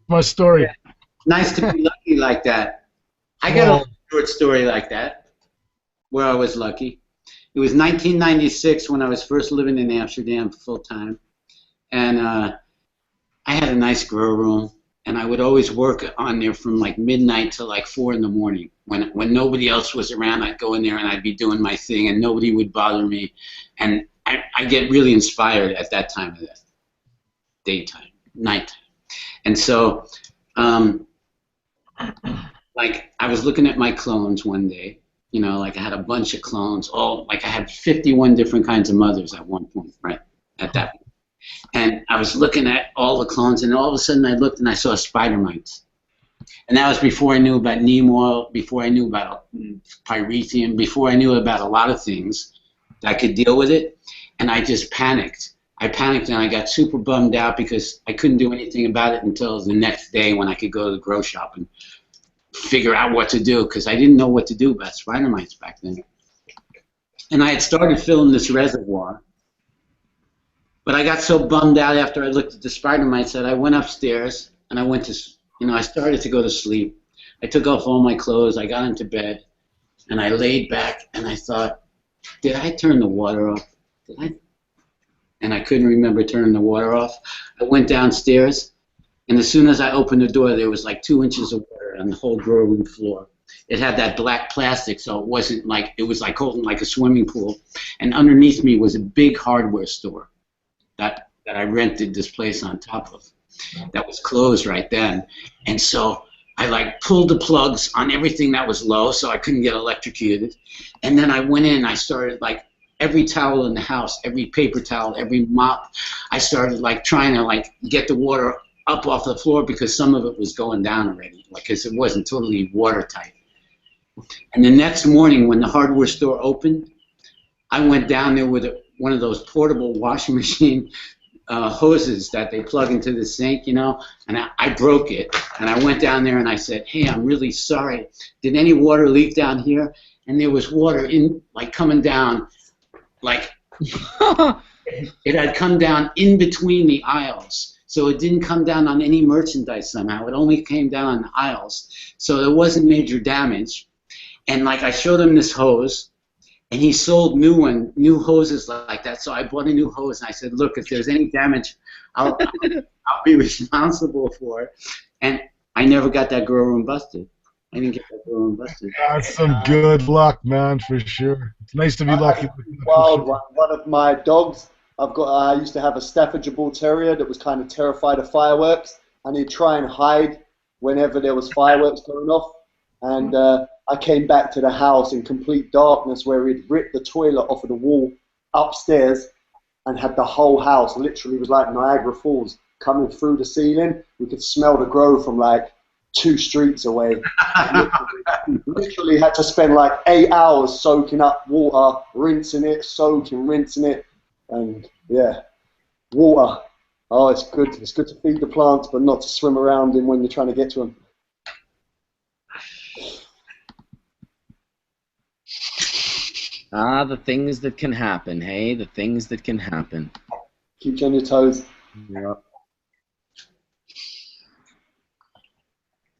My story. Yeah. Nice to be lucky like that. I got a short story like that, where I was lucky. It was 1996 when I was first living in Amsterdam full time, and I had a nice grow room, and I would always work on there from like midnight to like 4 in the morning. When nobody else was around, I'd go in there and I'd be doing my thing, and nobody would bother me, and I get really inspired at that time of the daytime, nighttime, and so. Like I was looking at my clones one day, you know, like I had a bunch of clones, like I had 51 different kinds of mothers at one point, right, at that point. And I was looking at all the clones, and all of a sudden I looked and I saw spider mites. And that was before I knew about neem oil, before I knew about pyrethium, before I knew about a lot of things that could deal with it. And I just panicked. I panicked and I got super bummed out because I couldn't do anything about it until the next day when I could go to the grow shop and figure out what to do, because I didn't know what to do about spider mites back then. And I had started filling this reservoir, but I got so bummed out after I looked at the spider mites that I went upstairs and I went to, you know, I started to go to sleep. I took off all my clothes, I got into bed, and I laid back and I thought, did I turn the water off? Did I? And I couldn't remember turning the water off. I went downstairs, and as soon as I opened the door, there was like 2 inches of water on the whole grow room floor. It had that black plastic, so it wasn't like, it was like holding like a swimming pool. And underneath me was a big hardware store that I rented this place on top of. That was closed right then. And so I like pulled the plugs on everything that was low so I couldn't get electrocuted. And then I went in, I started like, every towel in the house, every paper towel, every mop, I started like trying to like get the water up off the floor because some of it was going down already, like, because it wasn't totally watertight. And the next morning when the hardware store opened, I went down there with one of those portable washing machine hoses that they plug into the sink, you know, and I broke it. And I went down there and I said, hey, I'm really sorry. Did any water leak down here? And there was water in, like, coming down, like, it had come down in between the aisles. So it didn't come down on any merchandise somehow. It only came down on the aisles. So there wasn't major damage. And like I showed him this hose, and he sold new hoses like that. So I bought a new hose, and I said, look, if there's any damage, I'll be responsible for it. And I never got that grow room busted. I didn't get that grow room busted. That's some good luck, man, for sure. It's nice to be lucky. Wild one. One of my dogs, I used to have a Staffordshire Bull Terrier that was kind of terrified of fireworks, and he'd try and hide whenever there was fireworks going off. And I came back to the house in complete darkness where he'd ripped the toilet off of the wall upstairs and had the whole house, literally was like Niagara Falls, coming through the ceiling. We could smell the grow from like 2 streets away. Literally had to spend like 8 hours soaking up water, rinsing it, soaking, rinsing it. And yeah, water. Oh, it's good. It's good to feed the plants, but not to swim around in when you're trying to get to them. Ah, the things that can happen, hey? The things that can happen. Keep you on your toes. Yeah.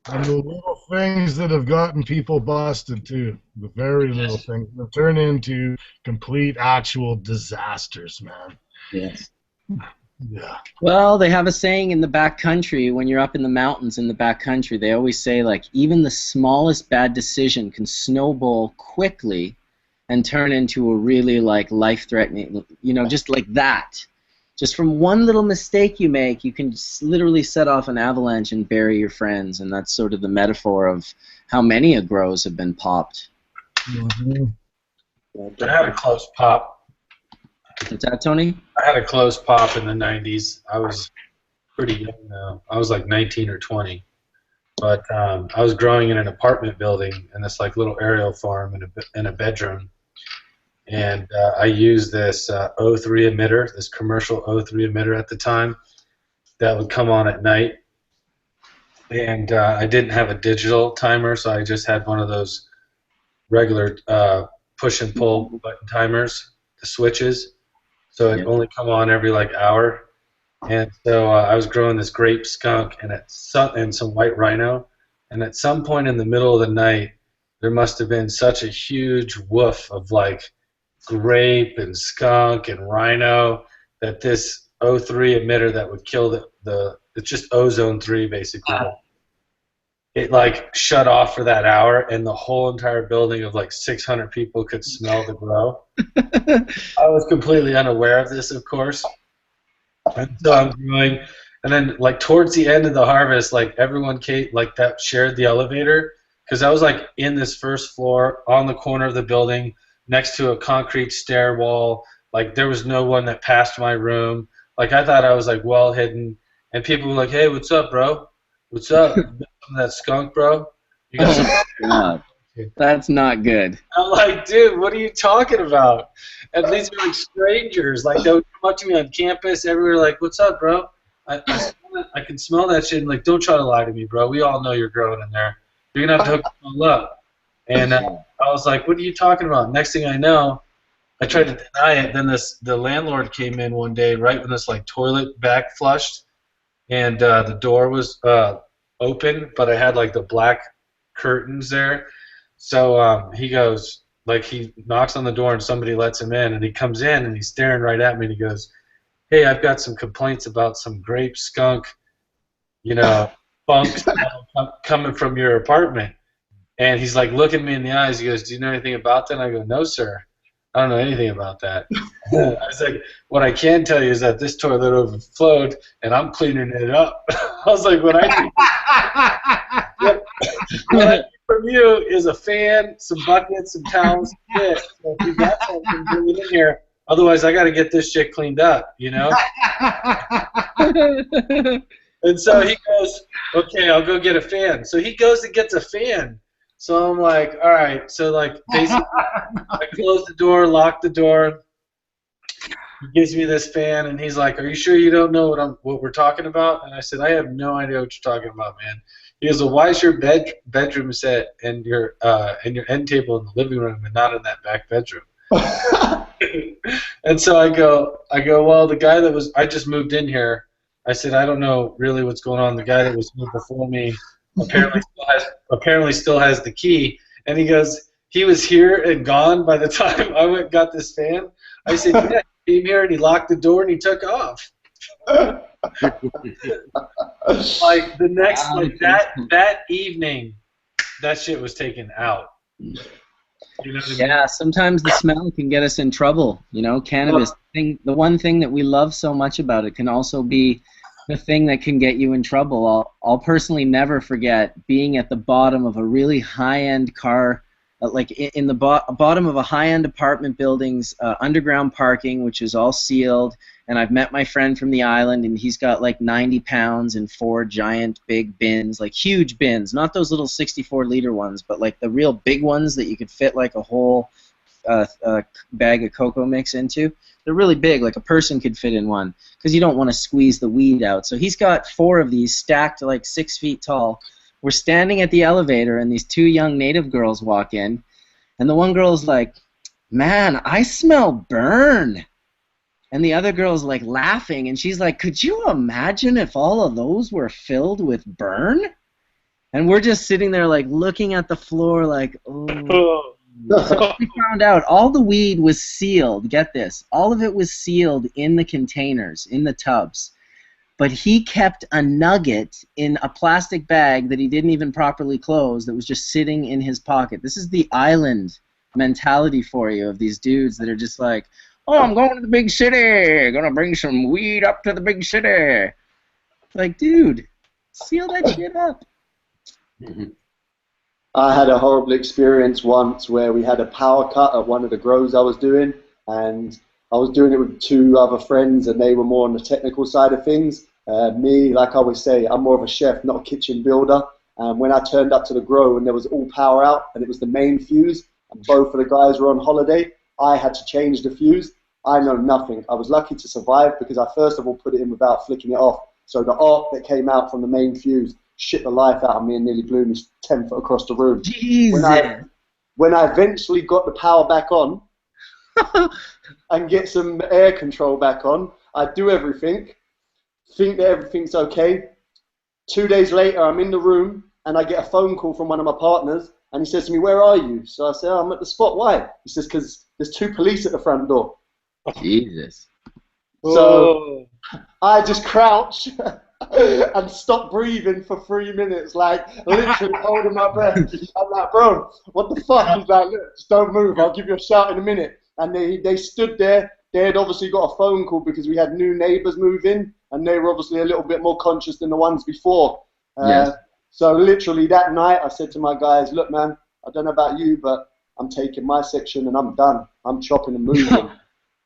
And the little things that have gotten people busted, too. The very little things that turn into complete, actual disasters, man. Yes. Yeah. Well, they have a saying in the back country, when you're up in the mountains in the back country, they always say, like, even the smallest bad decision can snowball quickly and turn into a really, like, life-threatening, you know, just like that. Just from one little mistake you make, you can literally set off an avalanche and bury your friends, and that's sort of the metaphor of how many grows have been popped. I had a close pop. What's that, Tony? I had a close pop in the 90s. I was pretty young now. I was like 19 or 20. But I was growing in an apartment building in this like little aerial farm in a bedroom. And I used this O3 emitter, this commercial O3 emitter at the time that would come on at night. And I didn't have a digital timer, so I just had one of those regular push and pull button timers, the switches. So it only come on every like hour. And so I was growing this grape skunk and some white rhino. And at some point in the middle of the night, there must have been such a huge woof of like grape and skunk and rhino that this O3 emitter that would kill it's just ozone 3 basically. It like shut off for that hour, and the whole entire building of like 600 people could smell the grow. I was completely unaware of this, of course. And so I'm growing, and then like towards the end of the harvest, like everyone came, like that shared the elevator, because I was like in this first floor on the corner of the building next to a concrete stair wall. Like there was no one that passed my room. Like I thought I was like well hidden, and people were like, "Hey, what's up, bro? What's up? That skunk, bro? You got some?" That's not good. I'm like, dude, what are you talking about? And these are like strangers. Like they would come up to me on campus, everywhere, like, "What's up, bro? I can smell that shit." And like, don't try to lie to me, bro. We all know you're growing in there. You're gonna have to hook it all up. And I was like, "What are you talking about?" Next thing I know, I tried to deny it. Then the landlord came in one day, right when this like toilet back flushed, and the door was open, but I had like the black curtains there. So he goes, like he knocks on the door and somebody lets him in, and he comes in and he's staring right at me and he goes, "Hey, I've got some complaints about some grape skunk, funk coming from your apartment." And he's like looking me in the eyes. He goes, "Do you know anything about that?" And I go, "No, sir. I don't know anything about that." I was like, "What I can tell you is that this toilet overflowed and I'm cleaning it up." I was like, what I need from you is a fan, some buckets, some towels, and shit. So if you got something, bring it in here. Otherwise, I got to get this shit cleaned up, And so he goes, "Okay, I'll go get a fan." So he goes and gets a fan. So I'm like, all right. So like basically, I close the door, lock the door. He gives me this fan, and he's like, "Are you sure you don't know what we're talking about?" And I said, "I have no idea what you're talking about, man." He goes, "Well, why is your bedroom set and your end table in the living room and not in that back bedroom?" And so I go, "Well, the guy I just moved in here." I said, "I don't know really what's going on. The guy that was here before me apparently still has the key." And he goes, "He was here and gone by the time I went and got this fan?" I said, "Yeah, he came here and he locked the door and he took off." Like the next, like that evening, that shit was taken out. You know what I mean? Yeah, sometimes the smell can get us in trouble. Cannabis. The one thing that we love so much about it can also be the thing that can get you in trouble. I'll personally never forget being at the bottom of a really high-end car, like in the bottom of a high-end apartment building's underground parking, which is all sealed. And I've met my friend from the island, and he's got like 90 pounds in 4 giant big bins, like huge bins, not those little 64-liter ones, but like the real big ones that you could fit like a whole bag of cocoa mix into. They're really big, like a person could fit in one, because you don't want to squeeze the weed out. So he's got 4 of these stacked like 6 feet tall. We're standing at the elevator, and these 2 young native girls walk in, and the one girl's like, "Man, I smell burn." And the other girl's like laughing, and she's like, "Could you imagine if all of those were filled with burn?" And we're just sitting there like looking at the floor like, oh. So we found out all the weed was sealed. Get this. All of it was sealed in the containers, in the tubs. But he kept a nugget in a plastic bag that he didn't even properly close that was just sitting in his pocket. This is the island mentality for you of these dudes that are just like, "Oh, I'm going to the big city. Gonna bring some weed up to the big city." Like, dude, seal that shit up. I had a horrible experience once where we had a power cut at one of the grows I was doing, and I was doing it with two other friends, and they were more on the technical side of things. Me, like I always say, I'm more of a chef, not a kitchen builder. And when I turned up to the grow and there was all power out, and it was the main fuse, and both of the guys were on holiday, I had to change the fuse. I know nothing. I was lucky to survive because I first of all put it in without flicking it off. So the arc that came out from the main fuse shit the life out of me and nearly blew me 10 foot across the room. Jesus. When I eventually got the power back on and get some air control back on, I do everything, think that everything's okay. 2 days later, I'm in the room and I get a phone call from one of my partners, and he says to me, "Where are you?" So I say, "Oh, I'm at the spot." "Why?" He says, "Because there's 2 police at the front door." Jesus. So I just crouch and stop breathing for 3 minutes, like literally holding my breath. I'm like, "Bro, what the fuck?" He's like, "Look, just don't move. I'll give you a shout in a minute." And they stood there. They had obviously got a phone call because we had new neighbours move in, and they were obviously a little bit more conscious than the ones before. Yes. So literally that night, I said to my guys, "Look, man, I don't know about you, but I'm taking my section and I'm done. I'm chopping and moving.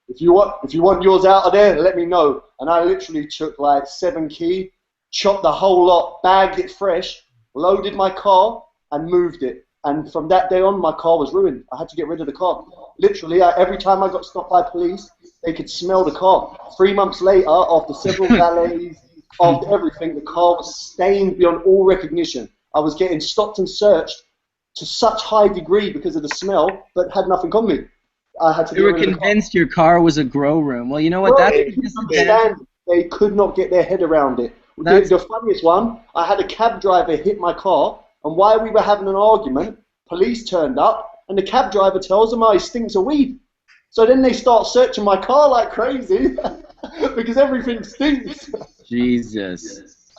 If you want yours out of there, let me know." And I literally took like 7 key, chopped the whole lot, bagged it fresh, loaded my car, and moved it. And from that day on, my car was ruined. I had to get rid of the car. Literally, every time I got stopped by police, they could smell the car. 3 months later, after several valets, after everything, the car was stained beyond all recognition. I was getting stopped and searched to such high degree because of the smell, but had nothing on me. I had to. You were convinced your car was a grow room. Well, you know what? Bro, That's they could not get their head around it. The funniest one, I had a cab driver hit my car, and while we were having an argument, police turned up, and the cab driver tells them, "Oh, he stinks of weed." So then they start searching my car like crazy because everything stinks. Jesus.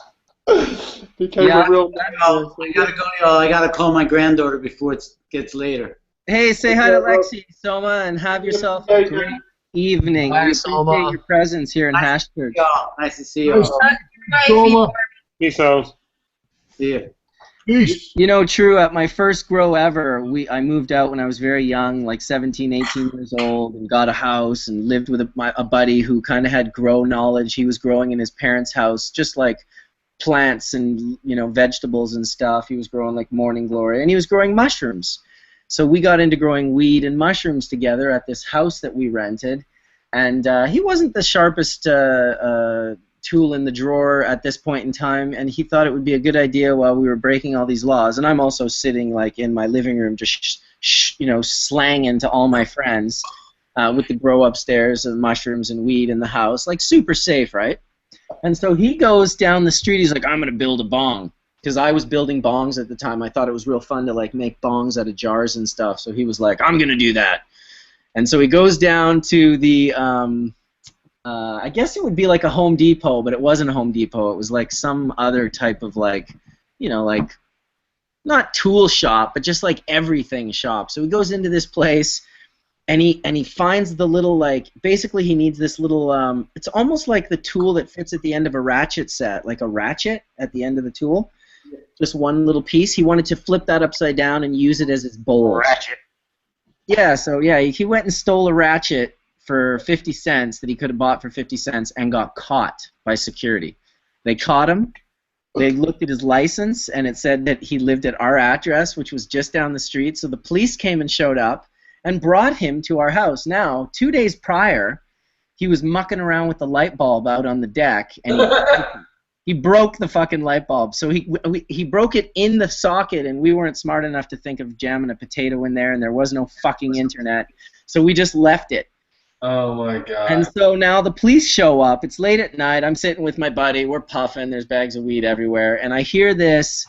Became a real. I gotta go, y'all. I gotta call my granddaughter before it gets later. Hey, say hi to Lexi, Soma, and have yourself a great evening. Bye, We Soma. appreciate your presence here in Hash Church. Nice to see you. Peace out. See you. You know, true, at my first grow ever, I moved out when I was very young, like 17, 18 years old, and got a house and lived with a buddy who kind of had grow knowledge. He was growing in his parents' house, just like plants and, you know, vegetables and stuff. He was growing like morning glory, and he was growing mushrooms. So we got into growing weed and mushrooms together at this house that we rented, and he wasn't the sharpest tool in the drawer at this point in time, and he thought it would be a good idea while we were breaking all these laws. And I'm also sitting like in my living room just slanging to all my friends with the grow upstairs and mushrooms and weed in the house, like super safe, right? And so he goes down the street, he's like, "I'm gonna build a bong," because I was building bongs at the time. I thought it was real fun to like make bongs out of jars and stuff. So he was like, "I'm gonna do that." And so he goes down to the I guess it would be like a Home Depot, but it wasn't a Home Depot. It was like some other type of like, you know, like not tool shop, but just like everything shop. So he goes into this place, and he finds the little, like, basically he needs this little it's almost like the tool that fits at the end of a ratchet set, like a ratchet at the end of the tool. Just one little piece. He wanted to flip that upside down and use it as his bowl. Ratchet. Yeah, so yeah, he went and stole a ratchet for 50 cents that he could have bought for 50 cents and got caught by security. They caught him. They looked at his license, and it said that he lived at our address, which was just down the street. So the police came and showed up and brought him to our house. Now, 2 days prior, he was mucking around with the light bulb out on the deck, and he broke the fucking light bulb. So he broke it in the socket, and we weren't smart enough to think of jamming a potato in there, and there was no fucking internet. So we just left it. Oh my god. And so now the police show up. It's late at night. I'm sitting with my buddy. We're puffing. There's bags of weed everywhere. And I hear this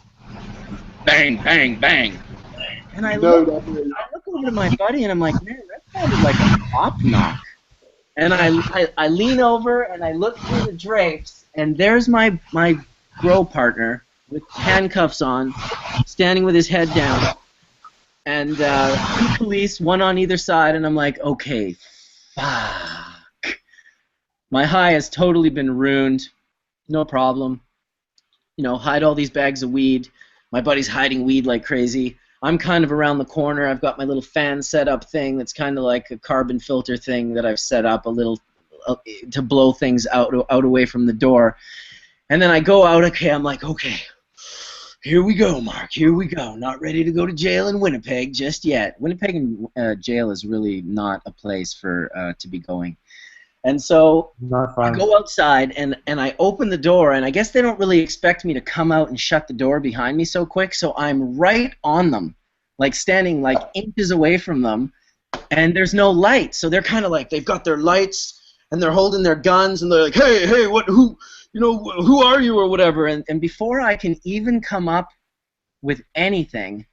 bang, bang, bang. And I look over to my buddy, and I'm like, man, that sounded like a pop knock. And I lean over, and I look through the drapes, and there's my grow partner with handcuffs on, standing with his head down. And 2 police, one on either side, and I'm like, okay, fuck. My high has totally been ruined. No problem. You know, hide all these bags of weed. My buddy's hiding weed like crazy. I'm kind of around the corner. I've got my little fan setup thing that's kind of like a carbon filter thing that I've set up a little to blow things out away from the door. And then I go out, okay, I'm like, okay, here we go, Mark, here we go. Not ready to go to jail in Winnipeg just yet. Winnipeg jail is really not a place for to be going. And so I go outside, and I open the door, and I guess they don't really expect me to come out and shut the door behind me so quick, so I'm right on them, like standing like inches away from them, and there's no light. So they're kind of like, they've got their lights, and they're holding their guns, and they're like, hey, who are you, or whatever. And before I can even come up with anything,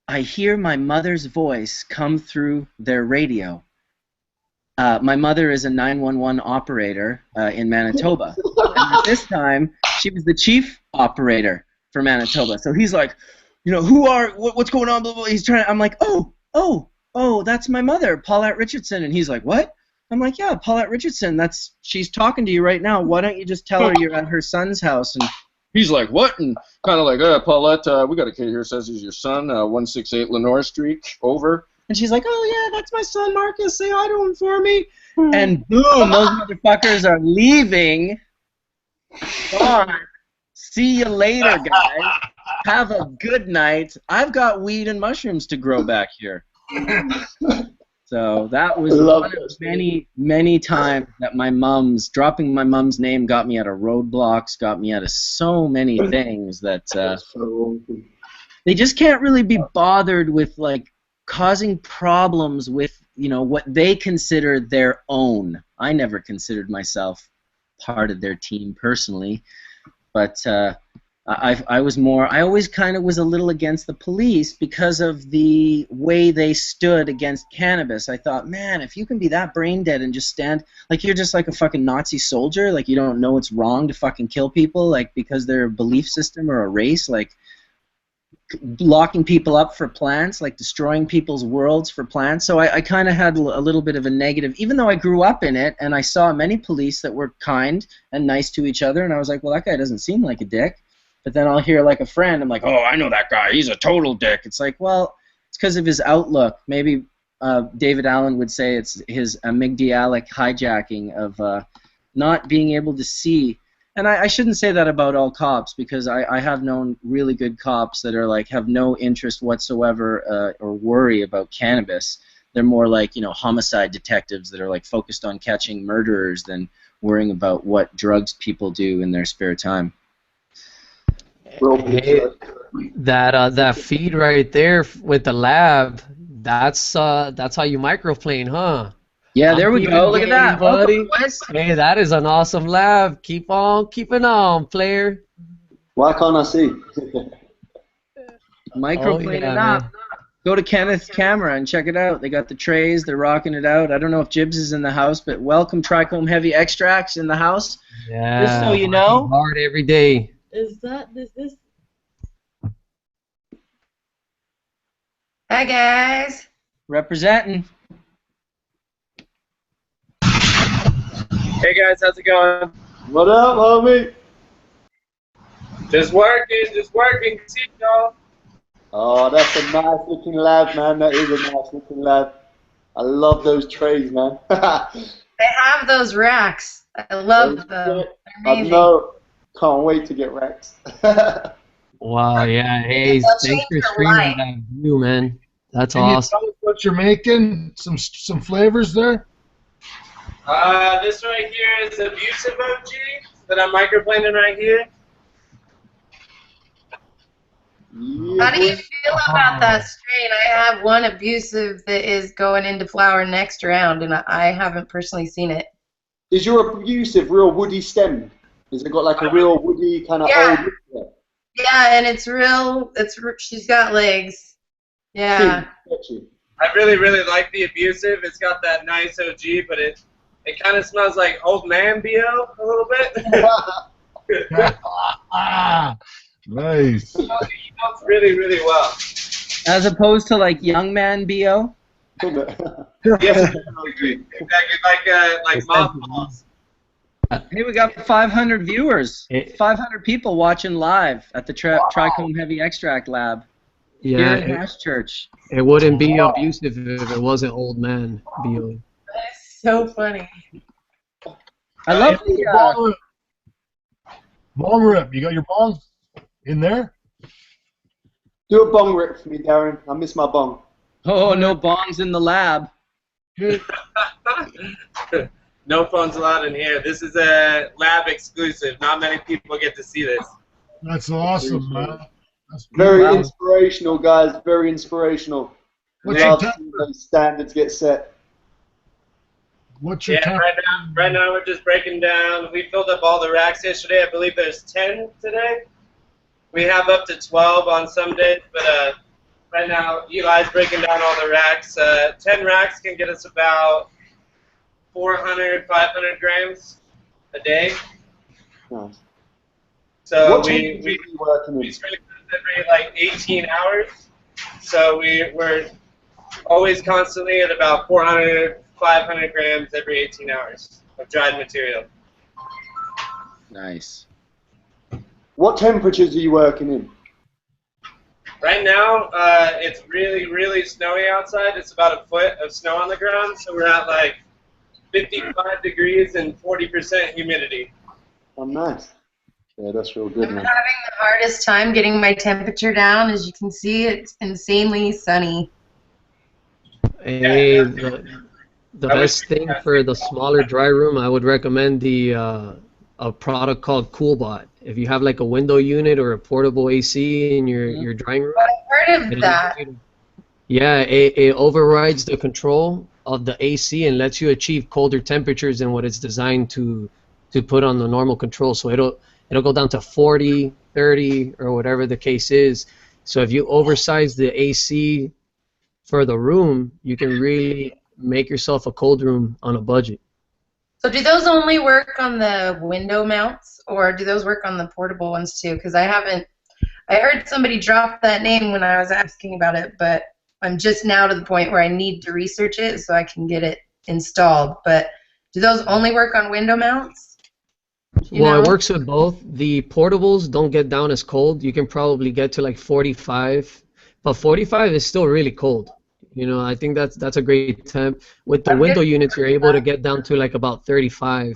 I hear my mother's voice come through their radio. My mother is a 911 operator in Manitoba. And at this time, she was the chief operator for Manitoba. So he's like, what's going on? Blah, blah. He's trying. I'm like, oh, that's my mother, Paulette Richardson. And he's like, what? I'm like, yeah, Paulette Richardson. She's talking to you right now. Why don't you just tell her you're at her son's house? And he's like, what? And kind of like, Paulette, we got a kid here says he's your son, 168 Lenore Street, over. And she's like, oh, yeah, that's my son, Marcus. Say hi to him for me. And boom, those motherfuckers are leaving. Gone. See you later, guys. Have a good night. I've got weed and mushrooms to grow back here. So that was one of many, many times that dropping my mom's name got me out of roadblocks, got me out of so many things that they just can't really be bothered with, like, causing problems with, what they consider their own. I never considered myself part of their team personally, but I always kind of was a little against the police because of the way they stood against cannabis. I thought, man, if you can be that brain dead and just stand, like you're just like a fucking Nazi soldier, like you don't know it's wrong to fucking kill people, like because they're a belief system or a race, like locking people up for plants, like destroying people's worlds for plants. So I kind of had a little bit of a negative, even though I grew up in it and I saw many police that were kind and nice to each other, and I was like, well, that guy doesn't seem like a dick. But then I'll hear like a friend, I'm like, oh, I know that guy, he's a total dick. It's like, well, it's because of his outlook. Maybe David Allen would say it's his amygdalic hijacking of not being able to see. And I shouldn't say that about all cops, because I have known really good cops that are like have no interest whatsoever or worry about cannabis. They're more like, homicide detectives that are like focused on catching murderers than worrying about what drugs people do in their spare time. Hey, that feed right there with the lab, that's how you microplane, huh? Yeah, there we go. Look at that, buddy. Hey, that is an awesome lab. Keep on keeping on, player. Why can't I see? Microplaning up. Man. Go to Kenneth's camera and check it out. They got the trays. They're rocking it out. I don't know if Jibs is in the house, but welcome Trichome Heavy Extracts in the house. Yeah. Just so you know. Hard every day. Is that this? Hi guys. Representing. Hey guys, how's it going? What up, homie? Just working. See y'all. Oh, that's a nice looking lab, man. That is a nice looking lab. I love those trays, man. They have those racks. I love them. They're amazing. I know. Can't wait to get racks. Wow, yeah. Hey, thanks for streaming that view, man. That's Can awesome. you tell us what you're making? Some flavors there? This right here is Abusive OG that I'm microplaning right here. How do you feel about that strain? I have one Abusive that is going into flower next round, and I haven't personally seen it. Is your Abusive real woody stem? Has it got like a real woody kind of old? Yeah, and it's real. She's got legs. Yeah. I really like the Abusive. It's got that nice OG, but it kind of smells like old man BO a little bit. Nice. It smells really well. As opposed to like young man BO. Yes, exactly. Like mothballs. Hey, we got 500 viewers. 500 people watching live at the Trichome Heavy Extract Lab. Yeah, Here at Hash Church. it wouldn't be abusive if it wasn't old man, BO. That's so funny. I love the. Bong rip. You got your bong in there? Do a bong rip for me, Darrin. I miss my bong. Oh, no bongs in the lab. No phones allowed in here. This is a lab exclusive. Not many people get to see this. That's awesome, man. That's Very beautiful. inspirational, guys. Very inspirational. What's your Love temp- seeing those standards get set. What's your Yeah, temp- right now we're just breaking down. We filled up all the racks yesterday. I believe there's 10 today. We have up to 12 on some days, but right now Eli's breaking down all the racks. 10 racks can get us about 400, 500 grams a day. Nice. So What temperatures are you working we with? spray every like 18 hours. So we're always constantly at about 400, 500 grams every 18 hours of dried material. Nice. What temperatures are you working in? Right now, it's really, really snowy outside. It's about a foot of snow on the ground, so we're at like 55 degrees and 40% humidity. Oh, nice. Yeah, that's real good, I'm man. having the hardest time getting my temperature down. As you can see, it's insanely sunny. Hey, the best thing for the smaller dry room, I would recommend a product called CoolBot. If you have like a window unit or a portable AC in your drying room. I've heard of that. Yeah, it overrides the control of the AC and lets you achieve colder temperatures than what it's designed to put on the normal control. So it'll go down to 40, 30, or whatever the case is. So if you oversize the AC for the room, you can really make yourself a cold room on a budget. So do those only work on the window mounts, or do those work on the portable ones too? Because I heard somebody drop that name when I was asking about it, but I'm just now to the point where I need to research it so I can get it installed. But do those only work on window mounts? Well, it works with both. The portables don't get down as cold. You can probably get to like 45, but 45 is still really cold. I think that's a great temp. With the window units, you're able to get down to like about 35.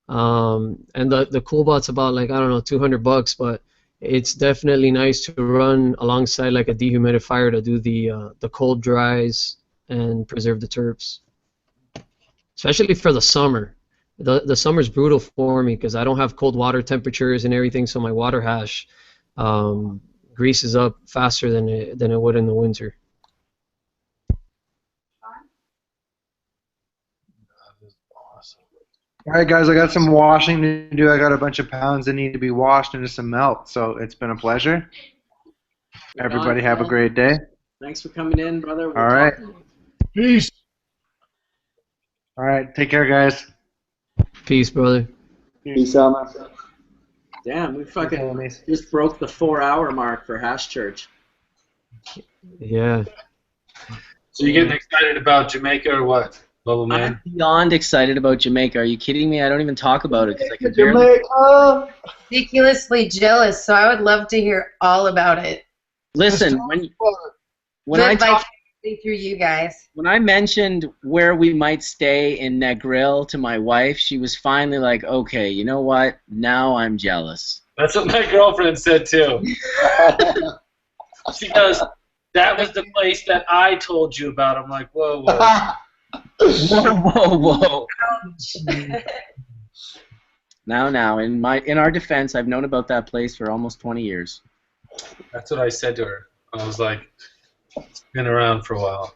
And the CoolBot's about like, I don't know, $200, but it's definitely nice to run alongside like a dehumidifier to do the cold dries and preserve the terps. Especially for the summer. The summer's brutal for me because I don't have cold water temperatures and everything, so my water hash greases up faster than it would in the winter. All right, guys, I got some washing to do. I got a bunch of pounds that need to be washed into some melt, so it's been a pleasure. Everybody have a great day. Thanks for coming in, brother. All right. Peace. All right, take care, guys. Peace, brother. Peace out, man. Damn, we fucking just broke the 4-hour mark for Hash Church. Yeah. So you getting excited about Jamaica or what, Bubbleman? I'm beyond excited about Jamaica. Are you kidding me? I don't even talk about it because I can barely. Jamaica. Ridiculously jealous, so I would love to hear all about it. Listen, when I Live talk, vicariously through you guys. when I mentioned where we might stay in Negril to my wife, she was finally like, "Okay, you know what? Now I'm jealous." That's what my girlfriend said too. She goes, "That was the place that I told you about." I'm like, whoa, whoa. Whoa. Now, in our defense, I've known about that place for almost 20 years. That's what I said to her. I was like, it's been around for a while.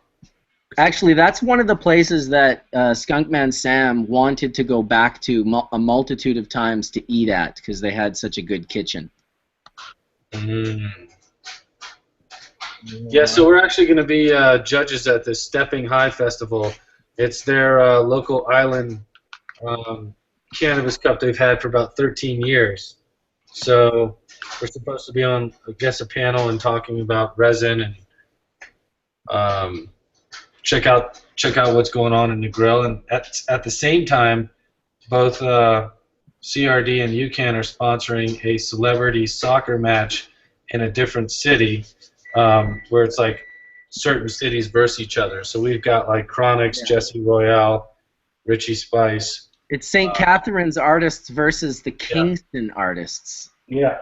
Actually, that's one of the places that Skunkman Sam wanted to go back to a multitude of times to eat at because they had such a good kitchen. Yeah, so we're actually going to be judges at the Stepping High Festival. It's their local island cannabis cup they've had for about 13 years. So we're supposed to be on, I guess, a panel and talking about resin and check out what's going on in the grill. And at the same time, both CRD and UCAN are sponsoring a celebrity soccer match in a different city where it's like certain cities versus each other. So we've got like Chronix, Jesse Royale, Richie Spice. It's St. Catherine's artists versus the Kingston artists. Yeah.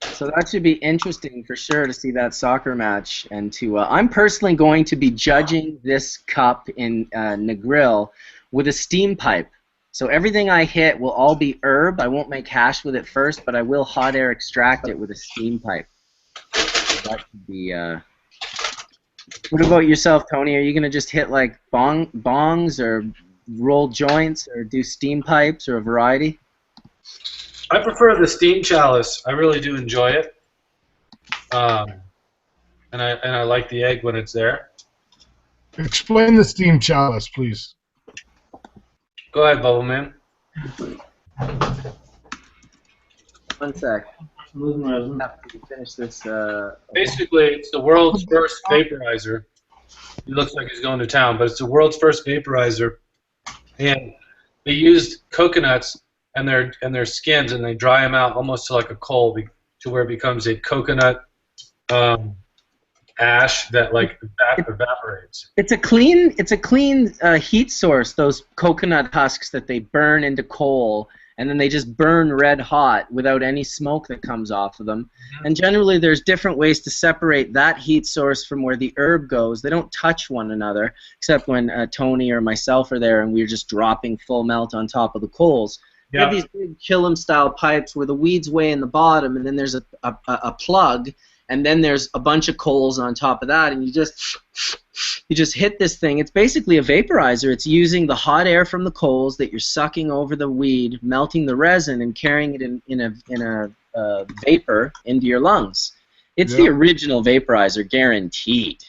So that should be interesting for sure to see that soccer match. And to I'm personally going to be judging this cup in Negril with a steam pipe. So everything I hit will all be herb. I won't make hash with it first, but I will hot air extract it with a steam pipe. So that should be. What about yourself, Tony? Are you gonna just hit like bongs or roll joints or do steam pipes or a variety? I prefer the steam chalice. I really do enjoy it, and I like the egg when it's there. Explain the steam chalice, please. Go ahead, Bubbleman. One sec. I have to finish this. Basically, it's the world's first vaporizer. He looks like he's going to town, but it's the world's first vaporizer, and they used coconuts and their skins, and they dry them out almost to like a coal, to where it becomes a coconut ash that like evaporates. It's a clean heat source. Those coconut husks that they burn into coal, and then they just burn red hot without any smoke that comes off of them. Mm-hmm. And generally, there's different ways to separate that heat source from where the herb goes. They don't touch one another, except when Tony or myself are there and we're just dropping full melt on top of the coals. We have these big Killam-style pipes where the weed's way in the bottom, and then there's a plug, and then there's a bunch of coals on top of that, and you just hit this thing. It's basically a vaporizer. It's using the hot air from the coals that you're sucking over the weed, melting the resin, and carrying it in a vapor into your lungs. It's the original vaporizer, guaranteed.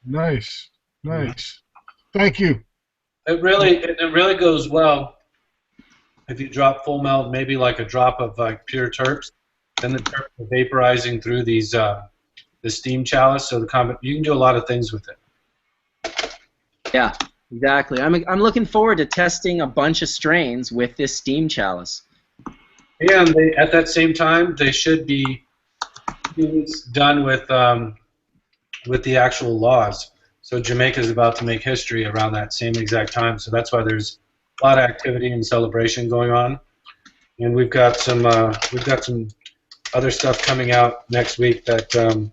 Nice, nice. Thank you. It really goes well if you drop full melt, maybe like a drop of like pure terps. Then the terps are vaporizing through these the steam chalice, so you can do a lot of things with it. Yeah, exactly. I'm looking forward to testing a bunch of strains with this steam chalice. And at that same time, they should be done with the actual laws. So Jamaica is about to make history around that same exact time. So that's why there's a lot of activity and celebration going on. And we've got some other stuff coming out next week that'll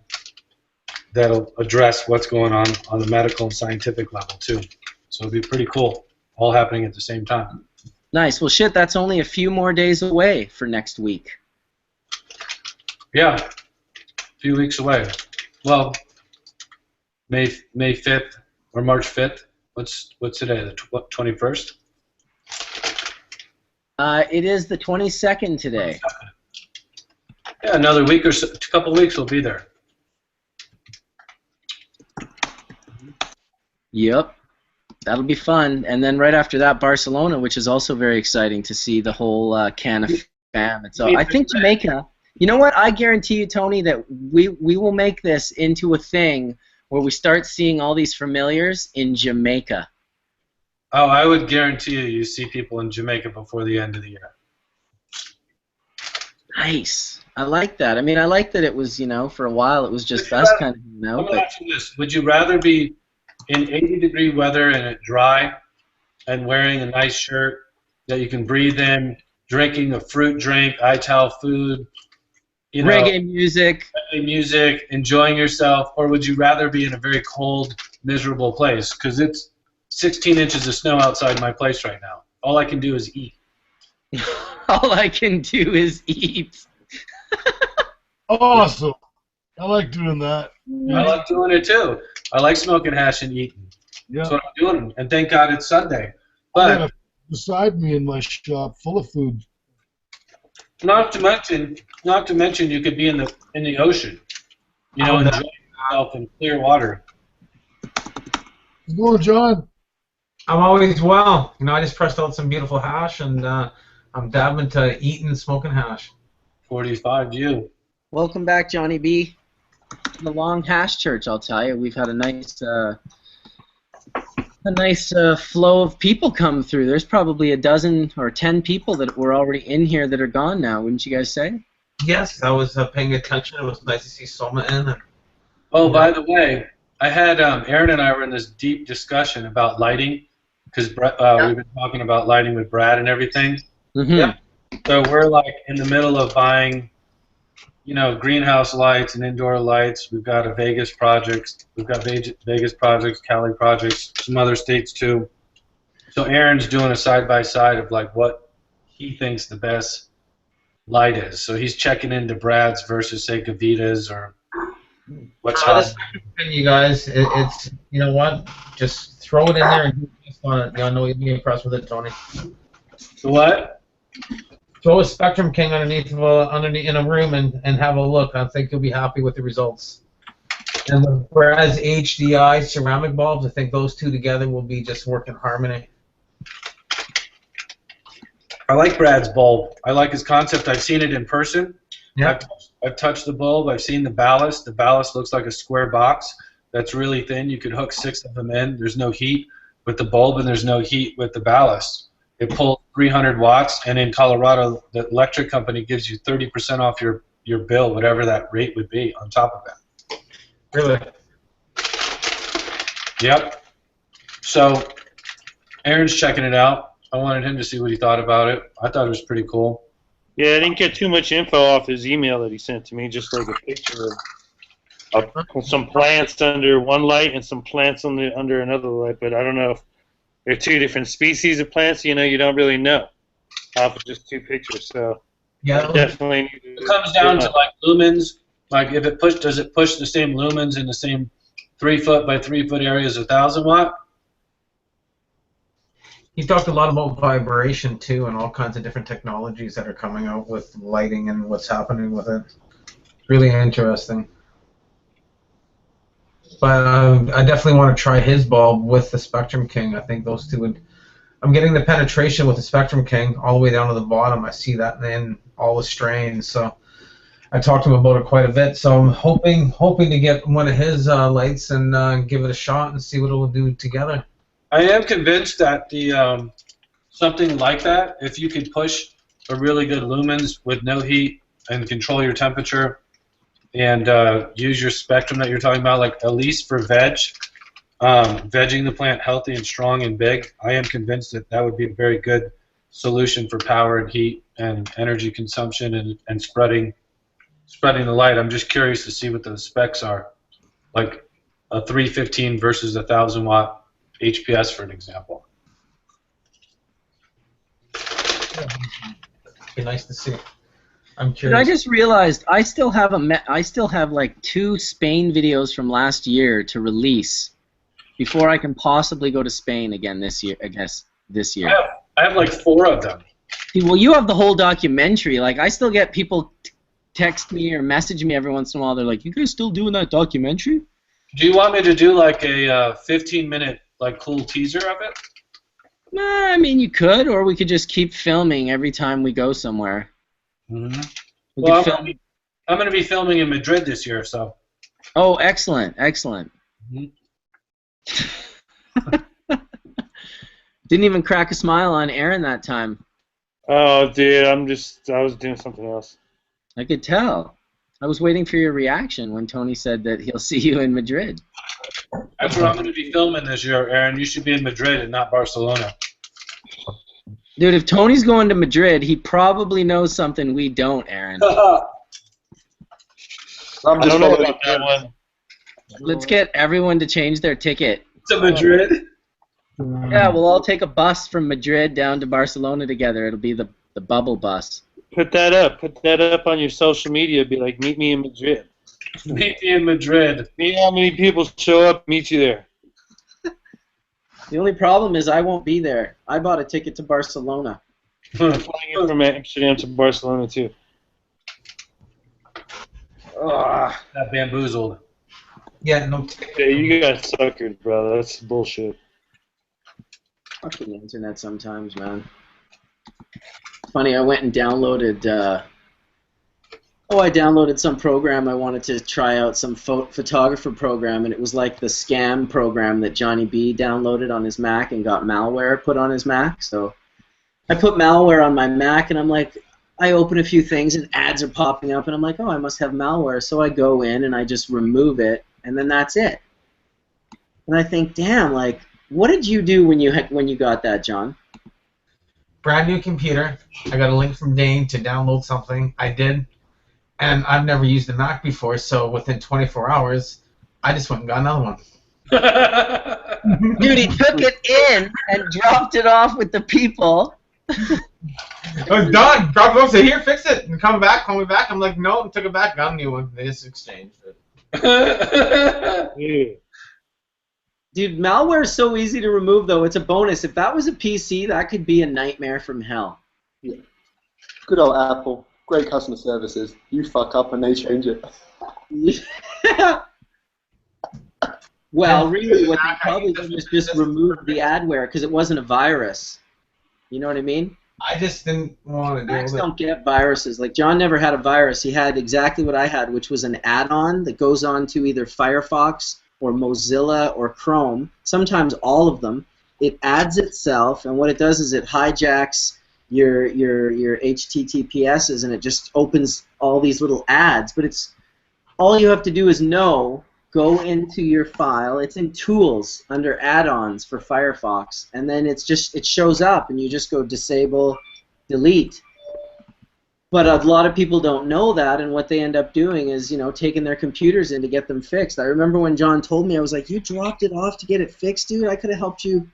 address what's going on the medical and scientific level too. So it'll be pretty cool, all happening at the same time. Nice. Well, shit, that's only a few more days away for next week. Yeah, a few weeks away. Well, May 5th or March 5th. What's today? The 21st. It is the 22nd today. Yeah, another week or so, a couple weeks we'll be there. Yep, that'll be fun. And then right after that, Barcelona, which is also very exciting to see the whole can of fam. And so I think Jamaica. You know what? I guarantee you, Tony, that we will make this into a thing where we start seeing all these familiars in Jamaica. Oh, I would guarantee you see people in Jamaica before the end of the year. Nice. I like that. I mean, I like that it was, for a while it was just us kind of, I'm going to ask you this. Would you rather be in 80-degree weather and it dry and wearing a nice shirt that you can breathe in, drinking a fruit drink, Ital food, reggae music, enjoying yourself, or would you rather be in a very cold, miserable place? Because it's 16 inches of snow outside my place right now. All I can do is eat. All I can do is eat. Awesome. I like doing that. I like doing it too. I like smoking hash and eating. Yeah. That's what I'm doing. And thank God it's Sunday. But beside me in my shop full of food. Not to mention you could be in the ocean. Enjoying yourself in clear water. How's it going, John? I'm always well. I just pressed out some beautiful hash, and I'm dabbing to eating and smoking hash. 45 you. Welcome back, Johnny B. To the long Hash Church, I'll tell you. We've had a nice flow of people come through. There's probably a dozen or 10 people that were already in here that are gone now, wouldn't you guys say? Yes, I was paying attention. It was nice to see Soma in. And, Oh, by the way, I had Aaron and I were in this deep discussion about lighting because we've been talking about lighting with Brad and everything. Mm-hmm. Yeah. So we're like in the middle of buying, greenhouse lights and indoor lights. We've got a Vegas project. We've got Vegas projects, Cali projects, some other states too. So Aaron's doing a side-by-side of like what he thinks the best light is. So he's checking into Brad's versus say Gavita's or what's hot. And you guys, it's you know what? Just throw it in there and do a test on it. I know you'll be impressed with it, Tony. What? Throw a Spectrum King underneath in a room and have a look. I think you'll be happy with the results. And with Brad's HDI ceramic bulbs, I think those two together will be just work in harmony. I like Brad's bulb. I like his concept. I've seen it in person. Yeah. I've touched the bulb. I've seen the ballast. The ballast looks like a square box that's really thin. You could hook 6 of them in. There's no heat with the bulb, and there's no heat with the ballast. It pulls 300 watts, and in Colorado, the electric company gives you 30% off your bill, whatever that rate would be on top of that. Really? Yep. So Aaron's checking it out. I wanted him to see what he thought about it. I thought it was pretty cool. Yeah, I didn't get too much info off his email that he sent to me, just like a picture of some plants under one light and some plants under another light, but I don't know if they're 2 different species of plants. You don't really know off of just 2 pictures. So yeah, definitely need to, it comes down to like lumens. Like if does it push the same lumens in the same 3-foot by 3-foot areas, 1,000 watt? He talked a lot about vibration too, and all kinds of different technologies that are coming out with lighting and what's happening with it. It's really interesting. But I definitely want to try his bulb with the Spectrum King. I think those two would. I'm getting the penetration with the Spectrum King all the way down to the bottom. I see that in all the strains. So I talked to him about it quite a bit. So I'm hoping to get one of his lights and give it a shot and see what it will do together. I am convinced that the something like that, if you could push a really good lumens with no heat and control your temperature and use your spectrum that you're talking about, like at least for vegging the plant healthy and strong and big, I am convinced that would be a very good solution for power and heat and energy consumption and spreading the light. I'm just curious to see what the specs are, like a 315 versus 1,000 watt HPS, for an example. Be nice to see. I'm curious. But I just realized I still have like 2 Spain videos from last year to release before I can possibly go to Spain again this year. I guess this year. I have like 4 of them. Well, you have the whole documentary. Like I still get people text me or message me every once in a while. They're like, "You guys still doing that documentary?" Do you want me to do like a 15-minute like cool teaser of it? I mean, you could, or we could just keep filming every time we go somewhere. Mm-hmm. Well, I'm going to be filming in Madrid this year, so. Oh, excellent, excellent. Mm-hmm. Didn't even crack a smile on Aaron that time. Oh, dude, I was doing something else. I could tell. I was waiting for your reaction when Tony said that he'll see you in Madrid. That's where I'm going to be filming this year, Aaron. You should be in Madrid and not Barcelona. Dude, if Tony's going to Madrid, he probably knows something we don't, Aaron. I don't know about that one. Let's get everyone to change their ticket. To Madrid? Yeah, we'll all take a bus from Madrid down to Barcelona together. It'll be the bubble bus. Put that up. Put that up on your social media. Be like, meet me in Madrid. Meet me in Madrid. See how many people show up, meet you there. The only problem is I won't be there. I bought a ticket to Barcelona. I'm flying in from Amsterdam to Barcelona, too. That bamboozled. Yeah, no. Yeah, you got suckered, brother. That's bullshit. Fucking the internet sometimes, man. Funny, I went and downloaded. I downloaded some program. I wanted to try out some photographer program, and it was like the scam program that Johnny B downloaded on his Mac and got malware put on his Mac. So I put malware on my Mac, and I'm like, I open a few things and ads are popping up, and I'm like, oh, I must have malware. So I go in and I just remove it, and then that's it. And I think, damn, like, what did you do when you got that, John? Brand new computer. I got a link from Dane to download something. I did. And I've never used a Mac before, so within 24 hours, I just went and got another one. Dude, he took it in and dropped it off with the people. It was done. Dropped it off, said, here, fix it. And call me back. I'm like, no, took it back, got a new one. They just exchanged it. Dude, malware is so easy to remove, though. It's a bonus. If that was a PC, that could be a nightmare from hell. Yeah. Good old Apple. Great customer services. You fuck up and they change it. Well, really, what they probably did was just remove the adware because it wasn't a virus. You know what I mean? I just didn't want to do Macs it. don't get viruses. Like, John never had a virus. He had exactly what I had, which was an add-on that goes on to either Firefox or Mozilla or Chrome, sometimes all of them. It adds itself, and what it does is it hijacks your HTTPSs, and it just opens all these little ads. But it's all you have to do is go into your file. It's in Tools under Add-ons for Firefox, and then it shows up, and you just go disable, delete. But a lot of people don't know that, and what they end up doing is, taking their computers in to get them fixed. I remember when John told me, I was like, you dropped it off to get it fixed, dude? I could have helped you.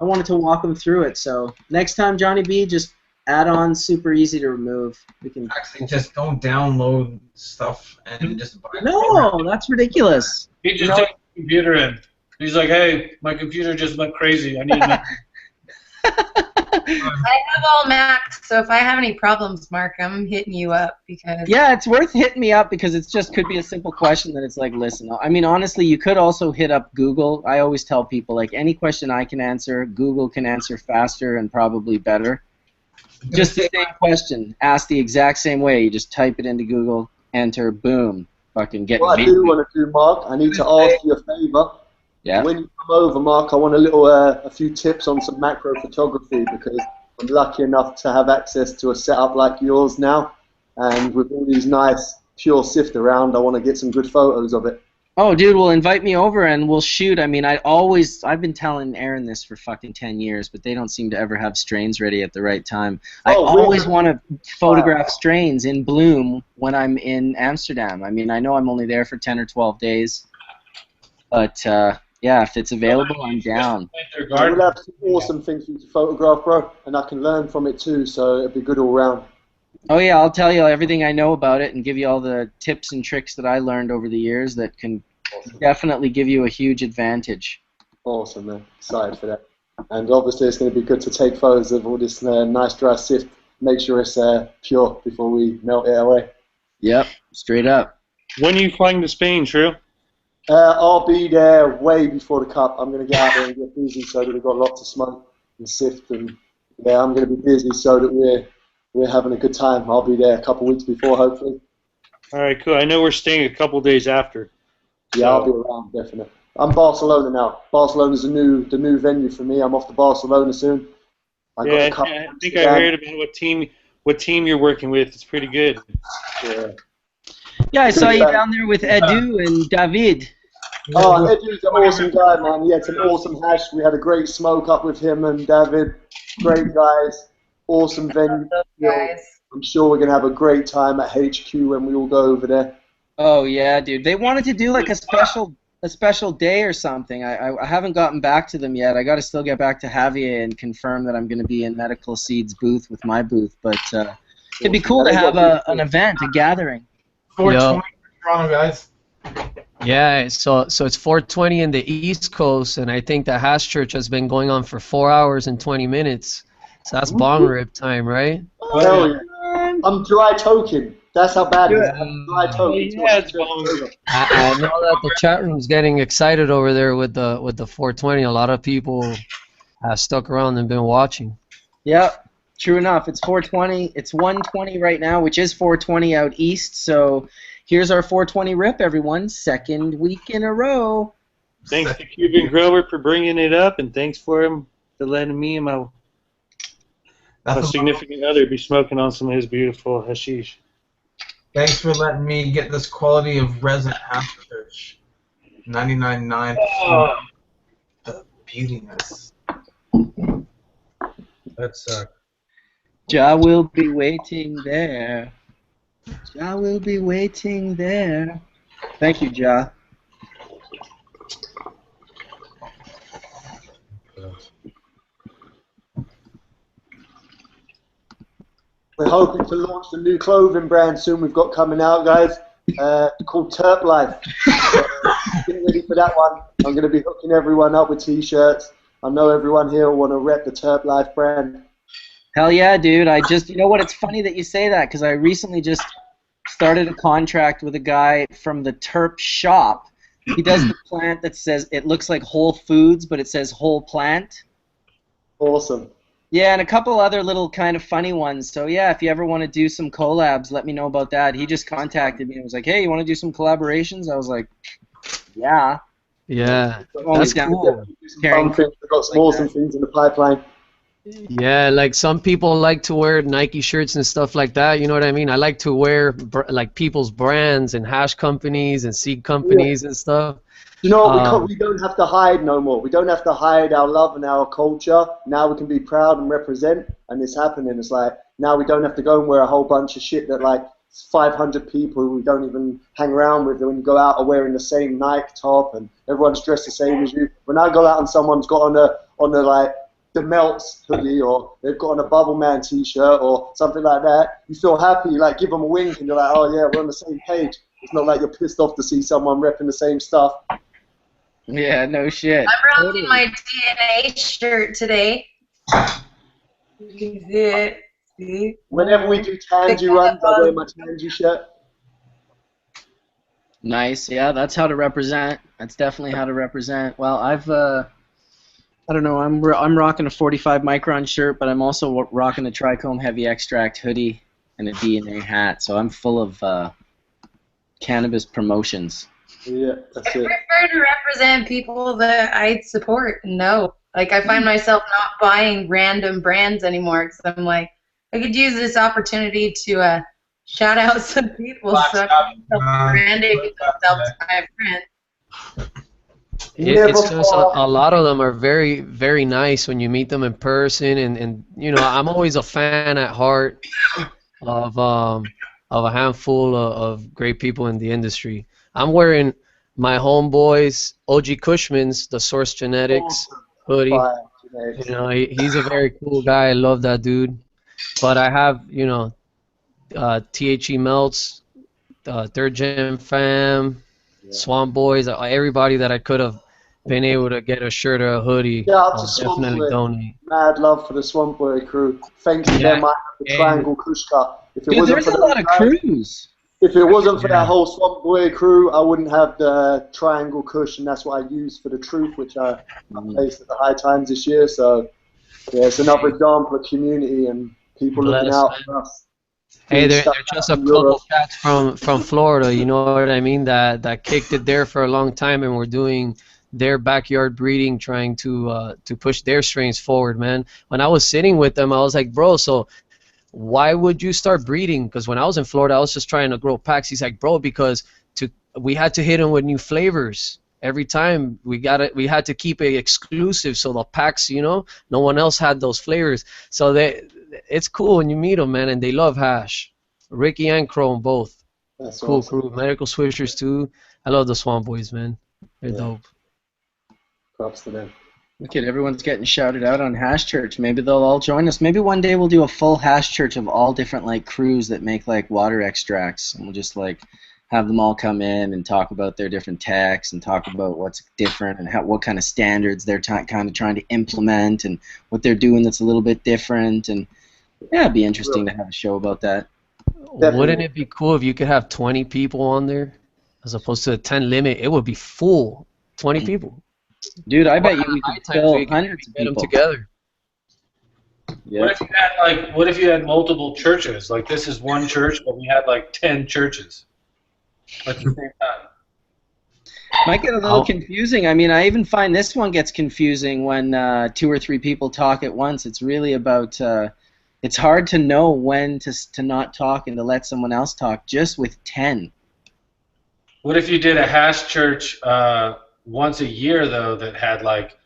I wanted to walk them through it. So next time, Johnny B, just add-on, super easy to remove. We can actually just don't download stuff and just buy it. No, that's ridiculous. He just took the computer in. He's like, hey, my computer just went crazy. I need to I have all Macs, so if I have any problems, Mark, I'm hitting you up because. Yeah, it's worth hitting me up because it's just could be a simple question that it's like, listen. I mean, honestly, you could also hit up Google. I always tell people, like, any question I can answer, Google can answer faster and probably better. Just the same question, asked the exact same way. You just type it into Google, enter, boom, fucking get. What I do want to do, Mark, I need to ask you a favor. Yeah. When you come over, Mark, I want a few tips on some macro photography because I'm lucky enough to have access to a setup like yours now, and with all these nice pure sift around, I want to get some good photos of it. Oh, dude, well, invite me over and we'll shoot. I mean, I've been telling Aaron this for fucking 10 years, but they don't seem to ever have strains ready at the right time. I always want to photograph strains in bloom when I'm in Amsterdam. I mean, I know I'm only there for 10 or 12 days, but yeah, if it's available, I'm down. We'll have some awesome things for you to photograph, bro, and I can learn from it too, so it'll be good all round. Oh yeah, I'll tell you everything I know about it and give you all the tips and tricks that I learned over the years that can definitely give you a huge advantage. Awesome, man. Excited for that. And obviously it's going to be good to take photos of all this nice dry sift. Make sure it's pure before we melt it away. Yep, straight up. When are you flying to Spain, True? I'll be there way before the cup. I'm going to get out there and get busy so that we've got a lot to smoke and sift. And yeah, I'm going to be busy so that we're having a good time. I'll be there a couple weeks before, hopefully. All right, cool. I know we're staying a couple days after. Yeah, I'll be around, definitely. I'm Barcelona now. Barcelona's the new venue for me. I'm off to Barcelona soon. I think I heard about what team you're working with. It's pretty good. Yeah. Yeah, I saw you down there with Edu and David. Oh, Edu's an awesome guy, man. Yeah, it's an awesome hash. We had a great smoke up with him and David. Great guys. Awesome venue. I'm sure we're going to have a great time at HQ when we all go over there. Oh, yeah, dude. They wanted to do like a special day or something. I haven't gotten back to them yet. I got to still get back to Javier and confirm that I'm going to be in Medical Seeds booth with my booth. But it'd be cool to have an event, a gathering. 420 Toronto, guys. Yeah, so it's 4:20 in the East Coast, and I think the Hash Church has been going on for 4 hours and 20 minutes. So that's bong rip time, right? Hell yeah. I'm dry token. That's how bad it is. I'm dry token. Yeah, I know that the chat room's getting excited over there with the 420. A lot of people have stuck around and been watching. Yep, true enough. It's 4:20. It's 1:20 right now, which is 4:20 out east. So here's our 4:20 rip, everyone. Second week in a row. Thanks to Cuban Grover for bringing it up, and thanks for him for letting me and my a significant other be smoking on some of his beautiful hashish. Thanks for letting me get this quality of resin Hash Church. 99.9%. Oh. The beautiness. That sucks. Ja will be waiting there. Ja will be waiting there. Thank you, Ja. We're hoping to launch the new clothing brand soon we've got coming out, guys, called Terp Life. Get ready for that one. I'm going to be hooking everyone up with T-shirts. I know everyone here will want to rep the Terp Life brand. Hell yeah, dude. You know what? It's funny that you say that because I recently just started a contract with a guy from the Terp shop. He does the plant that says, it looks like Whole Foods, but it says whole plant. Awesome. Yeah, and a couple other little kind of funny ones. So yeah, if you ever want to do some collabs, let me know about that. He just contacted me and was like, hey, you want to do some collaborations? I was like, yeah. Yeah, Always that's down cool. We've got some awesome things in the pipeline. Yeah, like some people like to wear Nike shirts and stuff like that. You know what I mean? I like to wear like people's brands and hash companies and seed companies and stuff. You know what? We don't have to hide no more. We don't have to hide our love and our culture. Now we can be proud and represent, and it's happening. It's like now we don't have to go and wear a whole bunch of shit that like 500 people who we don't even hang around with. When you go out are wearing the same Nike top and everyone's dressed the same as you. When I go out and someone's got on the like the Melts hoodie or they've got on a Bubbleman t-shirt or something like that, you feel happy. You like give them a wink and you're like, oh yeah, we're on the same page. It's not like you're pissed off to see someone repping the same stuff. Yeah, no shit. I'm rocking my DNA shirt today. See? Whenever we do Tangy runs, I wear my Tangy shirt. Nice. Yeah, that's how to represent. That's definitely how to represent. Well, I don't know. I'm rocking a 45 micron shirt, but I'm also rocking a Trichome Heavy Extract hoodie and a DNA hat. So I'm full of cannabis promotions. Yeah, that's it. I prefer to represent people that I support and know. Like, I find myself not buying random brands anymore because I'm like, I could use this opportunity to shout out some people so I can branding themselves to my friends. It's just a lot of them are very, very nice when you meet them in person, and you know, I'm always a fan at heart of a handful of great people in the industry. I'm wearing my homeboys OG Cushman's The Source Genetics hoodie. You know, he's a very cool guy. I love that dude. But I have, you know, THE Melts, Third Gen Fam, Swamp Boys, everybody that I could have been able to get a shirt or a hoodie. Yeah, I'll definitely donate. Mad love for the Swamp Boy crew. Thanks to them, I have the Triangle Kush cut. Dude, there's a lot of crews. If it wasn't for that whole Swamp Boy crew, I wouldn't have the Triangle Kush, and that's what I use for the Truth, which I placed at the High Times this year. So, yeah, it's another example of community and people looking out for us. Hey, they're just a couple cats from Florida, you know what I mean, that kicked it there for a long time, and we're doing their backyard breeding, trying to push their strains forward, man. When I was sitting with them, I was like, bro, so why would you start breeding? Because when I was in Florida, I was just trying to grow packs. He's like, bro, because we had to hit them with new flavors. Every time we had to keep it exclusive, so the packs, you know, no one else had those flavors. So it's cool when you meet them, man, and they love hash. Ricky and Chrome both. That's cool awesome. crew. Medical Swishers too. I love the Swamp Boys, man. They're dope. Props to them. Look at everyone's getting shouted out on Hash Church. Maybe they'll all join us. Maybe one day we'll do a full Hash Church of all different like crews that make like water extracts, and we'll just like have them all come in and talk about their different techs and talk about what's different and what kind of standards they're kind of trying to implement and what they're doing that's a little bit different. And yeah, it'd be interesting to have a show about that. Wouldn't it be cool if you could have 20 people on there as opposed to a 10 limit? It would be full. 20 people. Dude, I bet you we could fill hundreds of get them people together. Yeah. What if you had multiple churches? Like, this is one church, but we had like 10 churches at the same time. Might get a little confusing. I mean, I even find this one gets confusing when 2 or 3 people talk at once. It's really about It's hard to know when to not talk and to let someone else talk just with 10. What if you did a Hash Church once a year, though, that had, like,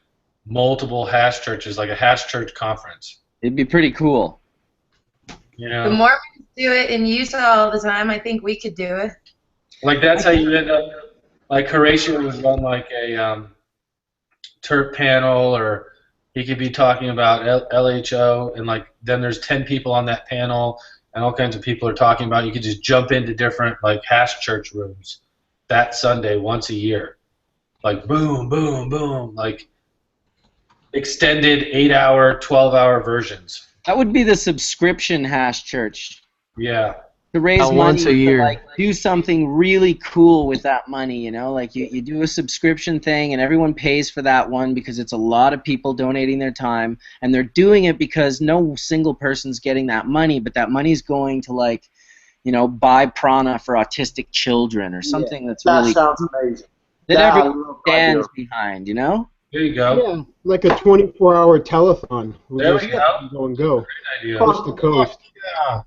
multiple Hash Churches, like a Hash Church conference? It'd be pretty cool. You The know? Mormons do it in Utah all the time. I think we could do it. Like, that's how you end up, like, Horatio would run, like, a Terp panel, or he could be talking about LHO, and, like, then there's 10 people on that panel, and all kinds of people are talking about it. You could just jump into different, like, Hash Church rooms that Sunday once a year. Like, boom, boom, boom, like, extended 8-hour, 12-hour versions. That would be the subscription Hash Church. Yeah. To raise money once a year. to, like, do something really cool with that money, you know? Like, you do a subscription thing, and everyone pays for that one because it's a lot of people donating their time, and they're doing it because no single person's getting that money, but that money's going to, like, you know, buy prana for autistic children or something that's that really sounds amazing. that Yeah, I everyone love that stands idea. behind, you know? There you go. Yeah, like a 24-hour telethon. There we go. Go and go. Idea. Coast to coast. Yeah.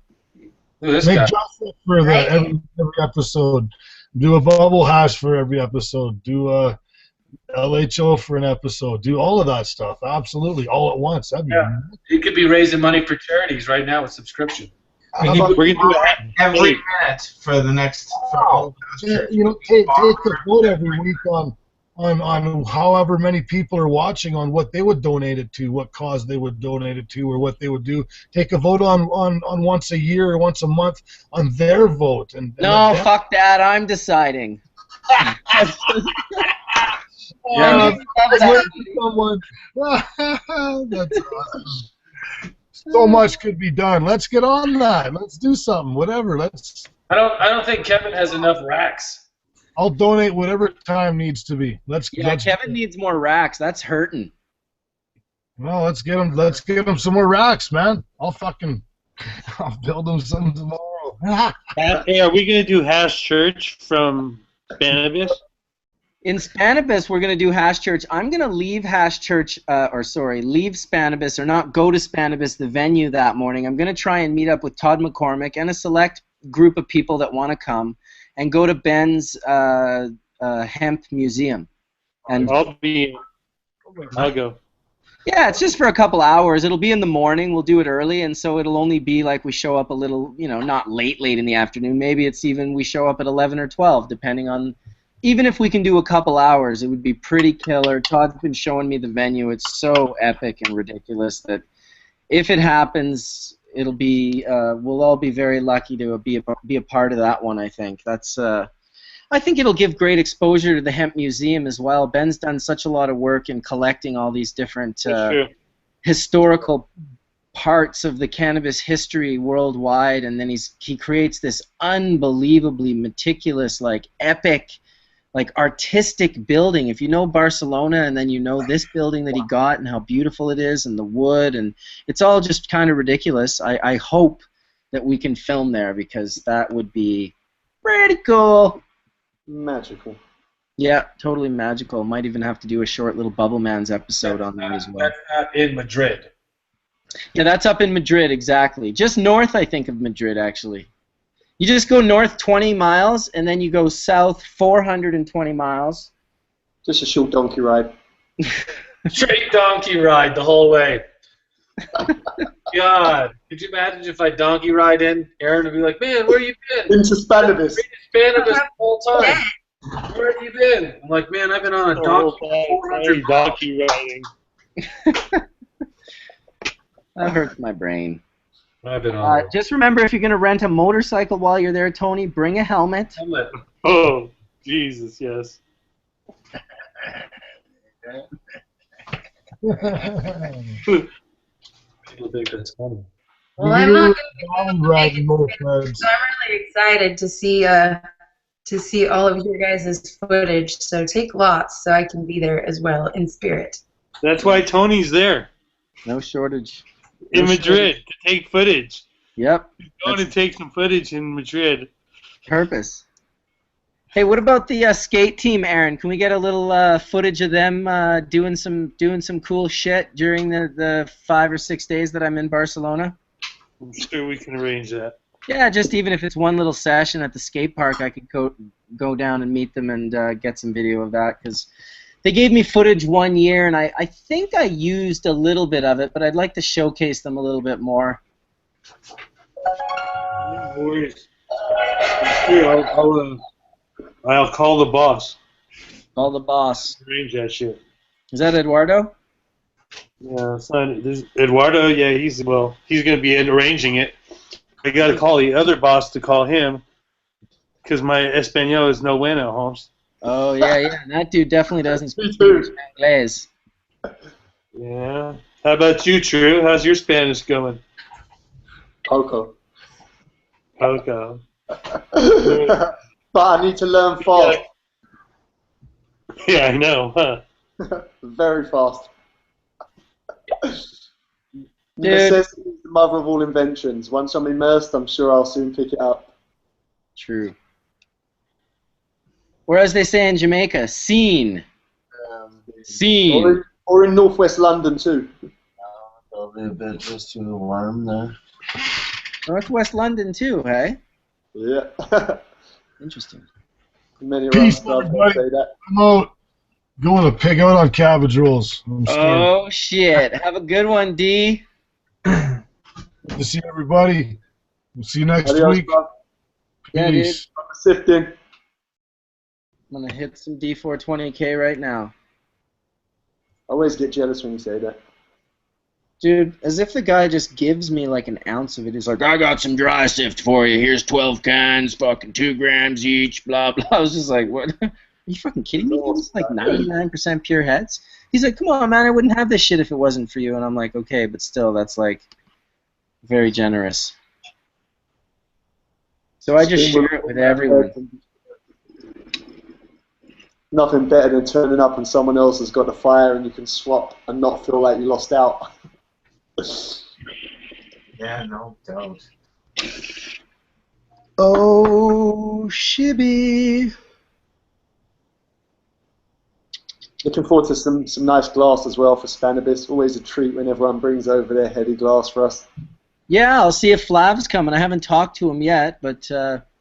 Look at this Make guy. justice for the every episode. Do a bubble hash for every episode. Do a LHO for an episode. Do all of that stuff. Absolutely, all at once. That'd be He could be raising money for charities right now with subscription. We're gonna do that every Hey. minute for the next. For all You know, take a vote every week on however many people are watching on what they would donate it to, what cause they would donate it to, or what they would do. Take a vote on once a year or once a month on their vote. And No, fuck that. I'm deciding. Yeah, someone. That's awesome. So much could be done. Let's get on that. Let's do something. Whatever. I don't think Kevin has enough racks. I'll donate whatever time needs to be. Let's Kevin needs more racks. That's hurting. Well, let's get him. Let's get him some more racks, man. I'll build him some tomorrow. Hey, are we gonna do Hash Church from Spannabis? In Spannabis, we're going to do Hash Church. I'm going to leave Hash Church, leave Spannabis, or not go to Spannabis, the venue, that morning. I'm going to try and meet up with Todd McCormick and a select group of people that want to come and go to Ben's hemp museum. And I'll go. yeah, it's just for a couple hours. It'll be in the morning. We'll do it early, and so it'll only be like we show up a little, you know, not late in the afternoon. Maybe it's even we show up at 11 or 12, depending on. Even if we can do a couple hours, it would be pretty killer. Todd's been showing me the venue. It's so epic and ridiculous that if it happens, it'll be. We'll all be very lucky to be a part of that one. I think that's. I think it'll give great exposure to the hemp museum as well. Ben's done such a lot of work in collecting all these different historical parts of the cannabis history worldwide, and then he creates this unbelievably meticulous, like epic, like artistic building. If you know Barcelona and then you know this building that he got and how beautiful it is and the wood, and it's all just kind of ridiculous. I hope that we can film there because that would be pretty cool. Magical. Yeah, totally magical. Might even have to do a short little Bubbleman's episode on that as well. That's in Madrid. Yeah, that's up in Madrid, exactly. Just north, I think, of Madrid, actually. You just go north 20 miles, and then you go south 420 miles. Just a short donkey ride. Straight donkey ride the whole way. God, could you imagine if I donkey ride in? Aaron would be like, "Man, where you been?" Into Spannabis. Spannabis the whole time. Where have you been? I'm like, "Man, I've been on a donkey riding." That hurts my brain. I've been on. Just remember, if you're going to rent a motorcycle while you're there, Tony, bring a helmet. Oh, Jesus, yes. People think that's funny. Well, I'm not going to riding so I'm really excited to see all of your guys' footage. So take lots so I can be there as well in spirit. That's why Tony's there. No shortage. In Madrid to take footage. Yep. He's going to take some footage in Madrid. Purpose. Hey, what about the skate team, Aaron? Can we get a little footage of them doing some cool shit during the 5 or 6 days that I'm in Barcelona? I'm sure we can arrange that. Yeah, just even if it's one little session at the skate park, I could go down and meet them and get some video of that, because they gave me footage 1 year, and I think I used a little bit of it, but I'd like to showcase them a little bit more. No worries. Sure, I'll call the boss. Call the boss. Arrange that shit. Is that Eduardo? Yeah, it's not, Eduardo. Yeah, he's going to be arranging it. I got to call the other boss to call him, because my Espanol is no bueno, Holmes. Oh yeah. That dude definitely doesn't speak English. Yeah. How about you, True? How's your Spanish going? Poco. Poco. But I need to learn fast. Yeah, I know, huh? Very fast. Dude. Necessity is the mother of all inventions. Once I'm immersed, I'm sure I'll soon pick it up. True. Or as they say in Jamaica, scene. Scene. Or in northwest London too. A little bit just too warm there. Northwest London too, hey? Yeah. Interesting. Many Peace, around everybody. say that. I'm out. Going to pig out on cabbage rolls. I'm starving. Oh shit. Have a good one, D. Good to see everybody. We'll see you next Adios, week. bro. Yeah, dude. Peace. Sifting. I'm gonna hit some D420K right now. I always get jealous when you say that. Dude, as if the guy just gives me like an ounce of it. He's like, I got some dry sift for you. Here's 12 cans, fucking 2 grams each, blah, blah. I was just like, what? Are you fucking kidding me? It's like 99% pure heads. He's like, come on, man, I wouldn't have this shit if it wasn't for you. And I'm like, okay, but still, that's like very generous. So I just share it with everyone. Nothing better than turning up and someone else has got the fire and you can swap and not feel like you lost out. Yeah, no doubt. Oh, shibby. Looking forward to some nice glass as well for Spanibus. Always a treat when everyone brings over their heady glass for us. Yeah, I'll see if Flav's coming. I haven't talked to him yet, but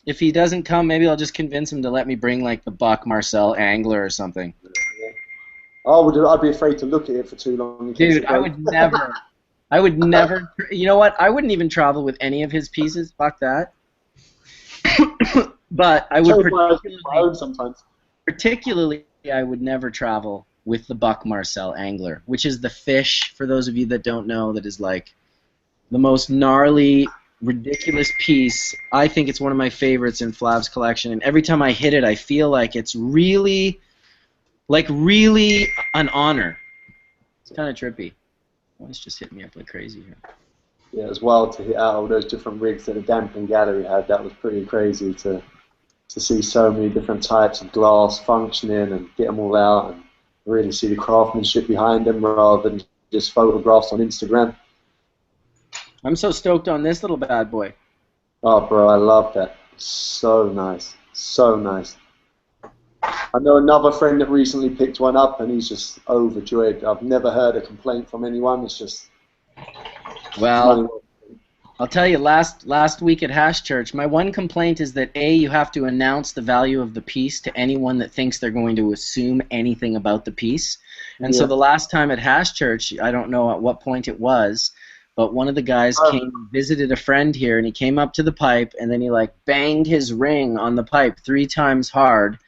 if he doesn't come, maybe I'll just convince him to let me bring like the Buck Marcel Angler or something. I'd be afraid to look at it for too long. Dude, I would never. I would never. You know what? I wouldn't even travel with any of his pieces. Fuck that. But I would particularly, I would never travel with the Buck Marcel Angler, which is the fish, for those of you that don't know, that is like the most gnarly, ridiculous piece. I think it's one of my favorites in Flav's collection, and every time I hit it, I feel like it's really an honor. It's kind of trippy. Oh, it's just hitting me up like crazy here. Yeah, it was wild to hit out all those different rigs that the Damping Gallery had. That was pretty crazy to see so many different types of glass functioning and get them all out and really see the craftsmanship behind them rather than just photographs on Instagram. I'm so stoked on this little bad boy. Oh, bro, I love that. So nice. So nice. I know another friend that recently picked one up, and he's just overjoyed. I've never heard a complaint from anyone. It's just... Well, I'll tell you, last week at Hash Church, my one complaint is that, A, you have to announce the value of the piece to anyone that thinks they're going to assume anything about the piece. And so the last time at Hash Church, I don't know at what point it was, but one of the guys came and visited a friend here, and he came up to the pipe, and then he like banged his ring on the pipe 3 times hard.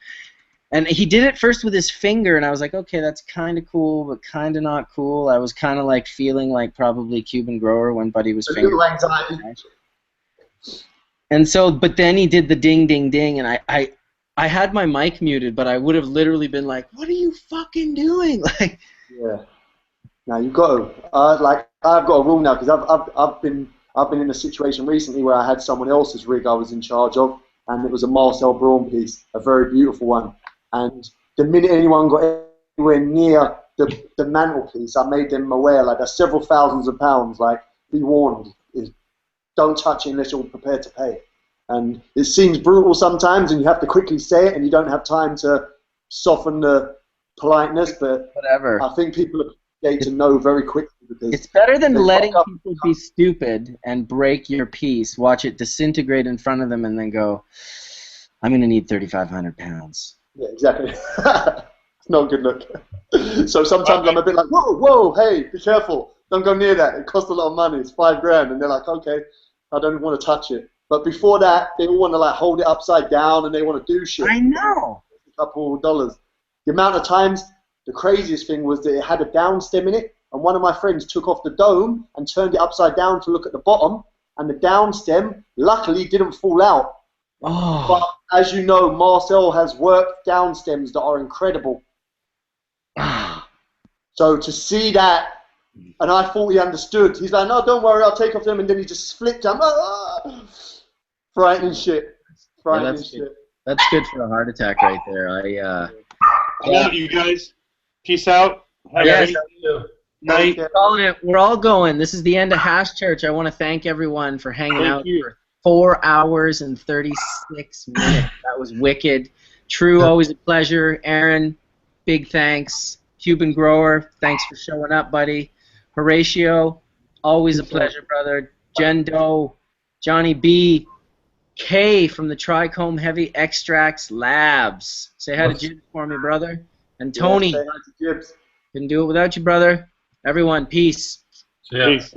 And he did it first with his finger, and I was like, okay, that's kind of cool, but kind of not cool. I was kind of like feeling like probably Cuban Grower when Buddy was fingering. And so, but then he did the ding, ding, ding, and I had my mic muted, but I would have literally been like, what are you fucking doing? Like, yeah. Now you've got to, like, I've got a rule now because I've been in a situation recently where I had someone else's rig I was in charge of, and it was a Marcel Braun piece, a very beautiful one. And the minute anyone got anywhere near the mantelpiece, I made them aware, like, there's several thousands of pounds, like, be warned, don't touch it unless you're prepared to pay. And it seems brutal sometimes, and you have to quickly say it, and you don't have time to soften the politeness, but whatever. I think people are going to know very quickly It's better than they letting fuck up. people be stupid and break your piece, watch it disintegrate in front of them, and then go, I'm going to need 3,500 pounds. Yeah, exactly. It's not a good look. So sometimes I'm a bit like, whoa, hey, be careful. Don't go near that. It costs a lot of money. It's $5,000. And they're like, okay, I don't want to touch it. But before that, they all want to like hold it upside down and they want to do shit. I know. A couple of dollars. The amount of times, the craziest thing was that it had a down stem in it. And one of my friends took off the dome and turned it upside down to look at the bottom. And the down stem, luckily, didn't fall out. Oh. But as you know, Marcel has worked down stems that are incredible. So to see that, and I thought he understood. He's like, no, don't worry, I'll take off them. And then he just flipped them. Frightening shit. Frightening shit. That's good for a heart attack right there. Good night, you guys. Peace out. Have a Yes. great night. We're all going. This is the end of Hash Church. I want to thank everyone for hanging Thank out you. for 4 hours and 36 minutes. That was wicked. True, always a pleasure. Aaron, big thanks. Cuban Grower, thanks for showing up, buddy. Horatio, always a pleasure, brother. Jen Doe, Johnny B, K from the Trichome Heavy Extracts Labs. Say hi to Jibs for me, brother. And Tony, Yeah, say hi to Jibs. couldn't do it without you, brother. Everyone, peace. Yeah. Peace.